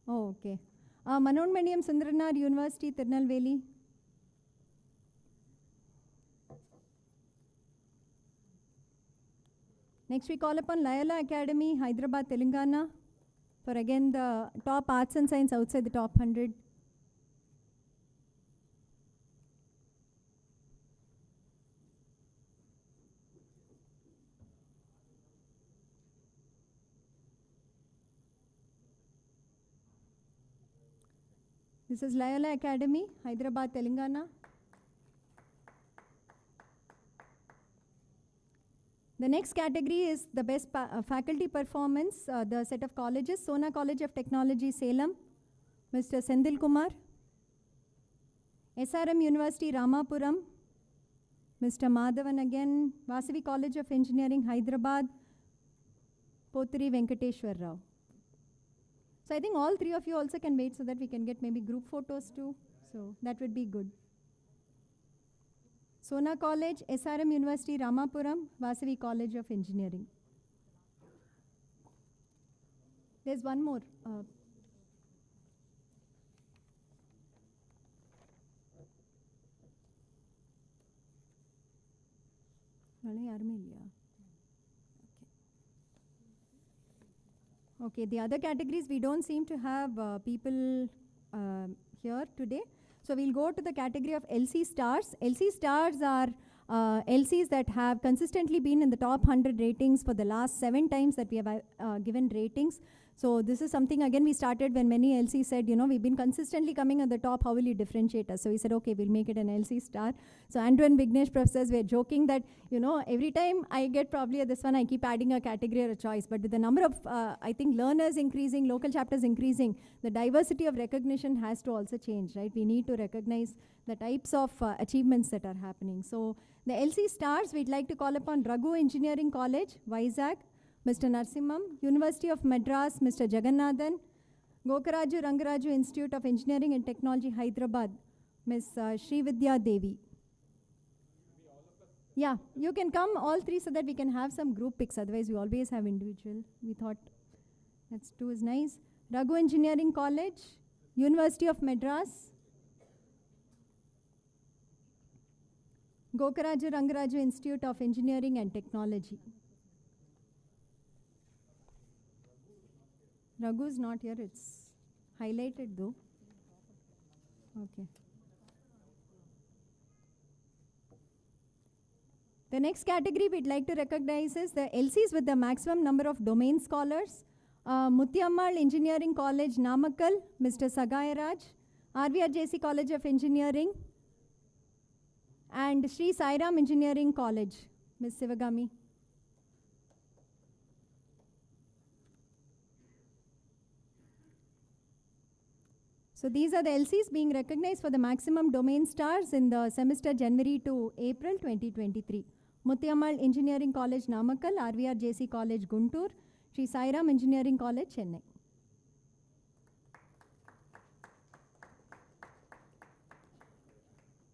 Oh, okay. Manonmaniam Sundranar University, Tirunelveli. Next we call upon Loyola Academy, Hyderabad, Telangana, for again the top arts and science outside the top 100. This is Loyola Academy, Hyderabad, Telangana. The next category is the best faculty performance, the set of colleges. Sona College of Technology, Salem, Mr. Sendil Kumar. SRM University, Ramapuram, Mr. Madhavan again. Vasavi College of Engineering, Hyderabad, Poturi Venkateshwar Rao. So I think all three of you also can wait so that we can get maybe group photos too. So that would be good. Sona College, SRM University, Ramapuram, Vasavi College of Engineering. There's one more. Okay, the other categories we don't seem to have people here today. So we'll go to the category of LC stars. LC stars are LCs that have consistently been in the top 100 ratings for the last 7 times that we have given ratings. So this is something, again, we started when many LCs said, you know, we've been consistently coming at the top, how will you differentiate us? So we said, okay, we'll make it an LC star. So Andrew and Vignesh professors were joking that, you know, every time I get probably this one, I keep adding a category or a choice. But with the number of, I think, learners increasing, local chapters increasing, the diversity of recognition has to also change, right? We need to recognize the types of achievements that are happening. So the LC stars, we'd like to call upon Raghu Engineering College, Vizag, Mr. Narsimham, University of Madras, Mr. Jagannathan, Gokaraju Rangaraju Institute of Engineering and Technology, Hyderabad, Ms. Srividya Devi. Yeah, you can come all three so that we can have some group pics, otherwise we always have individual. We thought that's two is nice. Raghu Engineering College, University of Madras, Gokaraju Rangaraju Institute of Engineering and Technology. Raghu is not here, it's highlighted though. Okay. The next category we'd like to recognize is the LCs with the maximum number of domain scholars. Muthiammal Engineering College, Namakkal, Mr. Sagayaraj, RVRJC College of Engineering, and Sri Sairam Engineering College, Ms. Sivagami. So these are the LCs being recognized for the maximum domain stars in the semester January to April 2023. Muthiammal Engineering College, Namakkal, RVRJC College, Guntur, Sri Sairam Engineering College, Chennai.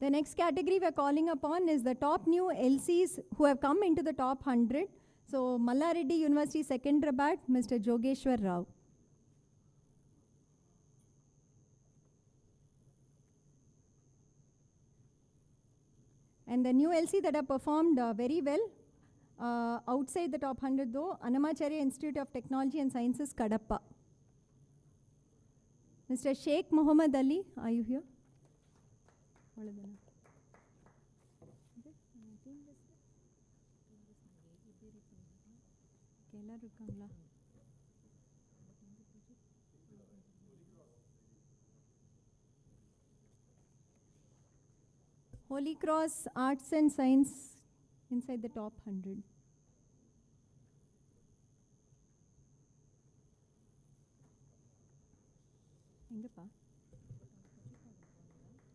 The next category we're calling upon is the top new LCs who have come into the top 100. So Mallareddy University, Secunderabad, Mr. Jogeshwar Rao. And the new LC that have performed very well outside the top 100 though, Annamacharya Institute of Technology and Sciences, Kadapa. Mr. Sheikh Muhammad Ali, are you here? Holy Cross Arts and Science inside the top 100. Engappa?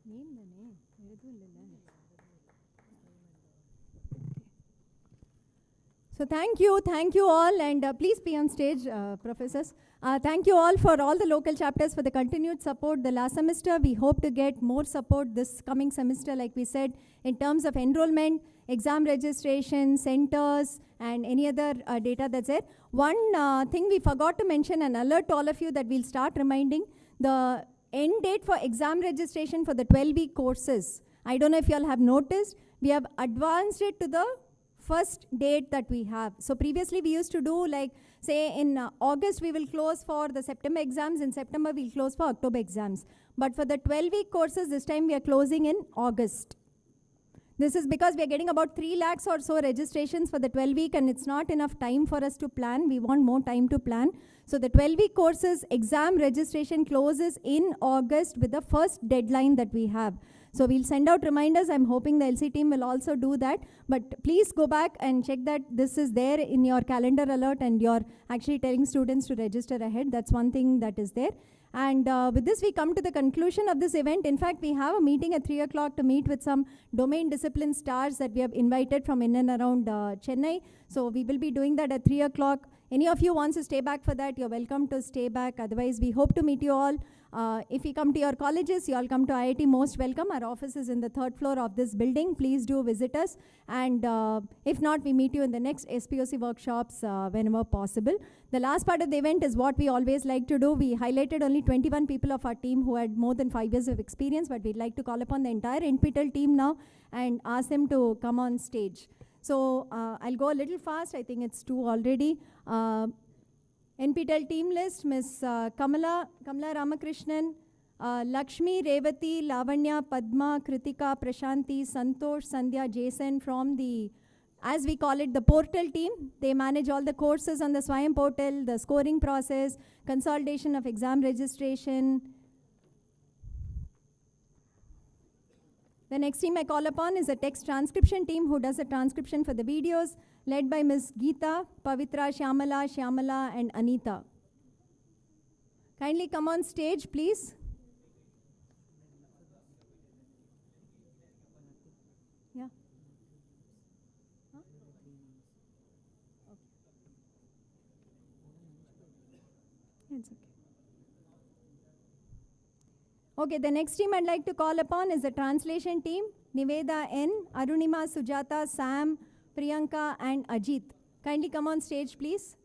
Name dane, edhu illala. So So thank you all, and please be on stage, professors. Thank you all for all the local chapters for the continued support the last semester. We hope to get more support this coming semester, like we said, in terms of enrollment, exam registration, centers, and any other data that's there. One thing we forgot to mention and alert all of you that we'll start reminding, the end date for exam registration for the 12-week courses. I don't know if you all have noticed, we have advanced it to the first date that we have. So previously we used to do like, say in August we will close for the September exams, in September we'll close for October exams. But for the 12-week courses, this time we are closing in August. This is because we are getting about 3 lakhs or so registrations for the 12-week, and it's not enough time for us to plan. We want more time to plan. So the 12-week courses exam registration closes in August with the first deadline that we have. So we'll send out reminders. I'm hoping the LC team will also do that. But please go back and check that this is there in your calendar alert and you're actually telling students to register ahead. That's one thing that is there. And with this, we come to the conclusion of this event. In fact, we have a meeting at 3 o'clock to meet with some domain discipline stars that we have invited from in and around Chennai. So we will be doing that at 3 o'clock. Any of you wants to stay back for that, you're welcome to stay back. Otherwise, we hope to meet you all. If you come to your colleges, you all come to IIT, most welcome. Our office is in the 3rd floor of this building. Please do visit us. And if not, we meet you in the next SPOC workshops whenever possible. The last part of the event is what we always like to do. We highlighted only 21 people of our team who had more than 5 years of experience, but we'd like to call upon the entire NPTEL team now and ask them to come on stage. So I'll go a little fast. I think it's 2 already. NPTEL team list, Ms. Kamala Ramakrishnan, Lakshmi, Revati, Lavanya, Padma, Kritika, Prashanti, Santosh, Sandhya, Jason from the, as we call it, the portal team. They manage all the courses on the Swayam portal, the scoring process, consolidation of exam registration. The next team I call upon is the text transcription team who does the transcription for the videos, led by Ms. Geeta, Pavitra, Shyamala, and Anita. Kindly come on stage, please. Yeah. Huh? Okay. It's okay. Okay, the next team I'd like to call upon is the translation team, Niveda N, Arunima, Sujata, Sam, Priyanka, and Ajit. Kindly come on stage, please.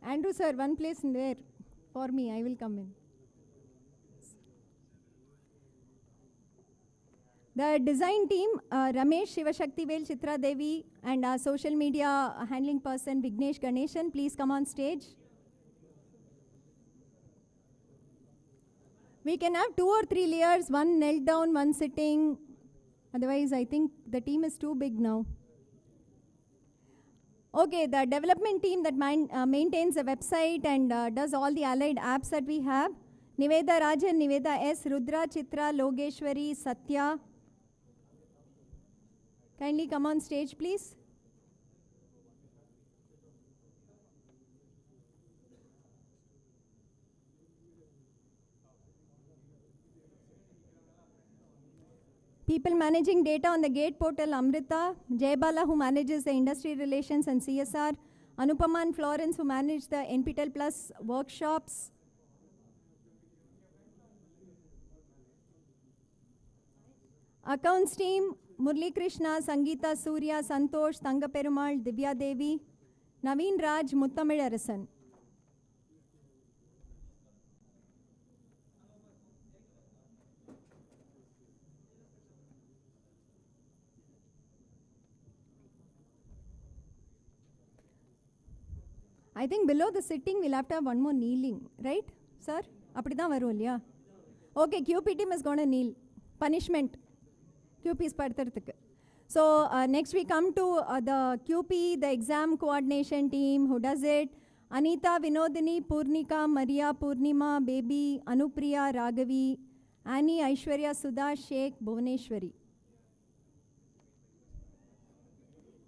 Andrew sir, one place in there for me, I will come in. The design team, Ramesh, Shivashaktivel, Chitra Devi, and our social media handling person, Vignesh Ganeshan, please come on stage. We can have 2 or 3 layers, one knelt down, one sitting. Otherwise, I think the team is too big now. Okay, the development team that maintains the website and does all the allied apps that we have. Niveda Rajan, Niveda S, Rudra, Chitra, Logeshwari, Satya. Kindly come on stage, please. People managing data on the GATE portal, Amrita, Jayabala, who manages the industry relations and CSR, Anupama and Florence, who manage the NPTEL Plus workshops. Accounts team, Murli Krishna, Sangeeta Surya, Santosh, Tanga Perumal, Divya Devi, Naveen Raj, Muttamil Arasan. I think below the sitting, we'll have to have one more kneeling, right, sir? Appadithaan varum illaya? Okay, QP team is going to kneel. Punishment. QP is padtharathukku. So next we come to the QP, the exam coordination team, who does it. Anita, Vinodini, Purnika, Maria, Purnima, Baby, Anupriya, Raghavi, Annie, Aishwarya, Sudha, Sheikh, Bhuvaneshwari.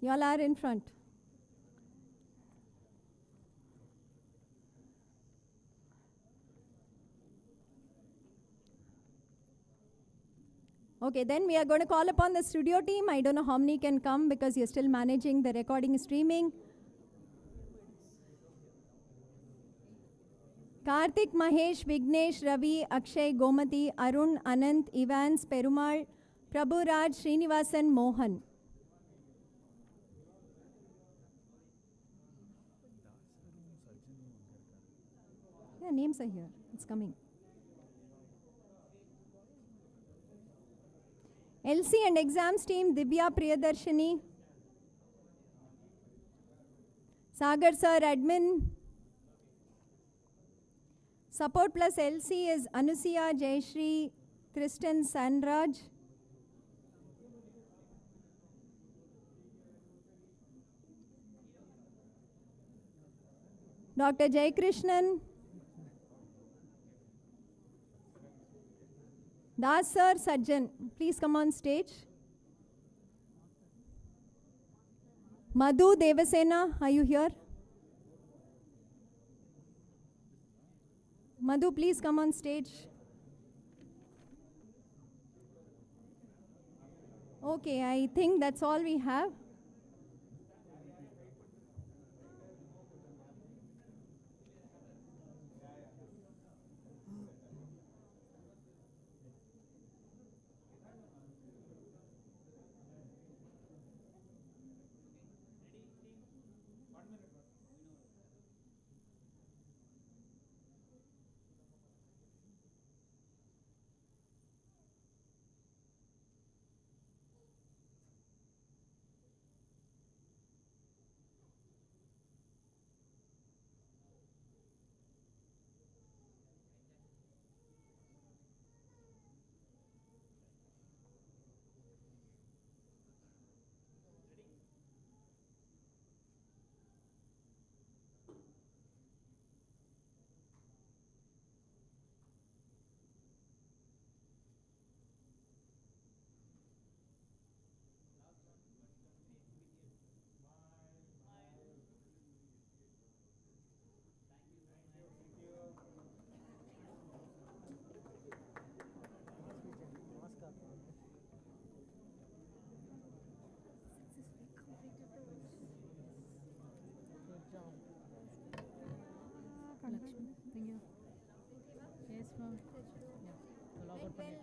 You all are in front. Okay, then we are going to call upon the studio team. I don't know how many can come because you're still managing the recording streaming. Karthik, Mahesh, Vignesh, Ravi, Akshay, Gomati, Arun, Anant, Evans, Perumal, Prabhu Raj, Srinivasan, Mohan. Yeah, names are here. It's coming. LC and exams team, Divya Priyadarshini. Sagar sir, admin. Support plus LC is Anusia, Jayashri, Kristen, Sanraj. Dr. Jaykrishnan. Das sir, Sajjan, please come on stage. Madhu Devasena, are you here? Madhu, please come on stage. Okay, I think that's all we have.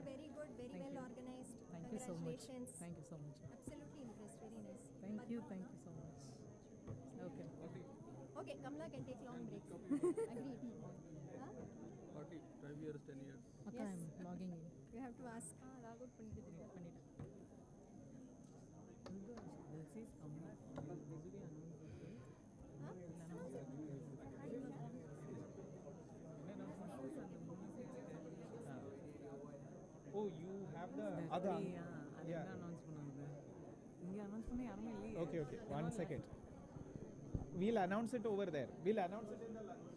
Very good, very well organized. Thank you so much. Congratulations. Thank you so much. Absolutely impressed, very nice. Thank you so much. Okay. Okay, Kamala can take long breaks. Agreed. Huh? 45 years, 10 years. Okay, Yes. I'm logging in. You have to ask. Log out This is coming. Oh, you have the other. Yeah. Okay, okay. 1 second. We'll announce it over there. We'll announce it in the lunch.